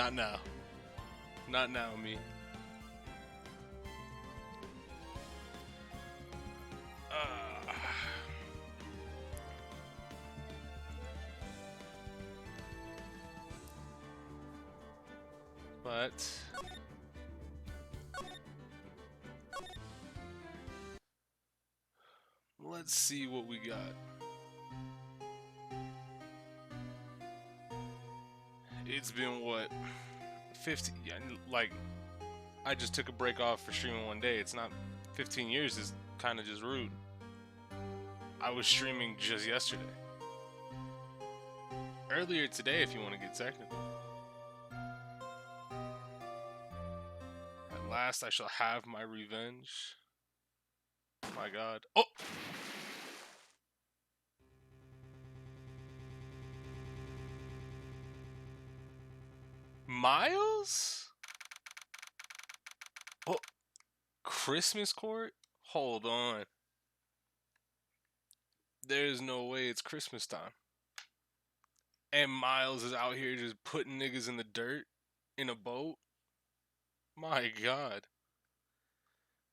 Not now. Not now, me. But let's see what we got. It's been what, 50? Yeah, like I just took a break off for streaming one day. It's not 15 years. Is kind of just rude. I was streaming just yesterday. Earlier today, if you want to get technical. At last, I shall have my revenge. My God. Oh! Miles? Oh, Christmas court? Hold on. There's no way it's Christmas time. And Miles is out here just putting niggas in the dirt in a boat? My God.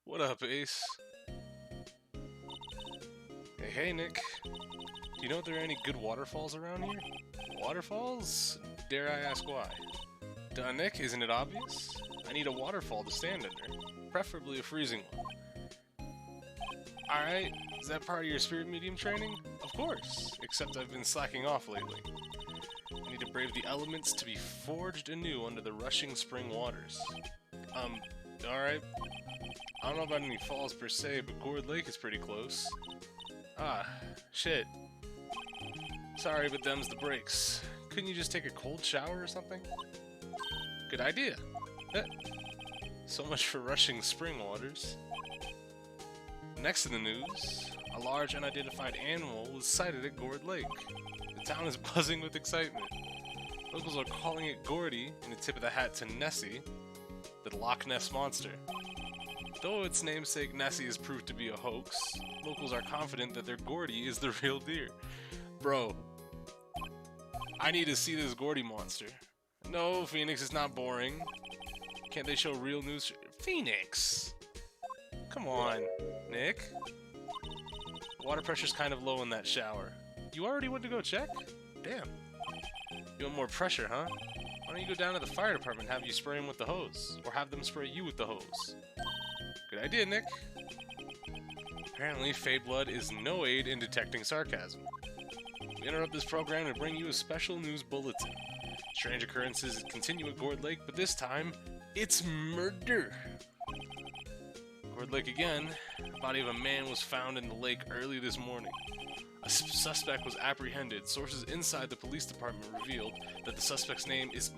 What up, Ace? Hey, Nick. Do you know if there are any good waterfalls around here? Waterfalls? Dare I ask why? Duh, Nick, isn't it obvious? I need a waterfall to stand under. Preferably a freezing one. Alright, is that part of your spirit medium training? Of course, except I've been slacking off lately. I need to brave the elements to be forged anew under the rushing spring waters. Alright. I don't know about any falls per se, but Gourd Lake is pretty close. Ah, shit. Sorry, but them's the breaks. Couldn't you just take a cold shower or something? Good idea. So much for rushing spring waters. Next in the news, a large unidentified animal was sighted at Gourd Lake. The town is buzzing with excitement. Locals are calling it Gordy, and a tip of the hat to Nessie, the Loch Ness Monster. Though its namesake Nessie has proved to be a hoax, locals are confident that their Gordy is the real deer. Bro, I need to see this Gordy monster. No, Phoenix, is not boring. Can't they show real news? Phoenix! Come on, Nick. Water pressure's kind of low in that shower. You already went to go check? Damn. You want more pressure, huh? Why don't you go down to the fire department and have you spray them with the hose? Or have them spray you with the hose? Good idea, Nick. Apparently, Fey Blood is no aid in detecting sarcasm. We interrupt this program to bring you a special news bulletin. Strange occurrences continue at Gourd Lake, but this time, it's murder! Gourd Lake again. The body of a man was found in the lake early this morning. A suspect was apprehended. Sources inside the police department revealed that the suspect's name is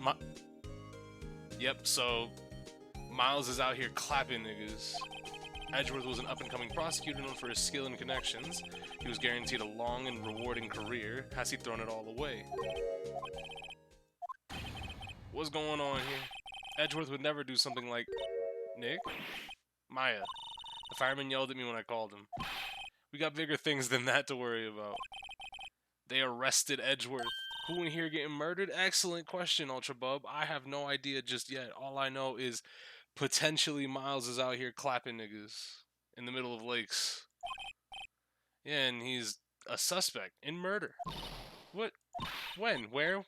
Yep, so Miles is out here clapping niggas. Edgeworth was an up-and-coming prosecutor known for his skill and connections. He was guaranteed a long and rewarding career. Has he thrown it all away? What's going on here? Edgeworth would never do something like... Nick? Maya. The fireman yelled at me when I called him. We got bigger things than that to worry about. They arrested Edgeworth. Who in here getting murdered? Excellent question, Ultra Bub. I have no idea just yet. All I know is potentially Miles is out here clapping niggas in the middle of lakes. Yeah, and he's a suspect in murder. What? When? Where?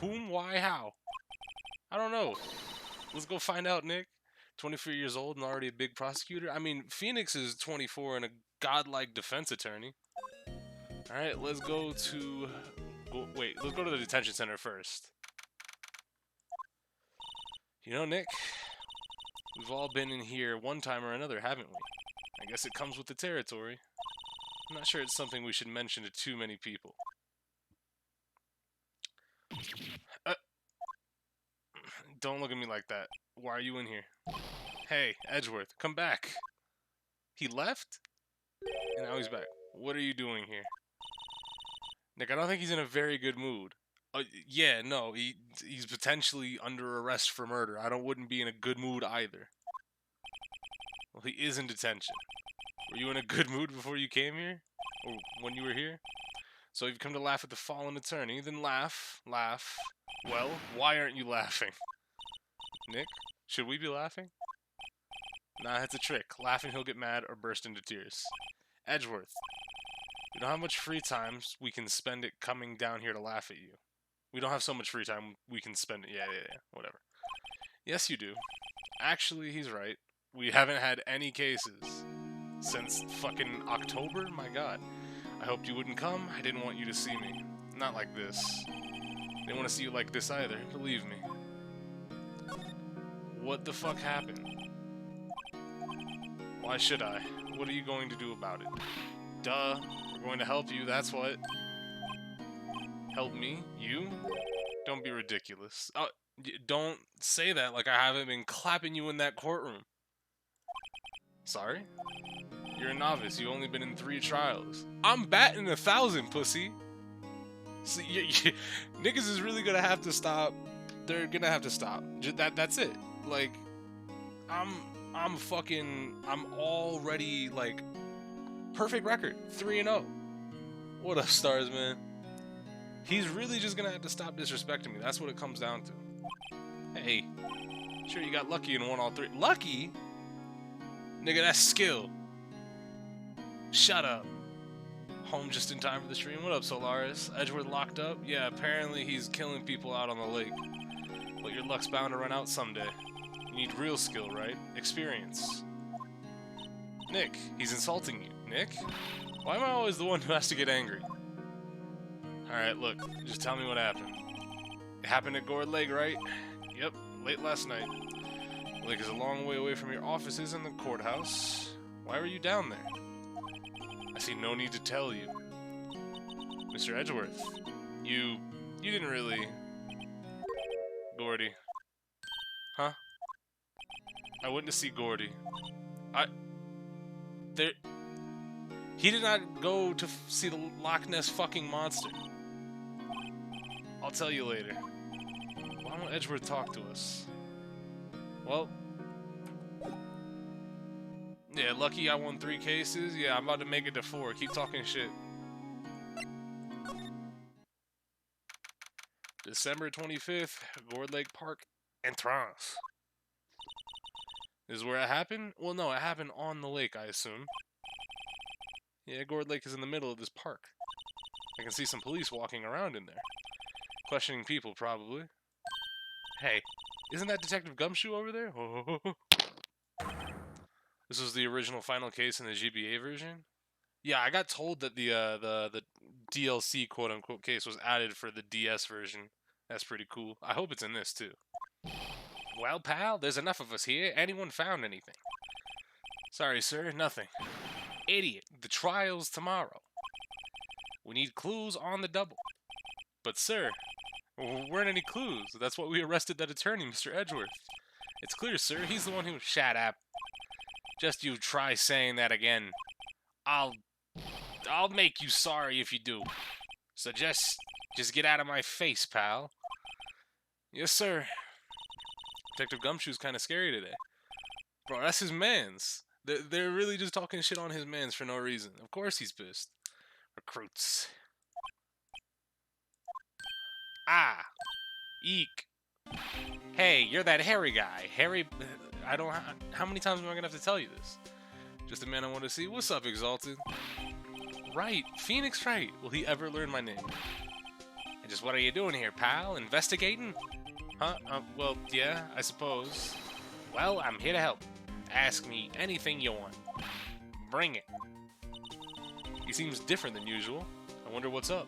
Whom? Why? How? I don't know. Let's go find out, Nick. 24 years old and already a big prosecutor? I mean, Phoenix is 24 and a godlike defense attorney. Alright, let's go to... Wait, let's go to the detention center first. You know, Nick, we've all been in here one time or another, haven't we? I guess it comes with the territory. I'm not sure it's something we should mention to too many people. Don't look at me like that. Why are you in here? Hey, Edgeworth, come back. He left? And now he's back. What are you doing here? Nick, I don't think he's in a very good mood. Yeah, no, he's potentially under arrest for murder. I wouldn't be in a good mood either. Well, he is in detention. Were you in a good mood before you came here? Or when you were here? So you've come to laugh at the fallen attorney, then laugh. Well, why aren't you laughing? Nick, should we be laughing? Nah, it's a trick. Laughing, he'll get mad or burst into tears. Edgeworth, we don't have much free time. We can spend it coming down here to laugh at you. We don't have so much free time. We can spend it. Yeah. Whatever. Yes, you do. Actually, he's right. We haven't had any cases since fucking October? My god. I hoped you wouldn't come. I didn't want you to see me. Not like this. Didn't want to see you like this either. Believe me. What the fuck happened? Why should I? What are you going to do about it? Duh. We're going to help you, that's what. Help me? You? Don't be ridiculous. Don't say that like I haven't been clapping you in that courtroom. Sorry? You're a novice. You've only been in 3 trials. I'm batting 1,000, pussy. See, niggas is really gonna have to stop. They're gonna have to stop. That's it. Like, I'm already, like, perfect record. 3-0. What up, stars, man? He's really just gonna have to stop disrespecting me. That's what it comes down to. Hey, sure you got lucky and won all 3. Lucky? Nigga, that's skill. Shut up. Home just in time for the stream. What up, Solaris? Edgeworth locked up? Yeah, apparently he's killing people out on the lake. But your luck's bound to run out someday. You need real skill, right? Experience. Nick, he's insulting you. Nick? Why am I always the one who has to get angry? Alright, look. Just tell me what happened. It happened at Gourd Lake, right? Yep, late last night. The lake is a long way away from your offices and the courthouse. Why were you down there? I see no need to tell you. Mr. Edgeworth, you didn't really... Gordy. Huh? I went to see Gordy. He did not go to see the Loch Ness fucking monster. I'll tell you later. Why don't Edgeworth talk to us? Well... Yeah, lucky I won 3 cases. Yeah, I'm about to make it to 4. Keep talking shit. December 25th, Gourd Lake Park, entrance. This is where it happened? Well, no, it happened on the lake, I assume. Yeah, Gourd Lake is in the middle of this park. I can see some police walking around in there. Questioning people, probably. Hey, isn't that Detective Gumshoe over there? This was the original final case in the GBA version? Yeah, I got told that the DLC quote-unquote case was added for the DS version. That's pretty cool. I hope it's in this, too. Well, pal, there's enough of us here. Anyone found anything? Sorry, sir, nothing. Idiot, the trial's tomorrow. We need clues on the double. But, sir, there weren't any clues. That's why we arrested that attorney, Mr. Edgeworth. It's clear, sir. He's the one who... Shut up. Just you try saying that again. I'll make you sorry if you do. So just get out of my face, pal. Yes, sir. Detective Gumshoe's kind of scary today. Bro, that's his mans. They're really just talking shit on his mans for no reason. Of course he's pissed. Recruits. Ah. Eek. Hey, you're that hairy guy. Hairy... How many times am I gonna have to tell you this? Just a man I want to see. What's up, Exalted? Right. Phoenix Wright. Will he ever learn my name? And just what are you doing here, pal? Investigating? Huh? Well, yeah, I suppose. Well, I'm here to help. Ask me anything you want. Bring it. He seems different than usual. I wonder what's up.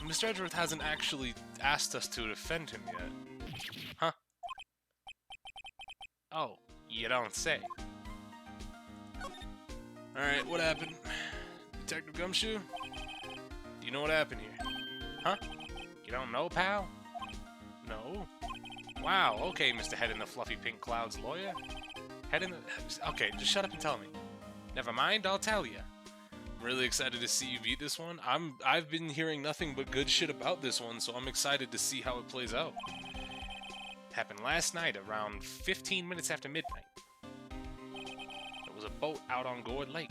Mr. Edgeworth hasn't actually asked us to defend him yet. Huh? Oh, you don't say. Alright, what happened? Detective Gumshoe? Do you know what happened here? Huh? You don't know, pal? No? Wow, okay, Mr. Head in the Fluffy Pink Clouds lawyer. Head in the... Okay, just shut up and tell me. Never mind, I'll tell you. I'm really excited to see you beat this one. I've been hearing nothing but good shit about this one, so I'm excited to see how it plays out. Happened last night around 15 minutes after midnight. There was a boat out on Gourd Lake.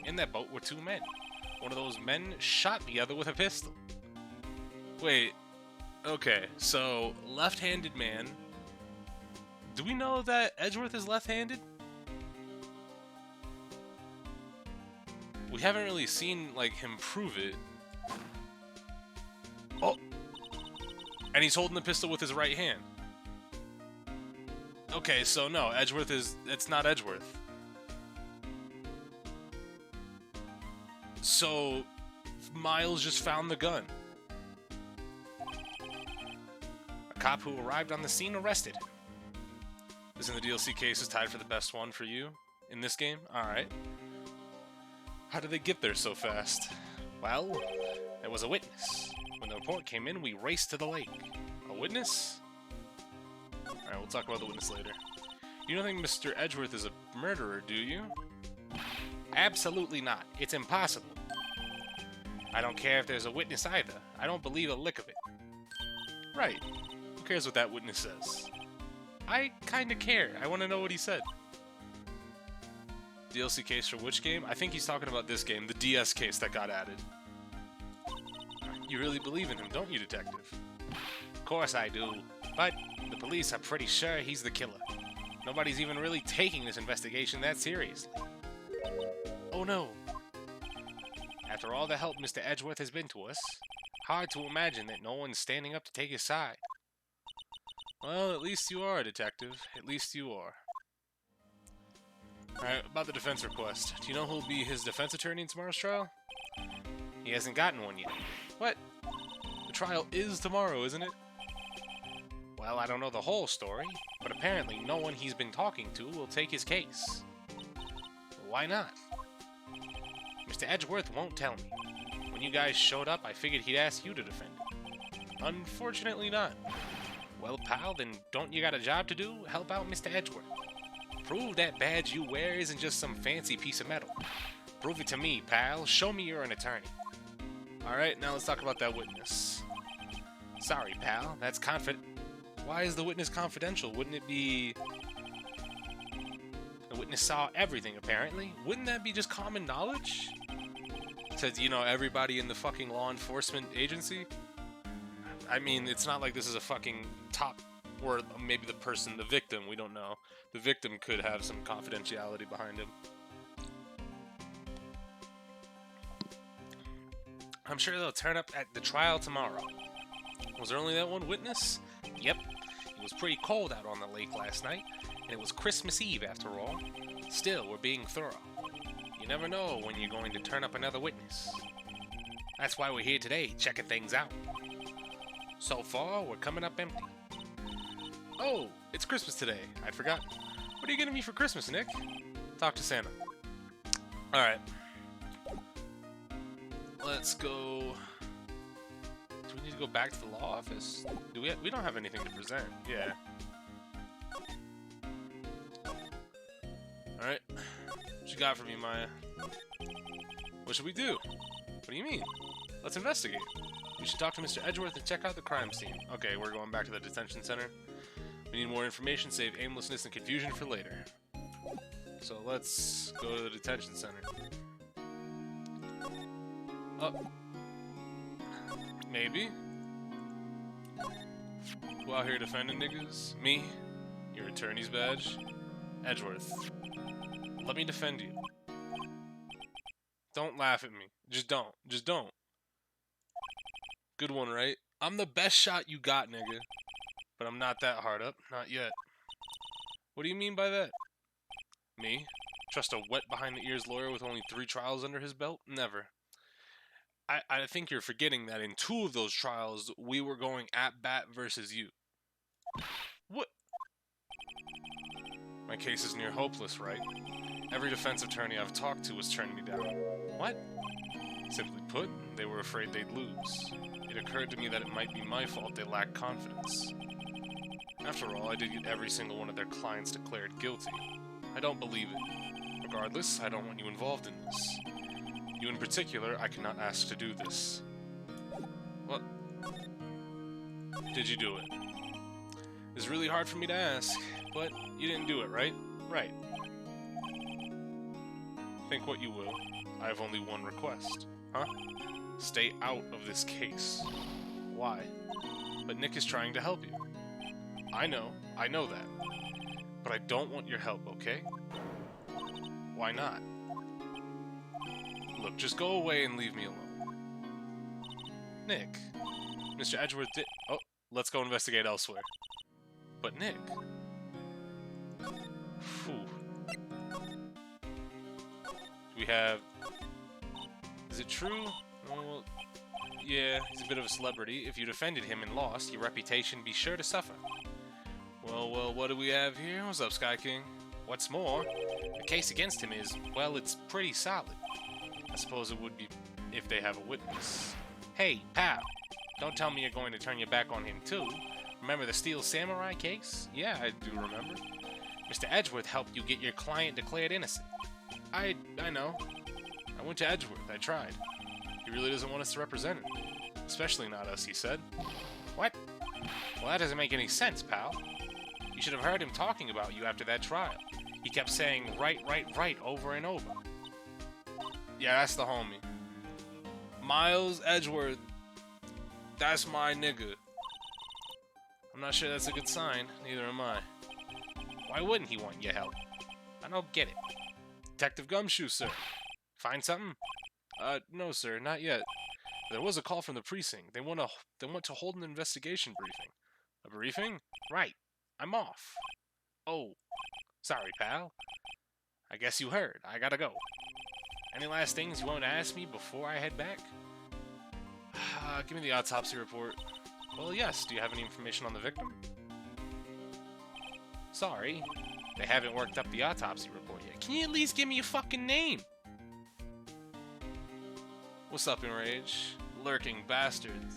In that boat were 2 men. One of those men shot the other with a pistol. Wait, Okay, so left-handed man. Do we know that Edgeworth is left-handed? We haven't really seen, like, him prove it. Oh! And he's holding the pistol with his right hand. Okay, so no, Edgeworth is... It's not Edgeworth. So, Miles just found the gun. A cop who arrived on the scene arrested. Isn't the DLC case is tied for the best one for you in this game? Alright. How did they get there so fast? Well, there was a witness. When the report came in, we raced to the lake. A witness? Alright, we'll talk about the witness later. You don't think Mr. Edgeworth is a murderer, do you? Absolutely not. It's impossible. I don't care if there's a witness either. I don't believe a lick of it. Right. Who cares what that witness says? I kinda care. I want to know what he said. DLC case for which game? I think he's talking about this game, the DS case that got added. You really believe in him, don't you, detective? Of course I do. But the police are pretty sure he's the killer. Nobody's even really taking this investigation that seriously. Oh no. After all the help Mr. Edgeworth has been to us, hard to imagine that no one's standing up to take his side. Well, at least you are, detective. At least you are. Alright, about the defense request. Do you know who'll be his defense attorney in tomorrow's trial? He hasn't gotten one yet. What? The trial is tomorrow, isn't it? Well, I don't know the whole story, but apparently no one he's been talking to will take his case. Why not? Mr. Edgeworth won't tell me. When you guys showed up, I figured he'd ask you to defend him. Unfortunately not. Well, pal, then don't you got a job to do? Help out Mr. Edgeworth. Prove that badge you wear isn't just some fancy piece of metal. Prove it to me, pal. Show me you're an attorney. Alright, now let's talk about that witness. Sorry, pal. That's Why is the witness confidential? Wouldn't it be... The witness saw everything, apparently. Wouldn't that be just common knowledge? To, you know, everybody in the fucking law enforcement agency? I mean, it's not like this is a fucking top... Or maybe the victim, we don't know. The victim could have some confidentiality behind him. I'm sure they'll turn up at the trial tomorrow. Was there only that one witness? Yep. It was pretty cold out on the lake last night, and it was Christmas Eve after all. Still, we're being thorough. You never know when you're going to turn up another witness. That's why we're here today, checking things out. So far, we're coming up empty. Oh, it's Christmas today. I'd forgotten. What are you getting me for Christmas, Nick? Talk to Santa. Alright. Let's go... Do we need to go back to the law office? Do we don't have anything to present. Yeah. Alright. What you got for me, Maya? What should we do? What do you mean? Let's investigate. We should talk to Mr. Edgeworth and check out the crime scene. Okay, we're going back to the detention center. We need more information, save aimlessness and confusion for later. So let's go to the detention center. Oh. Maybe. Who out here defending niggas? Me? Your attorney's badge? Edgeworth. Let me defend you. Don't laugh at me. Just don't. Just don't. Good one, right? I'm the best shot you got, nigga. But I'm not that hard up. Not yet. What do you mean by that? Me? Trust a wet behind-the-ears lawyer with only 3 trials under his belt? Never. I think you're forgetting that in 2 of those trials, we were going at bat versus you. What? My case is near hopeless, right? Every defense attorney I've talked to has turned me down. What? Simply put, they were afraid they'd lose. It occurred to me that it might be my fault they lacked confidence. After all, I did get every single one of their clients declared guilty. I don't believe it. Regardless, I don't want you involved in this. You in particular, I cannot ask to do this. What? Did you do it? It's really hard for me to ask, but you didn't do it, right? Right. Think what you will. I have only one request. Huh? Stay out of this case. Why? But Nick is trying to help you. I know that. But I don't want your help, okay? Why not? Look, just go away and leave me alone. Nick, Mr. Edgeworth did... Oh, let's go investigate elsewhere. But Nick... Phew. We have... Is it true? Well, yeah, he's a bit of a celebrity. If you defended him and lost, your reputation be sure to suffer. Well, what do we have here? What's up, Sky King? What's more, the case against him is, well, it's pretty solid. I suppose it would be if they have a witness. Hey, pal, don't tell me you're going to turn your back on him, too. Remember the Steel Samurai case? Yeah, I do remember. Mr. Edgeworth helped you get your client declared innocent. I know. I went to Edgeworth. I tried. He really doesn't want us to represent him. Especially not us, he said. What? Well, that doesn't make any sense, pal. You should have heard him talking about you after that trial. He kept saying, right, over and over. Yeah, that's the homie. Miles Edgeworth. That's my nigga. I'm not sure that's a good sign. Neither am I. Why wouldn't he want your help? I don't get it. Detective Gumshoe, sir. Find something? No, sir, not yet. There was a call from the precinct. They want to hold an investigation briefing. A briefing? Right. I'm off. Oh. Sorry, pal. I guess you heard. I gotta go. Any last things you want to ask me before I head back? Give me the autopsy report. Well, yes. Do you have any information on the victim? Sorry. They haven't worked up the autopsy report yet. Can you at least give me a fucking name? What's up, Enrage? Lurking bastards.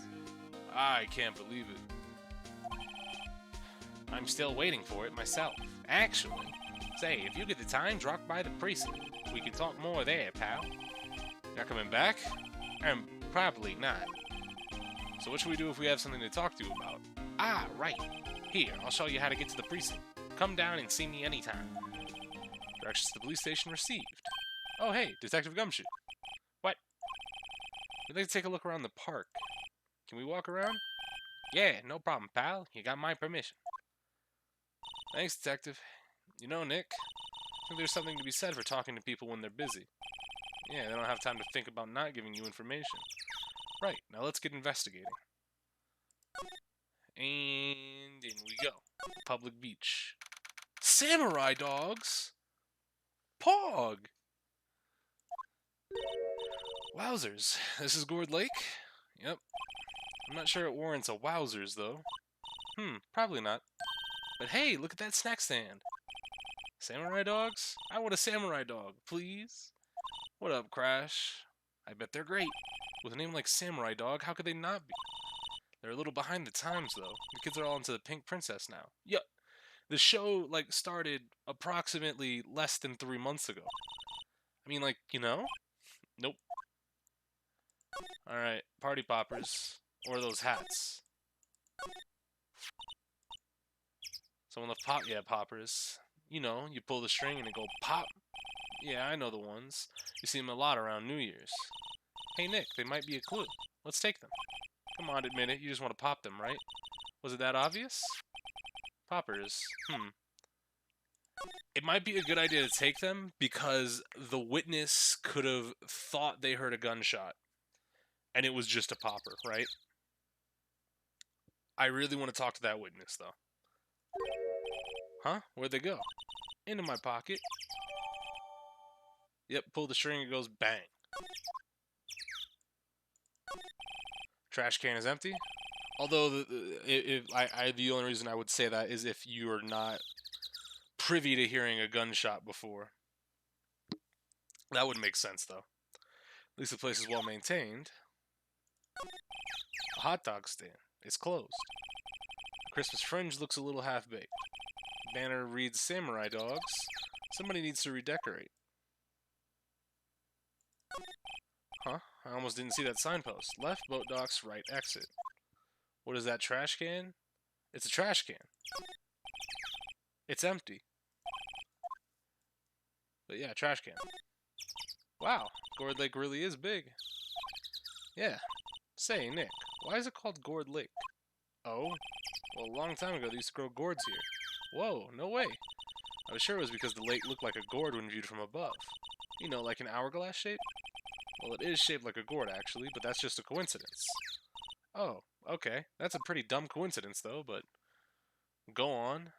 I can't believe it. I'm still waiting for it myself. Actually, say, if you get the time, drop by the precinct. We can talk more there, pal. You're coming back? Probably not. So what should we do if we have something to talk to you about? Ah, right. Here, I'll show you how to get to the precinct. Come down and see me anytime. Directions to the police station received. Oh, hey, Detective Gumshoe. What? We'd like to take a look around the park. Can we walk around? Yeah, no problem, pal. You got my permission. Thanks, Detective. You know, Nick, I think there's something to be said for talking to people when they're busy. Yeah, they don't have time to think about not giving you information. Right, now let's get investigating. And in we go. Public beach. Samurai dogs? Pog! Wowzers. This is Gourd Lake? Yep. I'm not sure it warrants a wowzers, though. Probably not. But hey, look at that snack stand. Samurai dogs? I want a samurai dog, please. What up, Crash? I bet they're great. With a name like Samurai Dog, how could they not be? They're a little behind the times, though. The kids are all into the Pink Princess now. Yup. The show, started approximately less than 3 months ago. I mean, you know? Nope. Alright, party poppers. Or those hats. Someone left pop? Yeah, poppers. You know, you pull the string and it go pop. Yeah, I know the ones. You see them a lot around New Year's. Hey, Nick, they might be a clue. Let's take them. Come on, admit it. You just want to pop them, right? Was it that obvious? Poppers. It might be a good idea to take them because the witness could have thought they heard a gunshot. And it was just a popper, right? I really want to talk to that witness, though. Huh? Where'd they go? Into my pocket. Yep, pull the string, it goes bang. Trash can is empty. Although, the only reason I would say that is if you are not privy to hearing a gunshot before. That would make sense, though. At least the place is well maintained. A hot dog stand. It's closed. Christmas fringe looks a little half-baked. Banner reads Samurai Dogs. Somebody needs to redecorate. Huh? I almost didn't see that signpost. Left boat docks, right exit. What is that, trash can? It's a trash can. It's empty. But yeah, trash can. Wow, Gourd Lake really is big. Yeah. Say, Nick, why is it called Gourd Lake? Oh? Well, a long time ago they used to grow gourds here. Whoa, no way. I was sure it was because the lake looked like a gourd when viewed from above. You know, like an hourglass shape? Well, it is shaped like a gourd, actually, but that's just a coincidence. Oh, okay. That's a pretty dumb coincidence, though, but... Go on.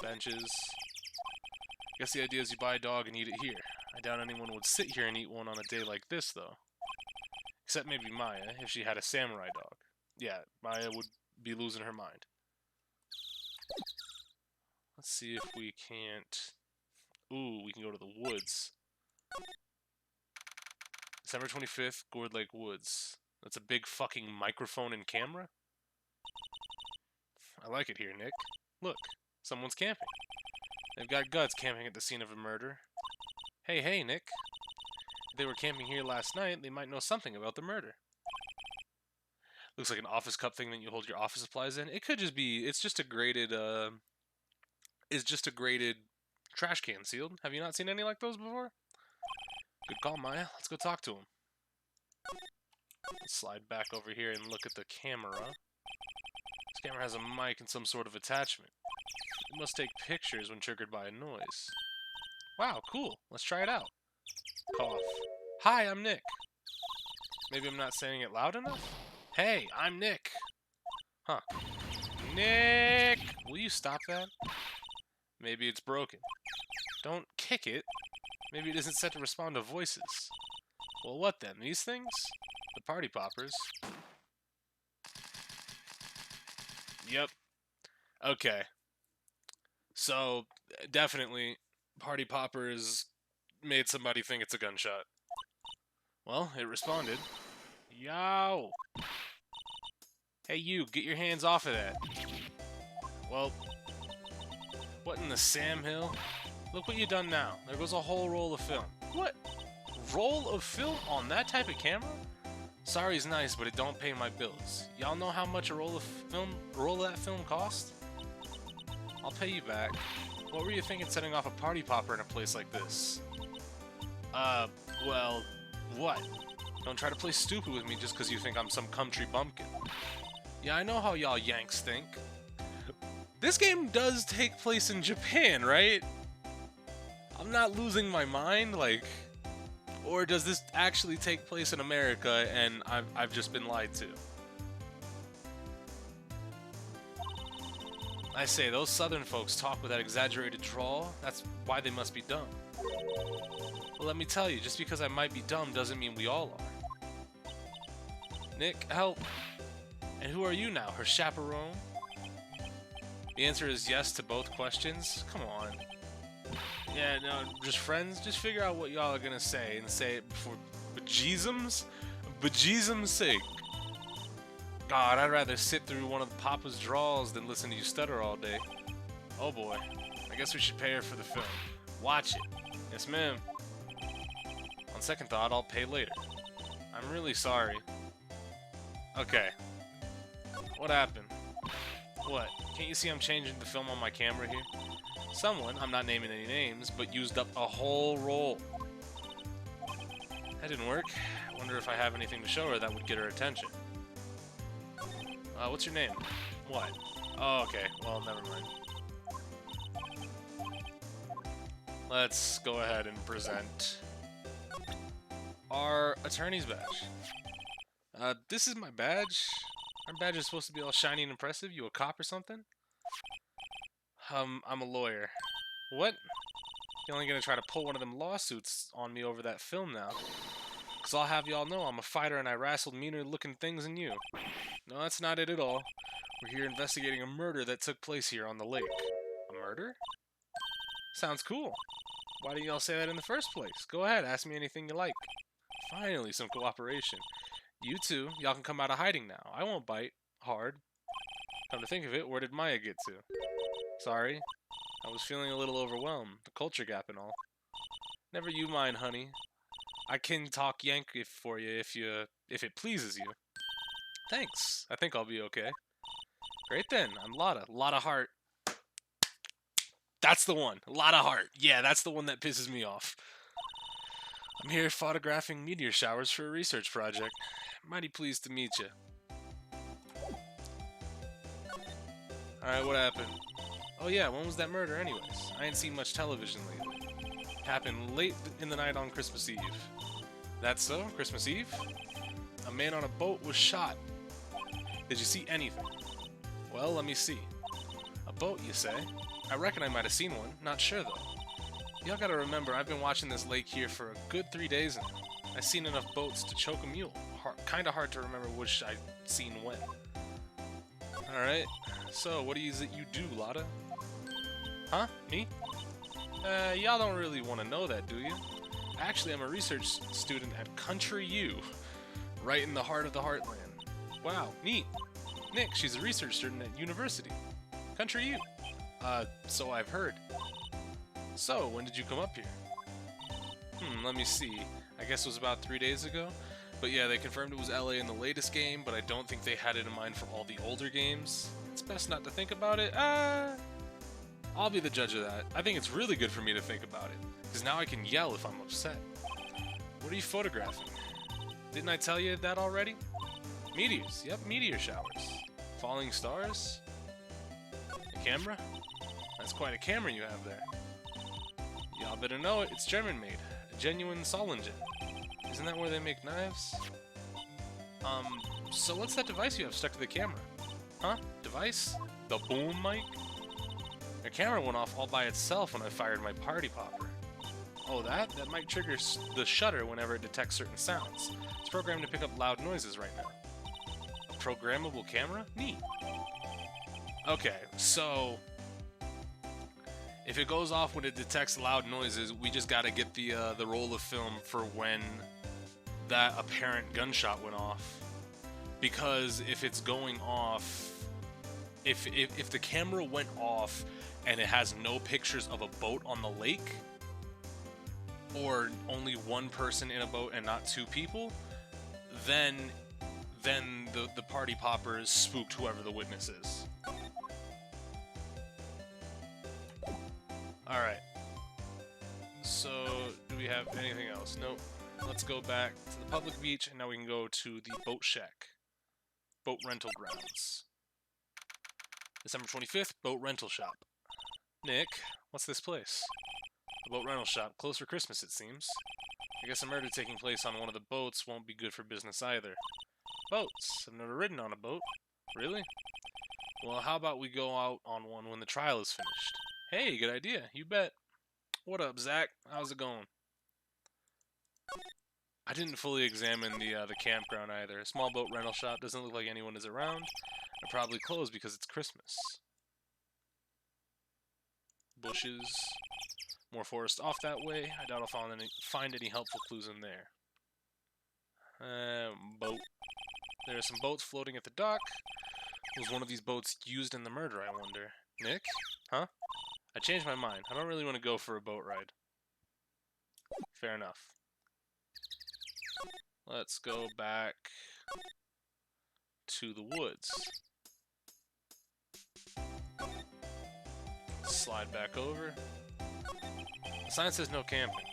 Benches. Guess the idea is you buy a dog and eat it here. I doubt anyone would sit here and eat one on a day like this, though. Except maybe Maya, if she had a samurai dog. Yeah, Maya would be losing her mind. Let's see if we can't... Ooh, we can go to the woods. December 25th, Gourd Lake Woods. That's a big fucking microphone and camera? I like it here, Nick. Look, someone's camping. They've got guts camping at the scene of a murder. Hey, Nick. If they were camping here last night, they might know something about the murder. Looks like an office cup thing that you hold your office supplies in. It could just be, it's just a graded trash can sealed. Have you not seen any like those before? Good call, Maya. Let's go talk to him. Let's slide back over here and look at the camera. This camera has a mic and some sort of attachment. It must take pictures when triggered by a noise. Wow, cool. Let's try it out. Cough. Hi, I'm Nick. Maybe I'm not saying it loud enough? Hey, I'm Nick. Huh. Nick! Will you stop that? Maybe it's broken. Don't kick it. Maybe it isn't set to respond to voices. Well, what then? These things? The party poppers. Yep. Okay. So, definitely, party poppers made somebody think it's a gunshot. Well, it responded. Yow! Hey you, get your hands off of that. Well, what in the Sam Hill? Look what you done now. There goes a whole roll of film. What? Roll of film on that type of camera? Sorry's nice, but it don't pay my bills. Y'all know how much a roll of that film cost? I'll pay you back. What were you thinking setting off a party popper in a place like this? Well, what? Don't try to play stupid with me just because you think I'm some country bumpkin. Yeah, I know how y'all Yanks think. This game does take place in Japan, right? I'm not losing my mind, like... Or does this actually take place in America and I've just been lied to? I say, those southern folks talk with that exaggerated drawl. That's why they must be dumb. Well, let me tell you, just because I might be dumb doesn't mean we all are. Nick, help. And who are you now, her chaperone? The answer is yes to both questions? Come on. Yeah, no, just friends? Just figure out what y'all are gonna say and say it before bejesusum's sake. God, I'd rather sit through one of the Papa's draws than listen to you stutter all day. Oh boy. I guess we should pay her for the film. Watch it. Yes, ma'am. On second thought, I'll pay later. I'm really sorry. Okay. What happened? What? Can't you see I'm changing the film on my camera here? Someone, I'm not naming any names, but used up a whole roll. That didn't work. I wonder if I have anything to show her that would get her attention. What's your name? What? Oh, okay. Well, never mind. Let's go ahead and present our attorney's badge. This is my badge. Our badge is supposed to be all shiny and impressive. You a cop or something? I'm a lawyer. What? You're only gonna try to pull one of them lawsuits on me over that film now. Cause I'll have y'all know I'm a fighter and I wrestled meaner looking things than you. No, that's not it at all. We're here investigating a murder that took place here on the lake. A murder? Sounds cool. Why didn't y'all say that in the first place? Go ahead, ask me anything you like. Finally, some cooperation. You two, y'all can come out of hiding now. I won't bite. Hard. Come to think of it, where did Maya get to? Sorry. I was feeling a little overwhelmed. The culture gap and all. Never you mind, honey. I can talk Yankee for you if it pleases you. Thanks. I think I'll be okay. Great then. I'm Lotta. Lotta Heart. That's the one. Lotta Heart. Yeah, that's the one that pisses me off. I'm here photographing meteor showers for a research project. Mighty pleased to meet you. Alright, what happened? Oh yeah, when was that murder anyways? I ain't seen much television lately. Happened late in the night on Christmas Eve. That's so? Christmas Eve? A man on a boat was shot. Did you see anything? Well, let me see. A boat, you say? I reckon I might have seen one. Not sure, though. Y'all gotta remember, I've been watching this lake here for a good 3 days now. I've seen enough boats to choke a mule. Kinda hard to remember which I've seen when. Alright, so what is it you do, Lotta? Huh? Me? Y'all don't really want to know that, do you? Actually, I'm a research student at Country U, right in the heart of the heartland. Wow, neat. Nick, she's a research student at university. Country U. So I've heard. So, when did you come up here? Let me see. I guess it was about 3 days ago. But yeah, they confirmed it was LA in the latest game, but I don't think they had it in mind for all the older games. It's best not to think about it. I'll be the judge of that. I think it's really good for me to think about it, because now I can yell if I'm upset. What are you photographing? Didn't I tell you that already? Meteors. Yep, meteor showers. Falling stars? A camera? That's quite a camera you have there. Y'all better know it. It's German-made. A genuine Solingen. Isn't that where they make knives? So what's that device you have stuck to the camera? Huh? Device? The boom mic? The camera went off all by itself when I fired my party popper. Oh, that? That mic triggers the shutter whenever it detects certain sounds. It's programmed to pick up loud noises right now. A programmable camera? Neat. Okay, so if it goes off when it detects loud noises, we just gotta get the roll of film for when that apparent gunshot went off. Because if it's going off, if the camera went off and it has no pictures of a boat on the lake, or only one person in a boat and not two people, then the party poppers spooked whoever the witness is. Alright. So, do we have anything else? Nope. Let's go back to the public beach, and now we can go to the boat shack. Boat rental grounds. December 25th, boat rental shop. Nick, what's this place? A boat rental shop. Closed for Christmas, it seems. I guess a murder taking place on one of the boats won't be good for business either. Boats? I've never ridden on a boat. Really? Well, how about we go out on one when the trial is finished? Hey, good idea. You bet. What up, Zach? How's it going? I didn't fully examine the campground either. A small boat rental shop doesn't look like anyone is around. They're probably closed because it's Christmas. Bushes. More forest off that way. I doubt I'll find any helpful clues in there. Boat. There are some boats floating at the dock. Was one of these boats used in the murder, I wonder? Nick? Huh? I changed my mind. I don't really want to go for a boat ride. Fair enough. Let's go back to the woods. Slide back over. The sign says no camping.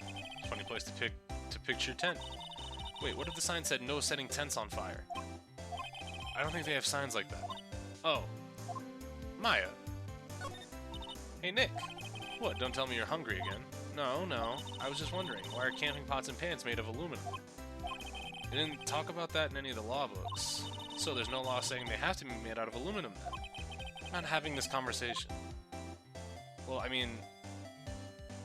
Funny place to pitch your tent. Wait, what if the sign said no setting tents on fire? I don't think they have signs like that. Oh. Maya. Hey, Nick. What, don't tell me you're hungry again. No. I was just wondering, why are camping pots and pans made of aluminum? They didn't talk about that in any of the law books. So there's no law saying they have to be made out of aluminum then. I'm not having this conversation. Well, I mean,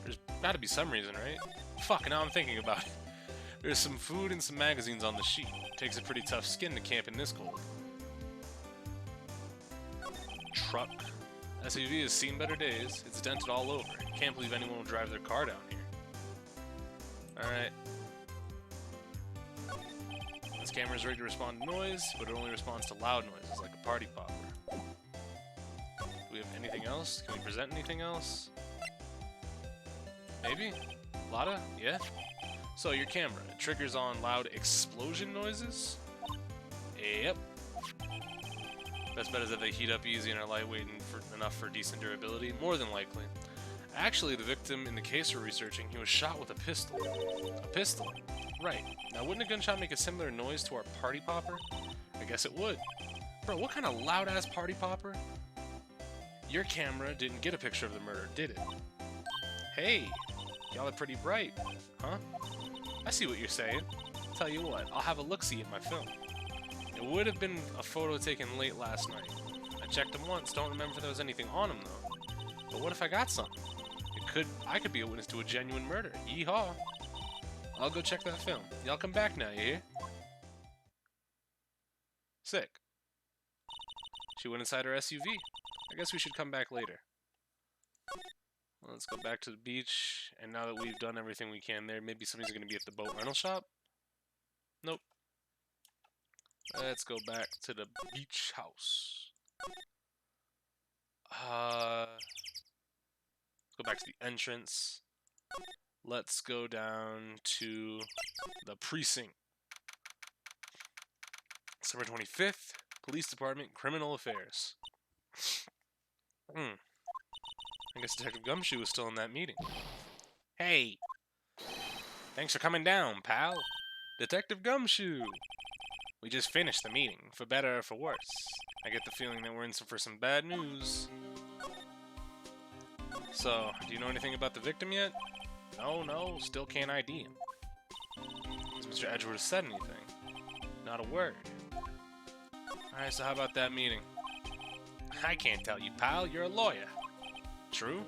there's gotta be some reason, right? Fuck, now I'm thinking about it. There's some food and some magazines on the sheet. Takes a pretty tough skin to camp in this cold. Truck. SUV has seen better days. It's dented all over. Can't believe anyone will drive their car down here. Alright. This camera is ready to respond to noise, but it only responds to loud noises, like a party popper. Do we have anything else? Can we present anything else? Maybe? Lotta? Yeah? So, your camera. It triggers on loud explosion noises? Yep. Best bet is that they heat up easy and are lightweight and enough for decent durability. More than likely. Actually, the victim in the case we're researching, he was shot with a pistol. A pistol? Right. Now, wouldn't a gunshot make a similar noise to our party popper? I guess it would. Bro, what kind of loud-ass party popper? Your camera didn't get a picture of the murder, did it? Hey, y'all are pretty bright, huh? I see what you're saying. Tell you what, I'll have a look-see at my film. It would have been a photo taken late last night. I checked them once, don't remember if there was anything on them though. But what if I got something? I could be a witness to a genuine murder. Yeehaw! I'll go check that film. Y'all come back now, you hear? Sick. She went inside her SUV. I guess we should come back later. Let's go back to the beach, and now that we've done everything we can there, maybe somebody's going to be at the boat rental shop? Nope. Let's go back to the beach house. Go back to the entrance. Let's go down to the precinct. December 25th, Police Department, Criminal Affairs. I guess Detective Gumshoe was still in that meeting. Hey! Thanks for coming down, pal. Detective Gumshoe! We just finished the meeting, for better or for worse. I get the feeling that we're in for some bad news. So, do you know anything about the victim yet? No, still can't ID him. Has Mr. Edgeworth said anything? Not a word. Alright, so how about that meeting? I can't tell you, pal. You're a lawyer. True?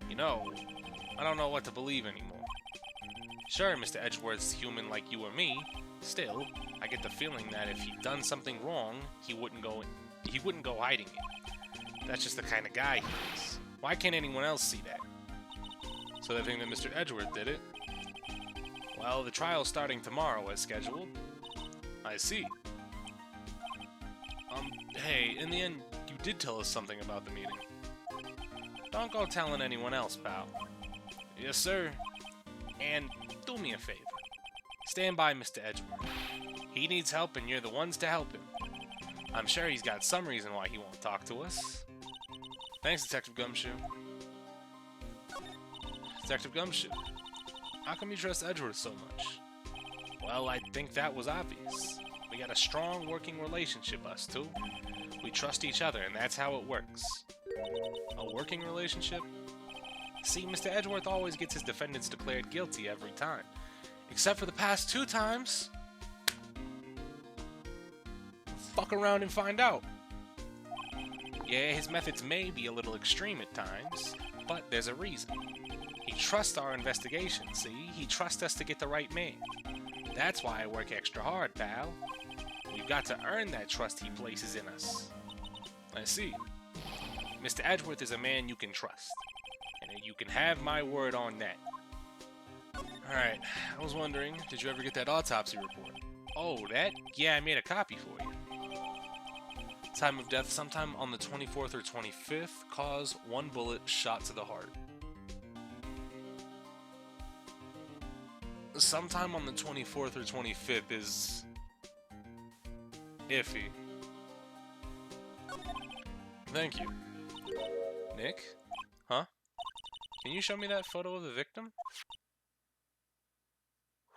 You know, I don't know what to believe anymore. Sure, Mr. Edgeworth's human like you or me. Still, I get the feeling that if he'd done something wrong, he wouldn't go hiding it. That's just the kind of guy he is. Why can't anyone else see that? So they think that Mr. Edgeworth did it? Well, the trial's starting tomorrow as scheduled. I see. Hey, in the end, you did tell us something about the meeting. Don't go telling anyone else, pal. Yes, sir. And do me a favor. Stand by Mr. Edgeworth. He needs help and you're the ones to help him. I'm sure he's got some reason why he won't talk to us. Thanks, Detective Gumshoe. Detective Gumshoe, how come you trust Edgeworth so much? Well, I think that was obvious. We got a strong working relationship, us two. We trust each other, and that's how it works. A working relationship? See, Mr. Edgeworth always gets his defendants declared guilty every time. Except for the past 2 times. Fuck around and find out. Yeah, his methods may be a little extreme at times, but there's a reason. He trusts our investigation, see? He trusts us to get the right man. That's why I work extra hard, pal. We've got to earn that trust he places in us. I see. Mr. Edgeworth is a man you can trust. And you can have my word on that. Alright, I was wondering, did you ever get that autopsy report? Oh, that? Yeah, I made a copy for you. Time of death, sometime on the 24th or 25th. Cause, 1 bullet shot to the heart. Sometime on the 24th or 25th is iffy. Thank you. Nick? Huh? Can you show me that photo of the victim?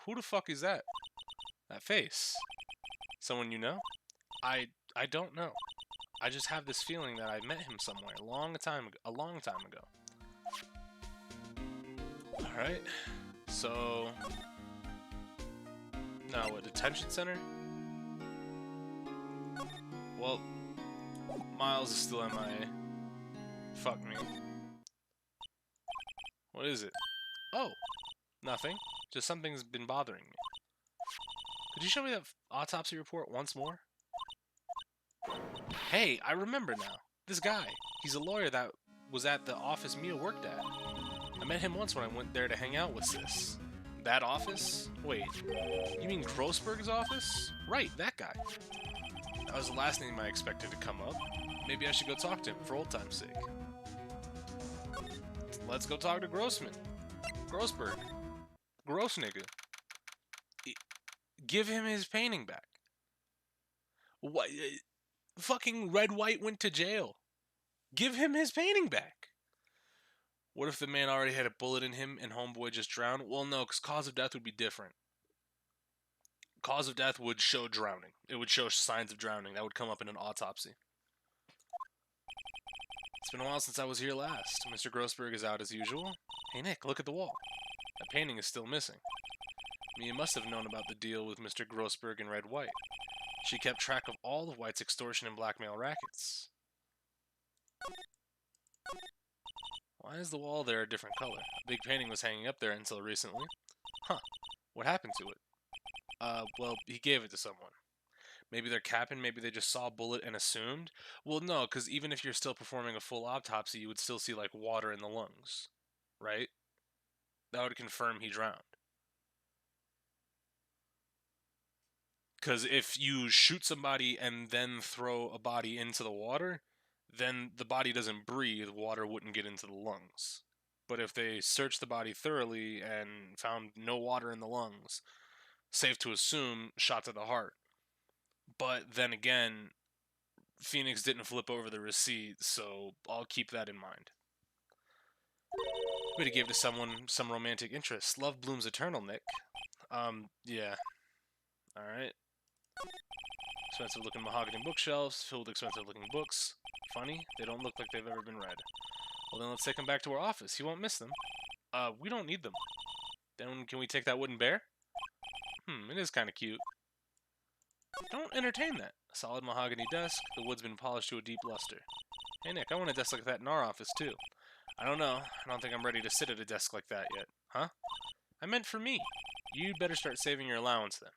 Who the fuck is that? That face? Someone you know? I don't know. I just have this feeling that I met him somewhere a long time ago. Alright. So now what, detention center? Well, Miles is still MIA. Fuck me. What is it? Oh, nothing. Just something's been bothering me. Could you show me that autopsy report once more? Hey, I remember now. This guy. He's a lawyer that was at the office Mia worked at. I met him once when I went there to hang out with Sis. That office? Wait, you mean Grossberg's office? Right, that guy. That was the last name I expected to come up. Maybe I should go talk to him for old time's sake. Let's go talk to Grossman. Grossberg. Gross nigga. Give him his painting back. What? Fucking Red White went to jail. Give him his painting back. What if the man already had a bullet in him and homeboy just drowned? Well, no, because cause of death would be different. Cause of death would show drowning. It would show signs of drowning. That would come up in an autopsy. It's been a while since I was here last. Mr. Grossberg is out as usual. Hey, Nick, look at the wall. That painting is still missing. Mia must have known about the deal with Mr. Grossberg and Red White. She kept track of all of White's extortion and blackmail rackets. Why is the wall there a different color? A big painting was hanging up there until recently. Huh. What happened to it? Well, he gave it to someone. Maybe they're capping, maybe they just saw a bullet and assumed. Well, no, because even if you're still performing a full autopsy, you would still see, like, water in the lungs. Right? That would confirm he drowned. Because if you shoot somebody and then throw a body into the water, then the body doesn't breathe, water wouldn't get into the lungs. But if they searched the body thoroughly and found no water in the lungs, safe to assume, shot to the heart. But then again, Phoenix didn't flip over the receipt, so I'll keep that in mind. Way to give to someone some romantic interest. Love blooms eternal, Nick. Yeah. Alright. Expensive looking mahogany bookshelves, filled with expensive looking books. Funny, they don't look like they've ever been read. Well then let's take them back to our office, he won't miss them. We don't need them. Then can we take that wooden bear? It is kinda cute. Don't entertain that. A solid mahogany desk, the wood's been polished to a deep luster. Hey Nick, I want a desk like that in our office too. I don't know, I don't think I'm ready to sit at a desk like that yet. Huh? I meant for me. You'd better start saving your allowance then.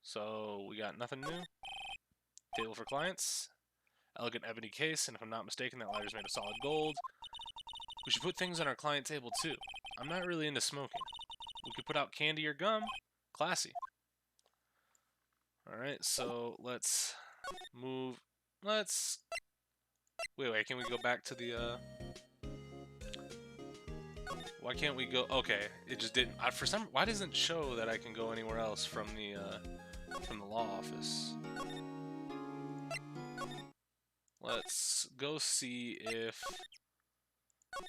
So, we got nothing new. Table for clients. Elegant ebony case, and if I'm not mistaken, that lighter's made of solid gold. We should put things on our client table too. I'm not really into smoking. We could put out candy or gum. Classy. Alright, so let's move. Let's. Wait, can we go back to the. Why can't we go? Okay, it just didn't. For some. Why doesn't it show that I can go anywhere else from the law office? Let's go see if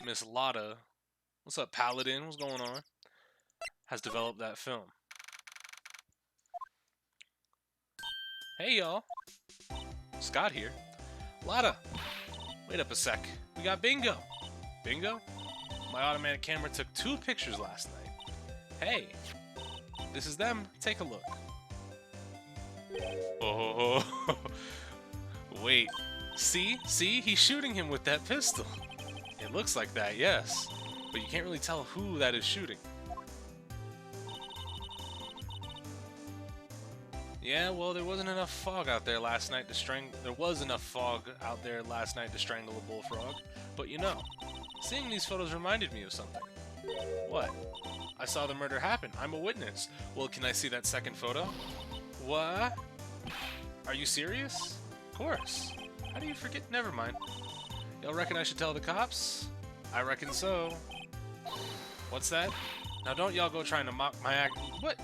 Miss Lotta. What's up, Paladin? What's going on? Has developed that film. Hey, y'all. Scott here. Lotta, wait up a sec. We got bingo. Bingo? My automatic camera took 2 pictures last night. Hey, this is them. Take a look. Oh, wait. See? He's shooting him with that pistol. It looks like that, yes. But you can't really tell who that is shooting. Yeah, well, there wasn't enough fog out there last night to strangle. There was enough fog out there last night to strangle a bullfrog. But you know, seeing these photos reminded me of something. What? I saw the murder happen. I'm a witness. Well, can I see that second photo? What? Are you serious? Of course. How do you forget? Never mind. Y'all reckon I should tell the cops? I reckon so. What's that? Now don't y'all go trying to mock my act. What?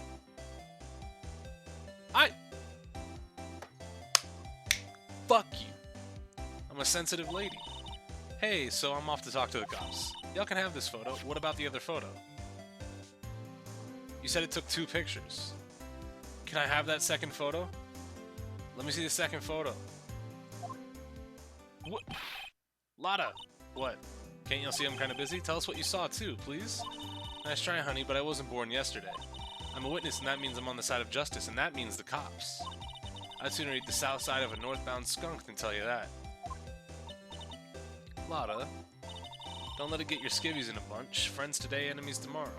Fuck you. I'm a sensitive lady. Hey, so I'm off to talk to the cops. Y'all can have this photo. What about the other photo? You said it took 2 pictures. Can I have that second photo? Let me see the second photo. What? Lotta! What? Can't y'all see I'm kinda busy? Tell us what you saw too, please. Nice try, honey, but I wasn't born yesterday. I'm a witness, and that means I'm on the side of justice, and that means the cops. I'd sooner eat the south side of a northbound skunk than tell you that. Lotta, don't let it get your skivvies in a bunch. Friends today, enemies tomorrow.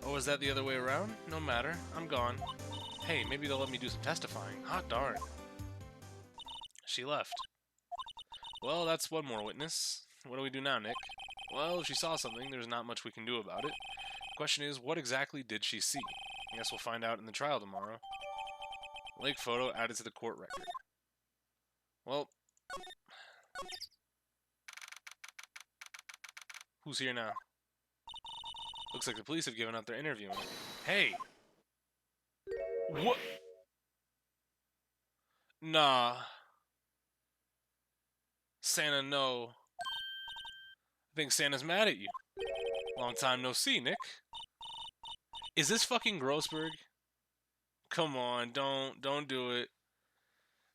Oh, is that the other way around? No matter. I'm gone. Hey, maybe they'll let me do some testifying. Hot darn. She left. Well, that's one more witness. What do we do now, Nick? Well, if she saw something, there's not much we can do about it. The question is, what exactly did she see? I guess we'll find out in the trial tomorrow. Lake photo added to the court record. Well, who's here now? Looks like the police have given up their interviewing. Hey! What? Nah. Santa, no. I think Santa's mad at you. Long time no see, Nick. Is this fucking Grossberg? Come on, don't do it.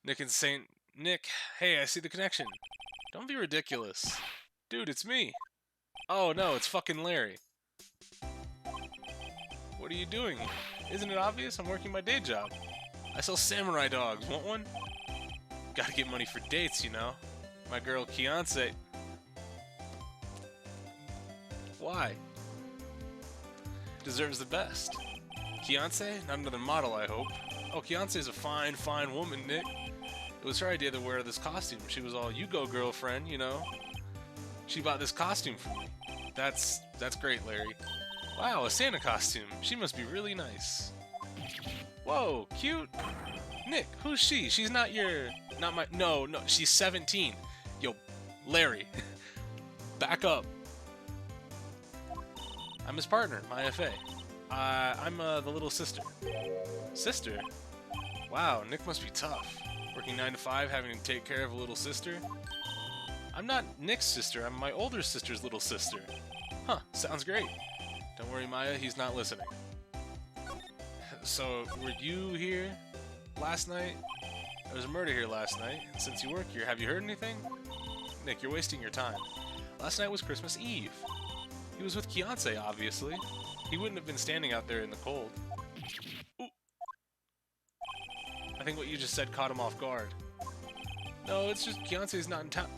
Nick and Saint... Nick, hey, I see the connection. Don't be ridiculous. Dude, it's me. Oh, no, it's fucking Larry. What are you doing? Isn't it obvious? I'm working my day job. I sell samurai dogs. Want one? Gotta get money for dates, you know. My girl, Kiance. Why? Deserves the best. Kiance? Not another model, I hope. Oh, Kiance is a fine, fine woman, Nick. It was her idea to wear this costume. She was all, you go, girlfriend, you know. She bought this costume for me. That's great, Larry. Wow, a Santa costume. She must be really nice. Whoa, cute. Nick, who's she? She's not your... Not my... No, she's 17. Yo, Larry. Back up. I'm his partner, my FA. I'm the little sister. Sister? Wow, Nick must be tough. Working 9 to 5, having to take care of a little sister? I'm not Nick's sister, I'm my older sister's little sister. Huh, sounds great. Don't worry, Maya, he's not listening. So, were you here last night? There was a murder here last night, and since you work here, have you heard anything? Nick, you're wasting your time. Last night was Christmas Eve. He was with Kiance, obviously. He wouldn't have been standing out there in the cold. Ooh. I think what you just said caught him off guard. No, it's just Kiance's not in town.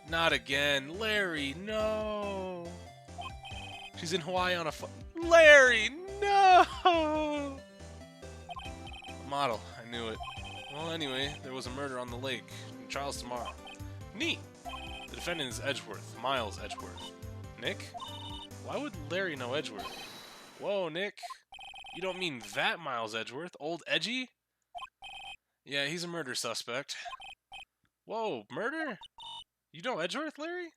Not again. Larry, no! She's in Hawaii on a Larry, no! Model, I knew it. Well, anyway, there was a murder on the lake. Trial's tomorrow. Neat! The defendant is Edgeworth, Miles Edgeworth. Nick? Why would Larry know Edgeworth? Whoa, Nick. You don't mean that Miles Edgeworth? Old Edgy? Yeah, he's a murder suspect. Whoa, murder? You know Edgeworth, Larry?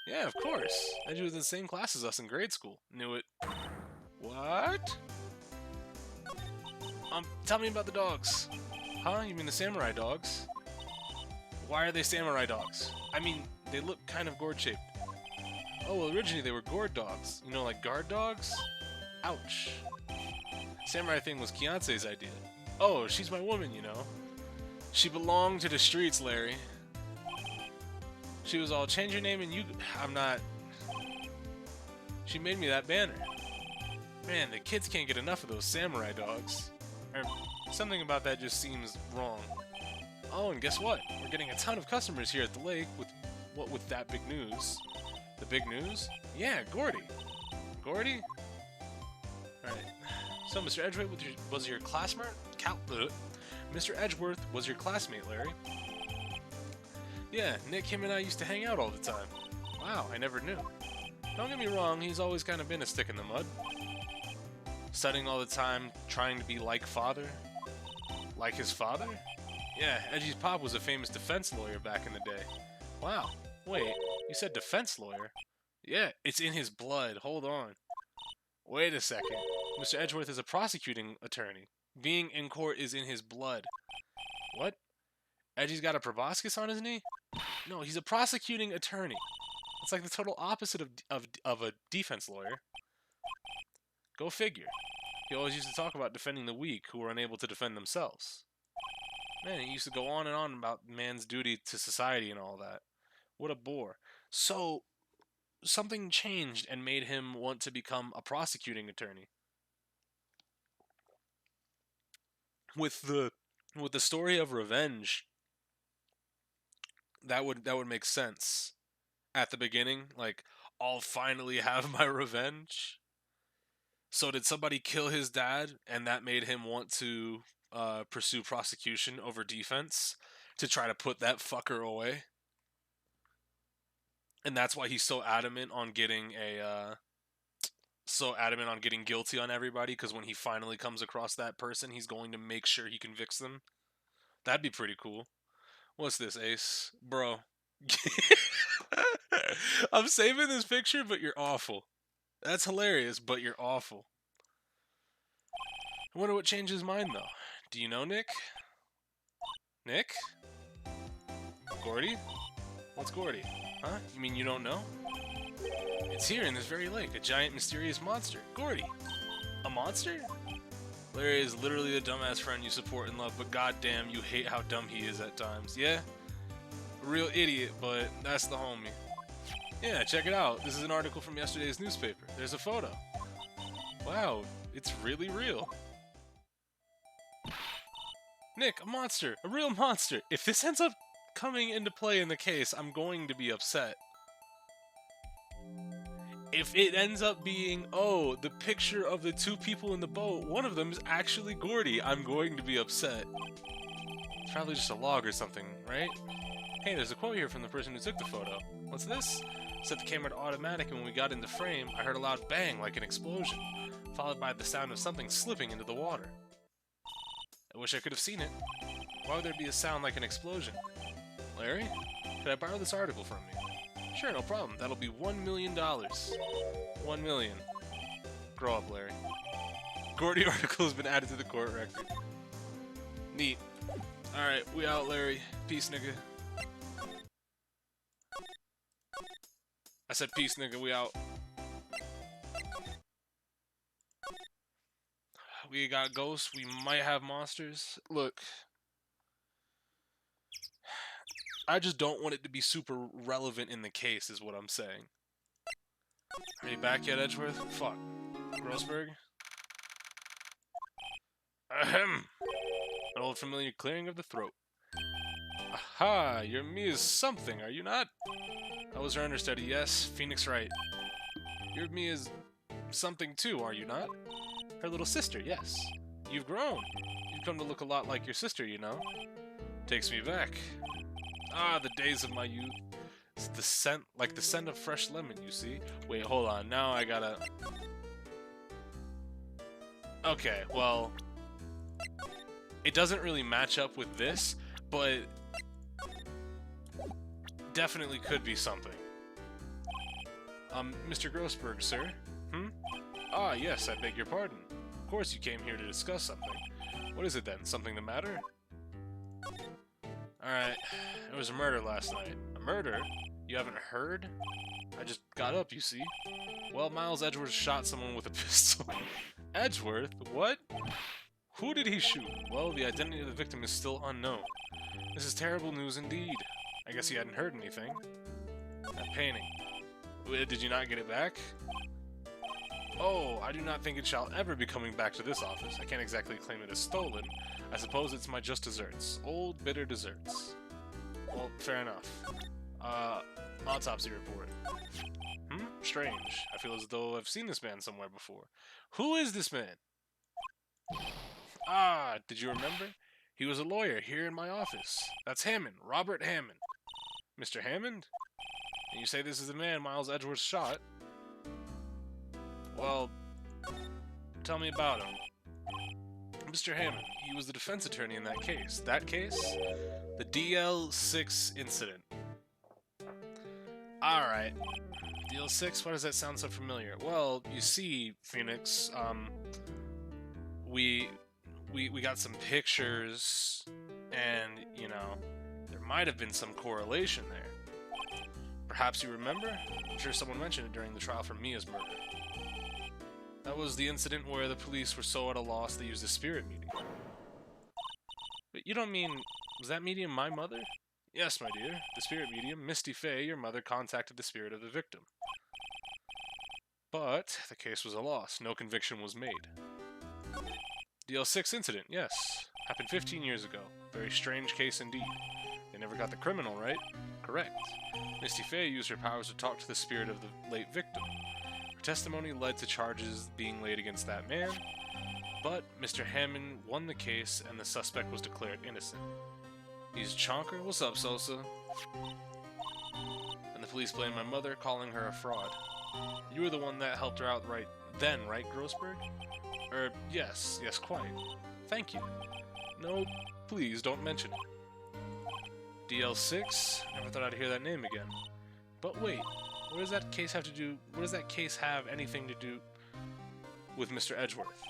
Yeah, of course. Edgy was in the same class as us in grade school. Knew it. What? Tell me about the dogs. Huh? You mean the samurai dogs? Why are they samurai dogs? I mean, they look kind of gourd-shaped. Oh, well, originally they were gourd dogs. You know, like guard dogs? Ouch. Samurai thing was Kiance's idea. Oh, she's my woman, you know. She belonged to the streets, Larry. She was all, change your name and you... I'm not... She made me that banner. Man, the kids can't get enough of those samurai dogs. Or, something about that just seems wrong. Oh, and guess what? We're getting a ton of customers here at the lake with that big news. The big news? Yeah, Gordy. Gordy? Alright. So, Mr. Edgeworth was your classmate? Mr. Edgeworth was your classmate, Larry. Yeah, Nick, him and I used to hang out all the time. Wow, I never knew. Don't get me wrong, he's always kind of been a stick in the mud. Studying all the time, trying to be like father. Like his father? Yeah, Edgy's pop was a famous defense lawyer back in the day. Wow. Wait, you said defense lawyer? Yeah, it's in his blood. Hold on. Wait a second. Mr. Edgeworth is a prosecuting attorney. Being in court is in his blood. What? Edgy's got a proboscis on his knee? No, he's a prosecuting attorney. It's like the total opposite of a defense lawyer. Go figure. He always used to talk about defending the weak who were unable to defend themselves. Man, he used to go on and on about man's duty to society and all that. What a bore. So, something changed and made him want to become a prosecuting attorney. With the story of revenge, that would make sense at the beginning. Like, I'll finally have my revenge. So did somebody kill his dad, and that made him want to pursue prosecution over defense to try to put that fucker away? And that's why he's so adamant on getting guilty on everybody, because when he finally comes across that person, he's going to make sure he convicts them. That'd be pretty cool. What's this, Ace? Bro. I'm saving this picture, but you're awful. That's hilarious, but you're awful. I wonder what changed his mind, though. Do you know Nick? Nick? Gordy? What's Gordy? Huh? You mean you don't know? It's here in this very lake, a giant mysterious monster. Gordy! A monster? Larry is literally the dumbass friend you support and love, but goddamn, you hate how dumb he is at times. Yeah? A real idiot, but that's the homie. Yeah, check it out. This is an article from yesterday's newspaper. There's a photo. Wow, it's really real. Nick, a monster! A real monster! If this ends up coming into play in the case, I'm going to be upset. If it ends up being, oh, the picture of the two people in the boat, one of them is actually Gordy, I'm going to be upset. It's probably just a log or something, right? Hey, there's a quote here from the person who took the photo. What's this? Set the camera to automatic, and when we got into frame, I heard a loud bang like an explosion, followed by the sound of something slipping into the water. I wish I could have seen it. Why would there be a sound like an explosion? Larry? Could I borrow this article from you? Sure, no problem. That'll be $1 million. 1 million. Grow up, Larry. Gordy article has been added to the court record. Neat. Alright, we out, Larry. Peace, nigga. I said peace, nigga. We out. We got ghosts. We might have monsters. Look. I just don't want it to be super relevant in the case, is what I'm saying. Are you back yet, Edgeworth? Fuck. Grossberg? Ahem! An old familiar clearing of the throat. Aha! Your me is something, are you not? I was her understudy, yes. Phoenix Wright. Your me is something too, are you not? Her little sister, yes. You've grown. You've come to look a lot like your sister, you know. Takes me back. Ah, the days of my youth. It's the scent, like the scent of fresh lemon, you see? Wait, hold on. Now I gotta... Okay, well... It doesn't really match up with this, but... Definitely could be something. Mr. Grossberg, sir? Hmm? Ah, yes, I beg your pardon. Of course you came here to discuss something. What is it then? Something the matter? Alright, it was a murder last night. A murder? You haven't heard? I just got up, you see. Well, Miles Edgeworth shot someone with a pistol. Edgeworth? What? Who did he shoot? Well, the identity of the victim is still unknown. This is terrible news indeed. I guess he hadn't heard anything. That painting. Did you not get it back? Oh, I do not think it shall ever be coming back to this office. I can't exactly claim it as stolen. I suppose it's my just desserts. Old, bitter desserts. Well, fair enough. Autopsy report. Hmm? Strange. I feel as though I've seen this man somewhere before. Who is this man? Ah, did you remember? He was a lawyer here in my office. That's Hammond. Robert Hammond. Mr. Hammond? And you say this is the man Miles Edgeworth shot? Well, tell me about him. Mr. Hammond, he was the defense attorney in that case. That case? The DL6 incident. Alright. DL6? Why does that sound so familiar? Well, you see, Phoenix, we got some pictures, and, you know, there might have been some correlation there. Perhaps you remember? I'm sure someone mentioned it during the trial for Mia's murder. That was the incident where the police were so at a loss they used a spirit medium. But you don't mean... Was that medium my mother? Yes, my dear. The spirit medium, Misty Fey, your mother, contacted the spirit of the victim. But the case was a loss. No conviction was made. DL6 incident, yes. Happened 15 years ago. Very strange case indeed. They never got the criminal, right? Correct. Misty Fey used her powers to talk to the spirit of the late victim. Her testimony led to charges being laid against that man, but Mr. Hammond won the case and the suspect was declared innocent. He's Chonker? What's up, Sosa? And the police blamed my mother, calling her a fraud. You were the one that helped her out right then, right, Grossberg? Yes, quite. Thank you. No, please, don't mention it. DL6? Never thought I'd hear that name again. But wait, what does that case have to do... What does that case have anything to do with Mr. Edgeworth?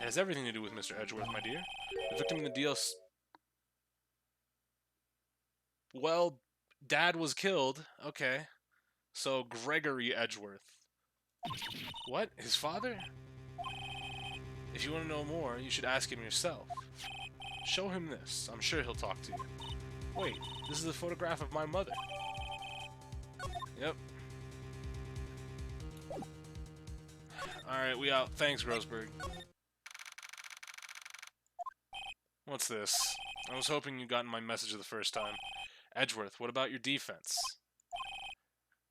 It has everything to do with Mr. Edgeworth, my dear. The victim in the DL... Well, Dad was killed. Okay. So, Gregory Edgeworth. What? His father? If you want to know more, you should ask him yourself. Show him this. I'm sure he'll talk to you. Wait, this is a photograph of my mother. Yep. Alright, we out. Thanks, Grossberg. What's this? I was hoping you'd gotten my message the first time. Edgeworth, what about your defense?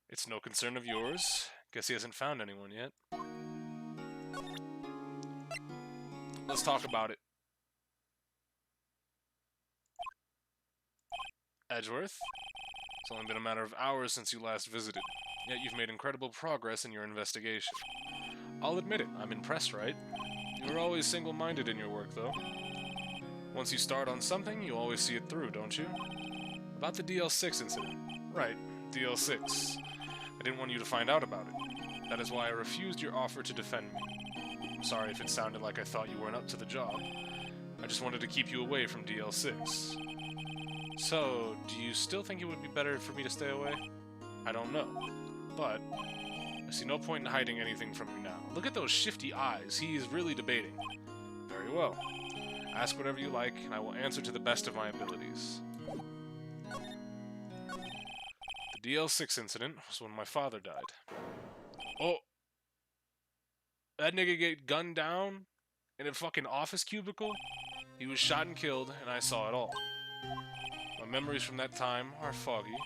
It's no concern of yours. Guess he hasn't found anyone yet. Let's talk about it. Edgeworth? It's only been a matter of hours since you last visited, yet you've made incredible progress in your investigation. I'll admit it, I'm impressed, right? You're always single-minded in your work, though. Once you start on something, you always see it through, don't you? About the DL6 incident. Right, DL6. I didn't want you to find out about it. That is why I refused your offer to defend me. I'm sorry if it sounded like I thought you weren't up to the job. I just wanted to keep you away from DL6. So, do you still think it would be better for me to stay away? I don't know, but I see no point in hiding anything from you now. Look at those shifty eyes. He is really debating. Very well. Ask whatever you like, and I will answer to the best of my abilities. The DL6 incident was when my father died. Oh! That nigga get gunned down in a fucking office cubicle? He was shot and killed, and I saw it all. My memories from that time are foggy.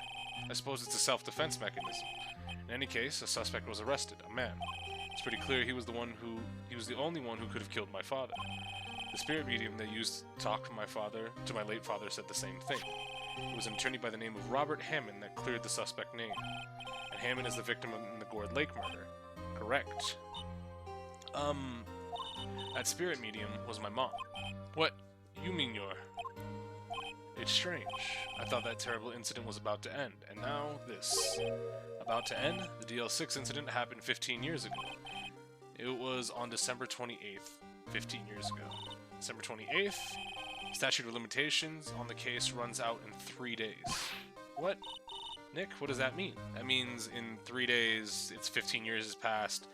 I suppose it's a self-defense mechanism. In any case, a suspect was arrested, a man. It's pretty clear he was the only one who could have killed my father. The spirit medium they used to talk to my late father, said the same thing. It was an attorney by the name of Robert Hammond that cleared the suspect name. And Hammond is the victim in the Gourd Lake murder. Correct. That spirit medium was my mom. What? You mean you're... It's strange. I thought that terrible incident was about to end, and now this. About to end? The DL6 incident happened 15 years ago. It was on December 28th, 15 years ago. December 28th? Statute of limitations on the case runs out in 3 days. What? Nick, what does that mean? That means in 3 days, it's 15 years has passed,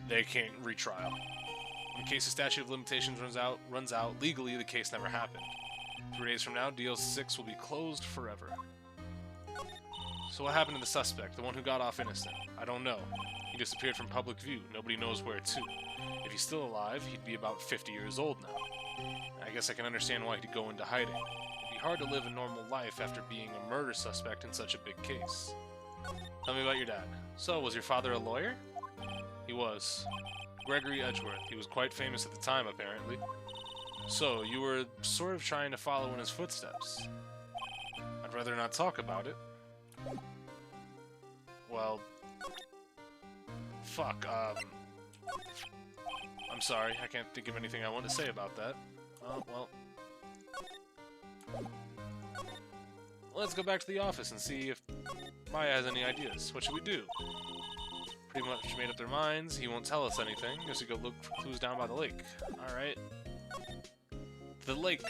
they can't retrial. In case the statute of limitations runs out, legally the case never happened. 3 days from now, DL6 will be closed forever. So what happened to the suspect, the one who got off innocent? I don't know. He disappeared from public view. Nobody knows where to. If he's still alive, he'd be about 50 years old now. I guess I can understand why he'd go into hiding. It'd be hard to live a normal life after being a murder suspect in such a big case. Tell me about your dad. So, was your father a lawyer? He was. Gregory Edgeworth. He was quite famous at the time, apparently. So, you were sort of trying to follow in his footsteps. I'd rather not talk about it. Well... Fuck, I'm sorry, I can't think of anything I want to say about that. Well... Let's go back to the office and see if Maya has any ideas. What should we do? Pretty much made up their minds. He won't tell us anything. Guess we go look for clues down by the lake. Alright. The lake.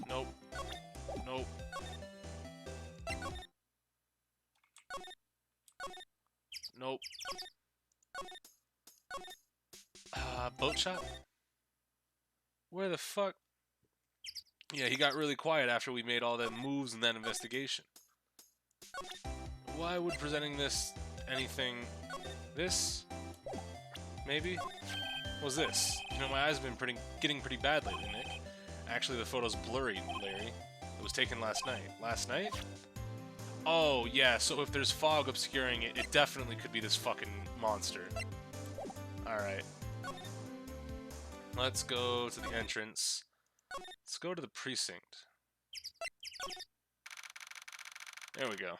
Nope. Nope. Nope. Boat shop? Where the fuck? Yeah, he got really quiet after we made all that moves in that investigation. Why would presenting this anything... This? Maybe? What's this? You know, my eyes have been getting pretty bad lately, Nick. Actually, the photo's blurry, Larry. It was taken last night. Last night? Oh, yeah, so if there's fog obscuring it, it definitely could be this fucking monster. Alright. Let's go to the entrance. Let's go to the precinct. There we go.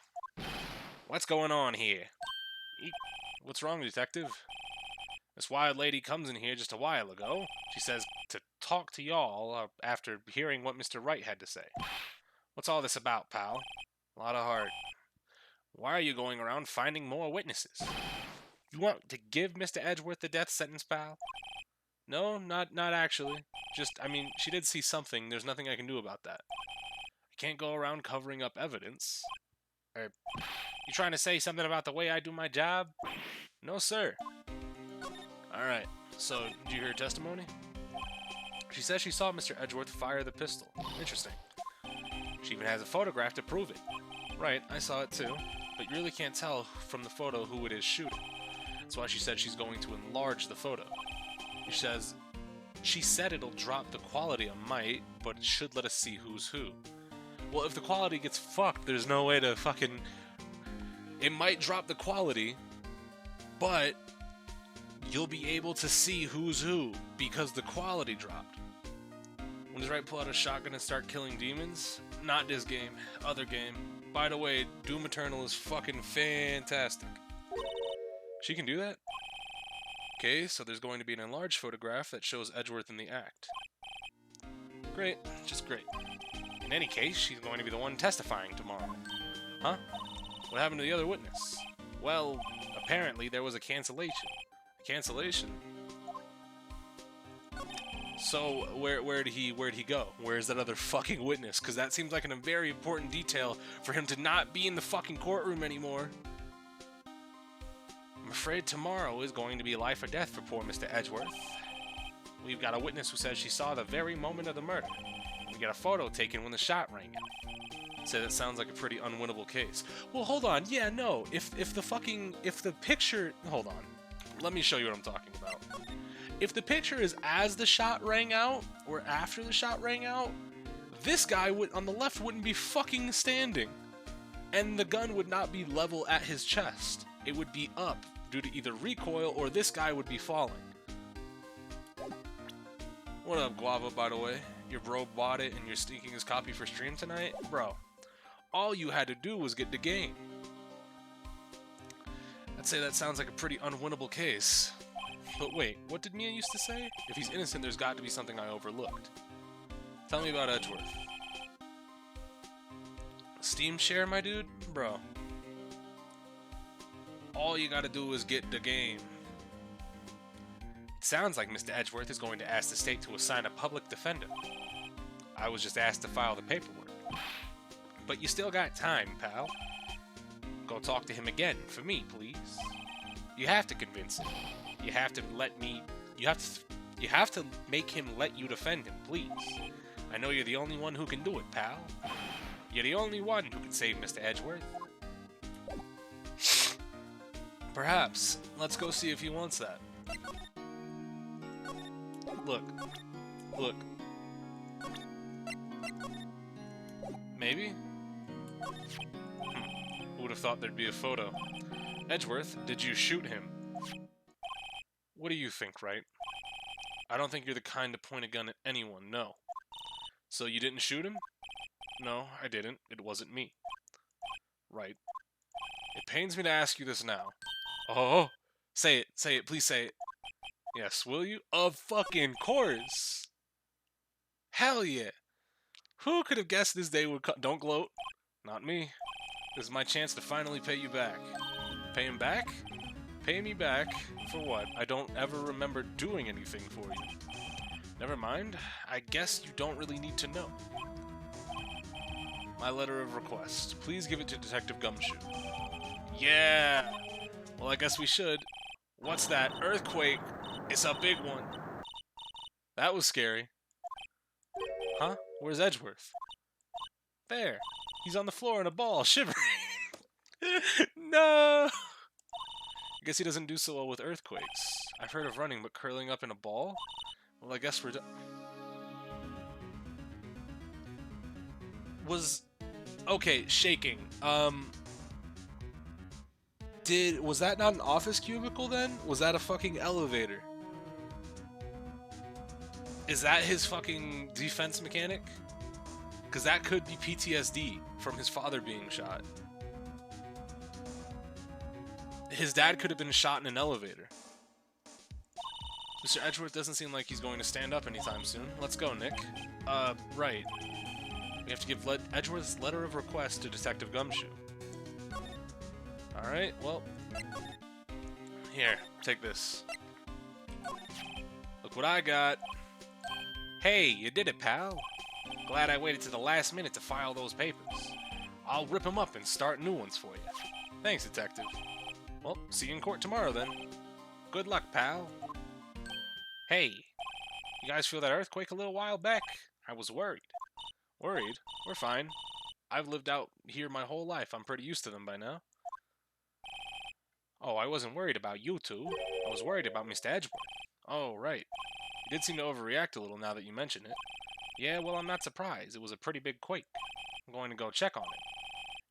What's going on here? What's wrong, detective? This wild lady comes in here just a while ago. She says to talk to y'all after hearing what Mr. Wright had to say. What's all this about, pal? A lot of heart. Why are you going around finding more witnesses? You want to give Mr. Edgeworth the death sentence, pal? No, not actually. Just, I mean, she did see something. There's nothing I can do about that. I can't go around covering up evidence. You trying to say something about the way I do my job? No, sir. Alright, so did you hear her testimony? She says she saw Mr. Edgeworth fire the pistol. Interesting. She even has a photograph to prove it. Right, I saw it too. But you really can't tell from the photo who it is shooting. That's why she said she's going to enlarge the photo. She said it'll drop the quality a mite, but it should let us see who's who. Well, if the quality gets fucked, there's no way to fucking... It might drop the quality, but you'll be able to see who's who because the quality dropped. When does Wright pull out a shotgun and start killing demons? Not this game. Other game. By the way, Doom Eternal is fucking fantastic. She can do that? Okay, so there's going to be an enlarged photograph that shows Edgeworth in the act. Great. Just great. In any case, she's going to be the one testifying tomorrow. Huh? What happened to the other witness? Well, apparently there was a cancellation. A cancellation? So, where'd he go? Where's that other fucking witness? Because that seems like a very important detail for him to not be in the fucking courtroom anymore. I'm afraid tomorrow is going to be life or death for poor Mr. Edgeworth. We've got a witness who says she saw the very moment of the murder. We got a photo taken when the shot rang out. So that sounds like a pretty unwinnable case. Well, hold on. Yeah, no. If the picture... Hold on. Let me show you what I'm talking about. If the picture is as the shot rang out, or after the shot rang out, this guy on the left wouldn't be fucking standing. And the gun would not be level at his chest. It would be up due to either recoil or this guy would be falling. What up, Guava, by the way? Your bro bought it and you're sneaking his copy for stream tonight? Bro, all you had to do was get the game. I'd say that sounds like a pretty unwinnable case. But wait, what did Mia used to say? If he's innocent, there's got to be something I overlooked. Tell me about Edgeworth. Steam share, my dude? Bro. All you gotta do is get the game. It sounds like Mr. Edgeworth is going to ask the state to assign a public defender. I was just asked to file the paperwork. But you still got time, pal. Go talk to him again, for me, please. You have to convince him. You have to you have to make him let you defend him, please. I know you're the only one who can do it, pal. You're the only one who can save Mr. Edgeworth. Perhaps. Let's go see if he wants that. Look. Look. Maybe? Who would have thought there'd be a photo? Edgeworth, did you shoot him? What do you think, Wright? I don't think you're the kind to point a gun at anyone, no. So you didn't shoot him? No, I didn't. It wasn't me. Right. It pains me to ask you this now. Oh, say it, please say it. Yes, will you? Of fucking course. Hell yeah. Who could have guessed this day would come? Don't gloat. Not me. This is my chance to finally pay you back. Pay him back? Pay me back? For what? I don't ever remember doing anything for you. Never mind. I guess you don't really need to know. My letter of request. Please give it to Detective Gumshoe. Yeah! Well, I guess we should. What's that? Earthquake! It's a big one. That was scary. Huh? Where's Edgeworth? There. He's on the floor in a ball, shivering. No! I guess he doesn't do so well with earthquakes. I've heard of running, but curling up in a ball? Well, I guess we're done. Okay, shaking. Was that not an office cubicle then? Was that a fucking elevator? Is that his fucking defense mechanic? Because that could be PTSD from his father being shot. His dad could have been shot in an elevator. Mr. Edgeworth doesn't seem like he's going to stand up anytime soon. Let's go, Nick. Right. We have to give Edgeworth's letter of request to Detective Gumshoe. Alright, well... Here, take this. Look what I got. Hey, you did it, pal. Glad I waited to the last minute to file those papers. I'll rip them up and start new ones for you. Thanks, Detective. Well, see you in court tomorrow, then. Good luck, pal. Hey, you guys feel that earthquake a little while back? I was worried. Worried? We're fine. I've lived out here my whole life. I'm pretty used to them by now. Oh, I wasn't worried about you two. I was worried about Mr. Edgeworth. Oh, right. You did seem to overreact a little now that you mention it. Yeah, well, I'm not surprised. It was a pretty big quake. I'm going to go check on it.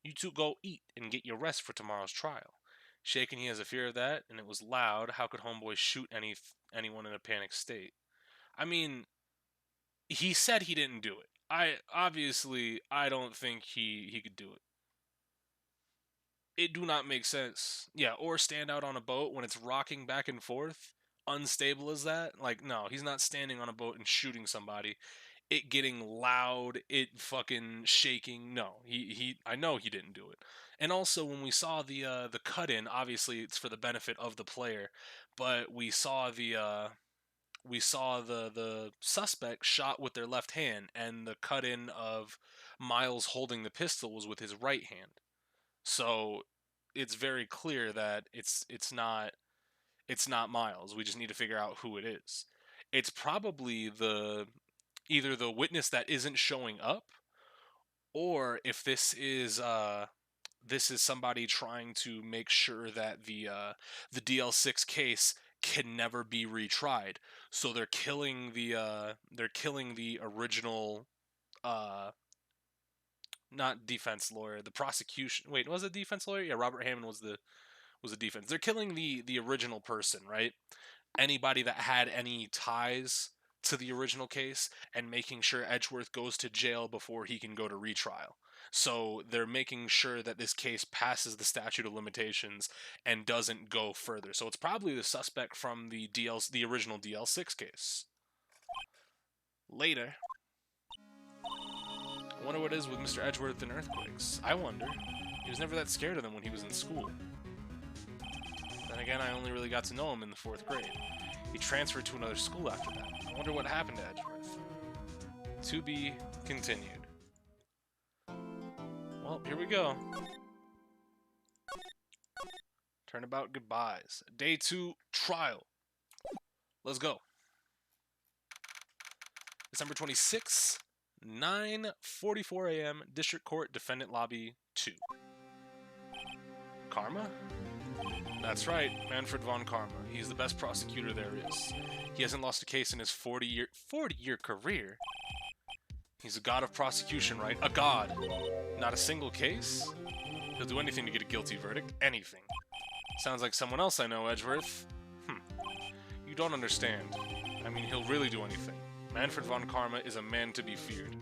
You two go eat and get your rest for tomorrow's trial. Shaken, he has a fear of that, and it was loud. How could homeboy shoot anyone in a panic state? I mean, he said he didn't do it. I don't think he could do it. It do not make sense. Yeah, or stand out on a boat when it's rocking back and forth, unstable as that. Like, no, he's not standing on a boat and shooting somebody. It getting loud, it fucking shaking. No, I know he didn't do it. And also, when we saw the cut in, obviously it's for the benefit of the player, but we saw the suspect shot with their left hand, and the cut in of Miles holding the pistol was with his right hand. So it's very clear that it's not Miles. We just need to figure out who it is. It's probably either the witness that isn't showing up, or if this is somebody trying to make sure that the DL6 case can never be retried. So they're killing the original uh not defense lawyer, the prosecution. Wait, was it defense lawyer? Yeah, Robert Hammond was the defense. They're killing the original person, right? Anybody that had any ties to the original case, and making sure Edgeworth goes to jail before he can go to retrial. So they're making sure that this case passes the statute of limitations and doesn't go further. So it's probably the suspect from the original DL6 case. Later. I wonder what it is with Mr. Edgeworth and earthquakes. I wonder. He was never that scared of them when he was in school. Then again, I only really got to know him in the 4th grade. He transferred to another school after that. I wonder what happened to Edgeworth. To be continued. Well, here we go. Turnabout goodbyes. Day 2 trial. Let's go. December 26th, 9:44 a.m. District Court, Defendant Lobby 2. Karma? That's right, Manfred von Karma. He's the best prosecutor there is. He hasn't lost a case in his 40-year career. He's a god of prosecution, right? A god. Not a single case? He'll do anything to get a guilty verdict. Anything. Sounds like someone else I know, Edgeworth. You don't understand. I mean, he'll really do anything. Manfred von Karma is a man to be feared.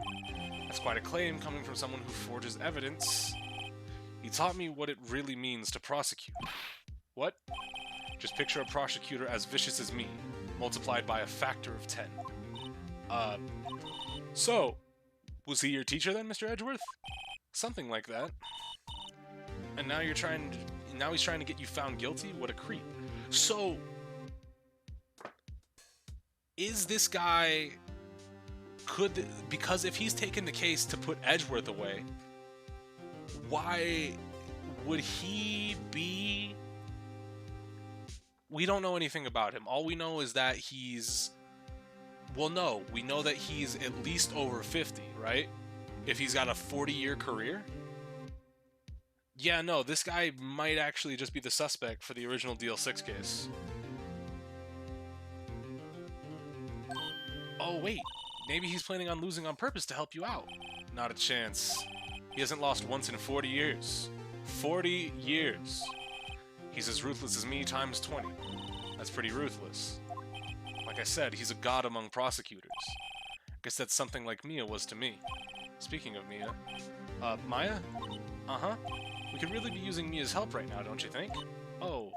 That's quite a claim coming from someone who forges evidence. He taught me what it really means to prosecute. What? Just picture a prosecutor as vicious as me, multiplied by a factor of 10. So, was he your teacher then, Mr. Edgeworth? Something like that. And now he's trying to get you found guilty? What a creep. So, is this guy... because if he's taken the case to put Edgeworth away, why would he be... We don't know anything about him. All we know is that he's... Well, no. We know that he's at least over 50, right? If he's got a 40-year career? Yeah, no. This guy might actually just be the suspect for the original DL6 case. Oh, wait. Maybe he's planning on losing on purpose to help you out. Not a chance. He hasn't lost once in 40 years. 40 years. He's as ruthless as me times 20. That's pretty ruthless. Like I said, he's a god among prosecutors. Guess that's something like Mia was to me. Speaking of Mia... Maya? Uh-huh. We could really be using Mia's help right now, don't you think? Oh.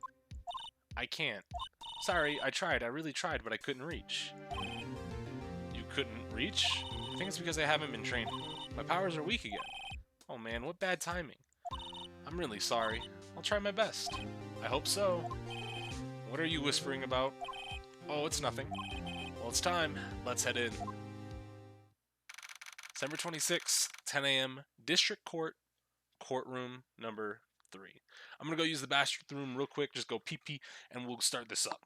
I can't. Sorry, I tried. I really tried, but I couldn't reach. You couldn't reach? I think it's because I haven't been training. My powers are weak again. Oh man, what bad timing. I'm really sorry. I'll try my best. I hope so. What are you whispering about? Oh, it's nothing. Well, it's time. Let's head in. December 26th, 10 a.m. District Court, courtroom number 3. I'm gonna go use the bathroom real quick, just go pee pee, and we'll start this up.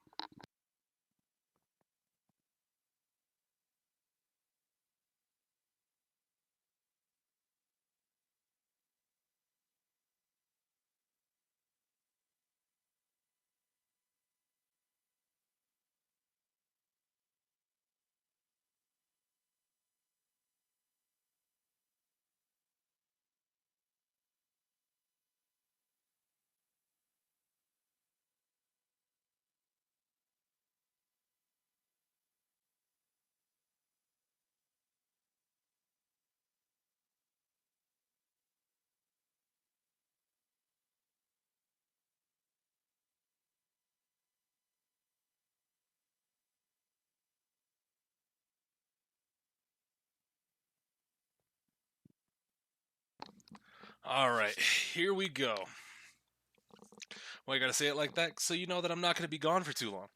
Alright, here we go. Well, I gotta say it like that so you know that I'm not gonna be gone for too long.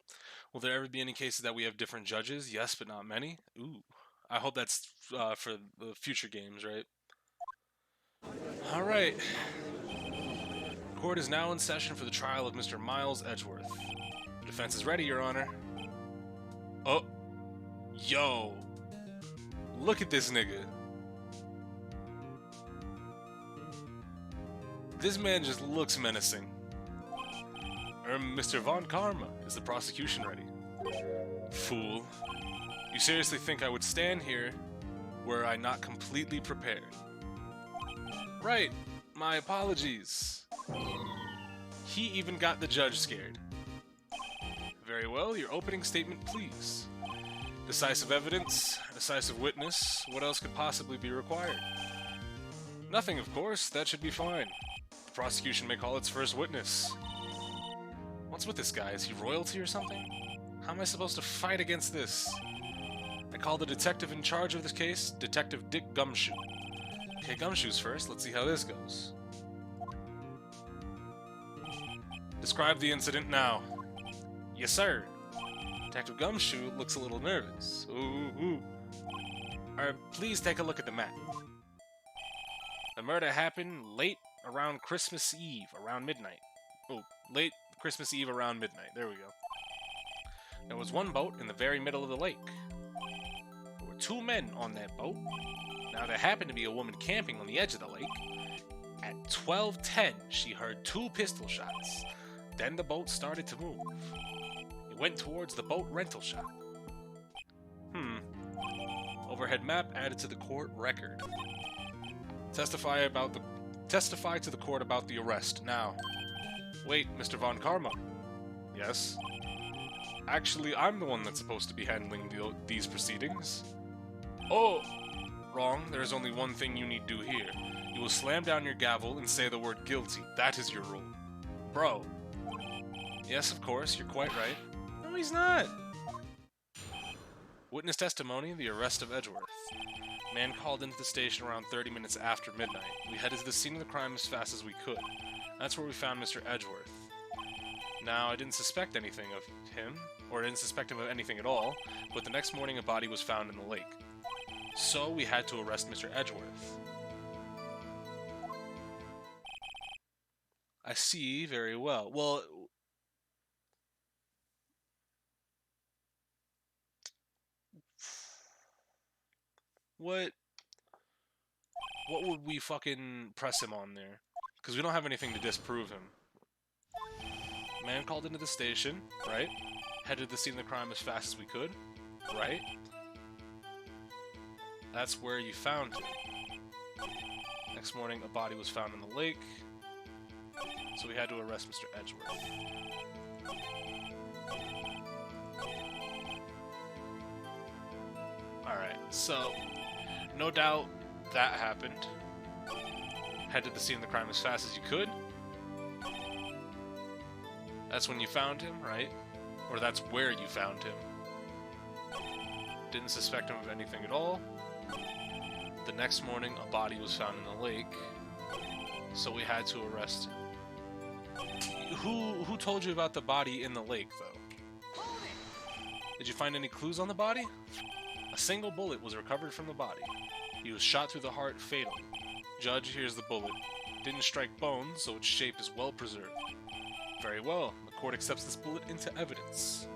Will there ever be any cases that we have different judges? Yes, but not many. Ooh. I hope that's for the future games, right? Alright. Court is now in session for the trial of Mr. Miles Edgeworth. The defense is ready, Your Honor. Oh. Yo. Look at this nigga. This man just looks menacing. Mr. Von Karma, is the prosecution ready? Fool. You seriously think I would stand here were I not completely prepared? Right, my apologies. He even got the judge scared. Very well, your opening statement, please. Decisive evidence, decisive witness, what else could possibly be required? Nothing, of course, that should be fine. The prosecution may call its first witness. What's with this guy? Is he royalty or something? How am I supposed to fight against this? I call the detective in charge of this case, Detective Dick Gumshoe. Okay, Gumshoe's first. Let's see how this goes. Describe the incident now. Yes, sir. Detective Gumshoe looks a little nervous. Ooh. Please take a look at the map. The murder happened late around Christmas Eve, around midnight. Oh, late Christmas Eve around midnight. There we go. There was one boat in the very middle of the lake. There were 2 men on that boat. Now, there happened to be a woman camping on the edge of the lake. At 12:10, she heard 2 pistol shots. Then the boat started to move. It went towards the boat rental shop. Overhead map added to the court record. Testify to the court about the arrest now. Wait, Mr. Von Karma. Yes? Actually, I'm the one that's supposed to be handling these proceedings. Oh! Wrong. There is only one thing you need to do here. You will slam down your gavel and say the word guilty. That is your rule. Bro. Yes, of course, you're quite right. No, he's not! Witness testimony, the arrest of Edgeworth. Man called into the station around 30 minutes after midnight. We headed to the scene of the crime as fast as we could. That's where we found Mr. Edgeworth. Now, I didn't suspect anything of him, or I didn't suspect him of anything at all, but the next morning a body was found in the lake. So we had to arrest Mr. Edgeworth. I see, very well. Well... What would we fucking press him on there? Because we don't have anything to disprove him. Man called into the station, right? Headed to the scene of the crime as fast as we could, right? That's where you found him. Next morning, a body was found in the lake. So we had to arrest Mr. Edgeworth. Alright, so... no doubt that happened. Head to the scene of the crime as fast as you could. That's when you found him, right? Or that's where you found him. Didn't suspect him of anything at all. The next morning, a body was found in the lake. So we had to arrest him. Who told you about the body in the lake, though? Did you find any clues on the body? A single bullet was recovered from the body. He was shot through the heart fatally. Judge, here's the bullet. didn't strike bone, so its shape is well preserved. Very well. The court accepts this bullet into evidence.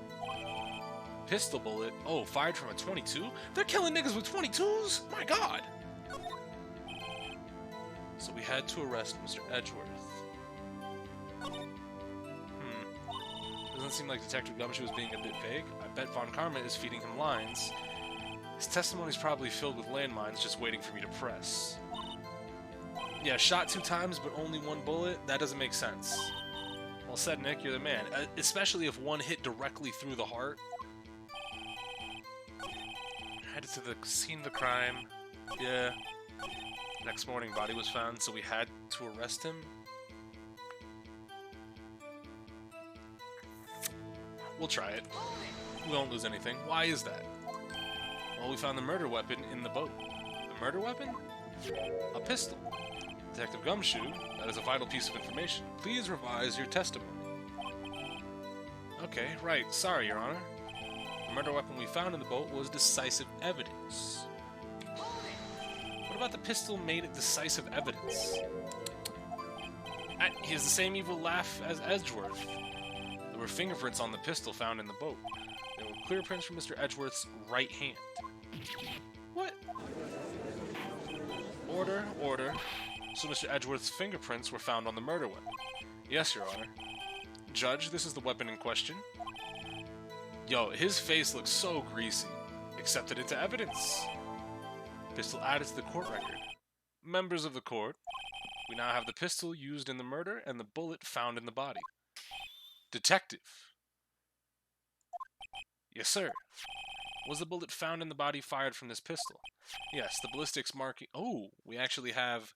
Pistol bullet? Oh, fired from a 22? They're killing niggas with 22s? My god! So we had to arrest Mr. Edgeworth. Doesn't seem like Detective Gumshoe was being a bit vague. I bet Von Karma is feeding him lines. His testimony's probably filled with landmines just waiting for me to press. Yeah, shot 2 times but only 1 bullet? That doesn't make sense. Well said, Nick, you're the man. Especially if one hit directly through the heart. Headed to the scene of the crime. Yeah. Next morning, body was found, so we had to arrest him. We'll try it. We won't lose anything. Why is that? Well, we found the murder weapon in the boat. The murder weapon? A pistol. Detective Gumshoe, that is a vital piece of information. Please revise your testimony. Okay, right. Sorry, Your Honor. The murder weapon we found in the boat was decisive evidence. What about the pistol made it decisive evidence? He has the same evil laugh as Edgeworth. There were fingerprints on the pistol found in the boat. There were clear prints from Mr. Edgeworth's right hand. What? Order, order. So Mr. Edgeworth's fingerprints were found on the murder weapon. Yes, Your Honor. Judge, this is the weapon in question. Yo, his face looks so greasy. Accepted into evidence. Pistol added to the court record. Members of the court, we now have the pistol used in the murder and the bullet found in the body. Detective. Yes, sir. Was the bullet found in the body fired from this pistol? Yes, the ballistics marking... Oh, we actually have...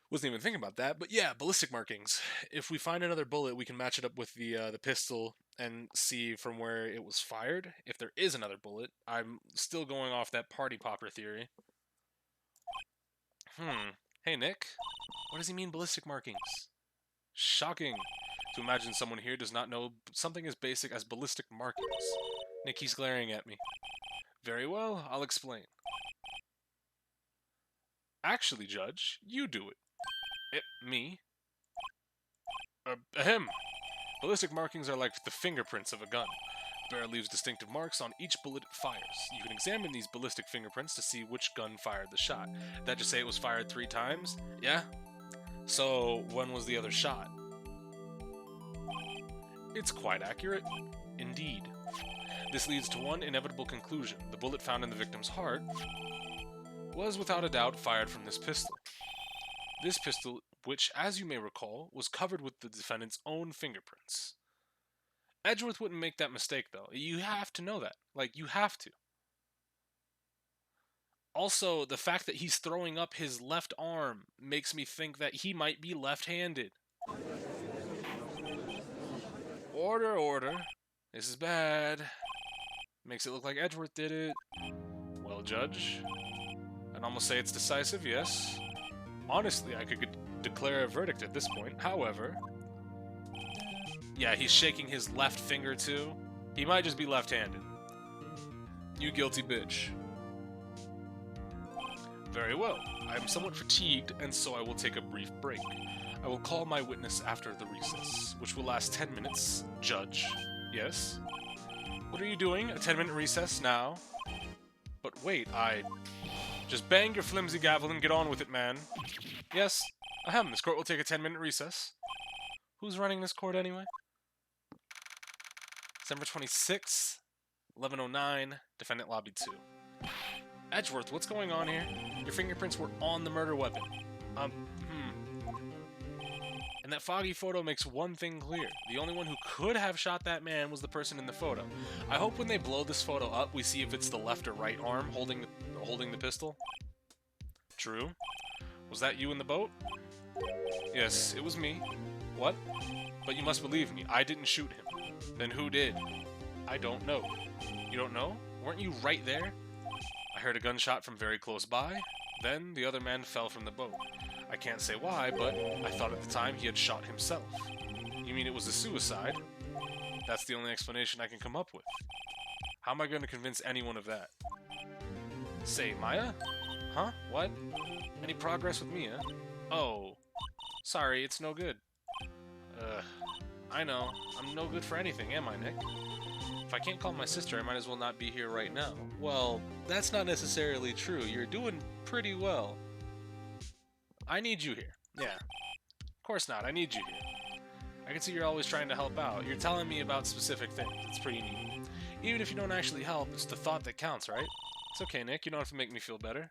Wasn't even thinking about that, but yeah, ballistic markings. If we find another bullet, we can match it up with the pistol and see from where it was fired. If there is another bullet, I'm still going off that party popper theory. Hey, Nick. What does he mean, ballistic markings? Shocking. To imagine someone here does not know something as basic as ballistic markings. Nick, he's glaring at me. Very well, I'll explain. Actually, Judge, you do it. Me? Ahem. Ballistic markings are like the fingerprints of a gun. The barrel leaves distinctive marks on each bullet it fires. You can examine these ballistic fingerprints to see which gun fired the shot. Did that just say it was fired 3 times? Yeah? So, when was the other shot? It's quite accurate. Indeed. This leads to one inevitable conclusion. The bullet found in the victim's heart was without a doubt fired from this pistol. This pistol, which, as you may recall, was covered with the defendant's own fingerprints. Edgeworth wouldn't make that mistake, though. You have to know that. Like, you have to. Also, the fact that he's throwing up his left arm makes me think that he might be left-handed. Order, order. This is bad. Makes it look like Edgeworth did it. Well, Judge, I'd almost say it's decisive, yes. Honestly, I could declare a verdict at this point. However... Yeah, he's shaking his left finger, too. He might just be left-handed. You guilty bitch. Very well. I am somewhat fatigued, and so I will take a brief break. I will call my witness after the recess, which will last 10 minutes. Judge. Yes? What are you doing? A 10-minute recess now? But wait, Just bang your flimsy gavel and get on with it, man. Yes? Ahem, this court will take a 10-minute recess. Who's running this court anyway? December 26th, 11:09, defendant lobby 2. Edgeworth, what's going on here? Your fingerprints were on the murder weapon. And that foggy photo makes one thing clear. The only one who could have shot that man was the person in the photo. I hope when they blow this photo up, we see if it's the left or right arm holding the pistol. True. Was that you in the boat? Yes, it was me. What? But you must believe me, I didn't shoot him. Then who did? I don't know. You don't know? Weren't you right there? I heard a gunshot from very close by. Then the other man fell from the boat. I can't say why, but I thought at the time he had shot himself. You mean it was a suicide? That's the only explanation I can come up with. How am I going to convince anyone of that? Say, Maya? Huh? What? Any progress with Mia? Oh, Sorry, it's no good. I know. I'm no good for anything, am I, Nick? If I can't call my sister, I might as well not be here right now. Well, that's not necessarily true. You're doing pretty well. I need you here. Yeah. Of course not. I need you here. I can see you're always trying to help out. You're telling me about specific things. It's pretty neat. Even if you don't actually help, it's the thought that counts, right? It's okay, Nick. You don't have to make me feel better.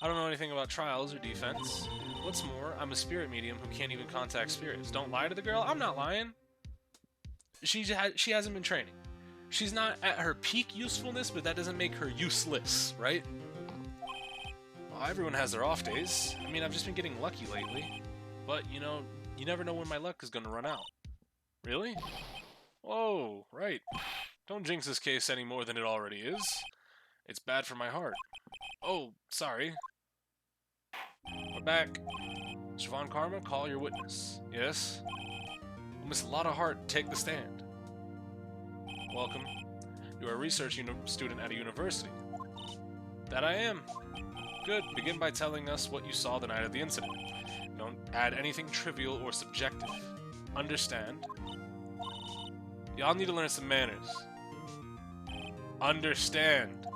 I don't know anything about trials or defense. What's more, I'm a spirit medium who can't even contact spirits. Don't lie to the girl. I'm not lying. She hasn't been training. She's not at her peak usefulness, but that doesn't make her useless, right? Well, everyone has their off days. I mean, I've just been getting lucky lately. But, you know, you never know when my luck is going to run out. Really? Whoa, right. Don't jinx this case any more than it already is. It's bad for my heart. Oh, sorry. We're back. Mr. Von Karma, call your witness. Yes? Well, Miss Lotta Hart, take the stand. Welcome. You are a research student at a university. That I am. Good. Begin by telling us what you saw the night of the incident. Don't add anything trivial or subjective. Understand? Y'all need to learn some manners. Understand.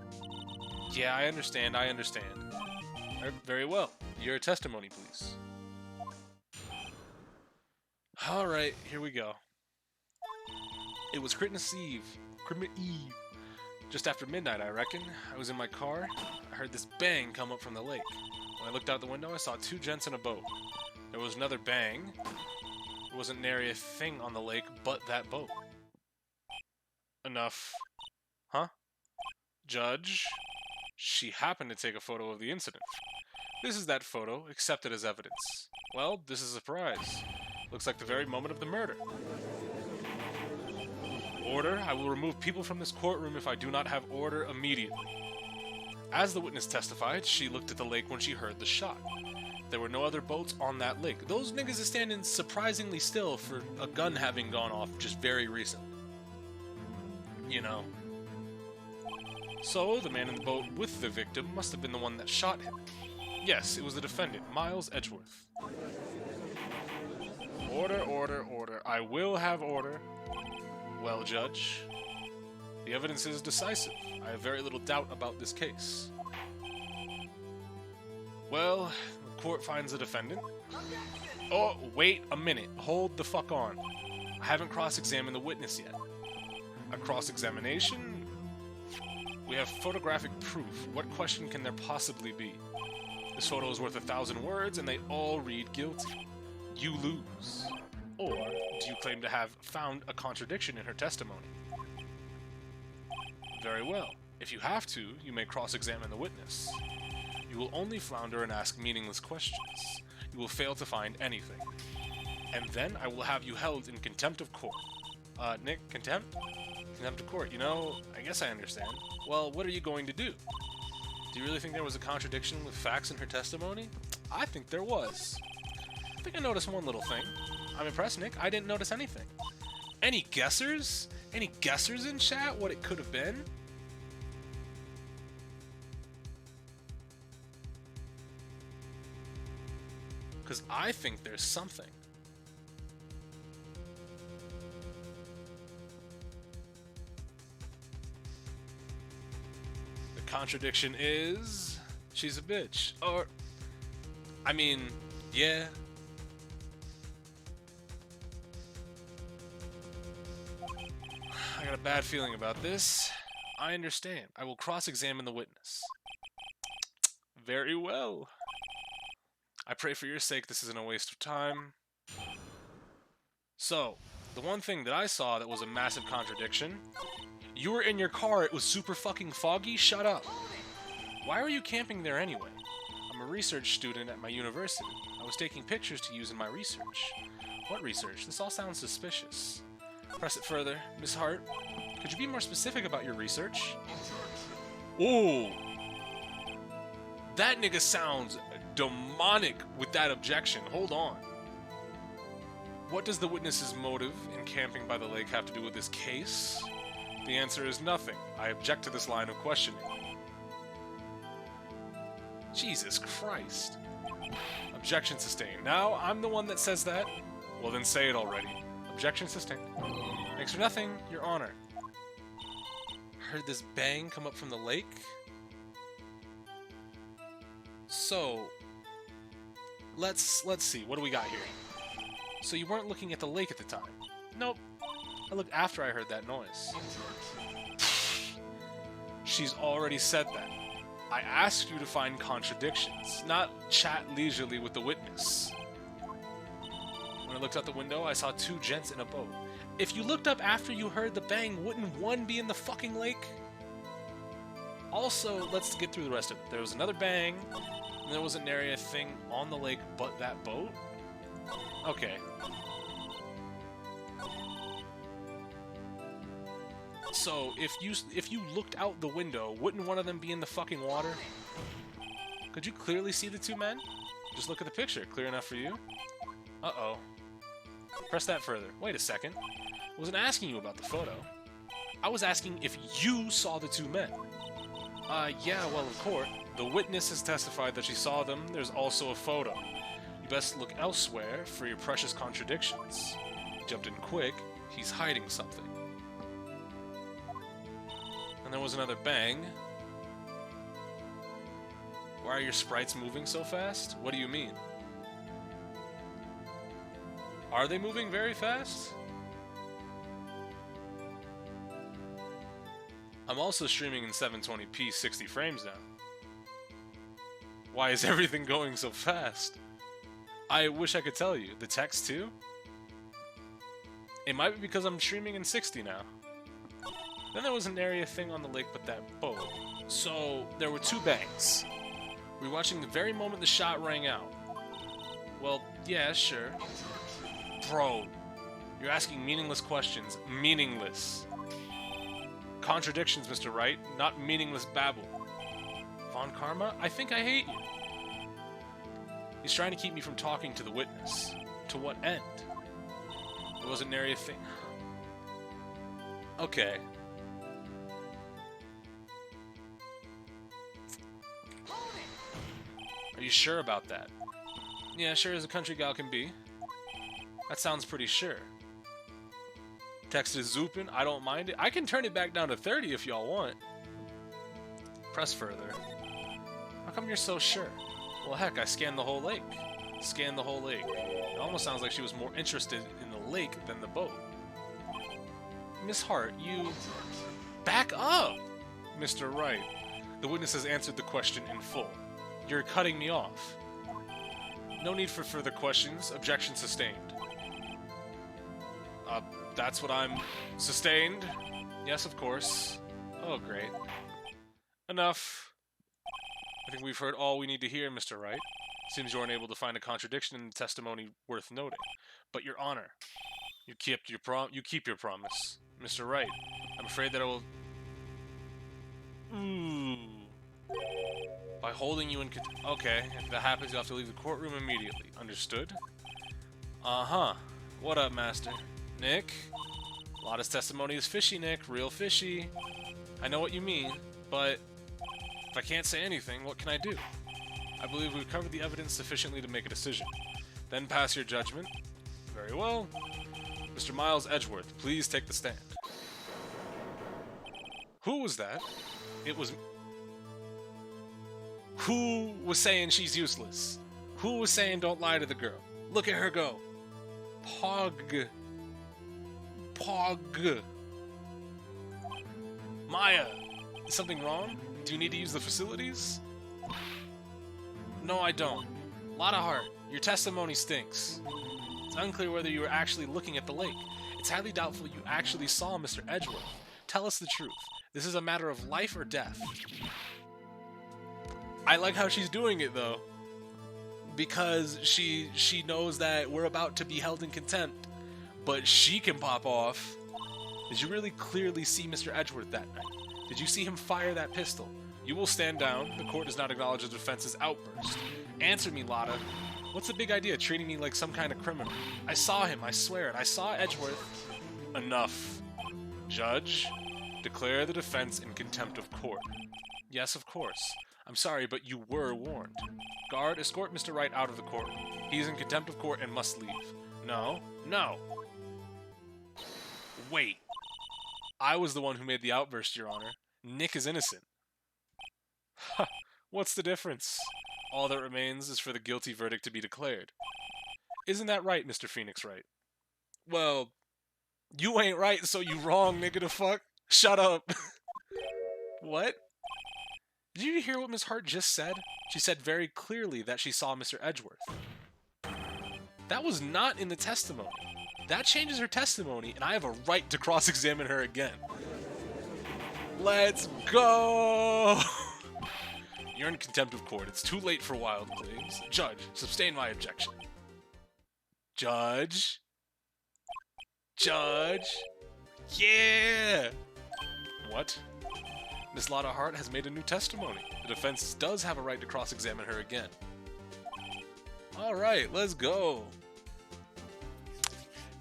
Yeah, I understand. Very well. Your testimony, please. Alright, here we go. It was Christmas Eve. Just after midnight, I reckon. I was in my car. I heard this bang come up from the lake. When I looked out the window, I saw two gents in a boat. There was another bang. There wasn't nary a thing on the lake but that boat. Enough. Huh? Judge? She happened to take a photo of the incident. This is that photo, accepted as evidence. Well, this is a surprise. Looks like the very moment of the murder. Order, I will remove people from this courtroom if I do not have order immediately. As the witness testified, she looked at the lake when she heard the shot. There were no other boats on that lake. Those niggas are standing surprisingly still for a gun having gone off just very recently. You know. So, the man in the boat with the victim must have been the one that shot him. Yes, it was the defendant, Miles Edgeworth. Order, order, order. I will have order. Well, Judge, the evidence is decisive. I have very little doubt about this case. Well, the court finds the defendant. Oh, wait a minute. Hold the fuck on. I haven't cross-examined the witness yet. A cross-examination? We have photographic proof. What question can there possibly be? This photo is worth 1,000 words, and they all read guilty. You lose. Or do you claim to have found a contradiction in her testimony? Very well. If you have to, you may cross-examine the witness. You will only flounder and ask meaningless questions. You will fail to find anything. And then I will have you held in contempt of court. Nick, contempt? Contempt of court. You know, I guess I understand. Well, what are you going to do? Do you really think there was a contradiction with facts in her testimony? I think there was. I think I noticed one little thing. I'm impressed, Nick. I didn't notice anything. Any guessers? Any guessers in chat what it could have been? Because I think there's something. The contradiction is... she's a bitch. Or... I mean, yeah... I got a bad feeling about this. I understand. I will cross-examine the witness. Very well. I pray for your sake this isn't a waste of time. So, the one thing that I saw that was a massive contradiction, you were in your car, it was super fucking foggy, shut up. Why were you camping there anyway? I'm a research student at my university. I was taking pictures to use in my research. What research? This all sounds suspicious. Press it further. Miss Hart, could you be more specific about your research? Ooh! That nigga sounds demonic with that objection. Hold on. What does the witness's motive in camping by the lake have to do with this case? The answer is nothing. I object to this line of questioning. Jesus Christ. Objection sustained. Now, I'm the one that says that. Well, then say it already. Objection sustained. Thanks for nothing, Your Honor. Heard this bang come up from the lake? So, let's see. What do we got here? So you weren't looking at the lake at the time? Nope. I looked after I heard that noise. She's already said that. I asked you to find contradictions, not chat leisurely with the witness. When I looked out the window, I saw two gents in a boat. If you looked up after you heard the bang, wouldn't one be in the fucking lake? Also, let's get through the rest of it. There was another bang, and there was an area thing on the lake but that boat? Okay. So, if you looked out the window, wouldn't one of them be in the fucking water? Could you clearly see the two men? Just look at the picture. Clear enough for you? Uh-oh. Press that further. Wait a second. I wasn't asking you about the photo. I was asking if you saw the two men. Yeah, well, in court, the witness has testified that she saw them. There's also a photo. You best look elsewhere for your precious contradictions. He jumped in quick. He's hiding something. And there was another bang. Why are your sprites moving so fast? What do you mean? Are they moving very fast? I'm also streaming in 720p 60 frames now. Why is everything going so fast? I wish I could tell you. The text too? It might be because I'm streaming in 60 now. Then there was an area thing on the lake but that boat. So, there were two bangs. We were watching the very moment the shot rang out. Well, yeah, sure. Bro, you're asking meaningless questions. Meaningless. Contradictions, Mr. Wright, not meaningless babble. Von Karma, I think I hate you. He's trying to keep me from talking to the witness. To what end? It wasn't an area thing. Okay. Are you sure about that? Yeah, sure as a country gal can be. That sounds pretty sure. Text is zooping. I don't mind it. I can turn it back down to 30 if y'all want. Press further. How come you're so sure? Well, heck, I scanned the whole lake. Scanned the whole lake. It almost sounds like she was more interested in the lake than the boat. Miss Hart, you... Back up! Mr. Wright. The witness has answered the question in full. You're cutting me off. No need for further questions. Objection sustained. That's what I'm... Sustained? Yes, of course. Oh, great. Enough. I think we've heard all we need to hear, Mr. Wright. Seems you're unable to find a contradiction in the testimony worth noting. But, Your Honor, you keep your promise. Mr. Wright, I'm afraid that I will... By holding you in... Okay, if that happens, you'll have to leave the courtroom immediately. Understood? Uh-huh. What up, Master? Nick? A lot of testimony is fishy, Nick. Real fishy. I know what you mean, but... If I can't say anything, what can I do? I believe we've covered the evidence sufficiently to make a decision. Then pass your judgment. Very well. Mr. Miles Edgeworth, please take the stand. Who was that? It was... Who was saying she's useless? Who was saying don't lie to the girl? Look at her go. Pog. Pog. Maya, is something wrong? Do you need to use the facilities? No, I don't. Lot of heart. Your testimony stinks. It's unclear whether you were actually looking at the lake. It's highly doubtful you actually saw Mr. Edgeworth. Tell us the truth. This is a matter of life or death. I like how she's doing it, though. Because she knows that we're about to be held in contempt. But she can pop off. Did you really clearly see Mr. Edgeworth that night? Did you see him fire that pistol? You will stand down. The court does not acknowledge the defense's outburst. Answer me, Lotta. What's the big idea, treating me like some kind of criminal? I saw him, I swear it. I saw Edgeworth. Enough. Judge, declare the defense in contempt of court. Yes, of course. I'm sorry, but you were warned. Guard, escort Mr. Wright out of the courtroom. He is in contempt of court and must leave. No. No. Wait. I was the one who made the outburst, Your Honor. Nick is innocent. Ha! What's the difference? All that remains is for the guilty verdict to be declared. Isn't that right, Mr. Phoenix Wright? Well, you ain't right, so you wrong, nigga the fuck. Shut up. What? Did you hear what Miss Hart just said? She said very clearly that she saw Mr. Edgeworth. That was not in the testimony. That changes her testimony, and I have a right to cross-examine her again. Let's go! You're in contempt of court. It's too late for wild claims. Judge, sustain my objection. Judge? Judge? Yeah! What? Miss Lotta Hart has made a new testimony. The defense does have a right to cross-examine her again. Alright, let's go.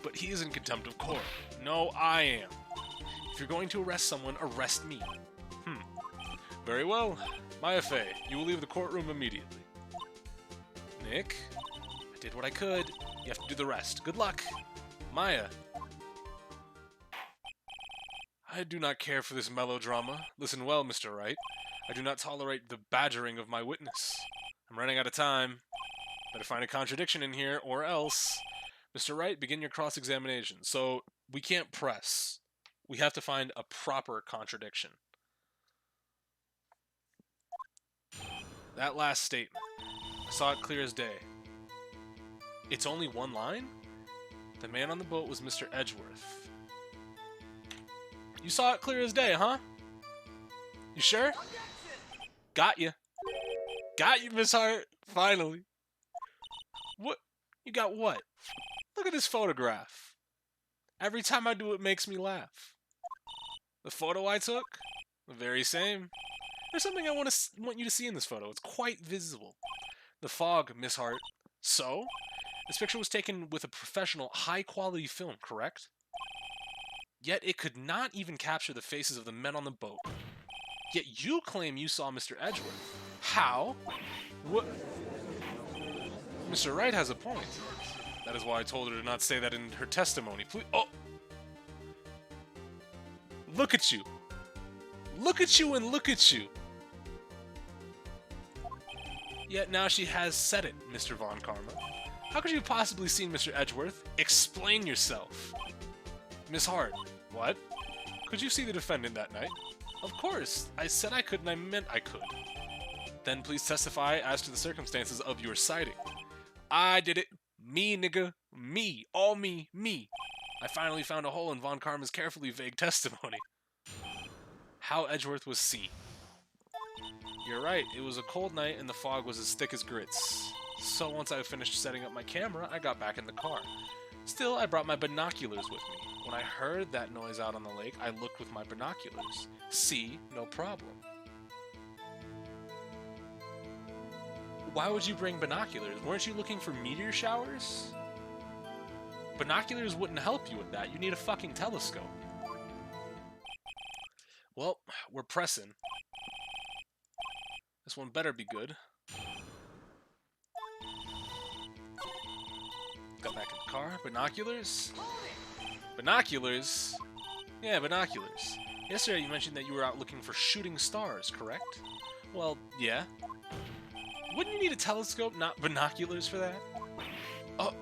But he is in contempt of court. No, I am. If you're going to arrest someone, arrest me. Very well. Maya Fey, you will leave the courtroom immediately. Nick? I did what I could. You have to do the rest. Good luck. Maya. I do not care for this melodrama. Listen well, Mr. Wright. I do not tolerate the badgering of my witness. I'm running out of time. Better find a contradiction in here, or else... Mr. Wright, begin your cross-examination. So, we can't press. We have to find a proper contradiction. That last statement. I saw it clear as day. It's only one line? The man on the boat was Mr. Edgeworth. You saw it clear as day, huh? You sure? Got you. Got you, Miss Hart. Finally. What? You got what? Look at this photograph. Every time I do it makes me laugh. The photo I took? The very same. There's something I want you to see in this photo. It's quite visible. The fog, Miss Hart. So? This picture was taken with a professional, high-quality film, correct? Yet it could not even capture the faces of the men on the boat. Yet you claim you saw Mr. Edgeworth. How? What? Mr. Wright has a point. That is why I told her to not say that in her testimony. Please. Oh! Look at you! Look at you and look at you! Yet now she has said it, Mr. Von Karma. How could you have possibly seen Mr. Edgeworth? Explain yourself! Miss Hart. What? Could you see the defendant that night? Of course! I said I could and I meant I could. Then please testify as to the circumstances of your sighting. I did it. Me, nigga. Me. All me. Me. I finally found a hole in Von Karma's carefully vague testimony. How Edgeworth was seen. You're right. It was a cold night and the fog was as thick as grits. So once I finished setting up my camera, I got back in the car. Still, I brought my binoculars with me. When I heard that noise out on the lake, I looked with my binoculars. See, no problem. Why would you bring binoculars? Weren't you looking for meteor showers? Binoculars wouldn't help you with that. You need a fucking telescope. Well, we're pressing. This one better be good. Got back in the car. Binoculars? Binoculars? Yeah, binoculars. Yesterday you mentioned that you were out looking for shooting stars, correct? Well, yeah. Wouldn't you need a telescope, not binoculars for that? Oh!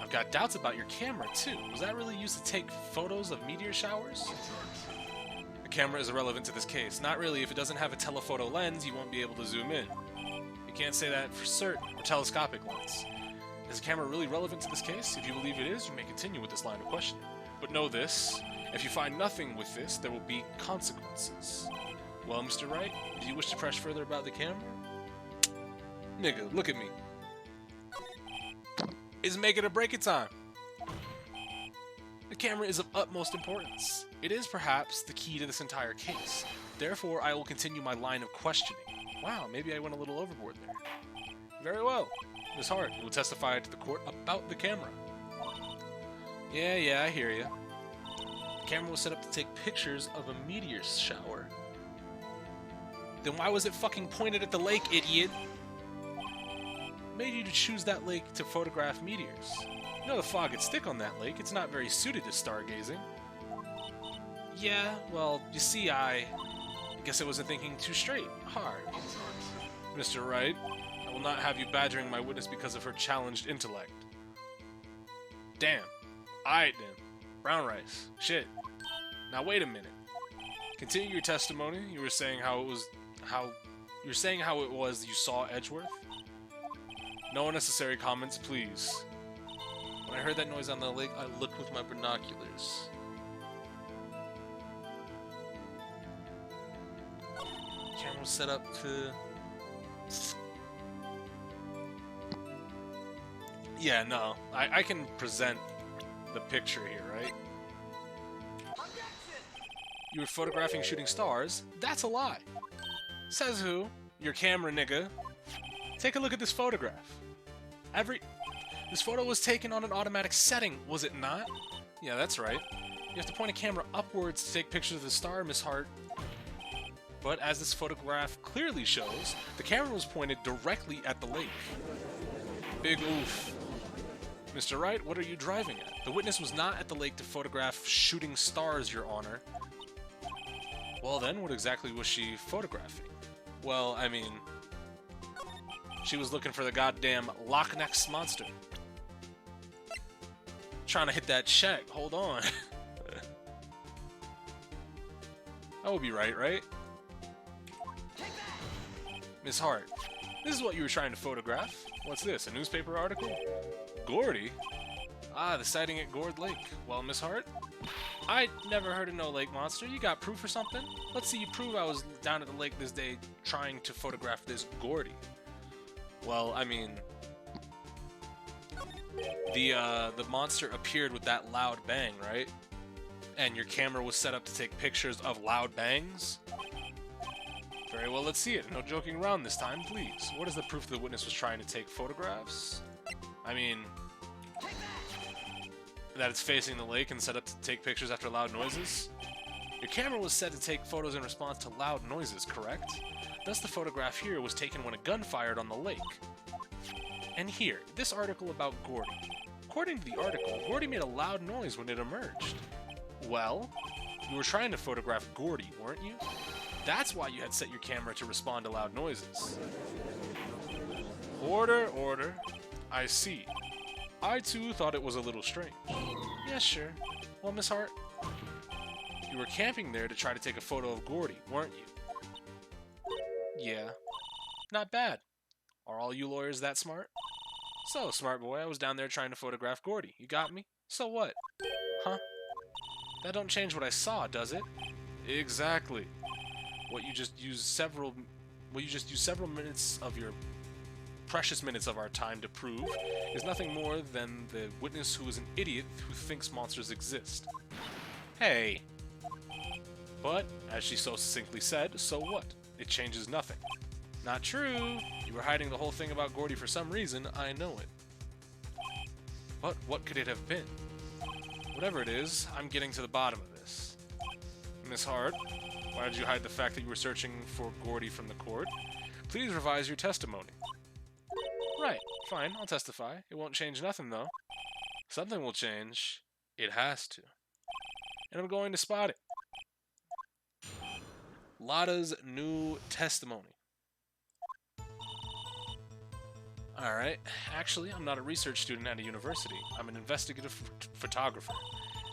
I've got doubts about your camera, too. Was that really used to take photos of meteor showers? The camera is irrelevant to this case. Not really. If it doesn't have a telephoto lens, you won't be able to zoom in. You can't say that for certain. Or telescopic lens. Is the camera really relevant to this case? If you believe it is, you may continue with this line of questioning. But know this. If you find nothing with this, there will be consequences. Well, Mr. Wright, do you wish to press further about the camera? Nigga, look at me. It's make it or break it time. The camera is of utmost importance. It is perhaps the key to this entire case. Therefore, I will continue my line of questioning. Wow, maybe I went a little overboard there. Very well. Miss Hart, you will testify to the court about the camera. Yeah, I hear you. The camera was set up to take pictures of a meteor shower. Then why was it fucking pointed at the lake, idiot? Made you to choose that lake to photograph meteors. You know the fog would stick on that lake. It's not very suited to stargazing. Yeah, well, you see, I guess I wasn't thinking too straight. Hard. Mr. Wright, I will not have you badgering my witness because of her challenged intellect. Damn. Alright then. Brown rice. Shit. Now wait a minute. Continue your testimony. You were saying how it was you saw Edgeworth? No unnecessary comments, please. When I heard that noise on the lake, I looked with my binoculars. Camera was set up to... Yeah, no. I can present the picture here, right? You were photographing shooting stars? That's a lie. Says who? Your camera, nigga. Take a look at this photograph. This photo was taken on an automatic setting, was it not? Yeah, that's right. You have to point a camera upwards to take pictures of the star, Miss Hart. But as this photograph clearly shows, the camera was pointed directly at the lake. Big oof. Mr. Wright, what are you driving at? The witness was not at the lake to photograph shooting stars, Your Honor. Well then, what exactly was she photographing? Well, I mean... she was looking for the goddamn Loch Ness Monster. Trying to hit that check, hold on. That would be right? Miss Hart, this is what you were trying to photograph. What's this, a newspaper article? Gordy? Ah, the sighting at Gord Lake. Well, Miss Hart? I never heard of no lake monster. You got proof or something? Let's see you prove I was down at the lake this day trying to photograph this Gordy. Well, I mean... the monster appeared with that loud bang, right? And your camera was set up to take pictures of loud bangs? Very well, let's see it. No joking around this time, please. What is the proof the witness was trying to take photographs? I mean... that it's facing the lake and set up to take pictures after loud noises? Your camera was set to take photos in response to loud noises, correct? Thus the photograph here was taken when a gun fired on the lake. And here, this article about Gordy. According to the article, Gordy made a loud noise when it emerged. Well, you were trying to photograph Gordy, weren't you? That's why you had set your camera to respond to loud noises. Order. I see. I too thought it was a little strange. Yeah, sure. Well, Miss Hart, you were camping there to try to take a photo of Gordy, weren't you? Yeah. Not bad. Are all you lawyers that smart? So, smart boy, I was down there trying to photograph Gordy. You got me? So what? Huh? That don't change what I saw, does it? Exactly. What you just used several minutes of your precious minutes of our time to prove is nothing more than the witness who is an idiot who thinks monsters exist. Hey. But, as she so succinctly said, so what? It changes nothing. Not true. You were hiding the whole thing about Gordy for some reason, I know it. But what could it have been? Whatever it is, I'm getting to the bottom of this. Miss Hart, why did you hide the fact that you were searching for Gordy from the court? Please revise your testimony. Right, fine, I'll testify. It won't change nothing, though. Something will change. It has to. And I'm going to spot it. Lotta's new testimony. Alright, actually, I'm not a research student at a university. I'm an investigative photographer.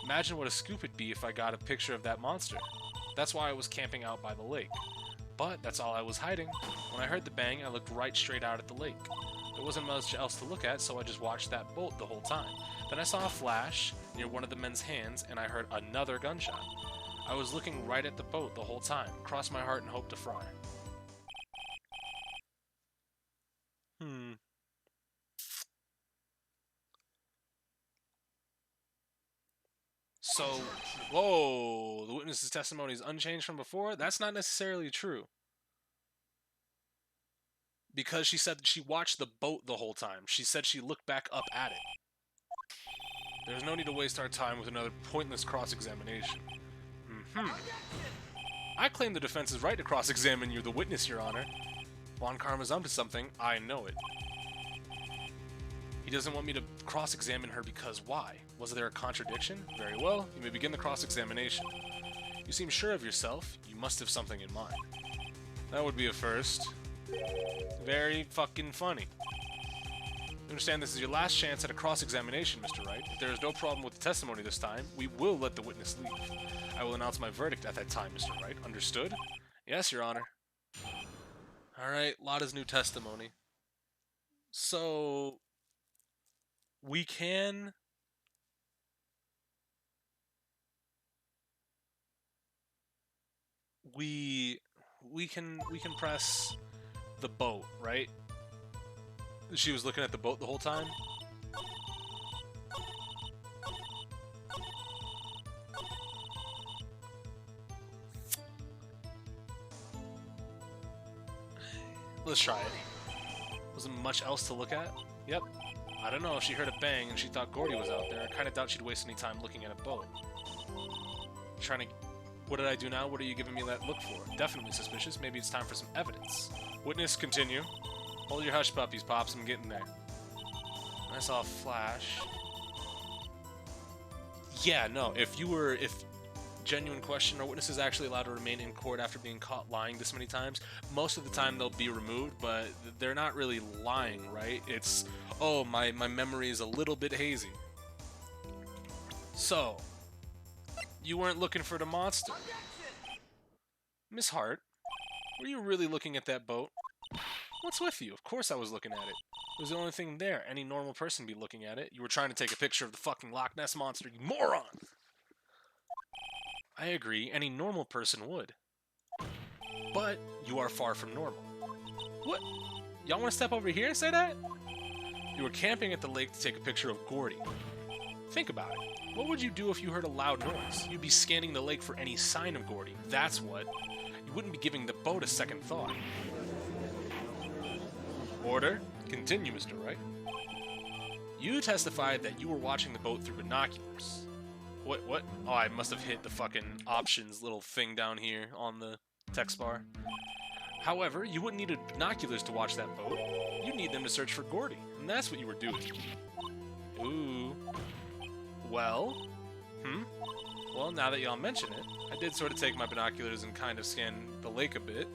Imagine what a scoop it'd be if I got a picture of that monster. That's why I was camping out by the lake. But that's all I was hiding. When I heard the bang, I looked right straight out at the lake. There wasn't much else to look at, so I just watched that bolt the whole time. Then I saw a flash near one of the men's hands, and I heard another gunshot. I was looking right at the boat the whole time. Crossed my heart and hoped to fry. So, whoa, the witness's testimony is unchanged from before? That's not necessarily true. Because she said that she watched the boat the whole time. She said she looked back up at it. There's no need to waste our time with another pointless cross-examination. I claim the defense's right to cross-examine you, the witness, Your Honor. Von Karma's up to something. I know it. He doesn't want me to cross-examine her because why? Was there a contradiction? Very well, you may begin the cross-examination. You seem sure of yourself. You must have something in mind. That would be a first. Very fucking funny. You understand this is your last chance at a cross-examination, Mr. Wright. If there is no problem with the testimony this time, we will let the witness leave. I will announce my verdict at that time, Mr. Wright. Understood? Yes, Your Honor. Alright, Lotta's new testimony. So... We can press the boat, right? She was looking at the boat the whole time. Let's try it. Wasn't much else to look at. Yep. I don't know, she heard a bang and she thought Gordy was out there. I kinda doubt she'd waste any time looking at a boat. Trying to... What did I do now? What are you giving me that look for? Definitely suspicious. Maybe it's time for some evidence. Witness, continue. Hold your hush puppies, Pops. I'm getting there. I saw a flash. Yeah, no. If genuine question, are witnesses actually allowed to remain in court after being caught lying this many times? Most of the time they'll be removed, but they're not really lying, right? It's, oh, my memory is a little bit hazy. So, you weren't looking for the monster. Miss Hart, were you really looking at that boat? What's with you? Of course I was looking at it. It was the only thing there. Any normal person would be looking at it. You were trying to take a picture of the fucking Loch Ness Monster, you moron! I agree, any normal person would. But you are far from normal. What? Y'all want to step over here and say that? You were camping at the lake to take a picture of Gordy. Think about it. What would you do if you heard a loud noise? You'd be scanning the lake for any sign of Gordy. That's what. You wouldn't be giving the boat a second thought. Order. Continue, Mr. Wright. You testified that you were watching the boat through binoculars. What? Oh, I must have hit the fucking options little thing down here on the text bar. However, you wouldn't need binoculars to watch that boat. You'd need them to search for Gordy, and that's what you were doing. Ooh. Well? Well, now that y'all mention it, I did sort of take my binoculars and kind of scan the lake a bit.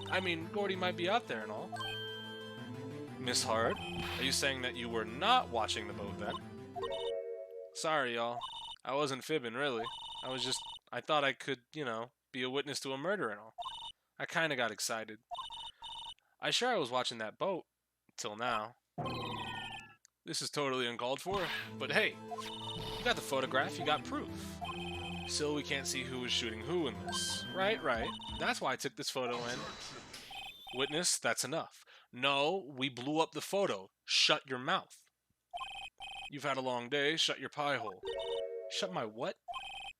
I mean, Gordy might be out there and all. Miss Hart, are you saying that you were not watching the boat then? Sorry, y'all. I wasn't fibbing, really. I thought I could, you know, be a witness to a murder and all. I kinda got excited. I sure I was watching that boat, till now. This is totally uncalled for, but hey, you got the photograph, you got proof. Still, we can't see who was shooting who in this. Right. That's why I took this photo in. Witness, that's enough. No, we blew up the photo. Shut your mouth. You've had a long day, shut your pie hole. Shut my what?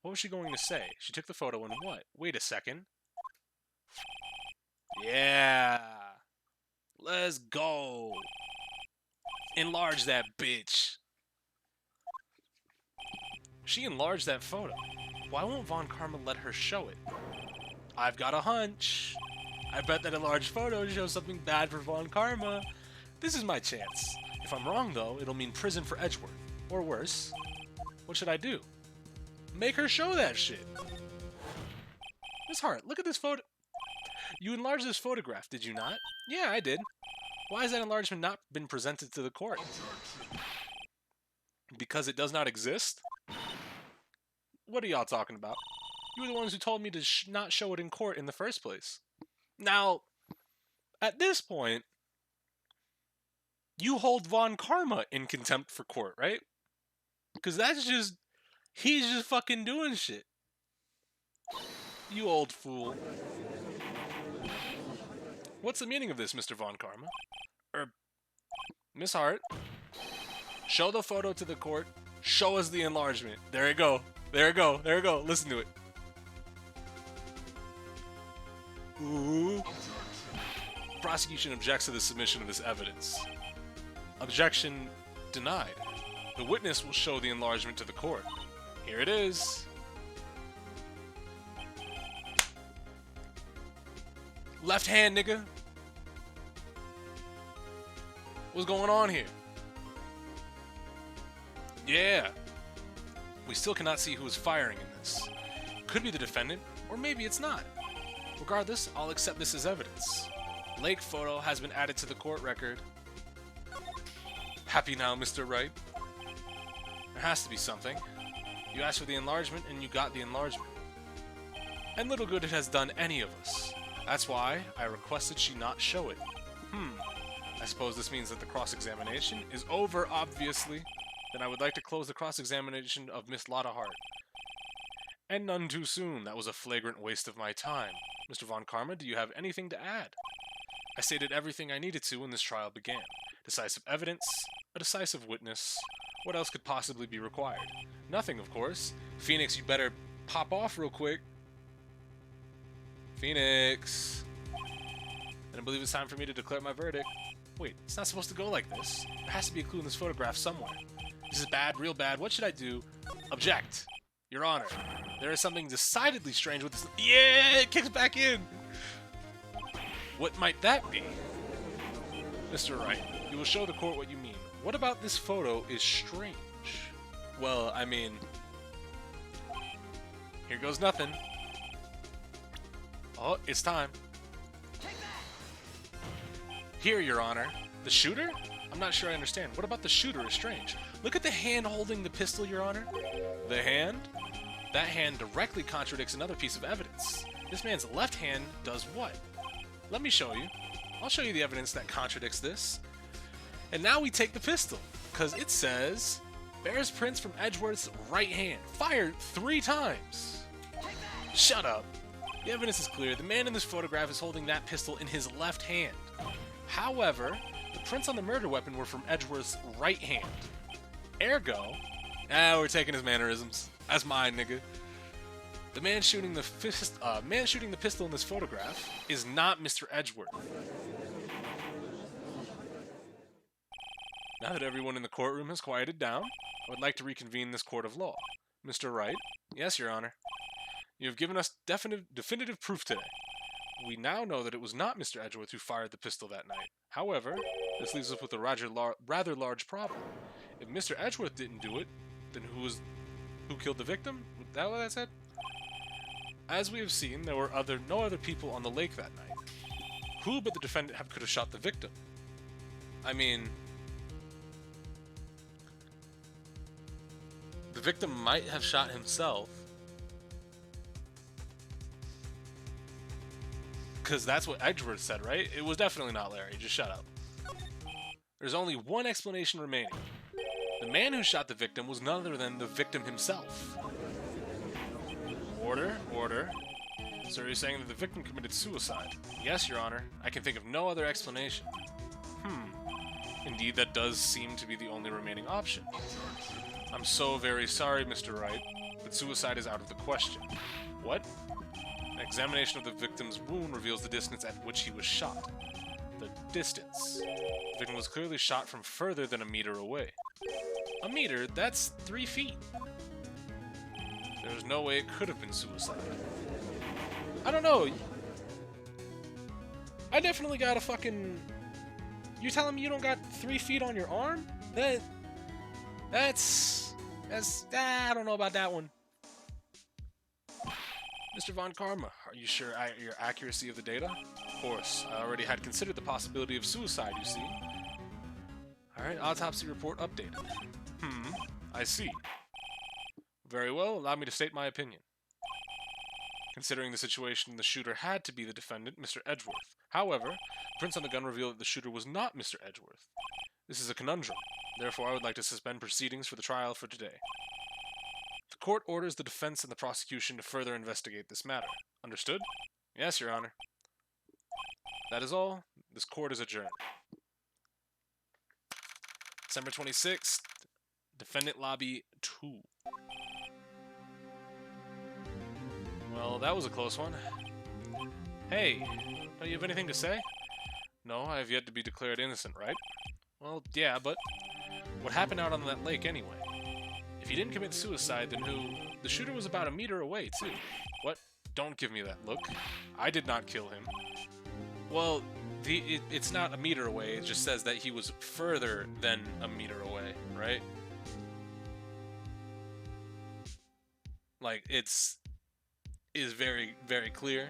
What was she going to say? She took the photo and what? Wait a second. Yeah. Let's go. Enlarge that bitch. She enlarged that photo. Why won't Von Karma let her show it? I've got a hunch. I bet that enlarged photo shows something bad for Von Karma. This is my chance. If I'm wrong, though, it'll mean prison for Edgeworth. Or worse. What should I do? Make her show that shit. Miss Hart, look at this photo. You enlarged this photograph, did you not? Yeah, I did. Why has that enlargement not been presented to the court? Because it does not exist? What are y'all talking about? You were the ones who told me to not show it in court in the first place. Now, at this point, you hold Von Karma in contempt for court, right? Because he's just fucking doing shit. You old fool. What's the meaning of this, Mr. Von Karma? Miss Hart, show the photo to the court. Show us the enlargement. There you go. There you go. There you go. Listen to it. Ooh. Prosecution objects to the submission of this evidence. Objection denied. The witness will show the enlargement to the court. Here it is. Left hand, nigga. What's going on here? Yeah. We still cannot see who is firing in this. Could be the defendant, or maybe it's not. Regardless, I'll accept this as evidence. Lake photo has been added to the court record. Happy now, Mr. Wright? There has to be something. You asked for the enlargement, and you got the enlargement. And little good it has done any of us. That's why I requested she not show it. I suppose this means that the cross-examination is over, obviously. Then I would like to close the cross-examination of Miss Lotta Hart. And none too soon. That was a flagrant waste of my time. Mr. Von Karma, do you have anything to add? I stated everything I needed to when this trial began. Decisive evidence, a decisive witness. What else could possibly be required? Nothing, of course. Phoenix, you better pop off real quick. Phoenix. And I believe it's time for me to declare my verdict. Wait, it's not supposed to go like this. There has to be a clue in this photograph somewhere. This is bad, real bad. What should I do? Object. Your Honor, there is something decidedly strange with this. Yeah, it kicks back in. What might that be? Mr. Wright, you will show the court what you mean. What about this photo is strange? Well, I mean, here goes nothing. Oh, it's time. Here, Your Honor. The shooter? I'm not sure I understand. What about the shooter is strange? Look at the hand holding the pistol, Your Honor. The hand? That hand directly contradicts another piece of evidence. This man's left hand does what? Let me show you. I'll show you the evidence that contradicts this. And now we take the pistol, because it says, bears prints from Edgeworth's right hand. Fired 3 times. Shut up. The evidence is clear. The man in this photograph is holding that pistol in his left hand. However, the prints on the murder weapon were from Edgeworth's right hand. Ergo, we're taking his mannerisms. That's mine, nigga. The man shooting the pistol in this photograph is not Mr. Edgeworth. Now that everyone in the courtroom has quieted down, I would like to reconvene this court of law. Mr. Wright? Yes, Your Honor. You have given us definitive proof today. We now know that it was not Mr. Edgeworth who fired the pistol that night. However, this leaves us with a rather large problem. If Mr. Edgeworth didn't do it, then who killed the victim? Is that what I said? As we have seen, there were no other people on the lake that night. Who but the defendant could have shot the victim? I mean, the victim might have shot himself, because that's what Edgeworth said, right? It was definitely not Larry. Just shut up. There's only one explanation remaining. The man who shot the victim was none other than the victim himself. Order, order. So you're saying that the victim committed suicide? Yes, Your Honor. I can think of no other explanation. Indeed, that does seem to be the only remaining option. I'm so very sorry, Mr. Wright, but suicide is out of the question. What? An examination of the victim's wound reveals the distance at which he was shot. The distance. The victim was clearly shot from further than a meter away. A meter? That's 3 feet. There's no way it could have been suicide. I don't know. I definitely got a fucking... You telling me you don't got 3 feet on your arm? That's... I don't know about that one. Mr. Von Karma, are you sure your accuracy of the data? Of course, I already had considered the possibility of suicide, you see. Alright, autopsy report updated. I see. Very well, allow me to state my opinion. Considering the situation, the shooter had to be the defendant, Mr. Edgeworth. However, prints on the gun reveal that the shooter was not Mr. Edgeworth. This is a conundrum. Therefore, I would like to suspend proceedings for the trial for today. The court orders the defense and the prosecution to further investigate this matter. Understood? Yes, Your Honor. That is all. This court is adjourned. December 26th, Defendant Lobby 2. Well, that was a close one. Hey, don't you have anything to say? No, I have yet to be declared innocent, right? Well, yeah, but what happened out on that lake anyway? If he didn't commit suicide, then who? The shooter was about a meter away, too. What? Don't give me that look. I did not kill him. Well, it's not a meter away. It just says that he was further than a meter away, right? Like, is very, very clear.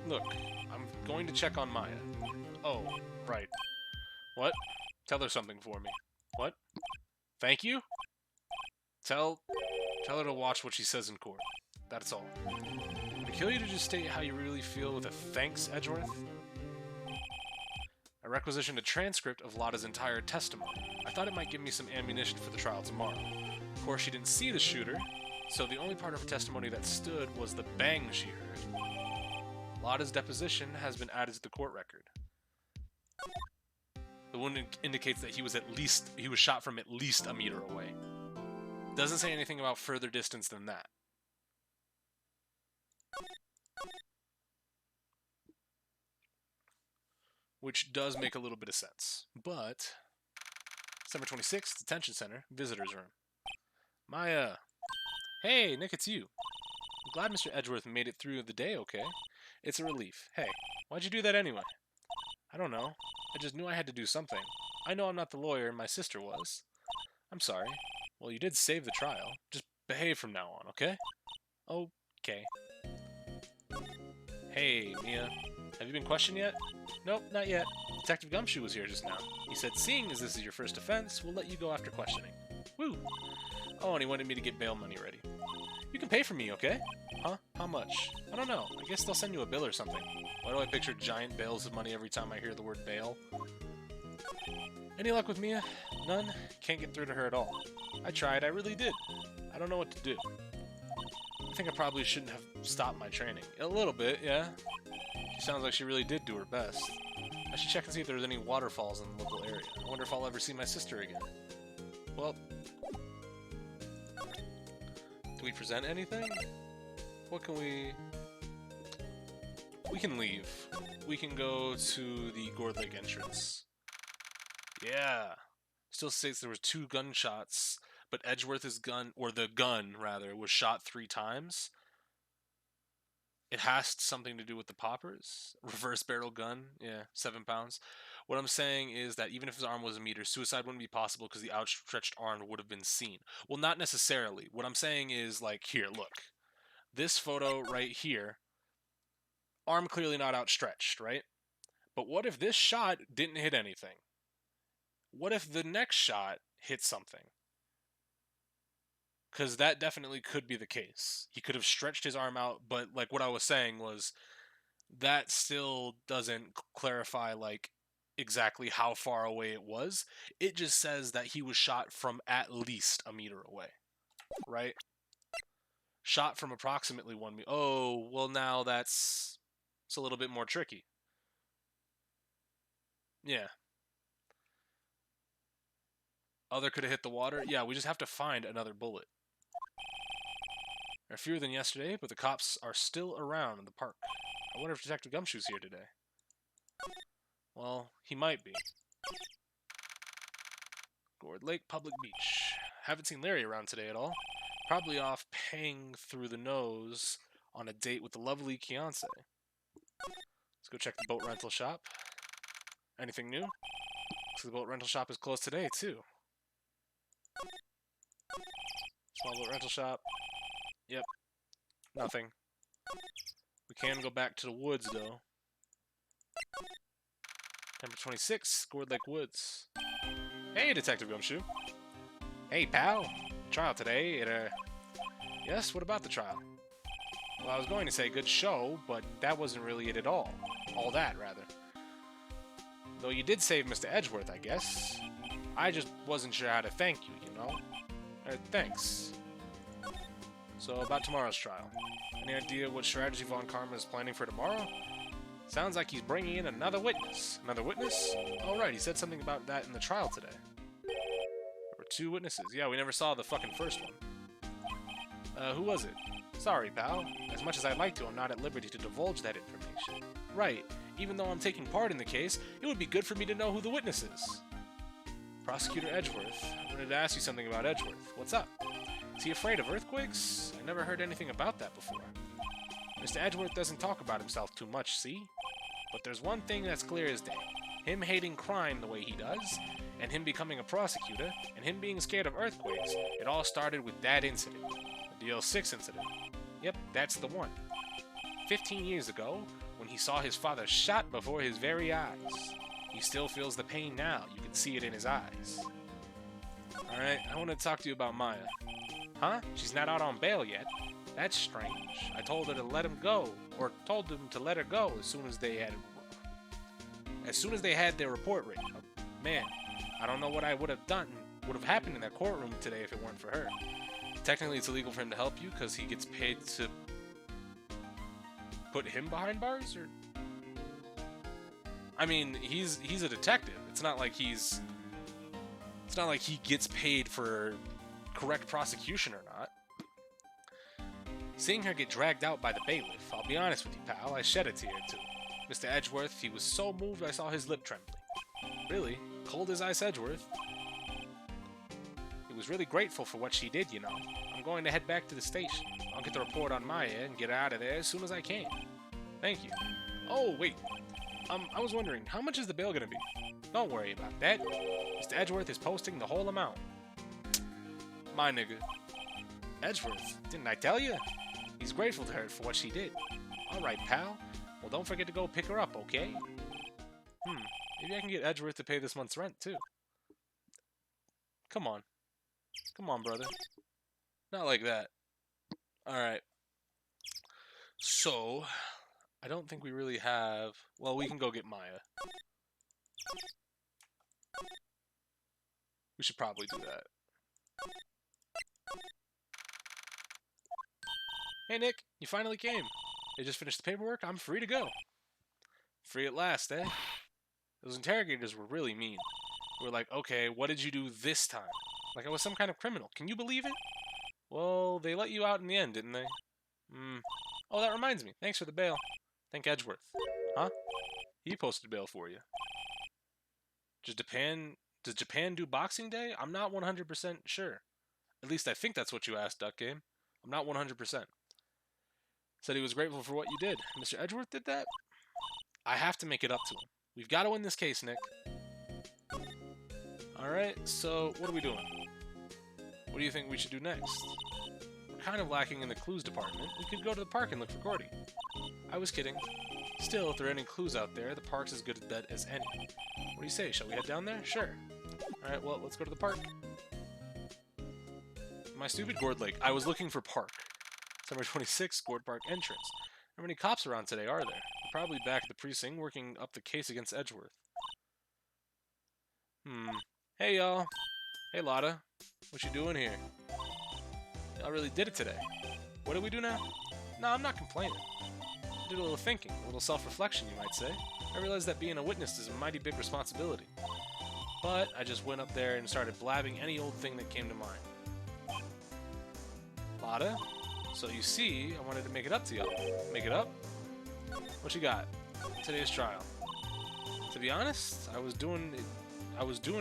Look, I'm going to check on Maya. Oh, right. What? Tell her something for me. What? Thank you? Tell her to watch what she says in court. That's all. Would it kill you to just state how you really feel with a thanks, Edgeworth? I requisitioned a transcript of Lotta's entire testimony. I thought it might give me some ammunition for the trial tomorrow. Of course, she didn't see the shooter, so the only part of her testimony that stood was the bang she heard. Lotta's deposition has been added to the court record. The wound indicates that he was shot from at least a meter away. Doesn't say anything about further distance than that. Which does make a little bit of sense. But December 26th, detention center, visitor's room. Maya. Hey, Nick, it's you. I'm glad Mr. Edgeworth made it through the day okay. It's a relief. Hey, why'd you do that anyway? I don't know. I just knew I had to do something. I know I'm not the lawyer my sister was. I'm sorry. Well, you did save the trial. Just behave from now on, okay? Okay. Hey, Mia. Have you been questioned yet? Nope, not yet. Detective Gumshoe was here just now. He said, seeing as this is your first offense, we'll let you go after questioning. Woo! Oh, and he wanted me to get bail money ready. You can pay for me, okay? Huh? How much? I don't know. I guess they'll send you a bill or something. Why do I picture giant bales of money every time I hear the word bail? Any luck with Mia? None? Can't get through to her at all. I tried, I really did. I don't know what to do. I think I probably shouldn't have stopped my training. A little bit, yeah. She sounds like she really did do her best. I should check and see if there's any waterfalls in the local area. I wonder if I'll ever see my sister again. Well, do we present anything? What can we... We can leave. We can go to the Gourd Lake entrance. Yeah. Still states there was 2 gunshots, but Edgeworth's gun, or the gun, rather, was shot 3 times. It has something to do with the poppers. Reverse barrel gun. Yeah, 7 pounds. What I'm saying is that even if his arm was a meter, suicide wouldn't be possible because the outstretched arm would have been seen. Well, not necessarily. What I'm saying is, like, here, look. This photo right here, arm clearly not outstretched, right? But what if this shot didn't hit anything? What if the next shot hit something? Because that definitely could be the case. He could have stretched his arm out, but like what I was saying was that still doesn't clarify like exactly how far away it was. It just says that he was shot from at least a meter away, right? Shot from approximately 1 meter. Oh, well now it's a little bit more tricky. Yeah. Other could have hit the water. Yeah, we just have to find another bullet. There are fewer than yesterday, but the cops are still around in the park. I wonder if Detective Gumshoe's here today. Well, he might be. Gourd Lake Public Beach. Haven't seen Larry around today at all. Probably off paying through the nose on a date with the lovely Keonce. Let's go check the boat rental shop. Anything new? Looks like the boat rental shop is closed today, too. Small boat rental shop. Yep. Nothing. We can go back to the woods, though. Number 26, Gourd Lake Woods. Hey, Detective Gumshoe. Hey, pal. Trial today. Yes, what about the trial? Well, I was going to say good show, but that wasn't really it at all. All that, rather. Though you did save Mr. Edgeworth, I guess. I just wasn't sure how to thank you, you know? Thanks. So, about tomorrow's trial. Any idea what strategy Von Karma is planning for tomorrow? Sounds like he's bringing in another witness. Another witness? Oh, right, he said something about that in the trial today. There were 2 witnesses. Yeah, we never saw the fucking first one. Who was it? Sorry, pal. As much as I'd like to, I'm not at liberty to divulge that information. Right. Even though I'm taking part in the case, it would be good for me to know who the witness is. Prosecutor Edgeworth. I wanted to ask you something about Edgeworth. What's up? Is he afraid of earthquakes? I never heard anything about that before. Mr. Edgeworth doesn't talk about himself too much, see? But there's one thing that's clear as day. Him hating crime the way he does, and him becoming a prosecutor, and him being scared of earthquakes, it all started with that incident. The DL6 incident. Yep, that's the one. 15 years ago, when he saw his father shot before his very eyes. He still feels the pain now. You can see it in his eyes. Alright, I want to talk to you about Maya. Huh? She's not out on bail yet. That's strange. I told her to let him go, or told them to let her go as soon as they had their report written. Man, I don't know what I would have done, would have happened in that courtroom today if it weren't for her. Technically, it's illegal for him to help you because he gets paid to put him behind bars, or I mean, he's a detective. It's not like he gets paid for correct prosecution or not. Seeing her get dragged out by the bailiff, I'll be honest with you, pal, I shed a tear too. Mr. Edgeworth, he was so moved I saw his lip trembling. Really, cold as ice Edgeworth. He was really grateful for what she did, you know. I'm going to head back to the station. I'll get the report on Maya and get out of there as soon as I can. Thank you. Oh, wait. I was wondering, how much is the bill gonna be? Don't worry about that. Mr. Edgeworth is posting the whole amount. My nigga. Edgeworth, didn't I tell you? He's grateful to her for what she did. Alright, pal. Well, don't forget to go pick her up, okay? Maybe I can get Edgeworth to pay this month's rent, too. Come on. Come on, brother. Not like that. Alright. So, I don't think we really have... Well, we can go get Maya. We should probably do that. Hey, Nick. You finally came. They just finished the paperwork. I'm free to go. Free at last, eh? Those interrogators were really mean. They were like, okay, what did you do this time? Like I was some kind of criminal. Can you believe it? Well, they let you out in the end, didn't they? Oh, that reminds me. Thanks for the bail. Thank Edgeworth. Huh? He posted bail for you. Does Japan do Boxing Day? I'm not 100% sure. At least I think that's what you asked, Duck Game. I'm not 100%. Said he was grateful for what you did. Mr. Edgeworth did that? I have to make it up to him. We've got to win this case, Nick. Alright, so what are we doing? What do you think we should do next? We're kind of lacking in the clues department. We could go to the park and look for Gordy. I was kidding. Still, if there are any clues out there, the park's as good a bet as any. What do you say? Shall we head down there? Sure. Alright, well, let's go to the park. My stupid Gourd Lake. I was looking for park. Summer 26th, Gourd Park entrance. How many cops around today are there? They're probably back at the precinct working up the case against Edgeworth. Hey, y'all. Hey, Lotta. What you doing here? Y'all really did it today. What do we do now? No, I'm not complaining. I did a little thinking, a little self-reflection, you might say. I realized that being a witness is a mighty big responsibility. But I just went up there and started blabbing any old thing that came to mind. Lotta? So you see, I wanted to make it up to y'all. Make it up? What you got? Today's trial. To be honest, I was doing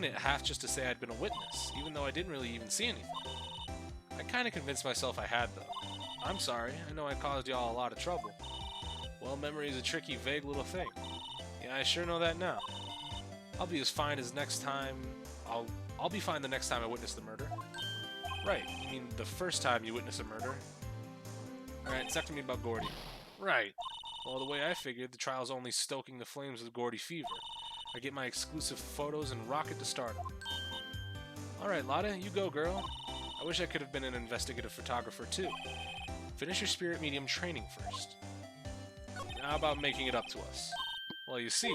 it half just to say I'd been a witness, even though I didn't really even see anything. I kinda convinced myself I had, though. I'm sorry, I know I caused y'all a lot of trouble. Well, memory is a tricky, vague little thing. Yeah, I sure know that now. I'll be as fine as next time... I'll be fine the next time I witness the murder. Right, I mean the first time you witness a murder. Alright, talk to me about Gordy. Right. Well, the way I figured, the trial's only stoking the flames with Gordy fever. I get my exclusive photos and rocket to start. Alright, Lotta, you go, girl. I wish I could have been an investigative photographer, too. Finish your spirit medium training first. How about making it up to us? Well, you see...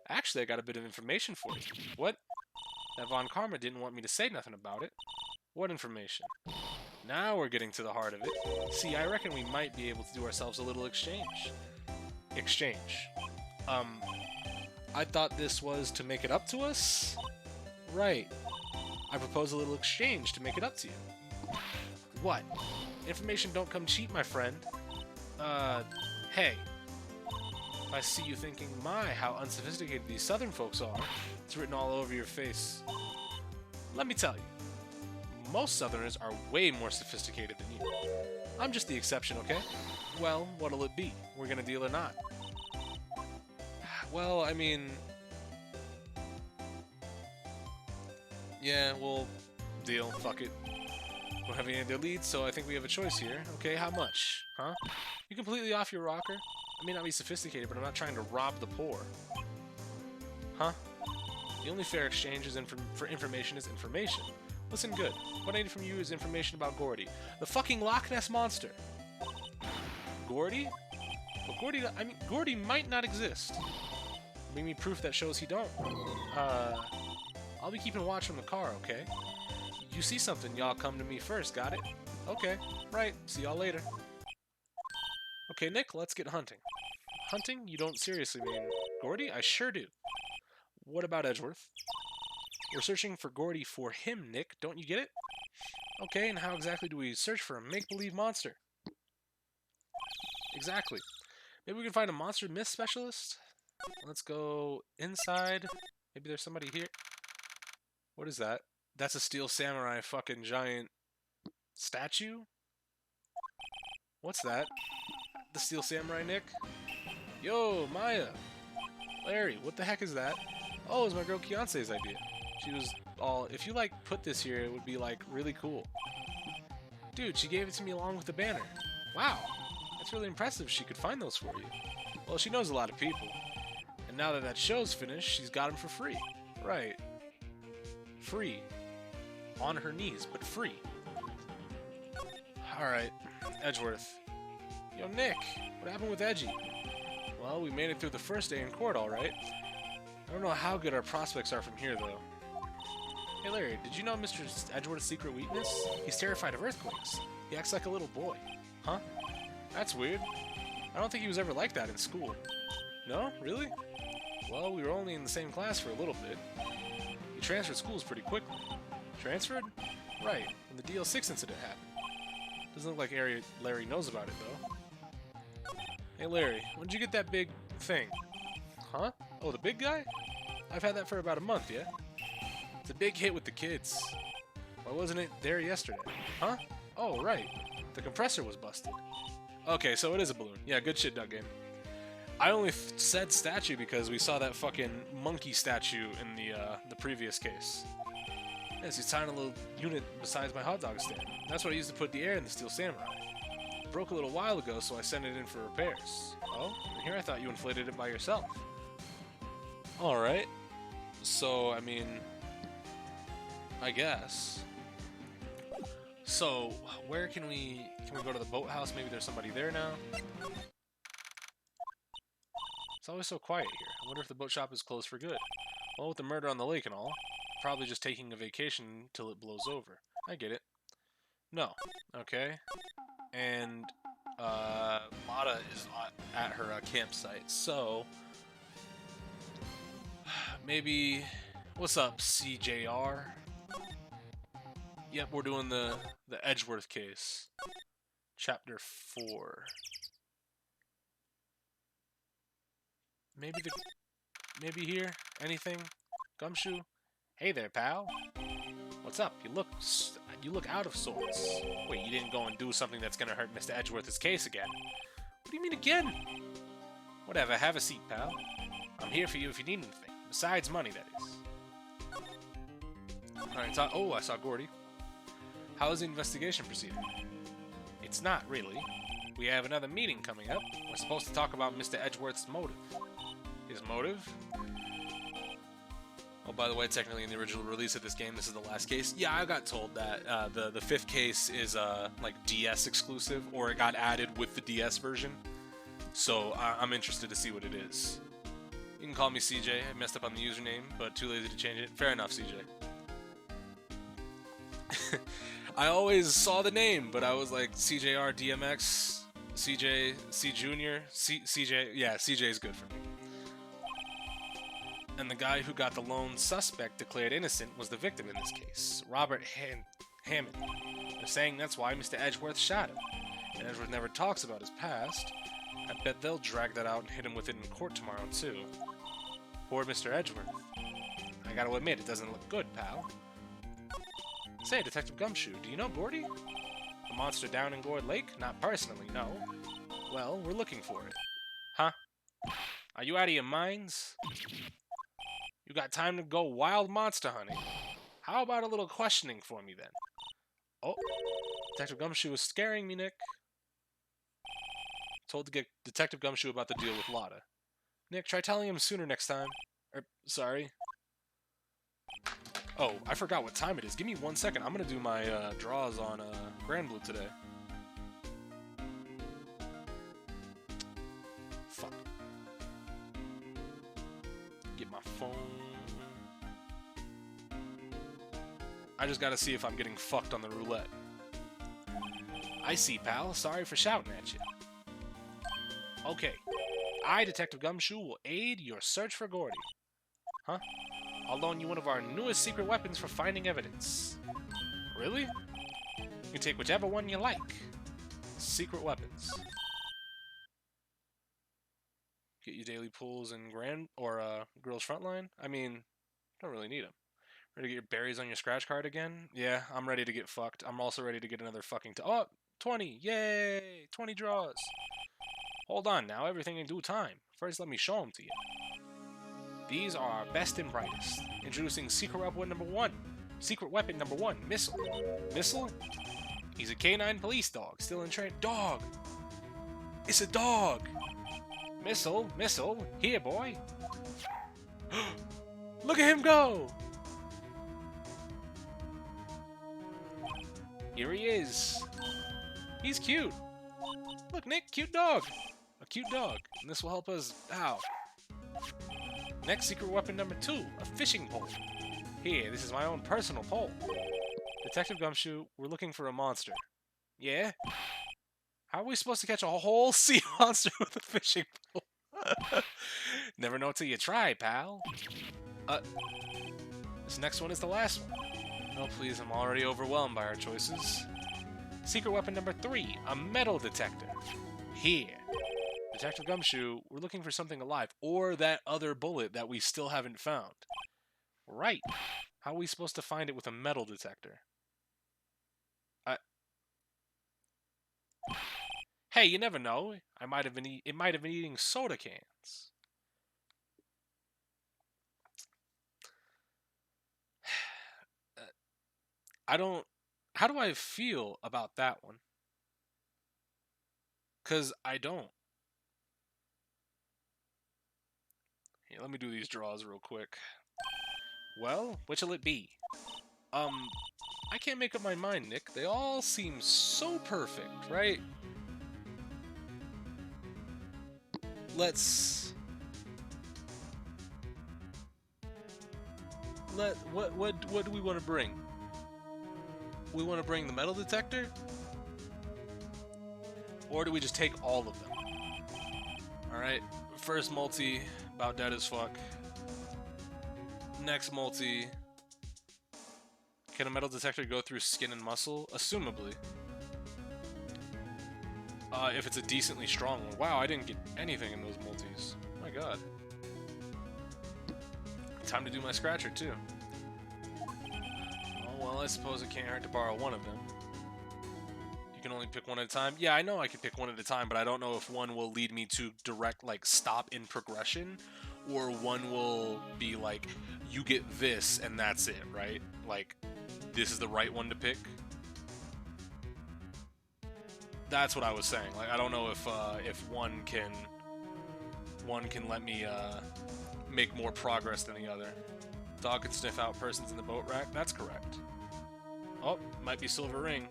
Actually, I got a bit of information for you. What? That Von Karma didn't want me to say nothing about it. What information? Now we're getting to the heart of it. See, I reckon we might be able to do ourselves a little exchange. Exchange. I thought this was to make it up to us? Right. I propose a little exchange to make it up to you. What? Information don't come cheap, my friend. Hey. If I see you thinking, my, how unsophisticated these southern folks are, it's written all over your face. Let me tell you. Most Southerners are way more sophisticated than you. I'm just the exception, okay? Well, what'll it be? We're gonna deal or not? Well, I mean... Yeah, we'll deal. Fuck it. We don't have any other leads, so I think we have a choice here. Okay, how much? Huh? You completely off your rocker? I may not be sophisticated, but I'm not trying to rob the poor. Huh? The only fair exchange for information is information. Listen good. What I need from you is information about Gordy. The fucking Loch Ness Monster! Gordy? Well, Gordy might not exist. Bring me proof that shows he don't. I'll be keeping watch from the car, okay? You see something, y'all come to me first, got it? Okay, right. See y'all later. Okay, Nick, let's get hunting. Hunting? You don't seriously mean Gordy? I sure do. What about Edgeworth? We're searching for Gordy for him, Nick. Don't you get it? Okay, and how exactly do we search for a make-believe monster? Exactly. Maybe we can find a monster myth specialist? Let's go inside. Maybe there's somebody here. What is that? That's a Steel Samurai fucking giant statue? What's that? The Steel Samurai, Nick? Yo, Maya! Larry, what the heck is that? Oh, it was my girl Kiance's idea. She was all, if you like put this here, it would be like really cool. Dude, she gave it to me along with the banner. Wow, that's really impressive she could find those for you. Well, she knows a lot of people. And now that that show's finished, she's got them for free. Right. Free. On her knees, but free. Alright, Edgeworth. Yo, Nick, what happened with Edgy? Well, we made it through the first day in court, alright. I don't know how good our prospects are from here, though. Hey, Larry, did you know Mr. Edgeworth's secret weakness? He's terrified of earthquakes. He acts like a little boy. Huh? That's weird. I don't think he was ever like that in school. No? Really? Well, we were only in the same class for a little bit. He transferred schools pretty quickly. Transferred? Right, when the DL6 incident happened. Doesn't look like Larry knows about it, though. Hey, Larry, when did you get that big thing? Huh? Oh, the big guy? I've had that for about a month, yeah? It's a big hit with the kids. Why wasn't it there yesterday? Huh? Oh, right. The compressor was busted. Okay, so it is a balloon. Yeah, good shit, Doug Game. I only said statue because we saw that fucking monkey statue in the previous case. Yeah, it's this tiny little unit besides my hot dog stand. That's what I used to put the air in the Steel Samurai. It broke a little while ago, so I sent it in for repairs. Oh, and here I thought you inflated it by yourself. Alright. So, I mean... I guess. So, where can we go to the boathouse? Maybe there's somebody there now? It's always so quiet here. I wonder if the boat shop is closed for good. Well, with the murder on the lake and all, probably just taking a vacation till it blows over. I get it. No. Okay. And, Mata is at her campsite, so... Maybe... What's up, CJR? Yep, we're doing the Edgeworth case. Chapter 4. Maybe here? Anything? Gumshoe? Hey there, pal. What's up? You look out of sorts. Wait, you didn't go and do something that's gonna hurt Mr. Edgeworth's case again? What do you mean again? Whatever, have a seat, pal. I'm here for you if you need anything. Besides money, that is. Alright, oh, I saw Gordy. How is the investigation proceeding? It's not, really. We have another meeting coming up. We're supposed to talk about Mr. Edgeworth's motive. His motive? Oh, by the way, technically in the original release of this game, this is the last case. Yeah, I got told that the fifth case is like DS exclusive, or it got added with the DS version. So I'm interested to see what it is. You can call me CJ. I messed up on the username, but too lazy to change it. Fair enough, CJ. I always saw the name, but I was like CJR, DMX, CJ, C Junior, CJ. Yeah, CJ is good for me. And the guy who got the lone suspect declared innocent was the victim in this case, Robert Hammond. They're saying that's why Mr. Edgeworth shot him. And Edgeworth never talks about his past. I bet they'll drag that out and hit him with it in court tomorrow, too. Poor Mr. Edgeworth. I gotta admit, it doesn't look good, pal. Say, Detective Gumshoe, do you know Gordy? A monster down in Gourd Lake? Not personally, no. Well, we're looking for it. Huh? Are you out of your minds? You got time to go wild monster hunting? How about a little questioning for me, then? Oh, Detective Gumshoe is scaring me, Nick. Told to get Detective Gumshoe about the deal with Lotta. Nick, try telling him sooner next time. Sorry. Oh, I forgot what time it is. Give me 1 second. I'm gonna do my draws on Grand Blue today. Fuck. Get my phone. I just gotta see if I'm getting fucked on the roulette. I see, pal. Sorry for shouting at you. Okay. I, Detective Gumshoe, will aid your search for Gordy. Huh? I'll loan you one of our newest secret weapons for finding evidence. Really? You can take whichever one you like. Secret weapons. Get you daily pulls in Girls Frontline? I mean, don't really need them. Ready to get your berries on your scratch card again? Yeah, I'm ready to get fucked. I'm also ready to get another fucking... Oh! 20! Yay! 20 draws! Hold on now, everything in due time. First, let me show them to you. These are our best and brightest. Introducing secret weapon number 1. Secret weapon number 1, Missile. Missile? He's a canine police dog, still in train. Dog! It's a dog! Missile, Missile, here, boy. Look at him go! Here he is. He's cute. Look, Nick, cute dog. A cute dog. And this will help us. Ow. Next secret weapon number 2, a fishing pole. Here, this is my own personal pole. Detective Gumshoe, we're looking for a monster. Yeah? How are we supposed to catch a whole sea monster with a fishing pole? Never know till you try, pal. This next one is the last one. Oh, please, I'm already overwhelmed by our choices. Secret weapon number 3, a metal detector. Here. Detective Gumshoe, we're looking for something alive, or that other bullet that we still haven't found. Right. How are we supposed to find it with a metal detector? Hey, you never know. It might have been eating soda cans. How do I feel about that one? 'Cause I don't. Here, let me do these draws real quick. Well, which will it be? I can't make up my mind, Nick. They all seem so perfect, right? What do we want to bring? We want to bring the metal detector? Or do we just take all of them? Alright, first multi, about dead as fuck. Next multi. Can a metal detector go through skin and muscle? Assumably. If it's a decently strong one. Wow, I didn't get anything in those multis. Oh my god. Time to do my scratcher, too. Oh, well, I suppose it can't hurt to borrow one of them. You can only pick one at a time? Yeah, I know I can pick one at a time, but I don't know if one will lead me to direct, like, stop in progression, or one will be like, you get this, and that's it, right? Like, this is the right one to pick. That's what I was saying. Like, I don't know if one can let me make more progress than the other. Dog can sniff out persons in the boat rack. That's correct. Oh, might be Silver Ring.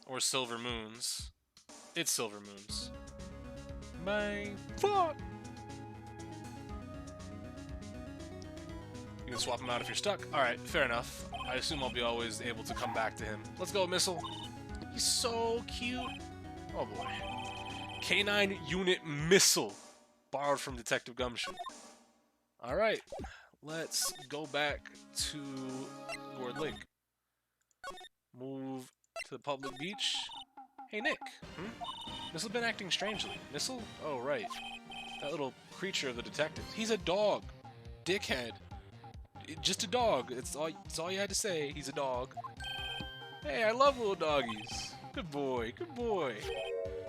Or Silver Moons. It's Silver Moons. My fuck! You can swap him out if you're stuck. Alright, fair enough. I assume I'll be always able to come back to him. Let's go, Missile. He's so cute. Oh boy. Canine Unit Missile. Borrowed from Detective Gumshoe. Alright. Let's go back to Gourd Lake. Move to the public beach. Hey, Nick. Missile been acting strangely. Missile? Oh, right. That little creature of the detective. He's a dog. Dickhead. Just a dog. It's all you had to say. He's a dog. Hey, I love little doggies. Good boy. Good boy.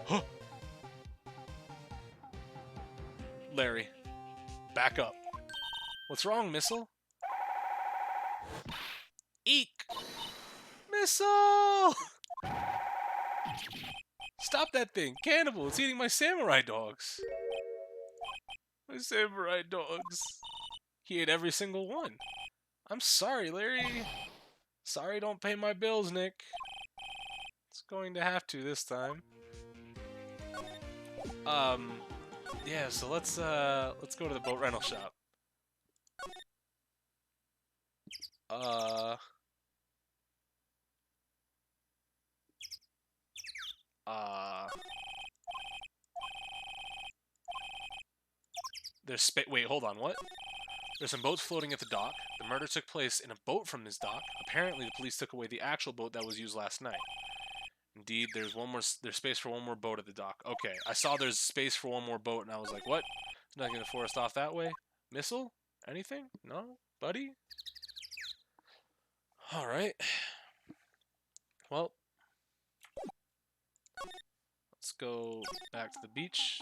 Huh. Larry, back up. What's wrong, Missile? Eek! Missile! Stop that thing! Cannibal! It's eating my samurai dogs! My samurai dogs! He ate every single one. I'm sorry, Larry. Sorry, don't pay my bills, Nick. It's going to have to this time. Yeah, so let's go to the boat rental shop. Wait, hold on, what? There's some boats floating at the dock. The murder took place in a boat from this dock. Apparently, the police took away the actual boat that was used last night. Indeed, there's space for one more boat at the dock. Okay, I saw there's space for one more boat, and I was like, what? There's nothing to force off that way? Missile? Anything? No? Buddy? Alright. Well, let's go back to the beach.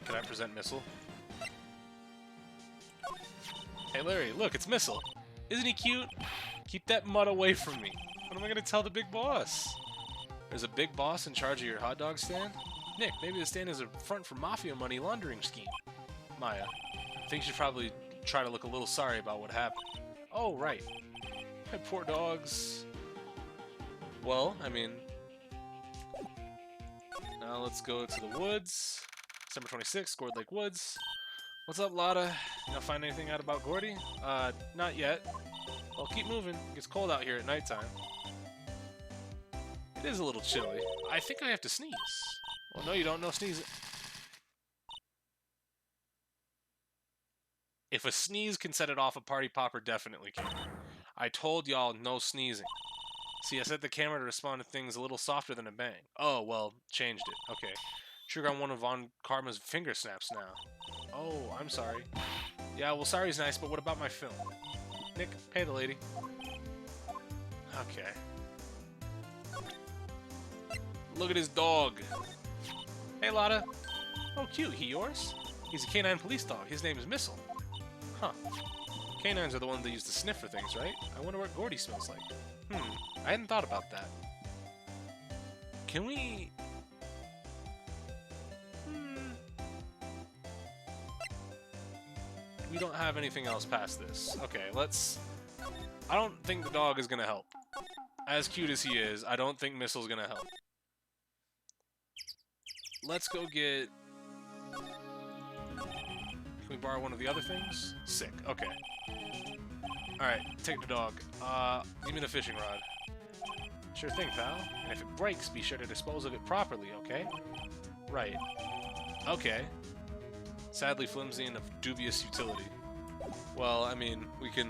Can I present Missile? Hey Larry, look, it's Missile. Isn't he cute? Keep that mud away from me. What am I gonna tell the big boss? There's a big boss in charge of your hot dog stand? Nick, maybe the stand is a front for mafia money laundering scheme. Maya, I think you should probably try to look a little sorry about what happened. Oh, right. My poor dogs. Well, I mean... Now let's go to the woods. December 26th, Scored Lake Woods. What's up, Lotta? You know, find anything out about Gordy? Not yet. Well, keep moving. It gets cold out here at nighttime. It is a little chilly. I think I have to sneeze. Well, no, you don't. No sneezing. If a sneeze can set it off, a party popper definitely can. I told y'all no sneezing. See, I set the camera to respond to things a little softer than a bang. Oh, well, changed it. Okay. Trigger on one of Von Karma's finger snaps now. Oh, I'm sorry. Yeah, well, sorry's nice, but what about my film? Nick, pay the lady. Okay. Look at his dog. Hey, Lotta. Oh, cute. He yours? He's a canine police dog. His name is Missile. Huh. Canines are the ones that use to sniff for things, right? I wonder what Gordy smells like. I hadn't thought about that. Can we... We don't have anything else past this. Okay, let's... I don't think the dog is gonna help. As cute as he is, I don't think Missile's gonna help. Let's go get... Can we borrow one of the other things? Sick, okay. Alright, take the dog. Give me the fishing rod. Sure thing, pal. And if it breaks, be sure to dispose of it properly, okay? Right. Okay. Sadly flimsy and of dubious utility. Well, I mean, we can...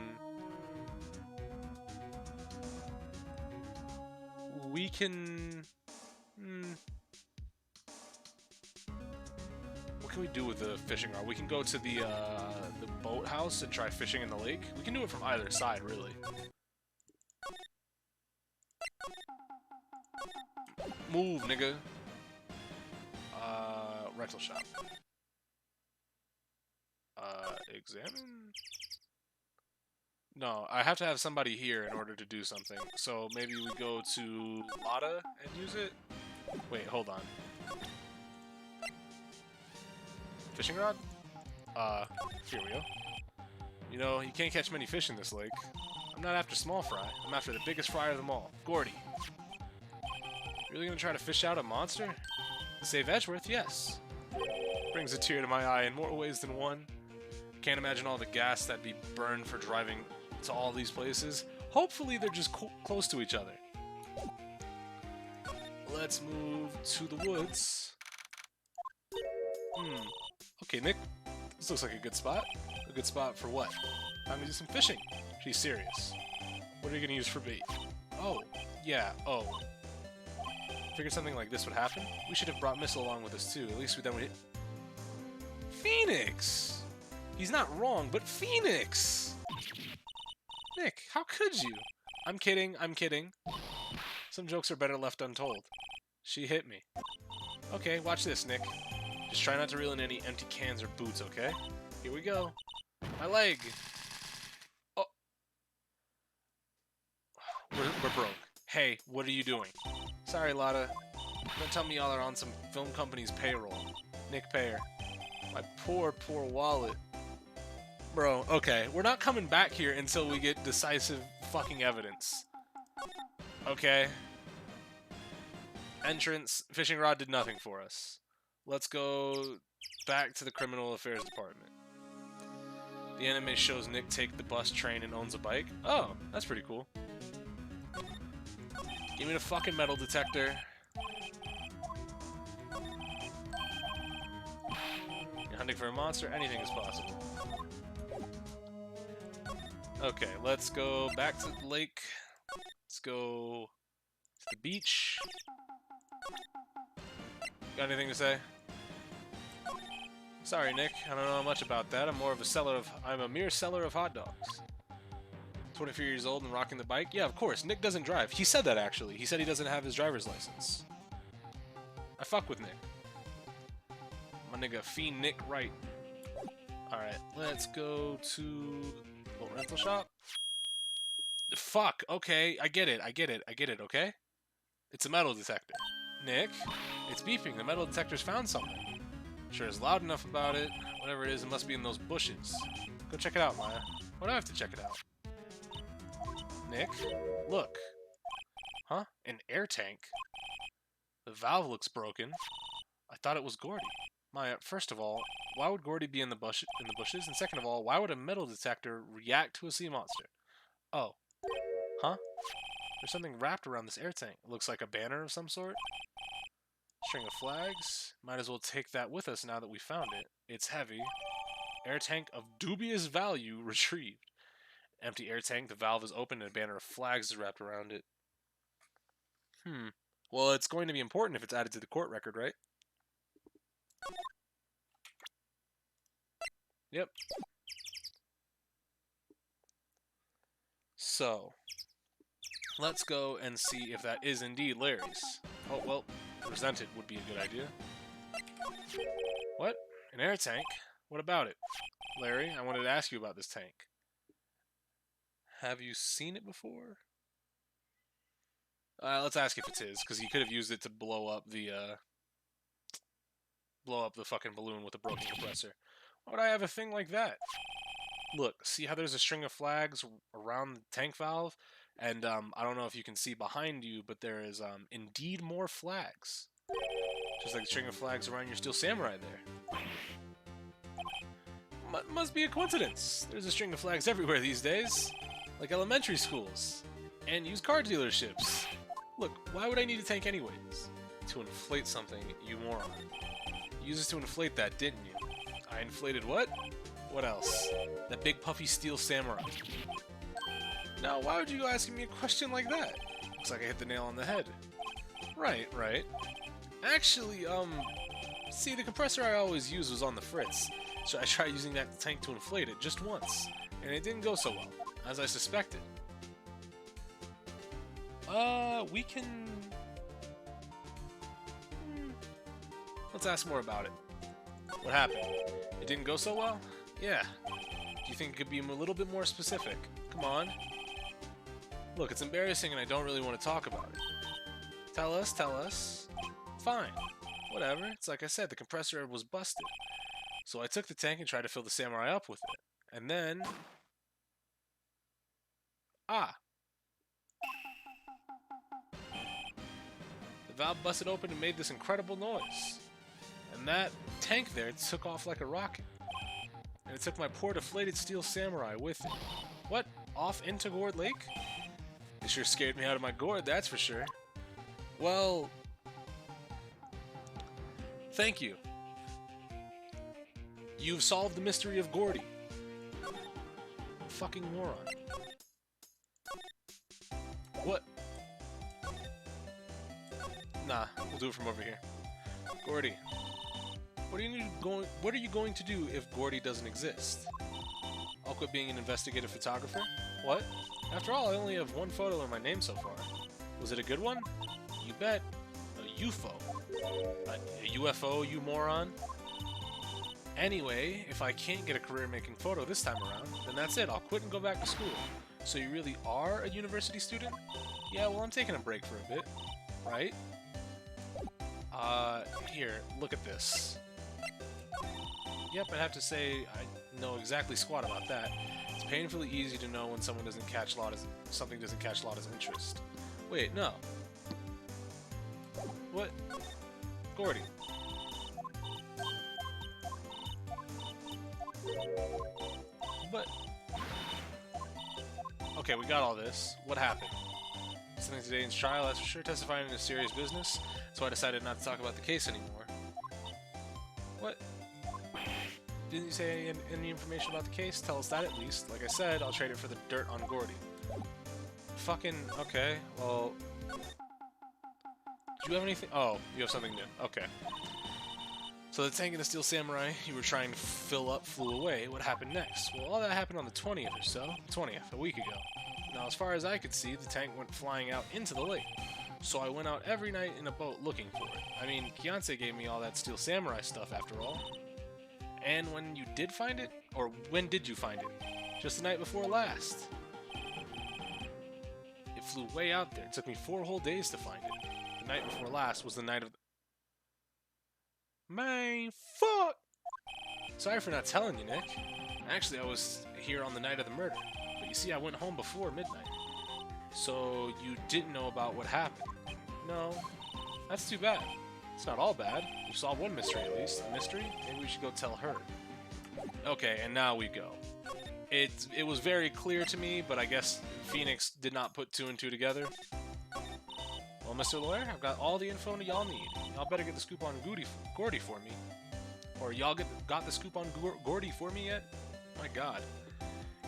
What can we do with the fishing rod? We can go to the boathouse and try fishing in the lake. We can do it from either side, really. Move, nigga. Rental shop. Examine? No, I have to have somebody here in order to do something. So maybe we go to Lotta and use it? Wait, hold on. Fishing rod? Here we go. You know, you can't catch many fish in this lake. I'm not after small fry. I'm after the biggest fry of them all. Gordy. Really gonna try to fish out a monster? To save Edgeworth? Yes. Brings a tear to my eye in more ways than one. Can't imagine all the gas that'd be burned for driving to all these places. Hopefully they're just close to each other. Let's move to the woods. Okay, Nick. This looks like a good spot. A good spot for what? Time to do some fishing. She's serious. What are you gonna use for bait? Oh, yeah, oh. Figured something like this would happen. We should have brought Missile along with us too. At least then we... Phoenix! He's not wrong, but Phoenix! Nick, how could you? I'm kidding, I'm kidding. Some jokes are better left untold. She hit me. Okay, watch this, Nick. Just try not to reel in any empty cans or boots, okay? Here we go. My leg! Oh. We're broke. Hey, what are you doing? Sorry, Lotta. Don't tell me y'all are on some film company's payroll. Nick Payer. My poor, poor wallet. Bro, okay. We're not coming back here until we get decisive fucking evidence. Okay. Entrance. Fishing rod did nothing for us. Let's go back to the criminal affairs department. The anime shows Nick take the bus, train, and owns a bike. Oh, that's pretty cool. Give me the fucking metal detector. You're hunting for a monster? Anything is possible. Okay, let's go back to the lake. Let's go to the beach. Got anything to say? Sorry, Nick. I don't know much about that. I'm a mere seller of hot dogs. 24 years old and rocking the bike? Yeah, of course. Nick doesn't drive. He said that, actually. He said he doesn't have his driver's license. I fuck with Nick. My nigga, Phoenix Wright. Alright, let's go to the rental shop. Fuck, okay. I get it, okay? It's a metal detector. Nick, it's beeping. The metal detector's found something. Sure is loud enough about it. Whatever it is, it must be in those bushes. Go check it out, Maya. Why do I have to check it out? Nick, look. Huh? An air tank? The valve looks broken. I thought it was Gordy. Maya, first of all, why would Gordy be in the bushes? And second of all, why would a metal detector react to a sea monster? Oh. Huh? There's something wrapped around this air tank. It looks like a banner of some sort. String of flags. Might as well take that with us now that we found it. It's heavy. Air tank of dubious value retrieved. Empty air tank. The valve is open and a banner of flags is wrapped around it. Well, it's going to be important if it's added to the court record, right? Yep. So, let's go and see if that is indeed Larry's. Oh, well, present it would be a good idea. What? An air tank? What about it? Larry, I wanted to ask you about this tank. Have you seen it before? Let's ask if it's his, because he could have used it to blow up the fucking balloon with a broken compressor. Why would I have a thing like that? Look, see how there's a string of flags around the tank valve? And I don't know if you can see behind you, but there is indeed more flags. Just like the string of flags around your Steel Samurai there. Must be a coincidence. There's a string of flags everywhere these days. Like elementary schools. And used car dealerships. Look, why would I need a tank anyways? To inflate something, you moron. You used it to inflate that, didn't you? I inflated what? What else? That big puffy Steel Samurai. Now, why would you ask me a question like that? Looks like I hit the nail on the head. Right. Actually, see, the compressor I always use was on the fritz. So I tried using that tank to inflate it just once, and it didn't go so well, as I suspected. We can... Let's ask more about it. What happened? It didn't go so well? Yeah. Do you think it could be a little bit more specific? Come on. Look, it's embarrassing and I don't really want to talk about it. Tell us. Fine. Whatever. It's like I said, the compressor was busted. So I took the tank and tried to fill the Samurai up with it. And then... The valve busted open and made this incredible noise. And that tank there took off like a rocket. And it took my poor deflated Steel Samurai with it. What? Off into Gourd Lake? It sure scared me out of my gourd, that's for sure. Well... Thank you. You've solved the mystery of Gordy. Fucking moron. What? Nah, we'll do it from over here. Gordy. What are you going to do if Gordy doesn't exist? I'll quit being an investigative photographer? What? After all, I only have one photo in my name so far. Was it a good one? You bet. A UFO. A UFO, you moron? Anyway, if I can't get a career making photo this time around, then that's it. I'll quit and go back to school. So you really are a university student? Yeah, well, I'm taking a break for a bit. Right? Here, look at this. Yep, I'd have to say I know exactly squat about that. It's painfully easy to know when something doesn't catch Lotta's interest. Wait, no. What? Gordy. But... Okay, we got all this. What happened? Something today's trial, that's for sure. Testifying in a serious business, so I decided not to talk about the case anymore. What? Didn't you say any information about the case? Tell us that at least. Like I said, I'll trade it for the dirt on Gordy. Fucking... Okay, well... Do you have anything? Oh, you have something new. Okay. So the tank and the Steel Samurai you were trying to fill up flew away. What happened next? Well, all that happened on the 20th or so. 20th, a week ago. Now, as far as I could see, the tank went flying out into the lake. So I went out every night in a boat looking for it. I mean, Kianse gave me all that Steel Samurai stuff after all. And when you did find it? Or when did you find it? Just the night before last. It flew way out there. It took me 4 whole days to find it. The night before last was the night of... Man, fuck! Sorry for not telling you, Nick. Actually, I was here on the night of the murder. But you see, I went home before midnight. So, you didn't know about what happened? No. That's too bad. It's not all bad. We solved one mystery at least. A mystery? Maybe we should go tell her. Okay, and now we go. It was very clear to me, but I guess Phoenix did not put 2 and 2 together. Well, Mr. Lawyer, I've got all the info y'all need. Y'all better get the scoop on Gordy for me. Or y'all got the scoop on Gordy for me yet? My god.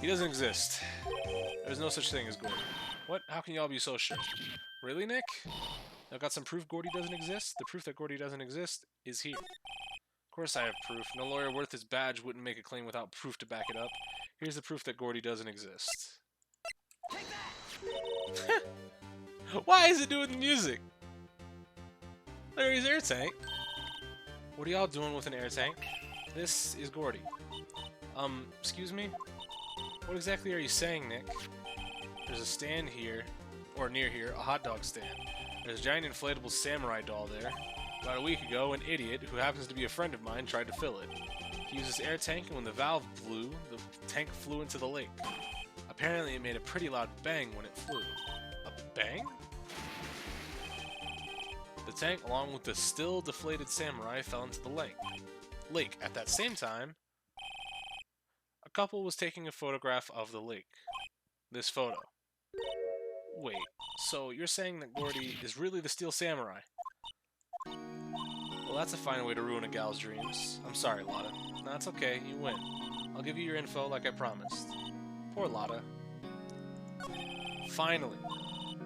He doesn't exist. There's no such thing as Gordy. What? How can y'all be so sure? Really, Nick? Y'all got some proof Gordy doesn't exist? The proof that Gordy doesn't exist is here. Of course I have proof. No lawyer worth his badge wouldn't make a claim without proof to back it up. Here's the proof that Gordy doesn't exist. Take that! Why is it doing the music? Larry's air tank. What are y'all doing with an air tank? This is Gordy. Excuse me? What exactly are you saying, Nick? There's a stand here, or near here, a hot dog stand. There's a giant inflatable samurai doll there. About a week ago, an idiot, who happens to be a friend of mine, tried to fill it. He used this air tank, and when the valve blew, the tank flew into the lake. Apparently it made a pretty loud bang when it flew. A bang? The tank, along with the still deflated samurai, fell into the lake. At that same time, a couple was taking a photograph of the lake. This photo. Wait, so you're saying that Gordy is really the Steel Samurai? Well, that's a fine way to ruin a gal's dreams. I'm sorry, Lotta. No, it's okay, you win. I'll give you your info like I promised. Poor Lotta. Finally.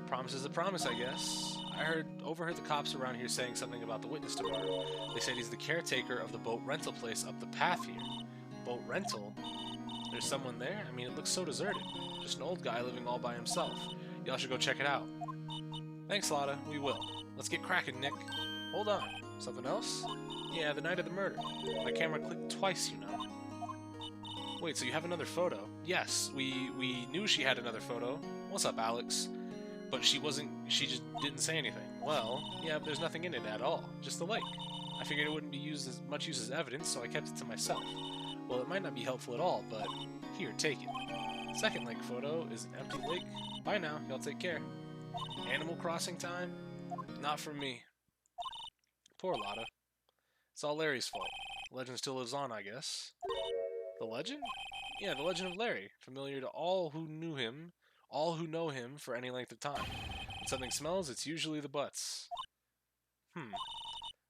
Promise is a promise, I guess. I overheard the cops around here saying something about the witness tomorrow. They said he's the caretaker of the boat rental place up the path here. Boat rental? There's someone there? I mean, it looks so deserted. Just an old guy living all by himself. Y'all should go check it out. Thanks, Lotta. We will. Let's get cracking, Nick. Hold on. Something else? Yeah, the night of the murder. My camera clicked twice, you know. Wait, so you have another photo? Yes, we knew she had another photo. What's up, Alex? But she just didn't say anything. Well, yeah, but there's nothing in it at all. Just the lake. I figured it wouldn't be used as much use as evidence, so I kept it to myself. Well, it might not be helpful at all, but here, take it. Second lake photo is an empty lake. Bye now, y'all take care. Animal Crossing time? Not for me. Poor Lotta. It's all Larry's fault. The legend still lives on, I guess. The legend? Yeah, the legend of Larry. Familiar to all who knew him, all who know him for any length of time. When something smells, it's usually the butts.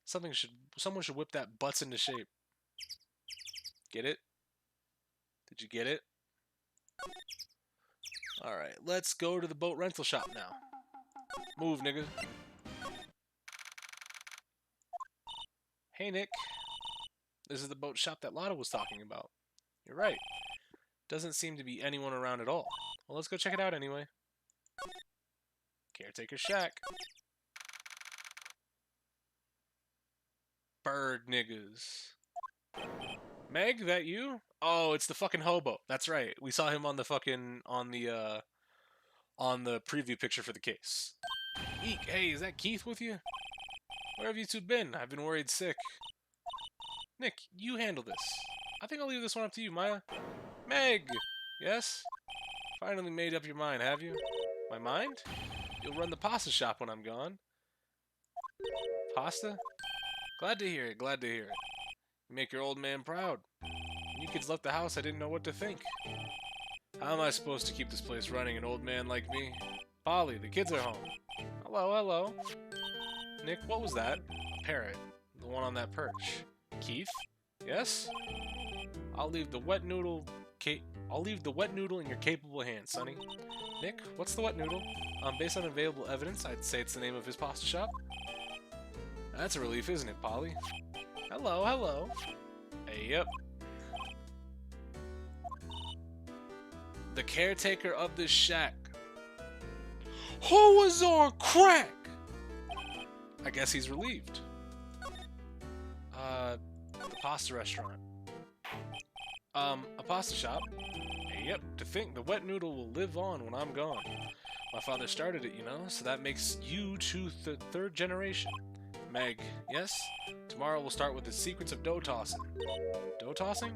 Someone should whip that butts into shape. Get it? Did you get it? Alright, let's go to the boat rental shop now. Move, nigga. Hey, Nick. This is the boat shop that Lotta was talking about. You're right. Doesn't seem to be anyone around at all. Well, let's go check it out anyway. Caretaker shack. Bird niggas. Meg, that you? Oh, it's the fucking hobo. That's right. We saw him on the fucking on the preview picture for the case. Eek, hey, is that Keith with you? Where have you two been? I've been worried sick. Nick, you handle this. I think I'll leave this one up to you, Maya. Meg! Yes? Finally made up your mind, have you? My mind? You'll run the pasta shop when I'm gone. Pasta? Glad to hear it, glad to hear it. You make your old man proud. When you kids left the house, I didn't know what to think. How am I supposed to keep this place running, an old man like me? Polly, the kids are home. Hello, hello. Nick, what was that? A parrot. The one on that perch. Keith? Yes? I'll leave the wet noodle in your capable hands, Sonny. Nick, what's the wet noodle? Based on available evidence, I'd say it's the name of his pasta shop. That's a relief, isn't it, Polly? Hello, hello. Hey, yep. The caretaker of this shack. Who was on crack? I guess he's relieved. The pasta restaurant. A pasta shop? Hey, yep, to think the wet noodle will live on when I'm gone. My father started it, you know, so that makes you third generation. Meg, yes? Tomorrow we'll start with the secrets of dough tossing. Dough tossing?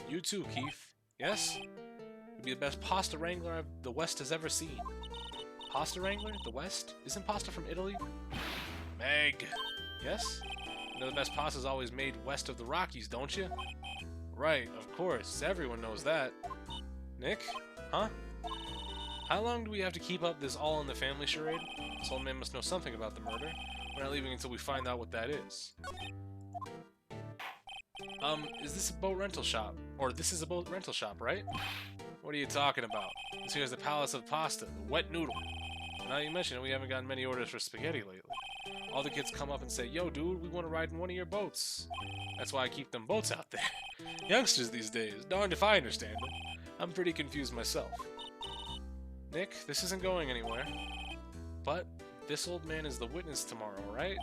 You too, Keith. Yes? You'll be the best pasta wrangler the West has ever seen. Pasta wrangler? The West? Isn't pasta from Italy? Meg! Yes? You know the best pasta's always made west of the Rockies, don't you? Right, of course. Everyone knows that. Nick? Huh? How long do we have to keep up this all-in-the-family charade? This old man must know something about the murder. We're not leaving until we find out what that is. Is this a boat rental shop? Or this is a boat rental shop, right? What are you talking about? This here's the Palace of Pasta, the wet noodle. Now you mention it, we haven't gotten many orders for spaghetti lately. All the kids come up and say, yo, dude, we want to ride in one of your boats. That's why I keep them boats out there. Youngsters these days, darned if I understand it. I'm pretty confused myself. Nick, this isn't going anywhere. But this old man is the witness tomorrow, right?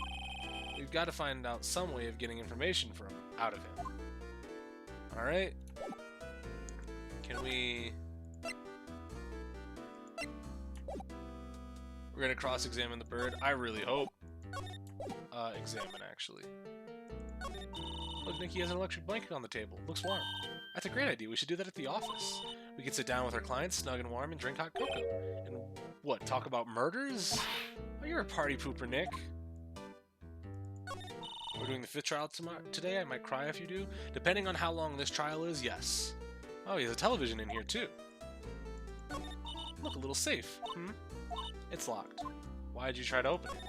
We've got to find out some way of getting information out of him. Alright? Can we... We're gonna cross-examine the bird. I really hope. Examine, actually. Look, Nick, he has an electric blanket on the table. Looks warm. That's a great idea. We should do that at the office. We can sit down with our clients, snug and warm, and drink hot cocoa. And what, talk about murders? Oh, you're a party pooper, Nick. We're doing the 5th trial today. I might cry if you do. Depending on how long this trial is, yes. Oh, he has a television in here, too. Look, a little safe. It's locked. Why did you try to open it?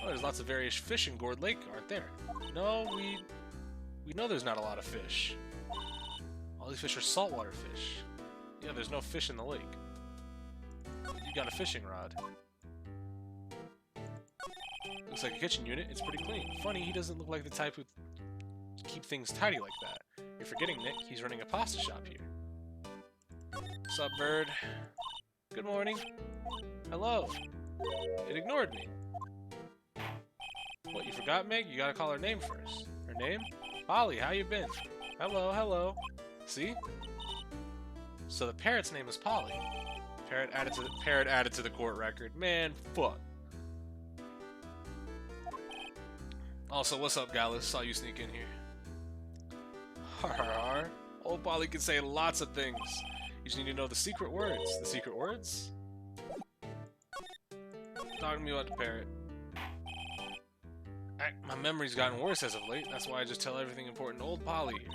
Oh, there's lots of various fish in Gourd Lake, aren't there? No, we know there's not a lot of fish. All these fish are saltwater fish. Yeah, there's no fish in the lake. You got a fishing rod. Looks like a kitchen unit. It's pretty clean. Funny, he doesn't look like the type who keep things tidy like that. You're forgetting, Nick. He's running a pasta shop here. What's up, bird? Good morning. Hello. It ignored me. What, you forgot, Meg? You gotta call her name first. Her name? Polly, how you been? Hello, hello. See? So the parrot's name is Polly. Parrot added to the court record. Man, fuck. Also, what's up, Gallus? Saw you sneak in here. Har har har. Old Polly can say lots of things. You just need to know the secret words. The secret words? Talk to me about the parrot. My memory's gotten worse as of late. That's why I just tell everything important to old Polly here.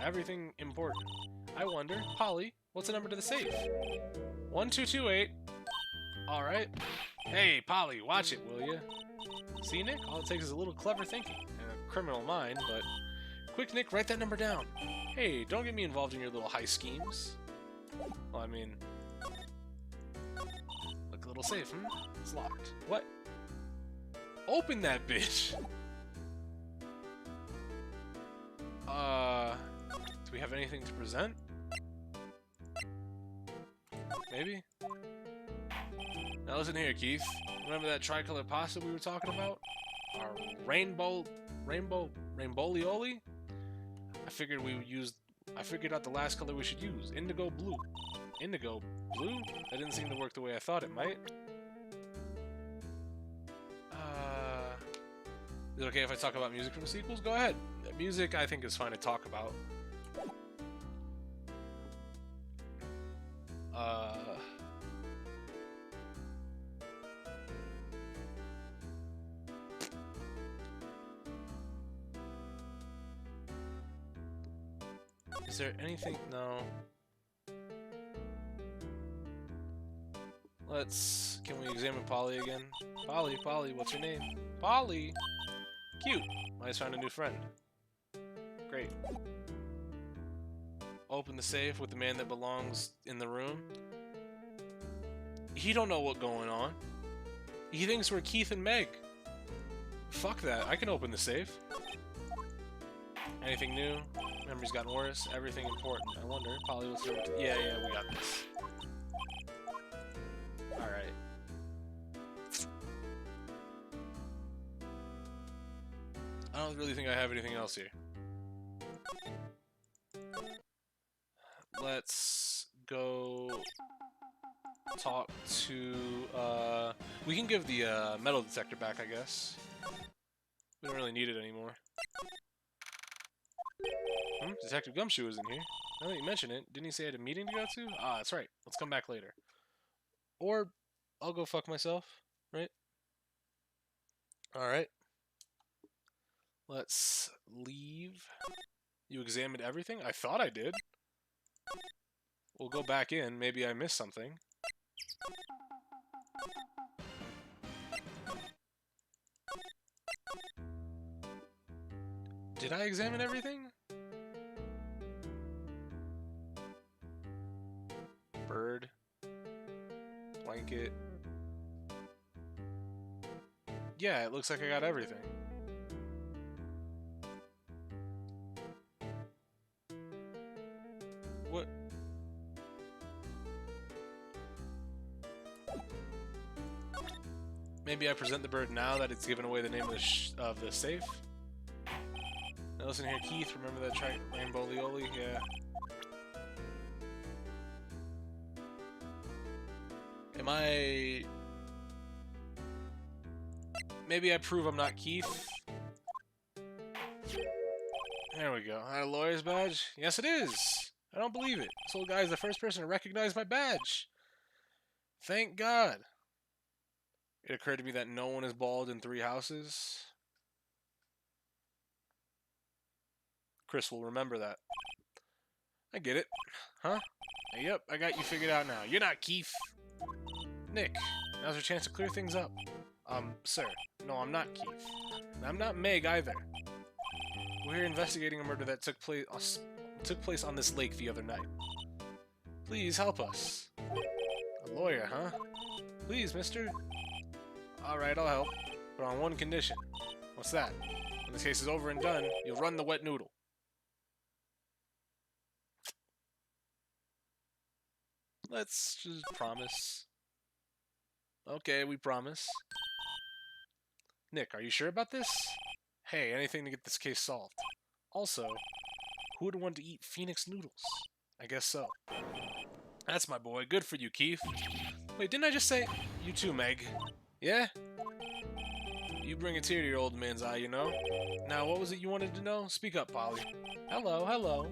Everything important. I wonder, Polly, what's the number to the safe? 1228. Alright. Hey, Polly, watch it, will ya? See, Nick? All it takes is a little clever thinking and a criminal mind, but... Quick, Nick, write that number down. Hey, don't get me involved in your little heist schemes. Well, I mean... Look a little safe, It's locked. What? Open that bitch! Do we have anything to present? Maybe? Now listen here, Keith. Remember that tricolor pasta we were talking about? Our rainbowlioli? I figured out the last color we should use. Indigo blue. Indigo blue? That didn't seem to work the way I thought it might. Is it okay if I talk about music from the sequels? Go ahead. Music, I think, is fine to talk about. Is there anything? No. Can we examine Polly again? Polly, what's your name? Polly! Cute! I just found a new friend. Great. Open the safe with the man that belongs in the room. He don't know what's going on. He thinks we're Keith and Meg. Fuck that, I can open the safe. Anything new? Memory's gotten worse. Everything important. I wonder. Polly was there. Yeah, we got this. Alright. I don't really think I have anything else here. Let's go talk to, we can give the, metal detector back, I guess. We don't really need it anymore. Detective Gumshoe is in here. Now that you mention it, didn't he say I had a meeting to go to? Ah, that's right. Let's come back later. Or, I'll go fuck myself, right? Alright. Let's leave. You examined everything? I thought I did. We'll go back in. Maybe I missed something. Did I examine everything? Bird. Blanket. Yeah, it looks like I got everything. What? Maybe I present the bird now that it's given away the name of the safe? Now listen here, Keith, remember that rainbowlioli? Yeah. Am I... Maybe I prove I'm not Keith? There we go. A lawyer's badge? Yes, it is! I don't believe it. This old guy is the first person to recognize my badge. Thank God. It occurred to me that no one is bald in 3 houses. Chris will remember that. I get it. Huh? Yep, I got you figured out now. You're not Keith. Nick, now's your chance to clear things up. Sir. No, I'm not Keith. And I'm not Meg either. We're here investigating a murder that took place on this lake the other night. Please help us. A lawyer, huh? Please, mister. Alright, I'll help. But on one condition. What's that? When this case is over and done, you'll run the wet noodle. Let's just promise. Okay, we promise. Nick, are you sure about this? Hey, anything to get this case solved. Also, who would want to eat Phoenix noodles? I guess so. That's my boy. Good for you, Keith. Wait, didn't I just say... You too, Meg. Yeah? You bring a tear to your old man's eye, you know? Now, what was it you wanted to know? Speak up, Polly. Hello, hello.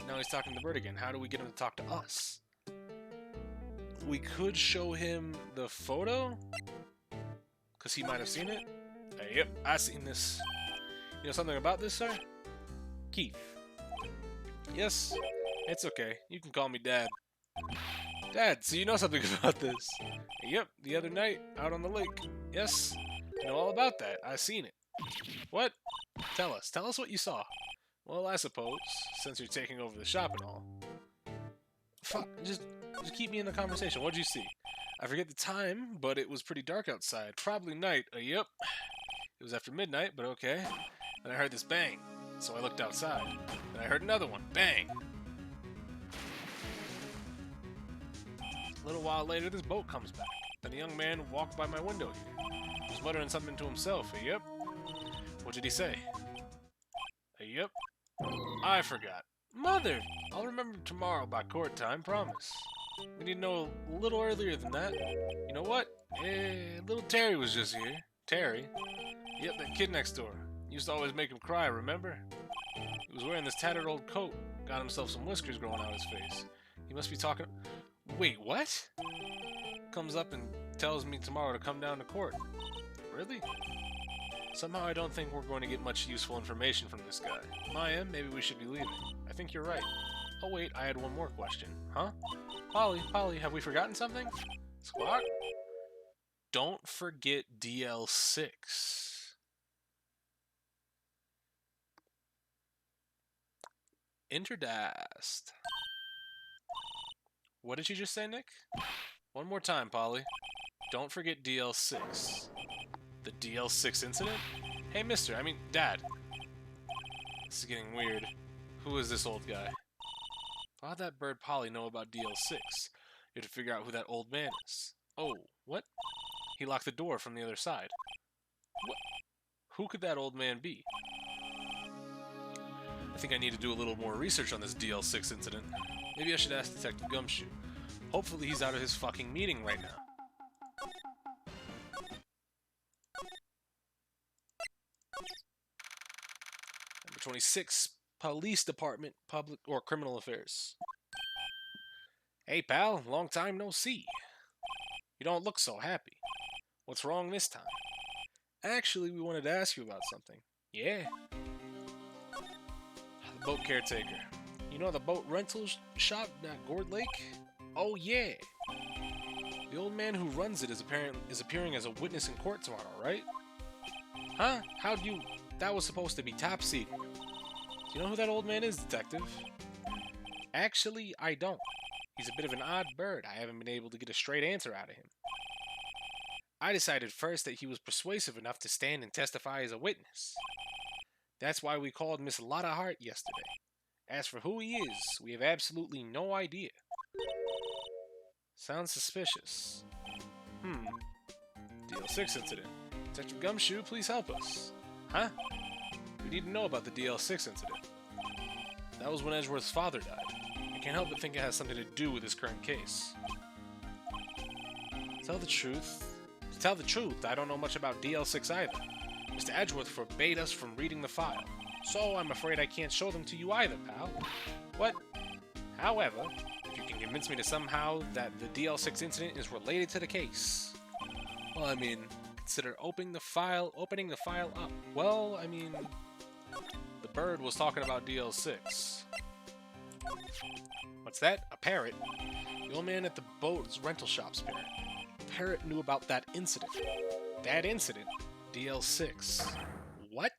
Now he's talking to the bird again. How do we get him to talk to us? We could show him the photo? Because he might have seen it? Yep, I seen this. You know something about this, sir? Keith. Yes? It's okay. You can call me Dad. Dad, so you know something about this? Yep, the other night, out on the lake. Yes? I know all about that. I seen it. What? Tell us. Tell us what you saw. Well, I suppose, since you're taking over the shop and all. Fuck, just keep me in the conversation. What'd you see? I forget the time, but it was pretty dark outside. Probably night. Yep. It was after midnight, but okay. Then I heard this bang. So I looked outside, and I heard another one. Bang! A little while later, this boat comes back. Then a young man walked by my window here. He was muttering something to himself. Yep. What did he say? Yep. I forgot. Mother! I'll remember tomorrow by court time, promise. We need to know a little earlier than that. You know what? Little Terry was just here. Terry? Yep, that kid next door. Used to always make him cry, remember? He was wearing this tattered old coat. Got himself some whiskers growing out his face. He must be talking... Wait, what? Comes up and tells me tomorrow to come down to court. Really? Somehow I don't think we're going to get much useful information from this guy. Maya, maybe we should be leaving. I think you're right. Oh wait, I had one more question. Huh? Polly, have we forgotten something? Squawk? Don't forget DL6. Interdast. What did you just say, Nick? One more time, Polly. Don't forget DL6. The DL6 incident? Hey, Dad. This is getting weird. Who is this old guy? How'd that bird Polly know about DL6? You have to figure out who that old man is. Oh, what? He locked the door from the other side. What? Who could that old man be? I think I need to do a little more research on this DL6 incident. Maybe I should ask Detective Gumshoe. Hopefully he's out of his fucking meeting right now. Number 26, Police Department, Public or Criminal Affairs. Hey pal, long time no see. You don't look so happy. What's wrong this time? Actually, we wanted to ask you about something. Yeah. The boat caretaker. You know the boat rental shop at Gourd Lake? Oh yeah. The old man who runs it is appearing as a witness in court tomorrow, right? Huh? How'd you... That was supposed to be top secret. Do you know who that old man is, Detective? Actually, I don't. He's a bit of an odd bird. I haven't been able to get a straight answer out of him. I decided first that he was persuasive enough to stand and testify as a witness. That's why we called Miss Lotta Hart yesterday. As for who he is, we have absolutely no idea. Sounds suspicious. DL6 incident. Detective Gumshoe, please help us. Huh? We need to know about the DL6 incident. That was when Edgeworth's father died. I can't help but think it has something to do with his current case. To tell the truth, I don't know much about DL6 either. Mr. Edgeworth forbade us from reading the file, so I'm afraid I can't show them to you either, pal. What? However, if you can convince me to somehow that the DL6 incident is related to the case, well, I mean, consider opening the file up. Well, I mean, the bird was talking about DL6. What's that? A parrot? The old man at the boat's rental shop's parrot. The parrot knew about that incident. That incident? DL6. What?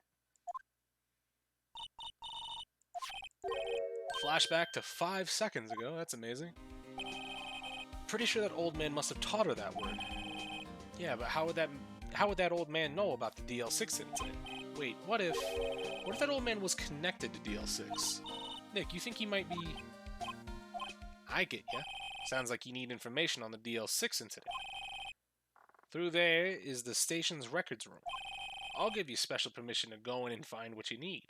Flashback to 5 seconds ago. That's amazing. Pretty sure that old man must have taught her that word. Yeah, but how would that old man know about the DL6 incident? Wait, what if that old man was connected to DL6? Nick, you think he might be... I get ya. Sounds like you need information on the DL6 incident. Through there is the station's records room. I'll give you special permission to go in and find what you need.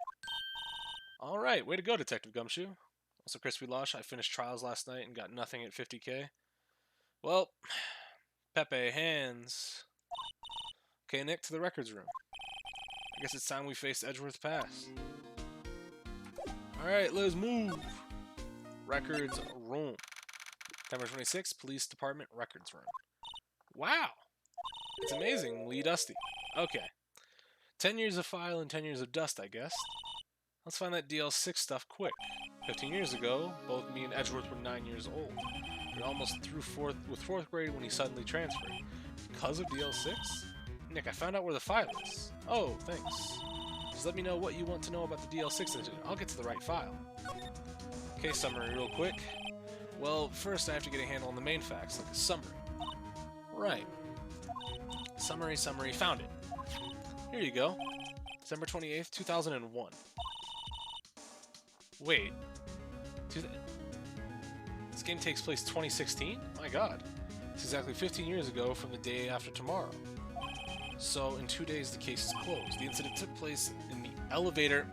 Alright, way to go, Detective Gumshoe. Also, Crispy Losh, I finished trials last night and got nothing at 50k. Well, Pepe hands. Okay, Nick, to the records room. I guess it's time we faced Edgeworth Pass. Alright, let's move. Records room. September 26, Police Department records room. Wow! It's amazingly dusty. Okay. 10 years of file and 10 years of dust, I guess. Let's find that DL6 stuff quick. 15 years ago, both me and Edgeworth were 9 years old. We were almost through fourth grade when he suddenly transferred. Because of DL6? Nick, I found out where the file is. Oh, thanks. Just let me know what you want to know about the DL6 incident. I'll get to the right file. Case summary real quick. Well, first I have to get a handle on the main facts, like a summary. Right. Summary, found it. Here you go. December 28th, 2001. Wait. This game takes place 2016? My god. It's exactly 15 years ago from the day after tomorrow. So, in 2 days, the case is closed. The incident took place in the elevator.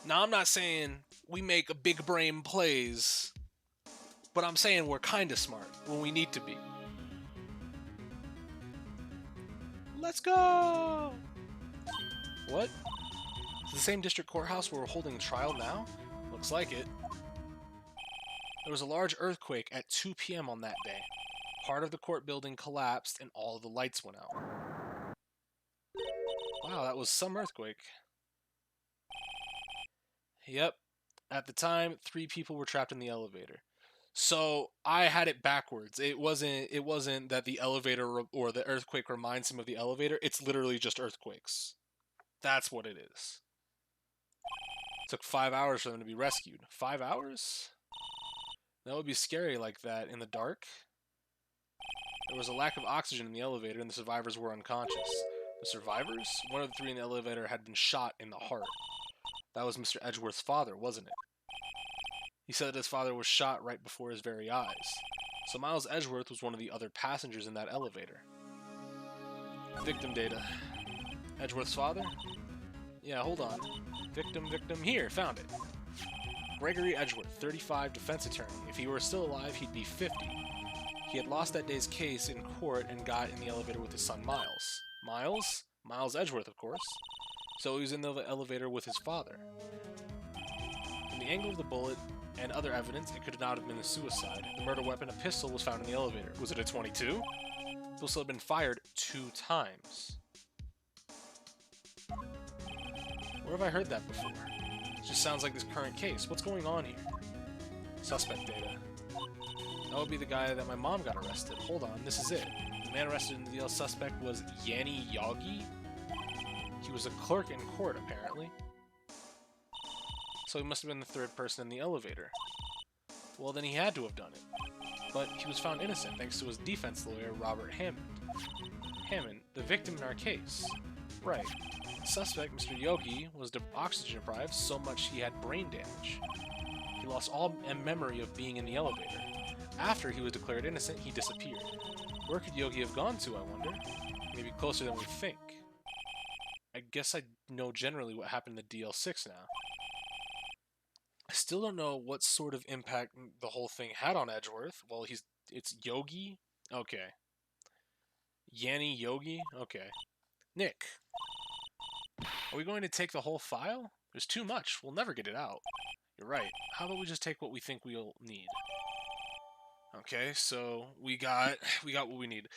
Now, I'm not saying we make a big brain plays, but I'm saying we're kinda smart when we need to be. Let's go! What? It's the same district courthouse where we're holding the trial now? Looks like it. There was a large earthquake at 2 p.m. on that day. Part of the court building collapsed and all of the lights went out. Wow, that was some earthquake. Yep. At the time, 3 people were trapped in the elevator. So I had it backwards. It wasn't that the elevator or the earthquake reminds him of the elevator. It's literally just earthquakes. That's what it is. It took 5 hours for them to be rescued. 5 hours? That would be scary like that in the dark. There was a lack of oxygen in the elevator and the survivors were unconscious. The survivors? One of the 3 in the elevator had been shot in the heart. That was Mr. Edgeworth's father, wasn't it? He said that his father was shot right before his very eyes. So Miles Edgeworth was one of the other passengers in that elevator. Victim data. Edgeworth's father? Yeah, hold on. Victim. Here, found it. Gregory Edgeworth, 35, defense attorney. If he were still alive, he'd be 50. He had lost that day's case in court and got in the elevator with his son Miles. Miles? Miles Edgeworth, of course. So he was in the elevator with his father. From the angle of the bullet and other evidence, it could not have been a suicide. The murder weapon, a pistol, was found in the elevator. Was it a .22? The pistol had been fired 2 times. Where have I heard that before? It just sounds like this current case. What's going on here? Suspect data. That would be the guy that my mom got arrested. Hold on, this is it. The man arrested in the deal suspect was Yanni Yogi. He was a clerk in court, apparently. So he must have been the 3rd person in the elevator. Well, then he had to have done it. But he was found innocent thanks to his defense lawyer, Robert Hammond. Hammond, the victim in our case. Right. The suspect, Mr. Yogi, was oxygen deprived so much he had brain damage. He lost all memory of being in the elevator. After he was declared innocent, he disappeared. Where could Yogi have gone to, I wonder? Maybe closer than we think. I guess I know generally what happened to DL6 now. I still don't know what sort of impact the whole thing had on Edgeworth. Well, it's Yogi? Okay. Yanni Yogi? Okay. Nick. Are we going to take the whole file? There's too much. We'll never get it out. You're right. How about we just take what we think we'll need? Okay, so we got what we need.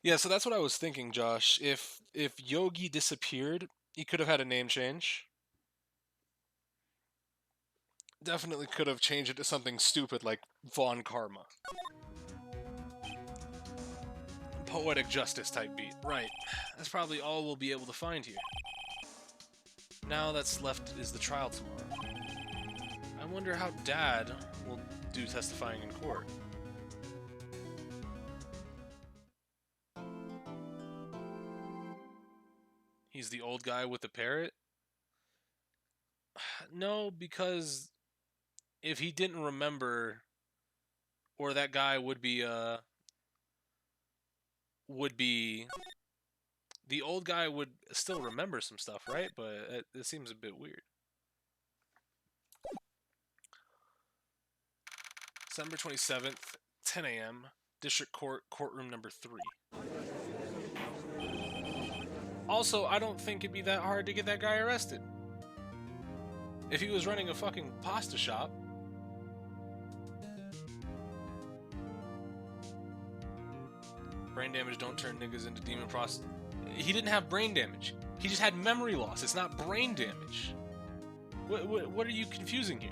Yeah, so that's what I was thinking, Josh. If Yogi disappeared, he could have had a name change. Definitely could have changed it to something stupid like Von Karma. Poetic justice type beat. Right. That's probably all we'll be able to find here. Now that's left is the trial tomorrow. I wonder how Dad will do testifying in court. He's the old guy with the parrot? No, because if he didn't remember, or that guy would be, the old guy would still remember some stuff, right? But it seems a bit weird. December 27th, 10 a.m., District Court, courtroom number 3. Also, I don't think it'd be that hard to get that guy arrested. If he was running a fucking pasta shop. Brain damage don't turn niggas into demon prostitutes. He didn't have brain damage. He just had memory loss. It's not brain damage. What are you confusing here?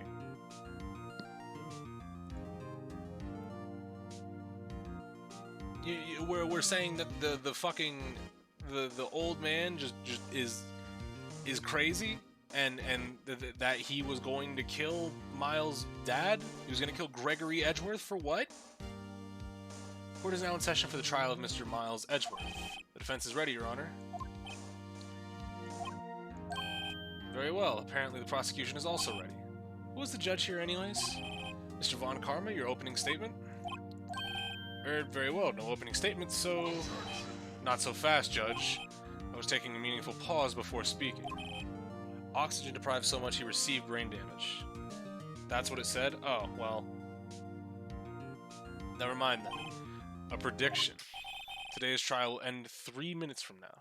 We're saying that the fucking the old man just is crazy and that he was going to kill Miles' dad? He was going to kill Gregory Edgeworth for what? Court is now in session for the trial of Mr. Miles Edgeworth. The defense is ready, Your Honor. Very well. Apparently the prosecution is also ready. Who is the judge here anyways? Mr. Von Karma, your opening statement? Very well. No opening statement, so... Not so fast, Judge. I was taking a meaningful pause before speaking. Oxygen deprived so much he received brain damage. That's what it said? Oh, well... Never mind then. A prediction. Today's trial will end 3 minutes from now.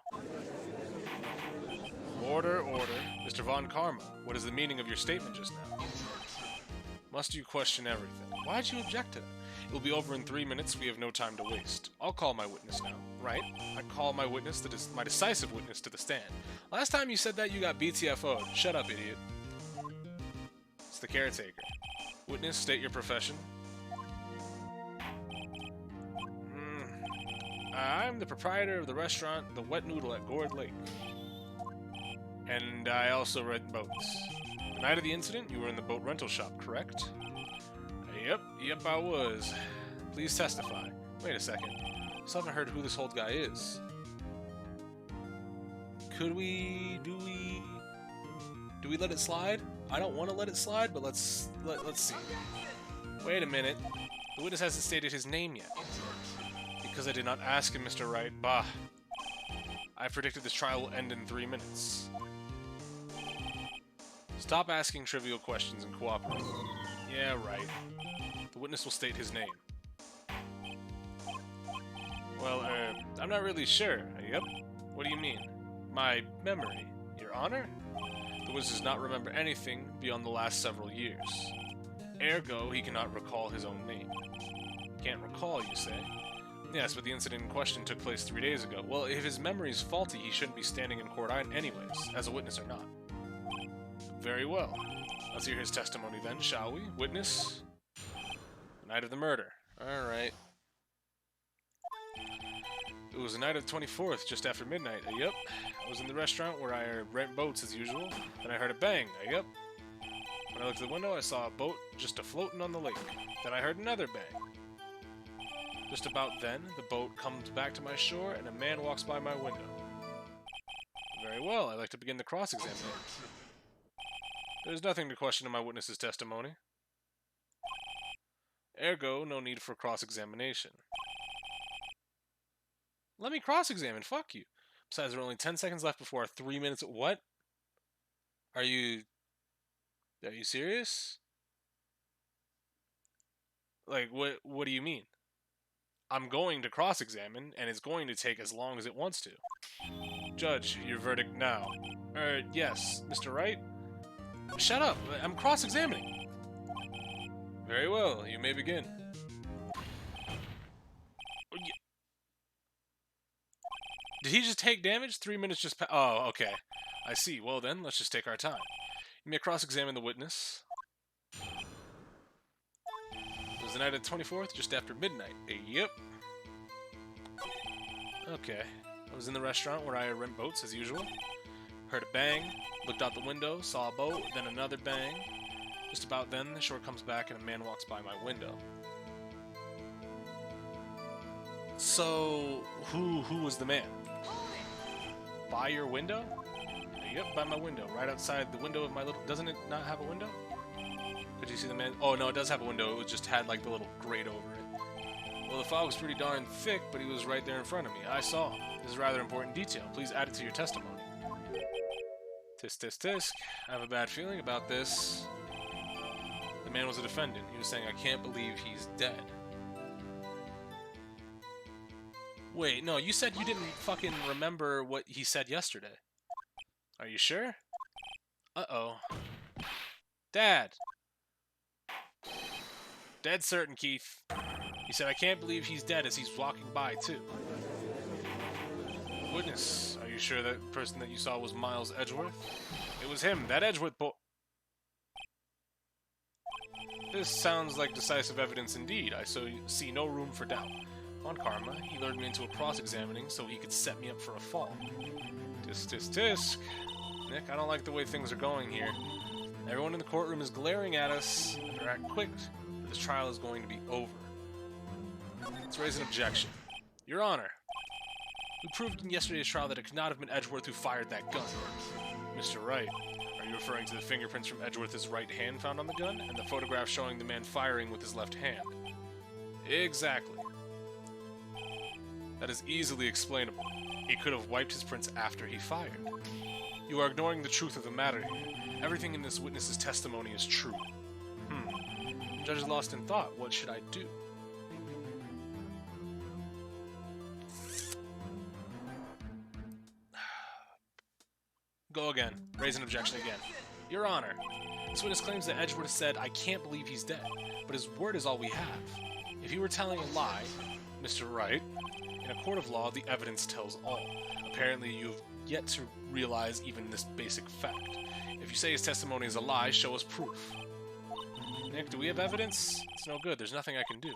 Order, order. Mr. Von Karma, what is the meaning of your statement just now? Must you question everything? Why'd you object to that? It will be over in 3 minutes. We have no time to waste. I'll call my witness now. Right? I call my witness, my decisive witness, to the stand. Last time you said that, you got BTFO'd. Shut up, idiot. It's the caretaker. Witness, state your profession. I'm the proprietor of the restaurant The Wet Noodle at Gourd Lake. And I also rent boats. The night of the incident, you were in the boat rental shop, correct? Yep, I was. Please testify. Wait a second. I still haven't heard who this old guy is. Do we let it slide? I don't want to let it slide, but let's see. Wait a minute. The witness hasn't stated his name yet. Because I did not ask him, Mr. Wright. Bah. I predicted this trial will end in 3 minutes. Stop asking trivial questions and cooperate. Yeah, right. The witness will state his name. Well, I'm not really sure. Yep. What do you mean? My memory. Your Honor? The witness does not remember anything beyond the last several years. Ergo, he cannot recall his own name. Can't recall, you say? Yes, but the incident in question took place 3 days ago. Well, if his memory is faulty, he shouldn't be standing in court anyways, as a witness or not. Very well. Let's hear his testimony then, shall we? Witness? The night of the murder. Alright. It was the night of the 24th, just after midnight. Yep. I was in the restaurant where I rent boats as usual. Then I heard a bang. Yep. When I looked at the window, I saw a boat just a-floating on the lake. Then I heard another bang. Just about then, the boat comes back to my shore, and a man walks by my window. Very well. I'd like to begin the cross-examination. There's nothing to question in my witness's testimony. Ergo, no need for cross-examination. Let me cross-examine, fuck you. Besides, there are only 10 seconds left before our 3 minutes. What? Are you serious? Like, what do you mean? I'm going to cross-examine, and it's going to take as long as it wants to. Judge, your verdict now. Yes, Mr. Wright? Shut up, I'm cross-examining. Very well, you may begin. Did he just take damage? 3 minutes just oh, okay. I see. Well then, let's just take our time. You may cross-examine the witness. It was the night of the 24th, just after midnight. Yep. Okay. I was in the restaurant where I rent boats, as usual. Heard a bang, looked out the window, saw a boat, then another bang. Just about then, the shore comes back and a man walks by my window. So, who was the man? By your window? Yep, by my window. Right outside the window of my little... Doesn't it not have a window? Could you see the man? Oh, no, it does have a window. It just had, like, the little grate over it. Well, the fog was pretty darn thick, but he was right there in front of me. I saw him. This is a rather important detail. Please add it to your testimony. Tisk, tisk, tisk. I have a bad feeling about this. The man was a defendant. He was saying, I can't believe he's dead. Wait, no, you said you didn't fucking remember what he said yesterday. Are you sure? Uh-oh. Dad! Dead certain, Keith. He said, I can't believe he's dead as he's walking by, too. Witness, are you sure that person that you saw was Miles Edgeworth? It was him, that Edgeworth boy. This sounds like decisive evidence indeed. I see no room for doubt. On Karma, he lured me into a cross-examining so he could set me up for a fall. Tisk, tisk, tisk. Nick, I don't like the way things are going here. Everyone in the courtroom is glaring at us. Better act quick, or this trial is going to be over. Let's raise an objection. Your Honor, we proved in yesterday's trial that it could not have been Edgeworth who fired that gun. Mr. Wright, are you referring to the fingerprints from Edgeworth's right hand found on the gun, and the photograph showing the man firing with his left hand? Exactly. That is easily explainable. He could have wiped his prints after he fired. You are ignoring the truth of the matter here. Everything in this witness's testimony is true. The judge is lost in thought. What should I do? Go again. Raise an objection again. Your Honor, this witness claims that Edgeworth said, "I can't believe he's dead," but his word is all we have. If he were telling a lie, Mr. Wright, in a court of law, the evidence tells all. Apparently, you have yet to realize even this basic fact. If you say his testimony is a lie, show us proof. Nick, do we have evidence? It's no good. There's nothing I can do.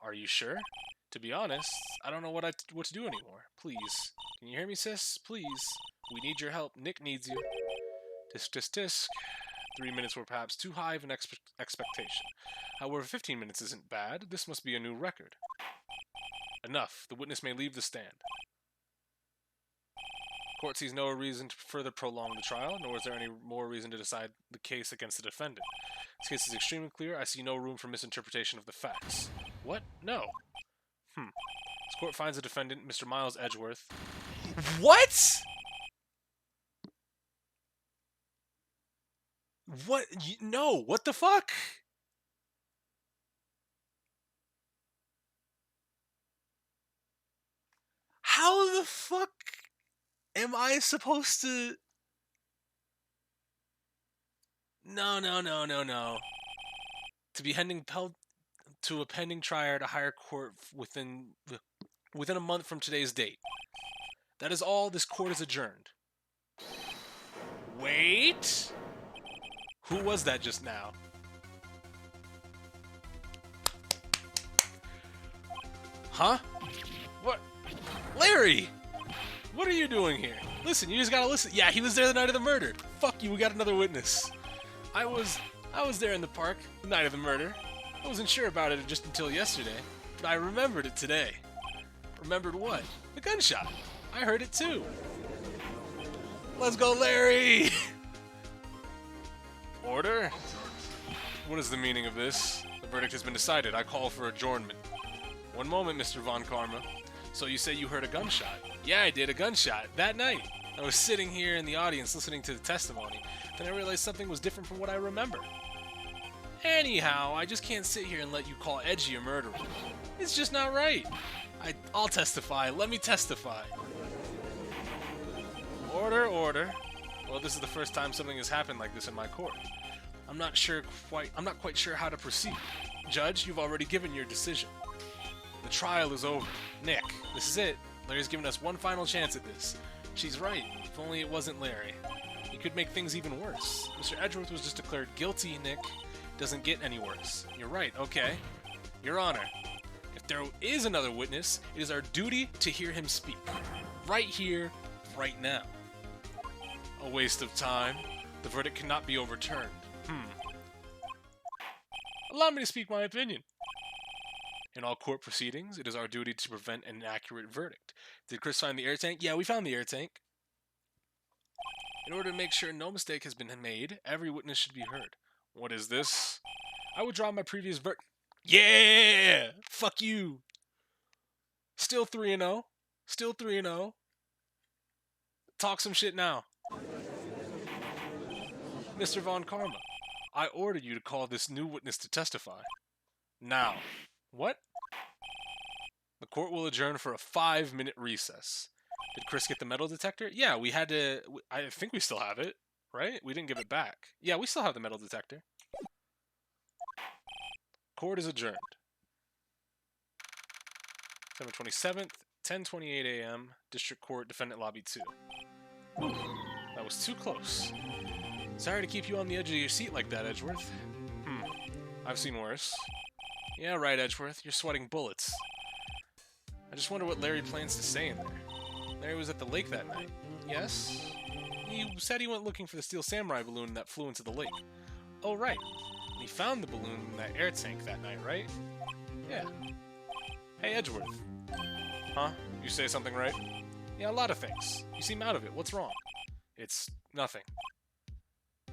Are you sure? To be honest, I don't know what to do anymore. Please. Can you hear me, sis? Please. We need your help. Nick needs you. Tisk, tisk, tisk. 3 minutes were perhaps too high of an expectation. However, 15 minutes isn't bad. This must be a new record. Enough. The witness may leave the stand. Court sees no reason to further prolong the trial, nor is there any more reason to decide the case against the defendant. This case is extremely clear. I see no room for misinterpretation of the facts. What? No. This court finds the defendant, Mr. Miles Edgeworth. What? What? No. What the fuck? How the fuck am I supposed to... No. To be held to a pending trial at a higher court within a month from today's date. That is all. This court is adjourned. Wait? Who was that just now? Huh? What? Larry! What are you doing here? Listen, you just gotta listen. Yeah, he was there the night of the murder. Fuck you, we got another witness. I was there in the park the night of the murder. I wasn't sure about it just until yesterday, but I remembered it today. Remembered what? The gunshot. I heard it too. Let's go, Larry! Order? What is the meaning of this? The verdict has been decided. I call for adjournment. One moment, Mr. Von Karma. So you say you heard a gunshot? Yeah, I did. A gunshot. That night. I was sitting here in the audience listening to the testimony. Then I realized something was different from what I remember. Anyhow, I just can't sit here and let you call Edgy a murderer. It's just not right. I'll testify. Let me testify. Order. Well, this is the first time something has happened like this in my court. I'm not quite sure how to proceed. Judge, you've already given your decision. The trial is over. Nick, this is it. Larry's given us one final chance at this. She's right. If only it wasn't Larry. He could make things even worse. Mr. Edgeworth was just declared guilty, Nick. Doesn't get any worse. You're right, okay. Your Honor, if there is another witness, it is our duty to hear him speak. Right here, right now. A waste of time. The verdict cannot be overturned. Allow me to speak my opinion. In all court proceedings, it is our duty to prevent an inaccurate verdict. Did Chris find the air tank? Yeah, we found the air tank. In order to make sure no mistake has been made, every witness should be heard. What is this? I withdraw my previous verdict. Yeah! Fuck you! Still 3-0. Still 3-0. Talk some shit now. Mr. Von Karma, I order you to call this new witness to testify. Now. What? The court will adjourn for a 5-minute recess. Did Chris get the metal detector? Yeah, we had to... I think we still have it, right? We didn't give it back. Yeah, we still have the metal detector. Court is adjourned. December 27th, 10:28 a.m. District Court, Defendant Lobby 2. Ooh, that was too close. Sorry to keep you on the edge of your seat like that, Edgeworth. I've seen worse. Yeah, right, Edgeworth. You're sweating bullets. I just wonder what Larry plans to say in there. Larry was at the lake that night. Yes? He said he went looking for the Steel Samurai balloon that flew into the lake. Oh, right. And he found the balloon in that air tank that night, right? Yeah. Hey, Edgeworth. Huh? You say something right? Yeah, a lot of things. You seem out of it. What's wrong? It's nothing.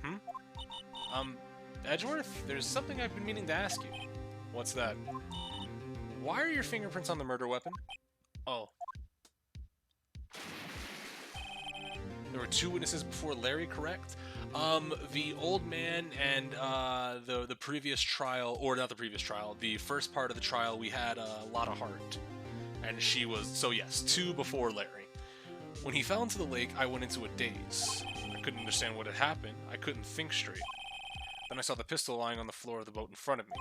Hmm? Edgeworth, there's something I've been meaning to ask you. What's that? Why are your fingerprints on the murder weapon? Oh. There were 2 witnesses before Larry, correct? The old man and the previous trial, or not the previous trial, the first part of the trial, we had Lotta Hart, and she was, so yes, 2 before Larry. When he fell into the lake, I went into a daze. I couldn't understand what had happened. I couldn't think straight. Then I saw the pistol lying on the floor of the boat in front of me.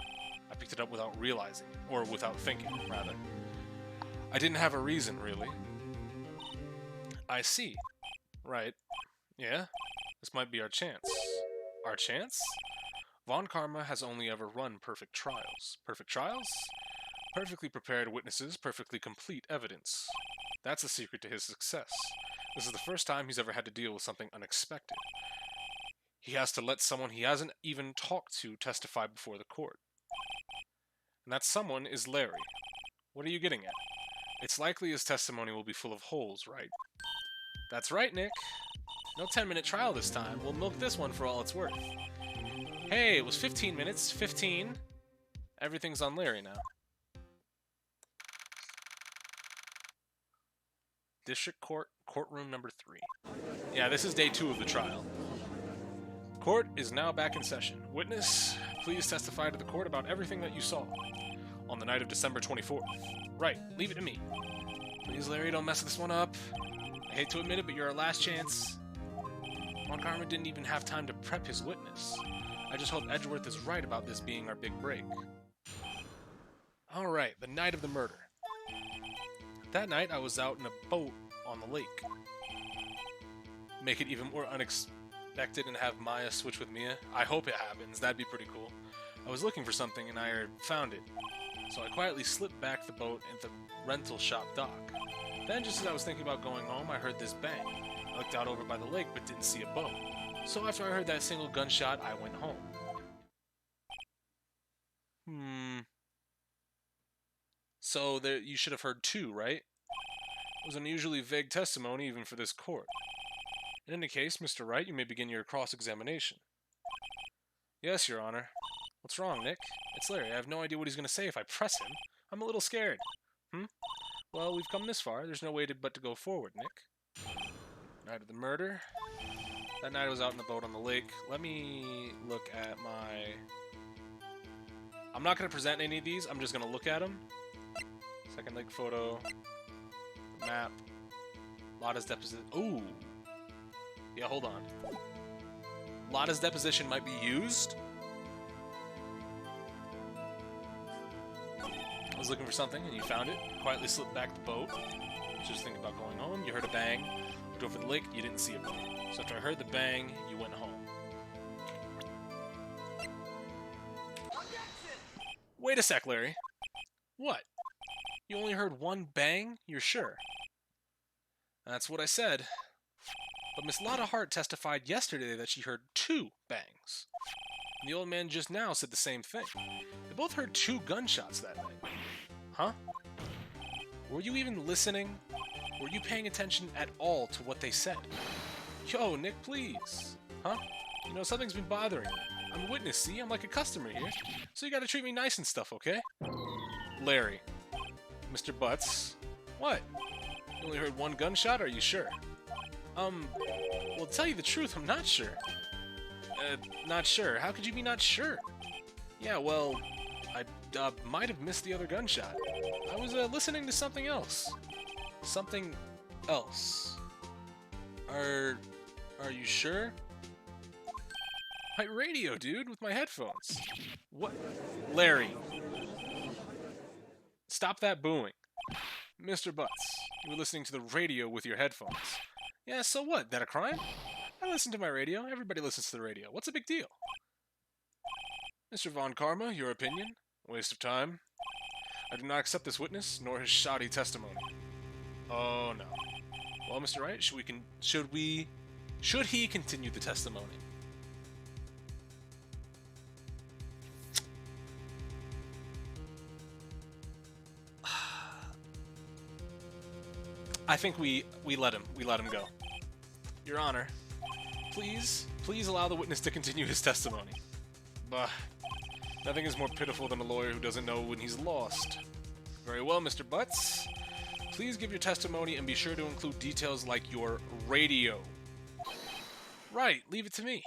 I picked it up without realizing, or without thinking, rather. I didn't have a reason, really. I see. Right. Yeah? This might be our chance. Our chance? Von Karma has only ever run perfect trials. Perfect trials? Perfectly prepared witnesses, perfectly complete evidence. That's the secret to his success. This is the first time he's ever had to deal with something unexpected. He has to let someone he hasn't even talked to testify before the court. And that someone is Larry. What are you getting at? It's likely his testimony will be full of holes, right? That's right, Nick. No 10-minute trial this time. We'll milk this one for all it's worth. Hey, it was 15 minutes. 15. Everything's on Larry now. District Court, courtroom number 3. Yeah, this is day 2 of the trial. Court is now back in session. Witness, please testify to the court about everything that you saw on the night of December 24th. Right, leave it to me. Please, Larry, don't mess this one up. I hate to admit it, but you're our last chance. Von Karma didn't even have time to prep his witness. I just hope Edgeworth is right about this being our big break. Alright, the night of the murder. That night, I was out in a boat on the lake. Make it even more unexpected and have Maya switch with Mia? I hope it happens, that'd be pretty cool. I was looking for something and I found it. So I quietly slipped back the boat at the rental shop dock. Then, just as I was thinking about going home, I heard this bang. I looked out over by the lake but didn't see a boat. So after I heard that single gunshot, I went home. So there, you should have heard 2, right? It was unusually vague testimony even for this court. In any case, Mr. Wright, you may begin your cross-examination. Yes, Your Honor. What's wrong, Nick? It's Larry. I have no idea what he's going to say if I press him. I'm a little scared. Well, we've come this far. There's no way but to go forward, Nick. Night of the murder. That night I was out in the boat on the lake. Let me look at my... I'm not going to present any of these. I'm just going to look at them. Second lake photo. Map. Lotta's deposition. Ooh. Yeah, hold on. Lotta's deposition might be used. I was looking for something and you found it. Quietly slipped back the boat. Just thinking about going home. You heard a bang. Looked over the lake. You didn't see a boat. So after I heard the bang, you went home. Wait a sec, Larry. What? You only heard one bang? You're sure? That's what I said. But Miss Lotta Hart testified yesterday that she heard 2 bangs. And the old man just now said the same thing. They both heard 2 gunshots that night. Huh? Were you even listening? Were you paying attention at all to what they said? Yo, Nick, please. Huh? You know, something's been bothering me. I'm a witness, see? I'm like a customer here. So you gotta treat me nice and stuff, okay? Larry. Mr. Butts. What? You only heard 1 gunshot, are you sure? Well, to tell you the truth, I'm not sure. Not sure? How could you be not sure? Yeah, well, I might have missed the other gunshot. I was listening to something else. Something else. Are you sure? My radio, dude, with my headphones. What? Larry. Stop that booing. Mr. Butts, you were listening to the radio with your headphones. Yeah, so what? That a crime? I listen to my radio. Everybody listens to the radio. What's a big deal? Mr. Von Karma, your opinion? Waste of time. I do not accept this witness, nor his shoddy testimony. Oh, no. Well, Mr. Wright, should he continue the testimony? I think we let him go. Your Honor, please Please allow the witness to continue his testimony. Bah. Nothing is more pitiful than a lawyer who doesn't know when he's lost. Very well, Mr. Butts. Please give your testimony and be sure to include details like your radio. Right, leave it to me.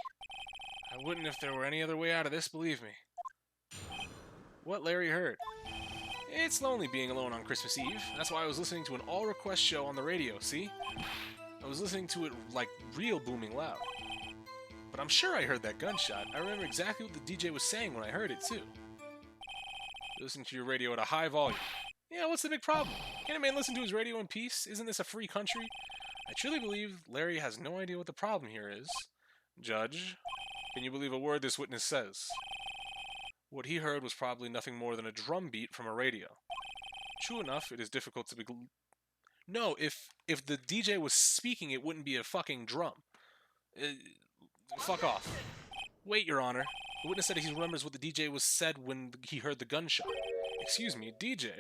I wouldn't if there were any other way out of this, believe me. What Larry heard. It's lonely being alone on Christmas Eve. That's why I was listening to an all-request show on the radio, see? I was listening to it like real booming loud. But I'm sure I heard that gunshot. I remember exactly what the DJ was saying when I heard it, too. Listen to your radio at a high volume. Yeah, what's the big problem? Can't a man listen to his radio in peace? Isn't this a free country? I truly believe Larry has no idea what the problem here is. Judge, can you believe a word this witness says? What he heard was probably nothing more than a drum beat from a radio. True enough, it is difficult to be... No, if the DJ was speaking, it wouldn't be a fucking drum. Fuck off. Wait, Your Honor. The witness said he remembers what the DJ was said when he heard the gunshot. Excuse me, DJ?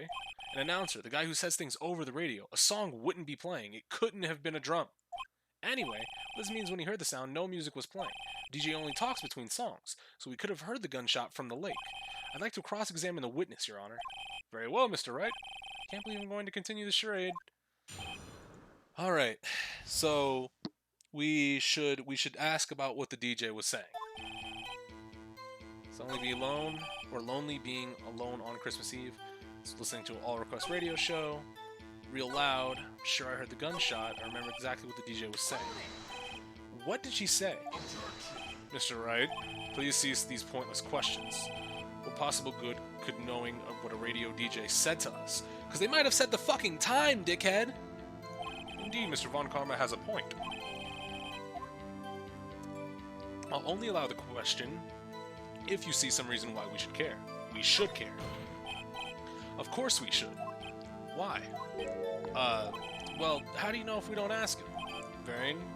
An announcer, the guy who says things over the radio. A song wouldn't be playing. It couldn't have been a drum. Anyway, this means when he heard the sound, no music was playing. DJ only talks between songs, so we could have heard the gunshot from the lake. I'd like to cross-examine the witness, Your Honor. Very well, Mr. Wright. Can't believe I'm going to continue the charade. Alright, so we should ask about what the DJ was saying. It's only be alone, or lonely being alone on Christmas Eve. It's listening to an all-request radio show, real loud. I'm sure I heard the gunshot. I remember exactly what the DJ was saying. What did she say? Mr. Wright, please cease these pointless questions. What possible good could knowing of what a radio DJ said to us? Because they might have said the fucking time, dickhead! Indeed, Mr. Von Karma has a point. I'll only allow the question if you see some reason why we should care. We should care. Of course we should. Why? Well, how do you know if we don't ask him?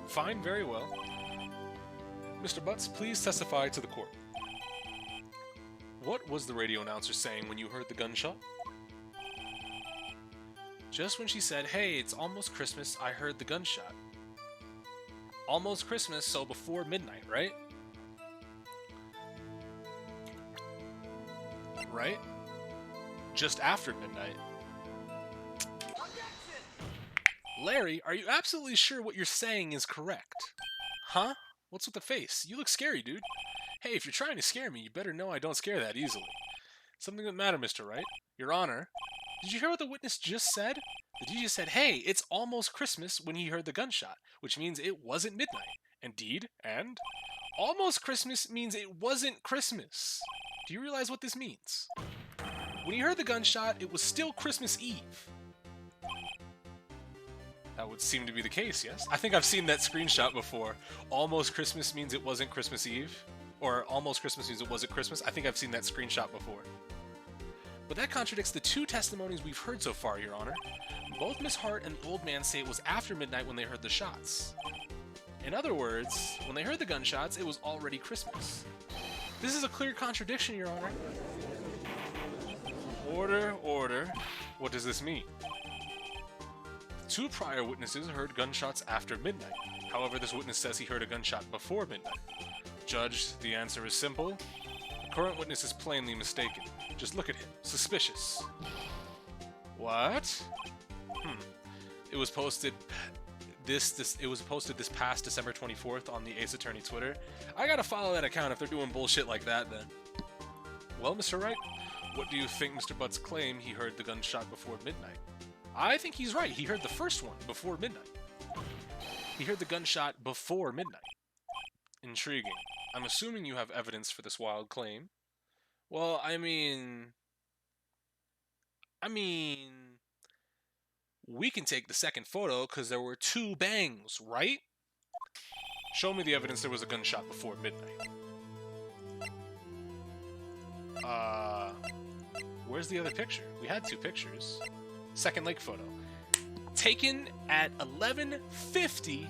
Fine, very well. Mr. Butts, please testify to the court. What was the radio announcer saying when you heard the gunshot? Just when she said, hey, it's almost Christmas, I heard the gunshot. Almost Christmas, so before midnight, right? Right? Just after midnight. Larry, are you absolutely sure what you're saying is correct? Huh? What's with the face? You look scary, dude. Hey, if you're trying to scare me, you better know I don't scare that easily. Something that matter, Mr. Wright. Your Honor. Did you hear what the witness just said? The DJ said, hey, it's almost Christmas when he heard the gunshot, which means it wasn't midnight. Indeed, and almost Christmas means it wasn't Christmas. Do you realize what this means? When he heard the gunshot, it was still Christmas Eve. That would seem to be the case, yes? I think I've seen that screenshot before. Almost Christmas means it wasn't Christmas Eve. Or almost Christmas means it wasn't Christmas. I think I've seen that screenshot before. But that contradicts the two testimonies we've heard so far, Your Honor. Both Miss Hart and the old man say it was after midnight when they heard the shots. In other words, when they heard the gunshots, it was already Christmas. This is a clear contradiction, Your Honor. Order, order. What does this mean? Two prior witnesses heard gunshots after midnight. However, this witness says he heard a gunshot before midnight. Judge, the answer is simple. The current witness is plainly mistaken. Just look at him. Suspicious. What? It was posted this past December 24th on the Ace Attorney Twitter. I gotta follow that account if they're doing bullshit like that then. Well, Mr. Wright, what do you think Mr. Butts claim he heard the gunshot before midnight? I think he's right. He heard the first one before midnight. He heard the gunshot before midnight. Intriguing. I'm assuming you have evidence for this wild claim. Well, I mean, we can take the second photo because there were two bangs, right? Show me the evidence there was a gunshot before midnight. Where's the other picture? We had two pictures. Second lake photo. Taken at 11:50,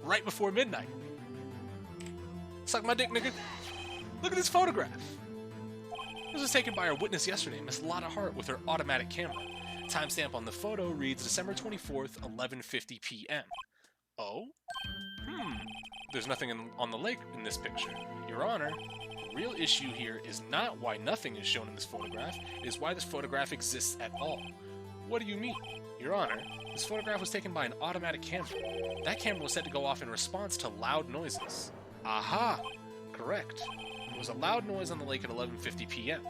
right before midnight. Suck my dick, nigga. Look at this photograph. This was taken by our witness yesterday, Miss Lotta Hart, with her automatic camera. Timestamp on the photo reads December 24th, 11:50 p.m. Oh? There's nothing on the lake in this picture. Your Honor, the real issue here is not why nothing is shown in this photograph, it is why this photograph exists at all. What do you mean? Your Honor, this photograph was taken by an automatic camera. That camera was set to go off in response to loud noises. Aha! Correct. There was a loud noise on the lake at 11:50 p.m.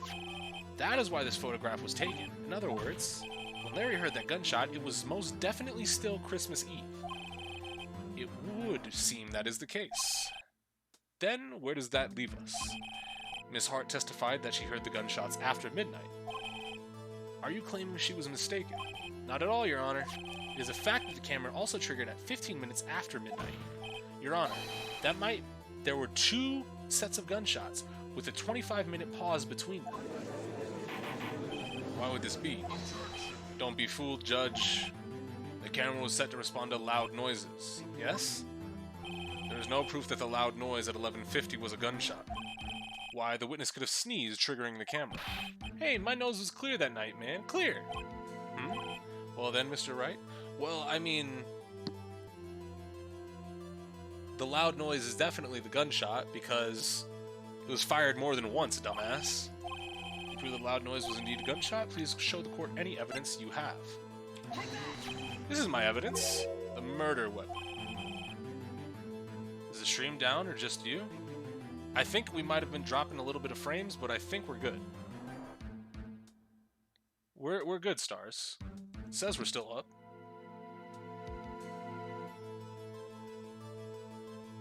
That is why this photograph was taken. In other words, when Larry heard that gunshot, it was most definitely still Christmas Eve. It would seem that is the case. Then, where does that leave us? Miss Hart testified that she heard the gunshots after midnight. Are you claiming she was mistaken? Not at all, Your Honor. It is a fact that the camera also triggered at 15 minutes after midnight. Your Honor, there were 2 sets of gunshots, with a 25-minute pause between them. Why would this be? Don't be fooled, Judge. The camera was set to respond to loud noises, yes? There is no proof that the loud noise at 11:50 was a gunshot. Why, the witness could have sneezed, triggering the camera. Hey, my nose was clear that night, man. Clear! Well then, Mr. Wright? Well, I mean... the loud noise is definitely the gunshot, because it was fired more than once, dumbass. To prove the loud noise was indeed a gunshot, please show the court any evidence you have. This is my evidence. The murder weapon. Is the stream down, or just you? I think we might have been dropping a little bit of frames, but I think we're good. We're good, Stars. It says we're still up.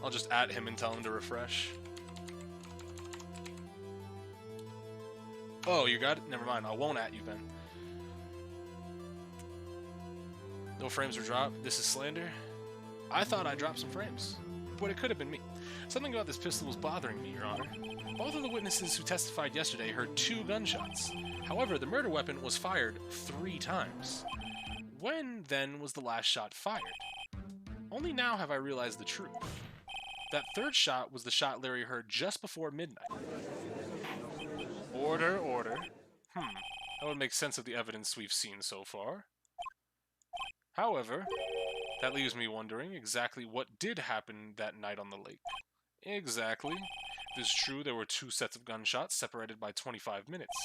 I'll just at him and tell him to refresh. Oh, you got it? Never mind, I won't at you then. No frames were dropped. This is slander. I thought I dropped some frames, but it could have been me. Something about this pistol was bothering me, Your Honor. Both of the witnesses who testified yesterday heard 2 gunshots. However, the murder weapon was fired 3 times. When, then, was the last shot fired? Only now have I realized the truth. That 3rd shot was the shot Larry heard just before midnight. Order, order. That would make sense of the evidence we've seen so far. However, that leaves me wondering exactly what did happen that night on the lake. Exactly. It is true there were 2 sets of gunshots separated by 25 minutes.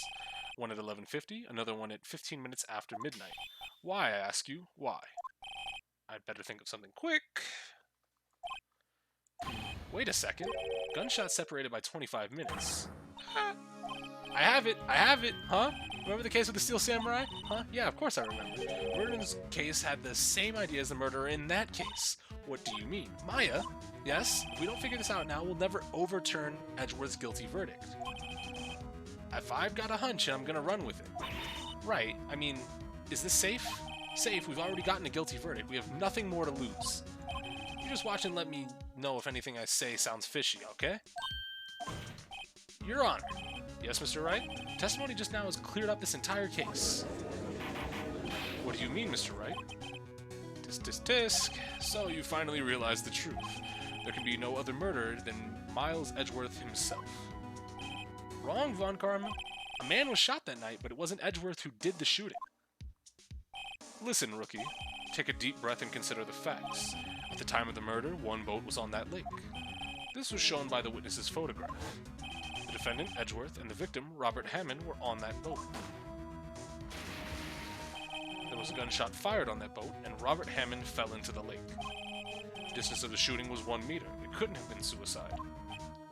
One at 11:50, another one at 15 minutes after midnight. Why, I ask you, why? I'd better think of something quick. Wait a second. Gunshots separated by 25 minutes. I have it! Huh? Remember the case with the Steel Samurai? Huh? Yeah, of course I remember. Murder's case had the same idea as the murderer in that case. What do you mean? Maya? Yes? If we don't figure this out now, we'll never overturn Edgeworth's guilty verdict. If I've got a hunch, I'm gonna run with it. Right, I mean, is this safe? Safe, we've already gotten a guilty verdict. We have nothing more to lose. You just watch and let me know if anything I say sounds fishy, okay? Your Honor. Yes, Mr. Wright? Testimony just now has cleared up this entire case. What do you mean, Mr. Wright? Tisk, tisk, tisk. So you finally realized the truth. There can be no other murderer than Miles Edgeworth himself. Wrong, Von Karma. A man was shot that night, but it wasn't Edgeworth who did the shooting. Listen, rookie. Take a deep breath and consider the facts. At the time of the murder, 1 boat was on that lake. This was shown by the witness's photograph. The defendant, Edgeworth, and the victim, Robert Hammond, were on that boat. There was a gunshot fired on that boat, and Robert Hammond fell into the lake. The distance of the shooting was 1 meter. It couldn't have been suicide.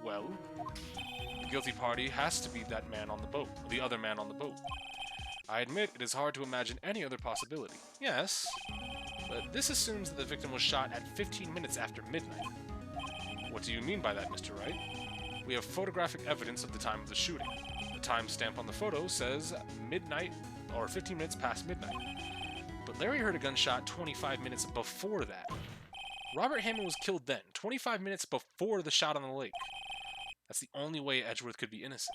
Well, the guilty party has to be that man on the boat, the other man on the boat. I admit it is hard to imagine any other possibility. Yes, but this assumes that the victim was shot at 15 minutes after midnight. What do you mean by that, Mr. Wright? We have photographic evidence of the time of the shooting. The timestamp on the photo says midnight, or 15 minutes past midnight. But Larry heard a gunshot 25 minutes before that. Robert Hammond was killed then, 25 minutes before the shot on the lake. That's the only way Edgeworth could be innocent.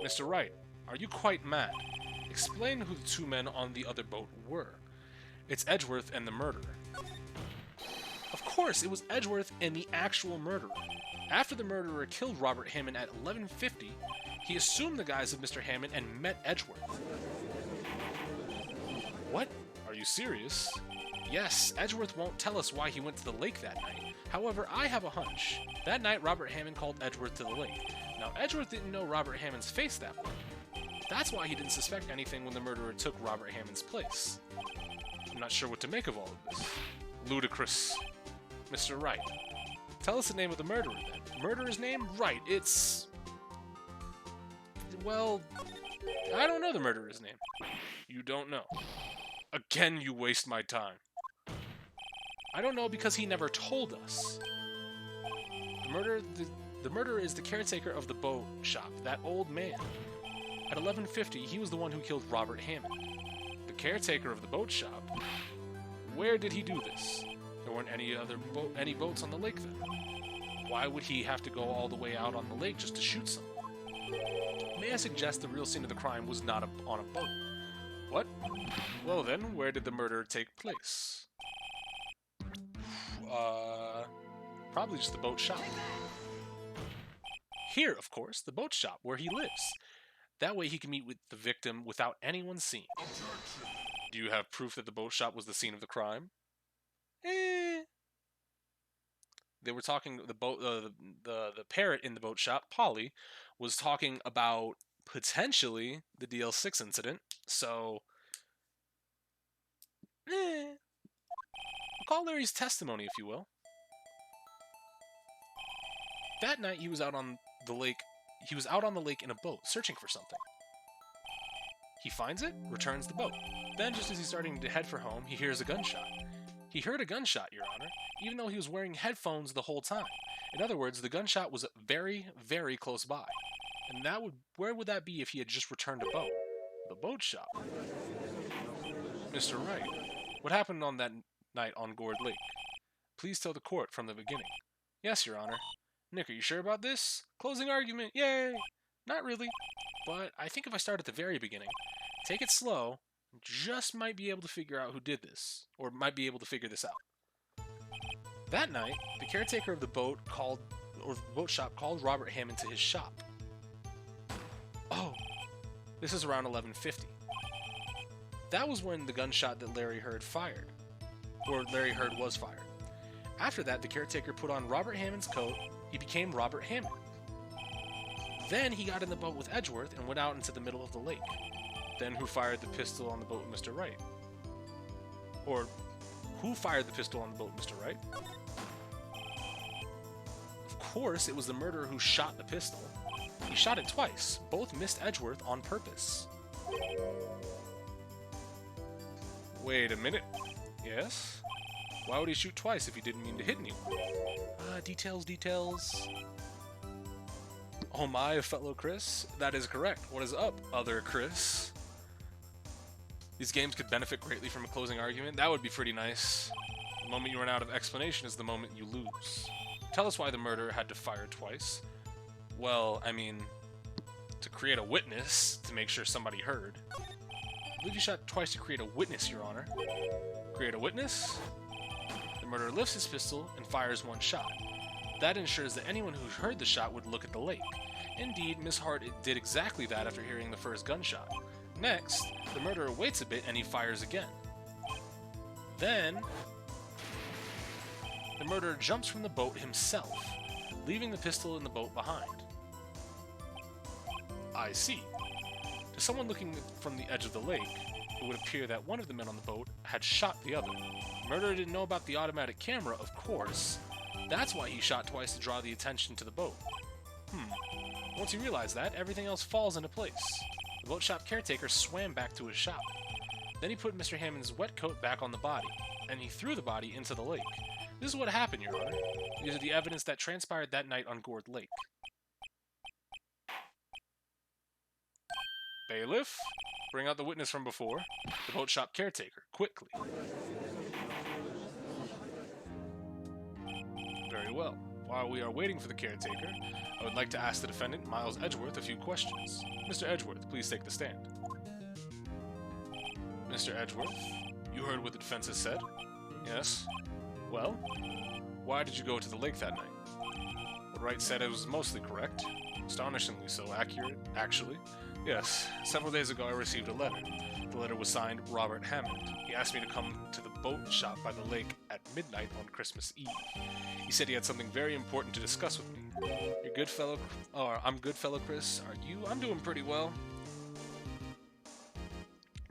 Mr. Wright, are you quite mad? Explain who the 2 men on the other boat were. It's Edgeworth and the murderer. Of course, it was Edgeworth and the actual murderer. After the murderer killed Robert Hammond at 11:50, he assumed the guise of Mr. Hammond and met Edgeworth. What? Are you serious? Yes, Edgeworth won't tell us why he went to the lake that night, However, I have a hunch. That night, Robert Hammond called Edgeworth to the lake. Now, Edgeworth didn't know Robert Hammond's face that well. That's why he didn't suspect anything when the murderer took Robert Hammond's place. I'm not sure what to make of all of this. Ludicrous. Mr. Wright. Tell us the name of the murderer, then. Murderer's name? Wright. It's... well... I don't know the murderer's name. You don't know. Again, you waste my time. I don't know because he never told us. The murderer is the caretaker of the boat shop, that old man. At 11:50, he was the one who killed Robert Hammond. The caretaker of the boat shop? Where did he do this? There weren't any boats on the lake then. Why would he have to go all the way out on the lake just to shoot someone? May I suggest the real scene of the crime was not on a boat? What? Well then, where did the murder take place? Probably just the boat shop. Here, of course, the boat shop, where he lives. That way he can meet with the victim without anyone seeing. Do you have proof that the boat shop was the scene of the crime? They were talking, the parrot in the boat shop, Polly, was talking about potentially the DL6 incident, so... Call Larry's testimony, if you will. That night he was out on the lake. He was out on the lake in a boat, searching for something. He finds it, returns the boat. Then, just as he's starting to head for home, he hears a gunshot. He heard a gunshot, Your Honor, even though he was wearing headphones the whole time. In other words, the gunshot was very, very close by. And where would that be if he had just returned a boat? The boat shop. Mr. Wright, what happened on that night on Gourd Lake? Please tell the court from the beginning. Yes, Your Honor. Nick, are you sure about this? Closing argument, yay! Not really, but I think if I start at the very beginning, take it slow, just might be able to figure out who did this, or might be able to figure this out. That night, the caretaker of the boat shop called Robert Hammond to his shop. Oh, this is around 11:50. That was when the gunshot that Larry heard fired, or Larry heard was fired. After that, the caretaker put on Robert Hammond's coat. He became Robert Hammond. Then he got in the boat with Edgeworth and went out into the middle of the lake. Then who fired the pistol on the boat with Mr. Wright? Or, who fired the pistol on the boat with Mr. Wright? Of course, it was the murderer who shot the pistol. He shot it twice. Both missed Edgeworth on purpose. Wait a minute. Yes? Why would he shoot twice if he didn't mean to hit anyone? Details. Oh my, fellow Chris. That is correct. What is up, other Chris? These games could benefit greatly from a closing argument. That would be pretty nice. The moment you run out of explanation is the moment you lose. Tell us why the murderer had to fire twice. Well, I mean, to create a witness, to make sure somebody heard. I believe you shot twice to create a witness, Your Honor. Create a witness? The murderer lifts his pistol and fires one shot. That ensures that anyone who heard the shot would look at the lake. Indeed, Miss Hart did exactly that after hearing the first gunshot. Next, the murderer waits a bit and he fires again. Then, the murderer jumps from the boat himself, leaving the pistol in the boat behind. I see. To someone looking from the edge of the lake, it would appear that one of the men on the boat had shot the other. The murderer didn't know about the automatic camera, of course. That's why he shot twice to draw the attention to the boat. Once he realized that, everything else falls into place. The boat shop caretaker swam back to his shop. Then he put Mr. Hammond's wet coat back on the body, and he threw the body into the lake. This is what happened, Your Honor. These are the evidence that transpired that night on Gourd Lake. Bailiff, bring out the witness from before. The boat shop caretaker, quickly. Very well. While we are waiting for the caretaker, I would like to ask the defendant, Miles Edgeworth, a few questions. Mr. Edgeworth, please take the stand. Mr. Edgeworth, you heard what the defense has said? Yes. Well, why did you go to the lake that night? What Wright said it was mostly correct. Astonishingly so accurate, actually. Yes, several days ago I received a letter. The letter was signed Robert Hammond. He asked me to come to the boat shop by the lake at midnight on Christmas Eve. He said he had something very important to discuss with me. You're good fellow... Oh, I'm good fellow, Chris. Are you? I'm doing pretty well.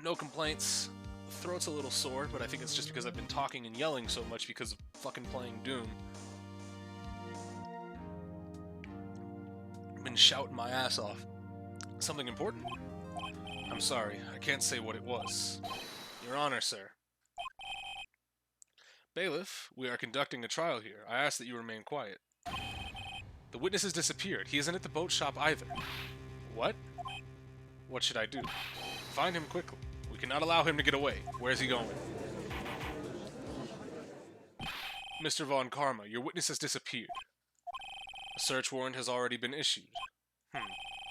No complaints. The throat's a little sore, but I think it's just because I've been talking and yelling so much because of fucking playing Doom. I've been shouting my ass off. Something important? I'm sorry, I can't say what it was. Your Honor, sir. Bailiff, we are conducting a trial here. I ask that you remain quiet. The witness has disappeared. He isn't at the boat shop either. What? What should I do? Find him quickly. We cannot allow him to get away. Where is he going? Mr. Von Karma, your witness has disappeared. A search warrant has already been issued.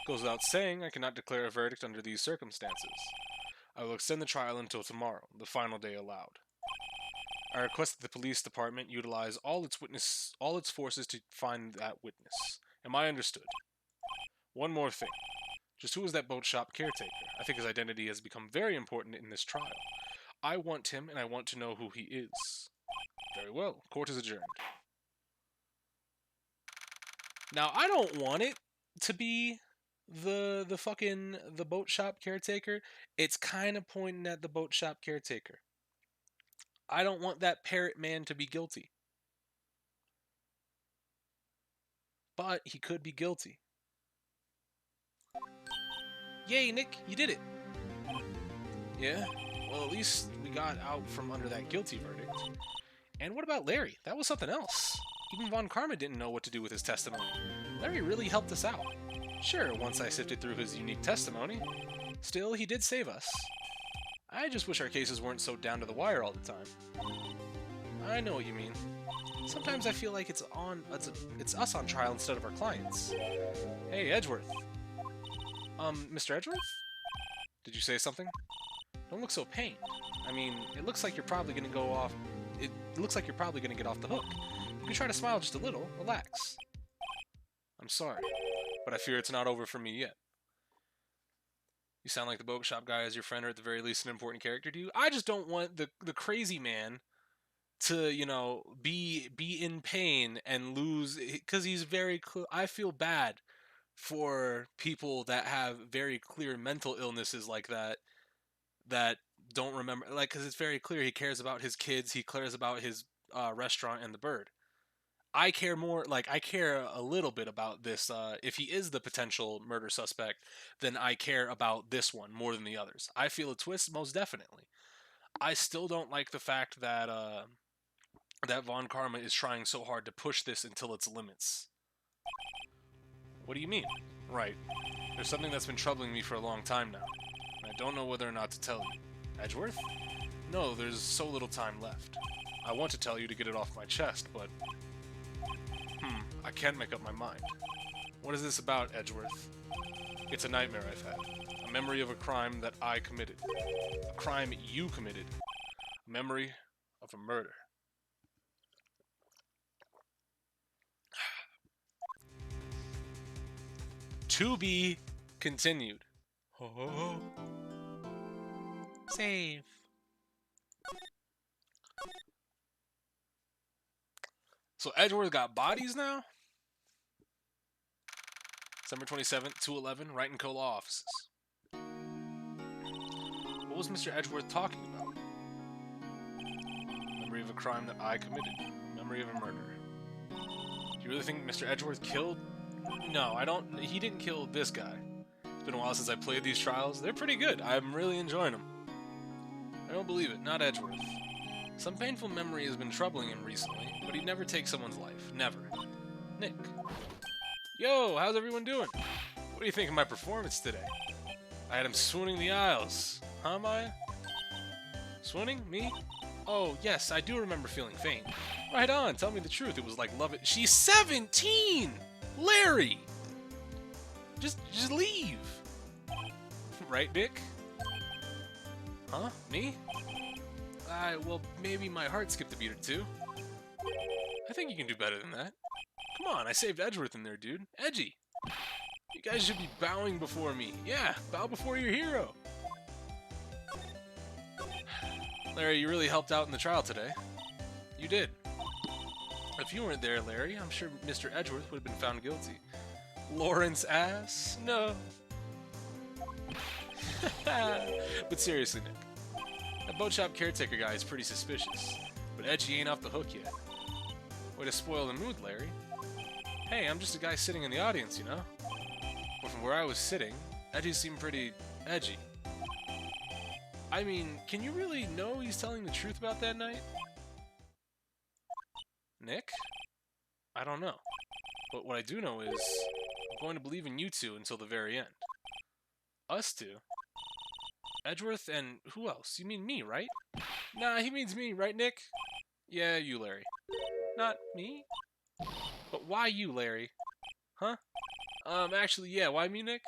Goes without saying, I cannot declare a verdict under these circumstances. I will extend the trial until tomorrow, the final day allowed. I request that the police department utilize all its forces to find that witness. Am I understood? One more thing. Just who is that boat shop caretaker? I think his identity has become very important in this trial. I want him, and I want to know who he is. Very well. Court is adjourned. Now, I don't want it to be the boat shop caretaker. It's kind of pointing at the boat shop caretaker. I don't want that parrot man to be guilty. But he could be guilty. Yay, Nick, you did it. Yeah? Well, at least we got out from under that guilty verdict. And what about Larry? That was something else. Even Von Karma didn't know what to do with his testimony. Larry really helped us out. Sure, once I sifted through his unique testimony. Still, he did save us. I just wish our cases weren't so down to the wire all the time. I know what you mean. Sometimes I feel like it's us on trial instead of our clients. Hey, Edgeworth. Mr. Edgeworth? Did you say something? Don't look so pained. I mean, it looks like you're probably gonna go off... It looks like you're probably gonna get off the hook. You can try to smile just a little. Relax. I'm sorry, but I fear it's not over for me yet. You sound like the boat shop guy is your friend, or at the very least an important character to you. I just don't want the crazy man to, you know, be in pain and lose... Because he's very... I feel bad for people that have very clear mental illnesses like that don't remember, like, because it's very clear he cares about his kids, he cares about his restaurant and the bird. I care more, like, I care a little bit about this. If he is the potential murder suspect, then I care about this one more than the others. I feel a twist, most definitely. I still don't like the fact that that Von Karma is trying so hard to push this until its limits. What do you mean? Right. There's something that's been troubling me for a long time now. And I don't know whether or not to tell you. Edgeworth? No, there's so little time left. I want to tell you to get it off my chest, but... I can't make up my mind. What is this about, Edgeworth? It's a nightmare I've had. A memory of a crime that I committed. A crime you committed. A memory of a murder. To be continued. Oh. Save. So Edgeworth got bodies now? December 27th, 211, Wright & Co. Law Offices. What was Mr. Edgeworth talking about? Memory of a crime that I committed. Memory of a murder. Do you really think Mr. Edgeworth killed... No, I don't... He didn't kill this guy. It's been a while since I played these trials. They're pretty good. I'm really enjoying them. I don't believe it. Not Edgeworth. Some painful memory has been troubling him recently, but he'd never take someone's life. Never. Nick. Yo, how's everyone doing? What do you think of my performance today? I had him swooning the aisles. Huh, Maya? Swooning? Me? Oh, yes, I do remember feeling faint. Right on, tell me the truth. It was like love it. She's 17! Larry! Just leave. Right, Dick? Huh? Me? Well, maybe my heart skipped a beat or two. I think you can do better than that. Come on, I saved Edgeworth in there, dude. Edgy! You guys should be bowing before me. Yeah, bow before your hero. Larry, you really helped out in the trial today. You did. If you weren't there, Larry, I'm sure Mr. Edgeworth would have been found guilty. Lawrence ass? No. But seriously, Nick, that boat shop caretaker guy is pretty suspicious. But Edgy ain't off the hook yet. Way to spoil the mood, Larry. Hey, I'm just a guy sitting in the audience, you know? But from where I was sitting, Edgy seemed pretty edgy. I mean, can you really know he's telling the truth about that night? Nick? I don't know. But what I do know is, I'm going to believe in you two until the very end. Us two? Edgeworth and who else? You mean me, right? Nah, he means me, right, Nick? Yeah, you, Larry. Not me? But why you, Larry? Huh? Actually, yeah, why me, Nick?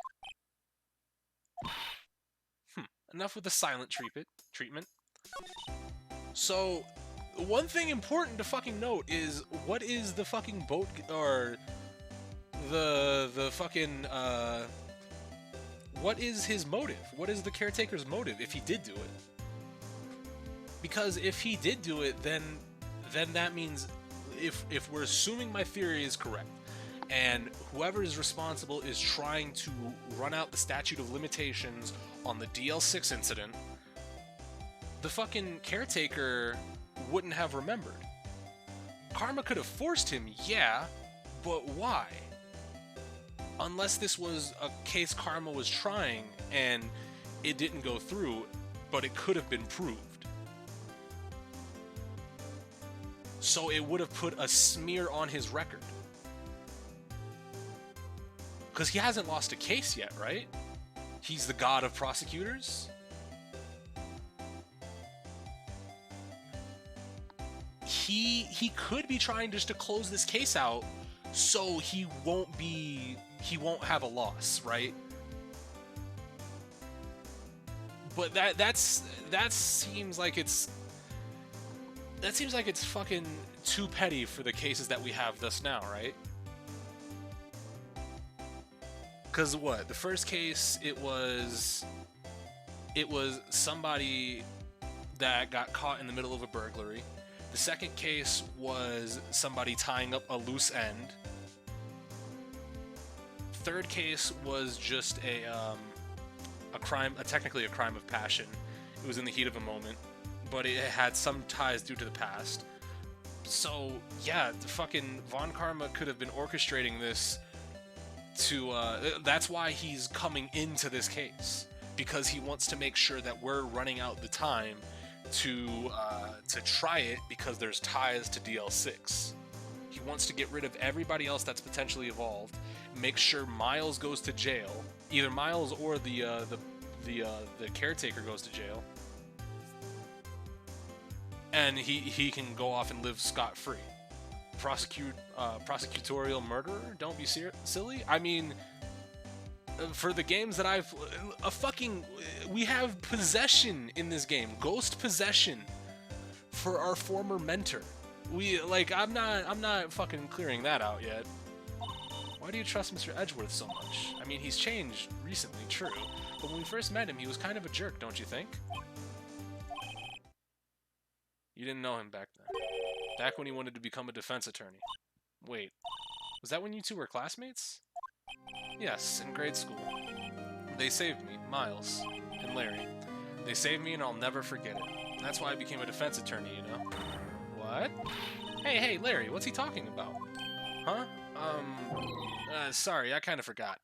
Enough with the silent treatment. So, one thing important to fucking note is, what is the fucking boat, or the fucking, what is his motive? What is the caretaker's motive if he did do it? Because if he did do it, then that means, if we're assuming my theory is correct, and whoever is responsible is trying to run out the statute of limitations on the DL6 incident, the fucking caretaker wouldn't have remembered. Karma could have forced him, yeah, but why? Unless this was a case Karma was trying and it didn't go through, but it could have been proved. So it would have put a smear on his record. Because he hasn't lost a case yet, right? He's the god of prosecutors. He could be trying just to close this case out so he won't have a loss, right? But that seems like it's fucking too petty for the cases that we have thus now, right? Because what? The first case, it was somebody that got caught in the middle of a burglary. The second case was somebody tying up a loose end. Third case was just a crime, technically a crime of passion. It was in the heat of a moment, but it had some ties due to the past. So yeah, the fucking Von Karma could have been orchestrating this to, that's why he's coming into this case, because he wants to make sure that we're running out the time to try it, because there's ties to DL6. He wants to get rid of everybody else that's potentially involved, make sure Miles goes to jail, either Miles or the caretaker goes to jail, and he can go off and live scot-free. Prosecutorial murderer? Don't be silly. I mean, for the games that we have possession in this game, ghost possession for our former mentor. I'm not fucking clearing that out yet. Why do you trust Mr. Edgeworth so much? I mean, he's changed recently, true, but when we first met him, he was kind of a jerk, don't you think? You didn't know him back then. Back when he wanted to become a defense attorney. Wait, was that when you two were classmates? Yes, in grade school. They saved me, Miles, and Larry. They saved me and I'll never forget it. That's why I became a defense attorney, you know? What? Hey, Larry, what's he talking about? Huh? Sorry, I kind of forgot.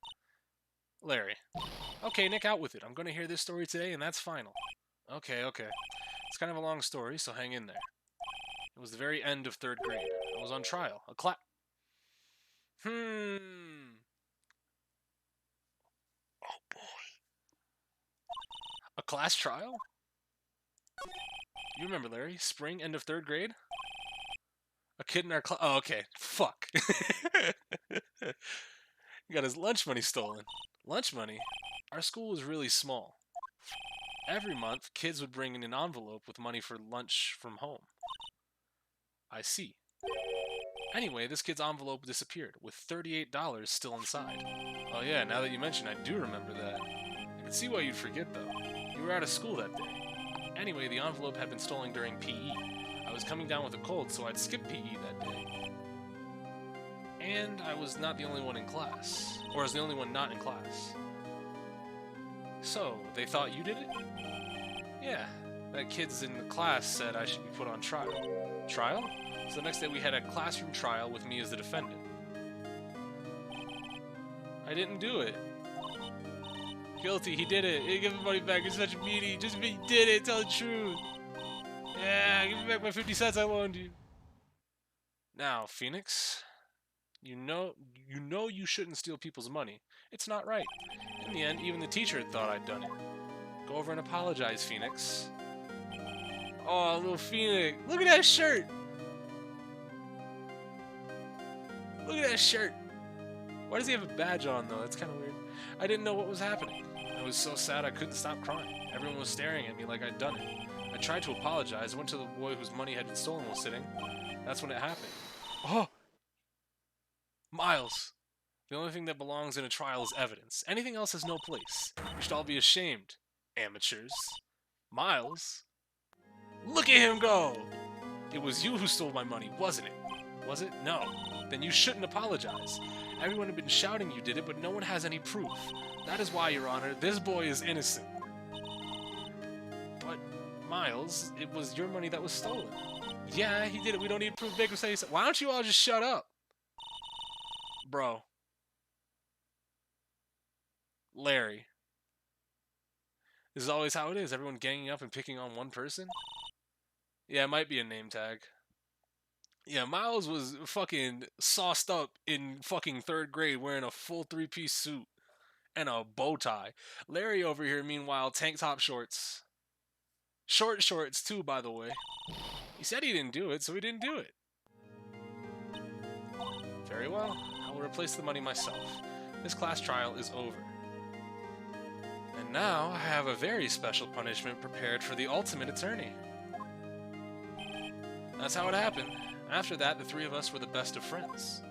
Larry. Okay, Nick, out with it. I'm gonna hear this story today and that's final. Okay. It's kind of a long story, so hang in there. It was the very end of 3rd grade. I was on trial. Oh boy. A class trial? You remember, Larry? Spring, end of 3rd grade? A kid in our class. Oh, okay. Fuck. He got his lunch money stolen. Lunch money? Our school was really small. Every month, kids would bring in an envelope with money for lunch from home. I see. Anyway, this kid's envelope disappeared, with $38 still inside. Oh yeah, now that you mention, I do remember that. I can see why you'd forget, though. You were out of school that day. Anyway, the envelope had been stolen during PE. I was coming down with a cold, so I'd skipped PE that day. And I was not the only one in class. Or I was the only one not in class. So, they thought you did it? Yeah, that kid's in the class said I should be put on trial. Trial? So the next day we had a classroom trial with me as the defendant. I didn't do it. Guilty, he did it. Hey, give the money back, you're such a meanie. Just he did it, tell the truth. Yeah, give me back my 50 cents I loaned you. Now, Phoenix, you know you shouldn't steal people's money. It's not right. In the end, even the teacher had thought I'd done it. Go over and apologize, Phoenix. Oh, little Phoenix. Look at that shirt. Look at that shirt. Why does he have a badge on, though? That's kind of weird. I didn't know what was happening. I was so sad I couldn't stop crying. Everyone was staring at me like I'd done it. I tried to apologize. I went to the boy whose money had been stolen while sitting. That's when it happened. Oh! Miles! The only thing that belongs in a trial is evidence. Anything else has no place. You should all be ashamed. Amateurs. Miles? Look at him go! It was you who stole my money, wasn't it? Was it? No. Then you shouldn't apologize. Everyone had been shouting you did it, but no one has any proof. That is why, Your Honor, this boy is innocent. But, Miles, it was your money that was stolen. Yeah, he did it. We don't need proof. Baker say so. Why don't you all just shut up? Bro. Larry. This is always how it is. Everyone ganging up and picking on one person? Yeah, it might be a name tag. Yeah, Miles was fucking sauced up in fucking 3rd grade wearing a full 3-piece suit and a bow tie. Larry over here, meanwhile, tank top shorts. Short shorts, too, by the way. He said he didn't do it, so he didn't do it. Very well. I will replace the money myself. This class trial is over. And now, I have a very special punishment prepared for the ultimate attorney. That's how it happened. After that, the three of us were the best of friends.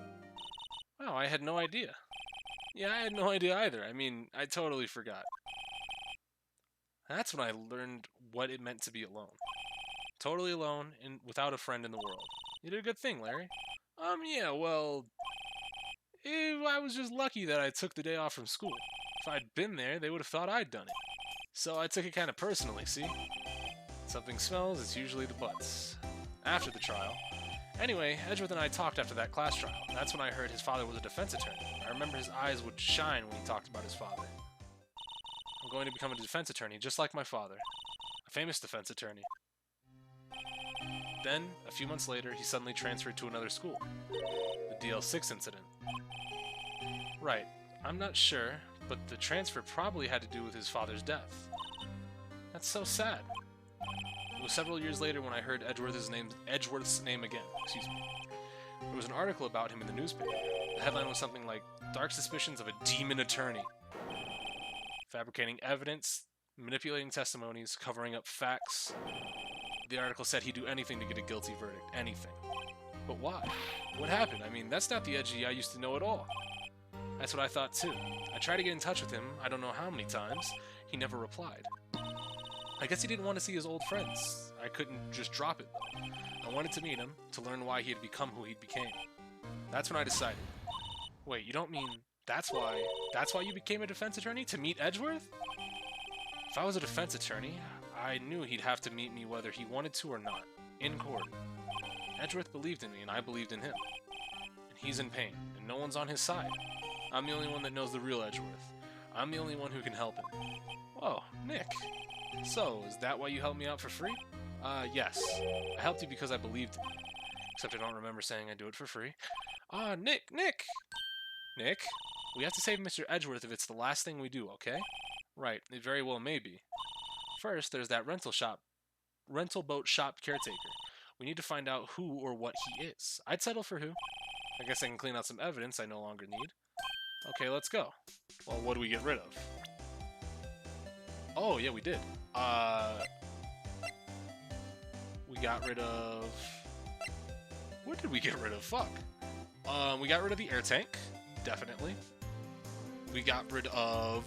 Wow, I had no idea. Yeah, I had no idea either. I mean, I totally forgot. That's when I learned what it meant to be alone. Totally alone and without a friend in the world. You did a good thing, Larry. Yeah, well... I was just lucky that I took the day off from school. If I'd been there, they would have thought I'd done it. So I took it kind of personally, see? Something smells, it's usually the butts. After the trial. Anyway, Edgeworth and I talked after that class trial. That's when I heard his father was a defense attorney. I remember his eyes would shine when he talked about his father. I'm going to become a defense attorney, just like my father. A famous defense attorney. Then, a few months later, he suddenly transferred to another school. The DL6 incident. Right. I'm not sure, but the transfer probably had to do with his father's death. That's so sad. It was several years later when I heard Edgeworth's name again. Excuse me. There was an article about him in the newspaper. The headline was something like, "Dark Suspicions of a Demon Attorney." Fabricating evidence, manipulating testimonies, covering up facts. The article said he'd do anything to get a guilty verdict. Anything. But why? What happened? I mean, that's not the Edgy I used to know at all. That's what I thought too. I tried to get in touch with him, I don't know how many times. He never replied. I guess he didn't want to see his old friends. I couldn't just drop it, though. I wanted to meet him, to learn why he had become who he became. That's when I decided. Wait, you don't mean that's why you became a defense attorney? To meet Edgeworth? If I was a defense attorney, I knew he'd have to meet me whether he wanted to or not. In court. Edgeworth believed in me, and I believed in him. And he's in pain, and no one's on his side. I'm the only one that knows the real Edgeworth. I'm the only one who can help him. Whoa, Nick. So, is that why you helped me out for free? Yes. I helped you because I believed in you. Except I don't remember saying I'd do it for free. Nick! Nick, we have to save Mr. Edgeworth if it's the last thing we do, okay? Right, it very well may be. First, there's that rental boat shop caretaker. We need to find out who or what he is. I'd settle for who. I guess I can clean out some evidence I no longer need. Okay, let's go. Well, what do we get rid of? Oh, yeah, we did. We got rid of... What did we get rid of? Fuck. We got rid of the air tank, definitely. We got rid of...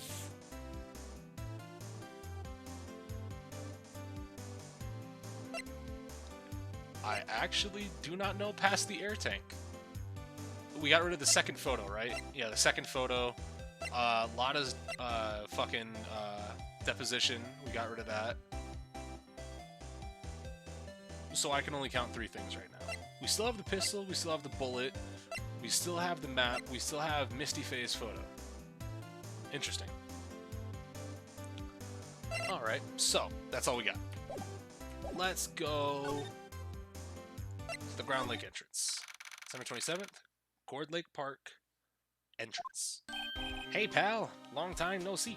I actually do not know past the air tank. We got rid of the second photo, right? Yeah, the second photo. Lada's fucking deposition. We got rid of that. So I can only count 3 things right now. We still have the pistol, we still have the bullet, we still have the map, we still have Misty Phase photo. Interesting. Alright, so that's all we got. Let's go to the Ground Lake entrance. December 27th, Cord Lake Park entrance. Hey pal, long time no see.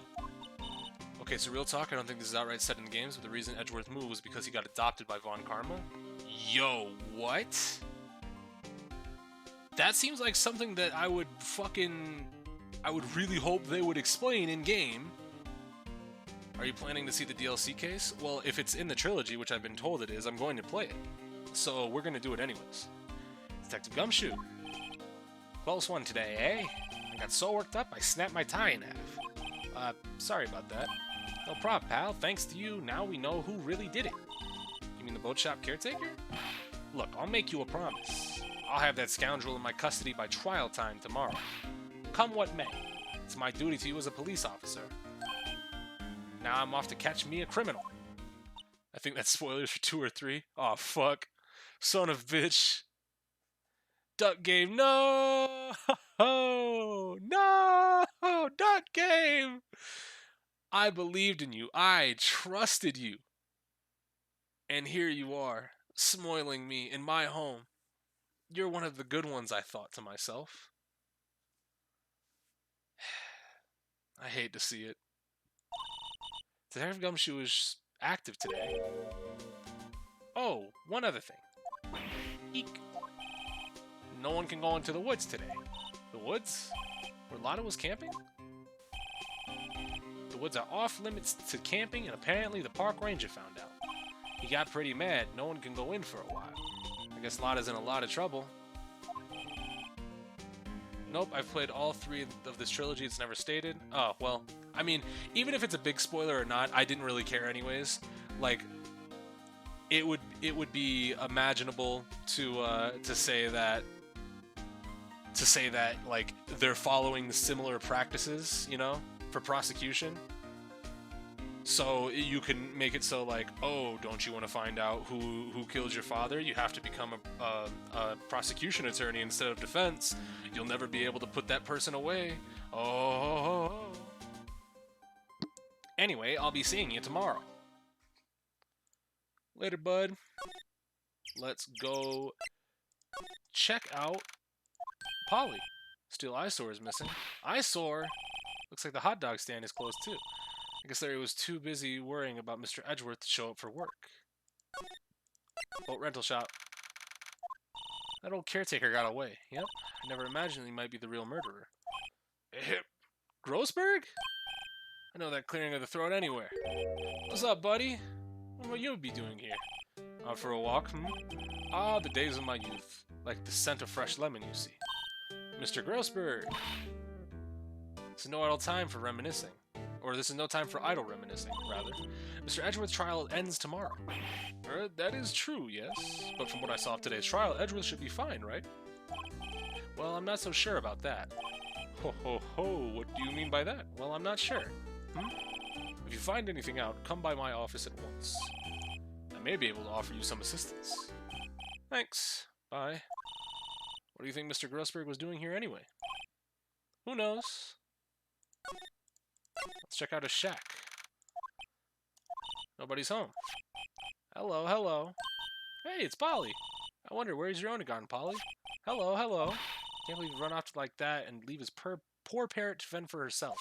Okay, so real talk, I don't think this is outright said in the games, but the reason Edgeworth moved was because he got adopted by Von Karma. Yo, what? That seems like something that I would really hope they would explain in-game. Are you planning to see the DLC case? Well, if it's in the trilogy, which I've been told it is, I'm going to play it. So we're going to do it anyways. Detective Gumshoe. Close one today, eh? I got so worked up, I snapped my tie in half. Sorry about that. No prob, pal. Thanks to you, now we know who really did it. You mean the boat shop caretaker? Look, I'll make you a promise. I'll have that scoundrel in my custody by trial time tomorrow. Come what may. It's my duty to you as a police officer. Now I'm off to catch me a criminal. I think that's spoilers for 2 or 3. Aw, fuck. Son of a bitch. Duck Game, no! No! Duck Game! I believed in you. I trusted you. And here you are, spoiling me in my home. You're one of the good ones, I thought to myself. I hate to see it. Detective Gumshoe is active today. Oh, one other thing. Eek. No one can go into the woods today. The woods? Where Lada was camping? The woods are off limits to camping, and apparently the park ranger found out. He got pretty mad. No one can go in for a while. I guess Lada's in a lot of trouble. Nope, I've played all 3 of this trilogy. It's never stated. Oh, well, I mean, even if it's a big spoiler or not, I didn't really care anyways. Like, it would be imaginable to say that like they're following the similar practices, you know, for prosecution. So you can make it so like, oh, don't you want to find out who killed your father? You have to become a prosecution attorney instead of defense. You'll never be able to put that person away. Oh. Anyway, I'll be seeing you tomorrow. Later, bud. Let's go check out Polly. Steel Eyesore is missing. Eyesore? Looks like the hot dog stand is closed too. I guess Larry was too busy worrying about Mr. Edgeworth to show up for work. Boat rental shop. That old caretaker got away. Yep. I never imagined he might be the real murderer. Grossberg? I know that clearing of the throat anywhere. What's up, buddy? What will you be doing here? Out for a walk, hmm? Ah, the days of my youth. Like the scent of fresh lemon, you see. Mr. Grossberg. This is no idle time for reminiscing. Or this is no time for idle reminiscing, rather. Mr. Edgeworth's trial ends tomorrow. That is true, yes. But from what I saw of today's trial, Edgeworth should be fine, right? Well, I'm not so sure about that. Ho ho ho, what do you mean by that? Well, I'm not sure. If you find anything out, come by my office at once. I may be able to offer you some assistance. Thanks. Bye. What do you think Mr. Grossberg was doing here anyway? Who knows? Let's check out his shack. Nobody's home. Hello, hello. Hey, it's Polly. I wonder, where's your owner gone, Polly? Hello, hello. Can't believe you run off like that and leave his poor parrot to fend for herself.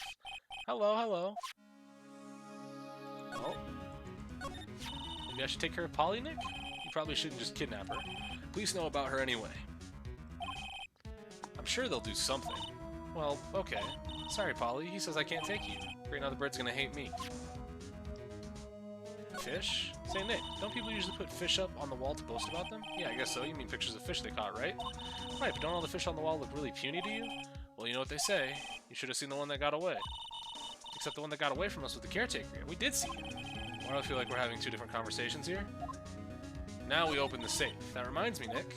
Hello, hello. Oh. Maybe I should take care of Polly, Nick? You probably shouldn't just kidnap her. Police know about her anyway. I'm sure they'll do something. Well, okay. Sorry, Polly. He says I can't take you. Great, now the bird's gonna hate me. Fish? Say, Nick, don't people usually put fish up on the wall to boast about them? Yeah, I guess so. You mean pictures of fish they caught, right? Right, but don't all the fish on the wall look really puny to you? Well, you know what they say. You should have seen the one that got away. Except the one that got away from us with the caretaker. We did see it. Why do I feel like we're having two different conversations here? Now we open the safe. That reminds me, Nick.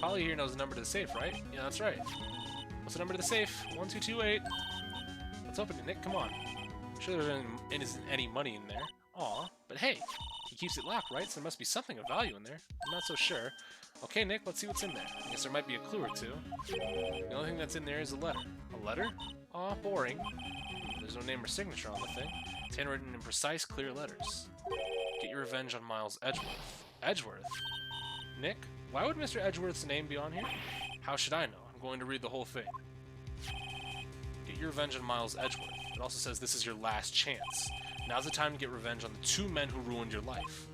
Polly here knows the number to the safe, right? Yeah, that's right. What's the number to the safe? 1228. Let's open it, Nick. Come on. I'm sure there isn't any money in there. Aw, but hey, he keeps it locked, right? So there must be something of value in there. I'm not so sure. Okay, Nick, let's see what's in there. I guess there might be a clue or two. The only thing that's in there is a letter. A letter? Aw, boring. There's no name or signature on the thing. It's handwritten in precise, clear letters. Get your revenge on Miles Edgeworth. Edgeworth? Nick, why would Mr. Edgeworth's name be on here? How should I know? I'm going to read the whole thing. Get your revenge on Miles Edgeworth. It also says this is your last chance. Now's the time to get revenge on the two men who ruined your life.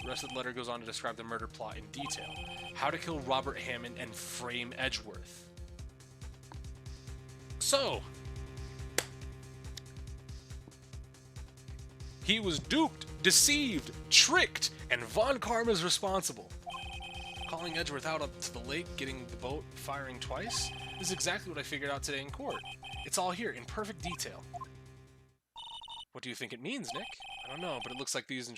The rest of the letter goes on to describe the murder plot in detail. How to kill Robert Hammond and frame Edgeworth. So, he was duped, deceived, tricked, and Von Karma's responsible. Calling Edgeworth out up to the lake, getting the boat, firing twice? This is exactly what I figured out today in court. It's all here, in perfect detail. What do you think it means, Nick? I don't know, but it looks like these are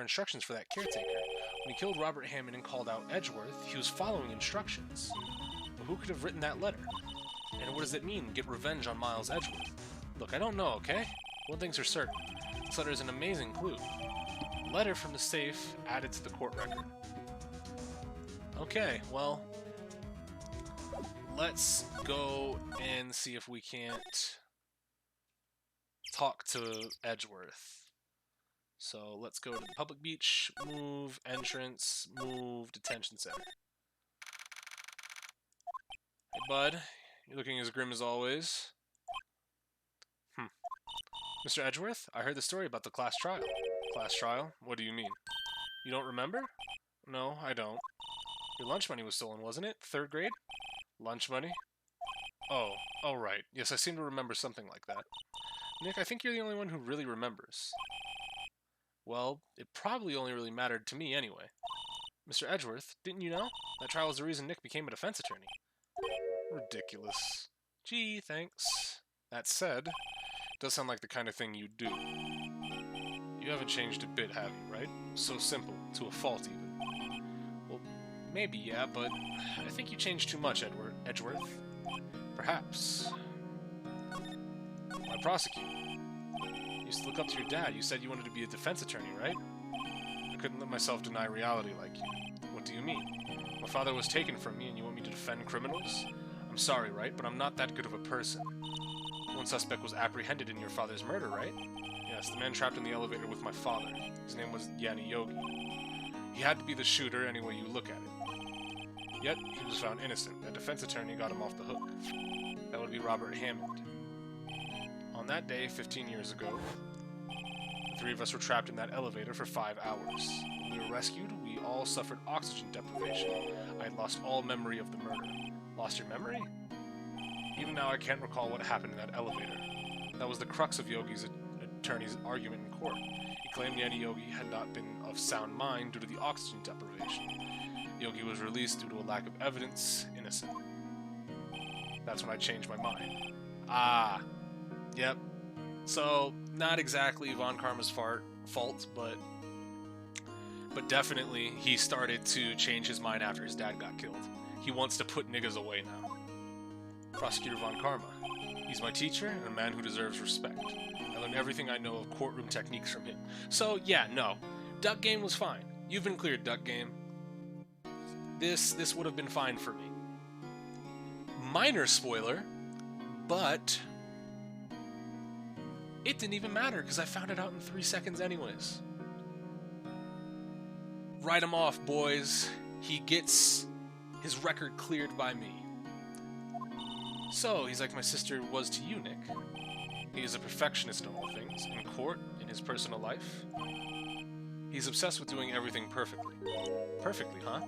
instructions for that caretaker. When he killed Robert Hammond and called out Edgeworth, he was following instructions. But who could have written that letter? And what does it mean, get revenge on Miles Edgeworth? Look, I don't know, okay? One thing's for certain. This letter is an amazing clue. Letter from the safe added to the court record. Okay, well, let's go and see if we can't talk to Edgeworth. So let's go to the public beach, move, entrance, move, detention center. Hey bud, you're looking as grim as always. Mr. Edgeworth, I heard the story about the class trial. Class trial? What do you mean? You don't remember? No, I don't. Your lunch money was stolen, wasn't it? 3rd grade? Lunch money? Oh right. Yes, I seem to remember something like that. Nick, I think you're the only one who really remembers. Well, it probably only really mattered to me anyway. Mr. Edgeworth, didn't you know? That trial was the reason Nick became a defense attorney. Ridiculous. Gee, thanks. That said, it does sound like the kind of thing you'd do. You haven't changed a bit, have you, right? So simple, to a fault even. Well, maybe, yeah, but I think you changed too much, Edgeworth. Perhaps. Why prosecute? You used to look up to your dad. You said you wanted to be a defense attorney, right? I couldn't let myself deny reality like you. What do you mean? My father was taken from me and you want me to defend criminals? I'm sorry, right? But I'm not that good of a person. One suspect was apprehended in your father's murder, right? Yes, the man trapped in the elevator with my father. His name was Yanni Yogi. He had to be the shooter any way you look at it. Yet, he was found innocent. A defense attorney got him off the hook. That would be Robert Hammond. On that day, 15 years ago, the 3 of us were trapped in that elevator for 5 hours. When we were rescued, we all suffered oxygen deprivation. I had lost all memory of the murder. Lost your memory? Even now I can't recall what happened in that elevator. That was the crux of Yogi's attorney's argument in court. He claimed Yanni Yogi had not been of sound mind due to the oxygen deprivation. Yogi was released due to a lack of evidence, innocent. That's when I changed my mind. Ah, yep. So, not exactly Von Karma's fault, but definitely he started to change his mind after his dad got killed. He wants to put niggas away now. Prosecutor Von Karma. He's my teacher and a man who deserves respect. I learned everything I know of courtroom techniques from him. So, yeah, no. Duck Game was fine. You've been cleared, Duck Game. This would have been fine for me. Minor spoiler, but it didn't even matter because I found it out in 3 seconds anyways. Write him off, boys. He gets his record cleared by me. So, he's like my sister was to you, Nick. He is a perfectionist in all things, in court, in his personal life. He's obsessed with doing everything perfectly. Perfectly, huh?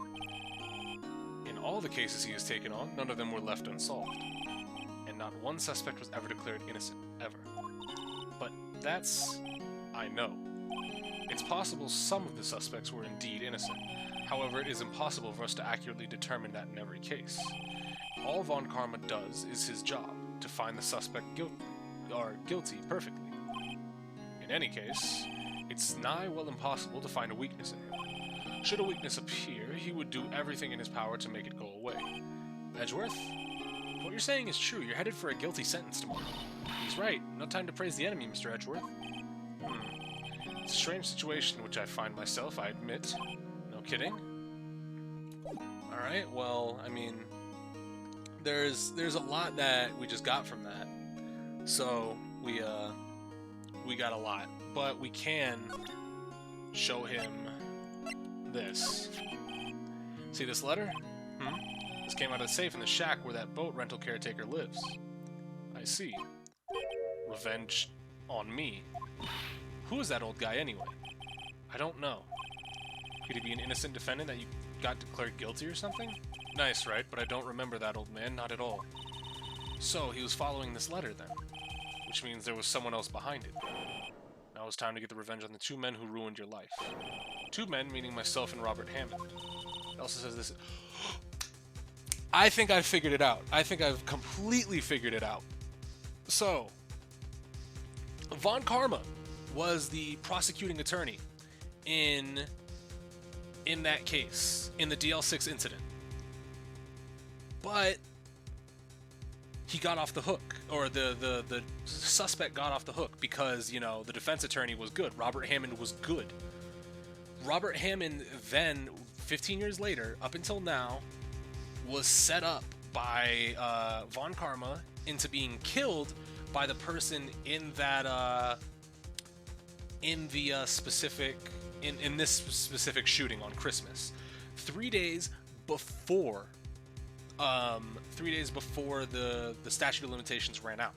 In all the cases he has taken on, none of them were left unsolved. And not one suspect was ever declared innocent, ever. But that's... I know. It's possible some of the suspects were indeed innocent. However, it is impossible for us to accurately determine that in every case. All Von Karma does is his job, to find the suspect guilty perfectly. In any case, it's nigh well impossible to find a weakness in him. Should a weakness appear, he would do everything in his power to make it go away. Edgeworth? What you're saying is true. You're headed for a guilty sentence tomorrow. He's right. No time to praise the enemy, Mr. Edgeworth. It's a strange situation in which I find myself, I admit. No kidding. Alright, well, I mean, there's a lot that we just got from that. So, we got a lot. But we can show him this. See this letter? This came out of the safe in the shack where that boat rental caretaker lives. I see. Revenge on me. Who is that old guy anyway? I don't know. Could he be an innocent defendant that you got declared guilty or something? Nice, right? But I don't remember that old man, not at all. So, he was following this letter then. Which means there was someone else behind it. Now it's time to get the revenge on the 2 men who ruined your life. 2 men, meaning myself and Robert Hammond. It also says this... I think I've figured it out. I think I've completely figured it out. So, Von Karma was the prosecuting attorney in that case, in the DL6 incident. But he got off the hook, or the suspect got off the hook because, you know, the defense attorney was good. Robert Hammond was good. Robert Hammond then, 15 years later, up until now, was set up by Von Karma into being killed by the person in that in this specific shooting on Christmas, 3 days before the statute of limitations ran out.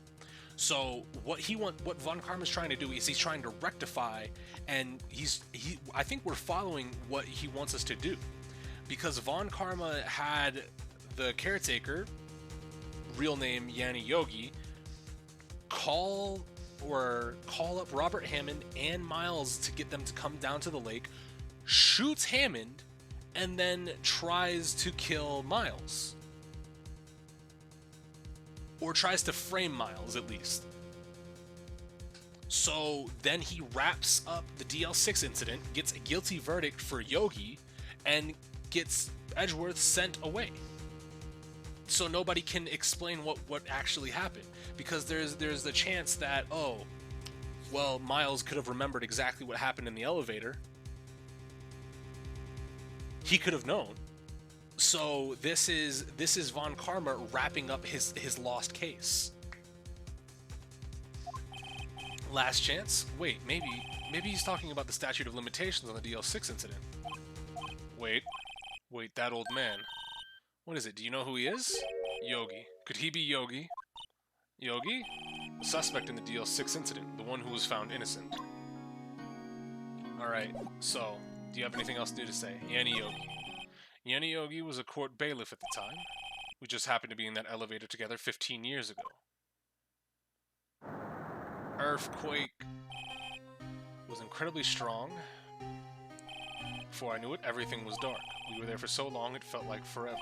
So what Von Karma's trying to do is he's trying to rectify, and I think we're following what he wants us to do, because Von Karma had the caretaker, real name Yanni Yogi, call up Robert Hammond and Miles to get them to come down to the lake, shoots Hammond, and then tries to kill Miles. Or tries to frame Miles, at least. So then he wraps up the DL6 incident, gets a guilty verdict for Yogi, and gets Edgeworth sent away. So nobody can explain what actually happened, because there's the chance that, oh, well, Miles could have remembered exactly what happened in the elevator. He could have known. So this is Von Karma wrapping up his lost case. Last chance? Wait, maybe he's talking about the statute of limitations on the DL6 incident. Wait, that old man. What is it? Do you know who he is? Yogi. Could he be Yogi? Yogi? The suspect in the DL6 incident, the one who was found innocent. Alright, so, do you have anything else new to say? Yanni Yogi. Yanni Yogi was a court bailiff at the time. We just happened to be in that elevator together 15 years ago. Earthquake was incredibly strong. Before I knew it, everything was dark. We were there for so long it felt like forever.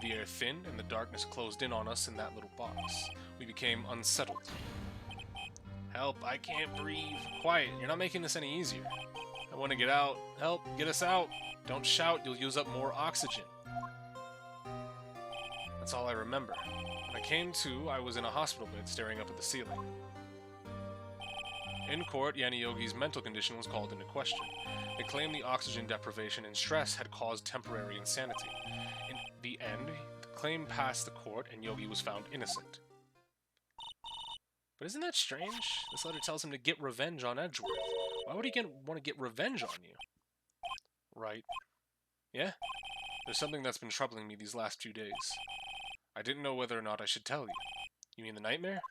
The air thinned and the darkness closed in on us in that little box. We became unsettled. Help, I can't breathe. Quiet, you're not making this any easier. I want to get out. Help, get us out. Don't shout, you'll use up more oxygen. That's all I remember. When I came to, I was in a hospital bed staring up at the ceiling. In court, Yanni Yogi's mental condition was called into question. They claimed the oxygen deprivation and stress had caused temporary insanity. In the end, the claim passed the court and Yogi was found innocent. But isn't that strange? This letter tells him to get revenge on Edgeworth. Why would he want to get revenge on you? Right. Yeah? There's something that's been troubling me these last few days. I didn't know whether or not I should tell you. You mean the nightmare?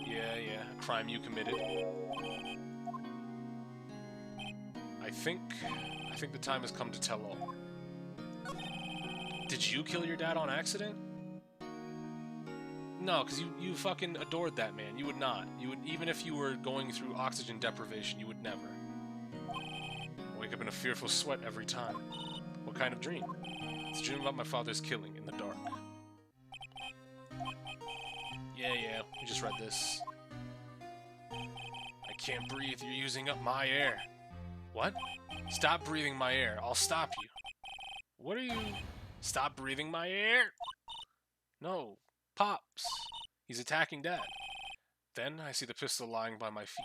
Yeah, a crime you committed. I think the time has come to tell all. Did you kill your dad on accident? No, because you fucking adored that man. You would not. You would, even if you were going through oxygen deprivation, you would never. Wake up in a fearful sweat every time. What kind of dream? It's a dream about my father's killing in the dark. Yeah, we just read this. I can't breathe, you're using up my air. What? Stop breathing my air, I'll stop you. What are you... Stop breathing my air? No, Pops. He's attacking Dad. Then I see the pistol lying by my feet.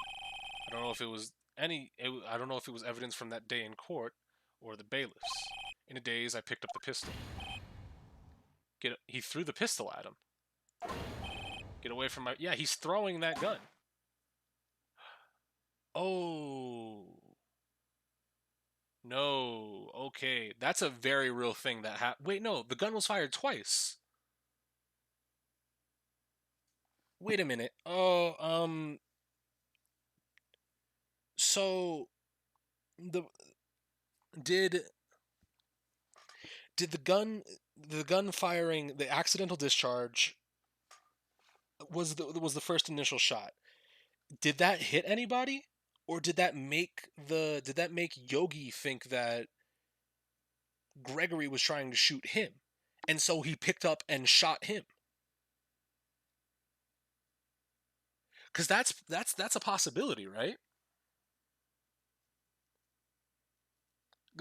I don't know if it was evidence from that day in court or the bailiffs. In a daze, I picked up the pistol. He threw the pistol at him. Get away from my... Yeah, he's throwing that gun. Oh. No. Okay. That's a very real thing that happened. Wait, no. The gun was fired twice. Wait a minute. Oh, so... Did the gun firing, the accidental discharge was the first initial shot. Did that hit anybody, or did that make Yogi think that Gregory was trying to shoot him, and so he picked up and shot him? Because that's a possibility, right?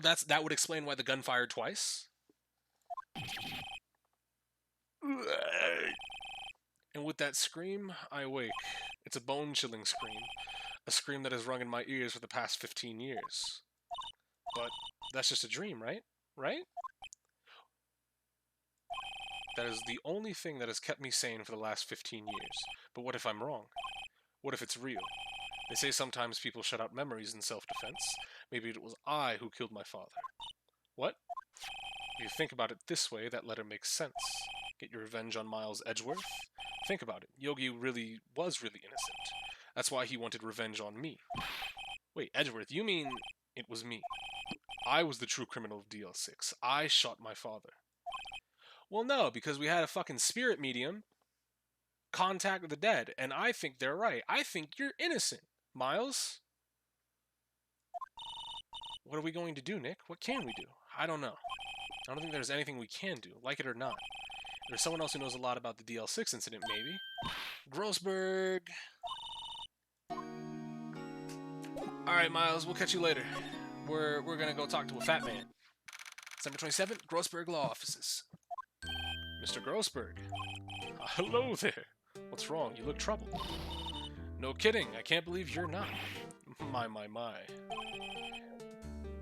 That would explain why the gun fired twice. And with that scream, I awake. It's a bone-chilling scream. A scream that has rung in my ears for the past 15 years. But that's just a dream, right? Right? That is the only thing that has kept me sane for the last 15 years. But what if I'm wrong? What if it's real? They say sometimes people shut out memories in self-defense. Maybe it was I who killed my father. What? If you think about it this way, that letter makes sense. Get your revenge on Miles Edgeworth? Think about it. Yogi was really innocent. That's why he wanted revenge on me. Wait, Edgeworth, you mean it was me? I was the true criminal of DL6. I shot my father. Well, no, because we had a fucking spirit medium contact the dead, and I think they're right. I think you're innocent, Miles. What are we going to do, Nick? What can we do? I don't know. I don't think there's anything we can do, like it or not. There's someone else who knows a lot about the DL6 incident, maybe. Grossberg. Alright, Miles, we'll catch you later. We're gonna go talk to a fat man. December 27th, Grossberg Law Offices. Mr. Grossberg. Hello there. What's wrong? You look troubled. No kidding. I can't believe you're not. My.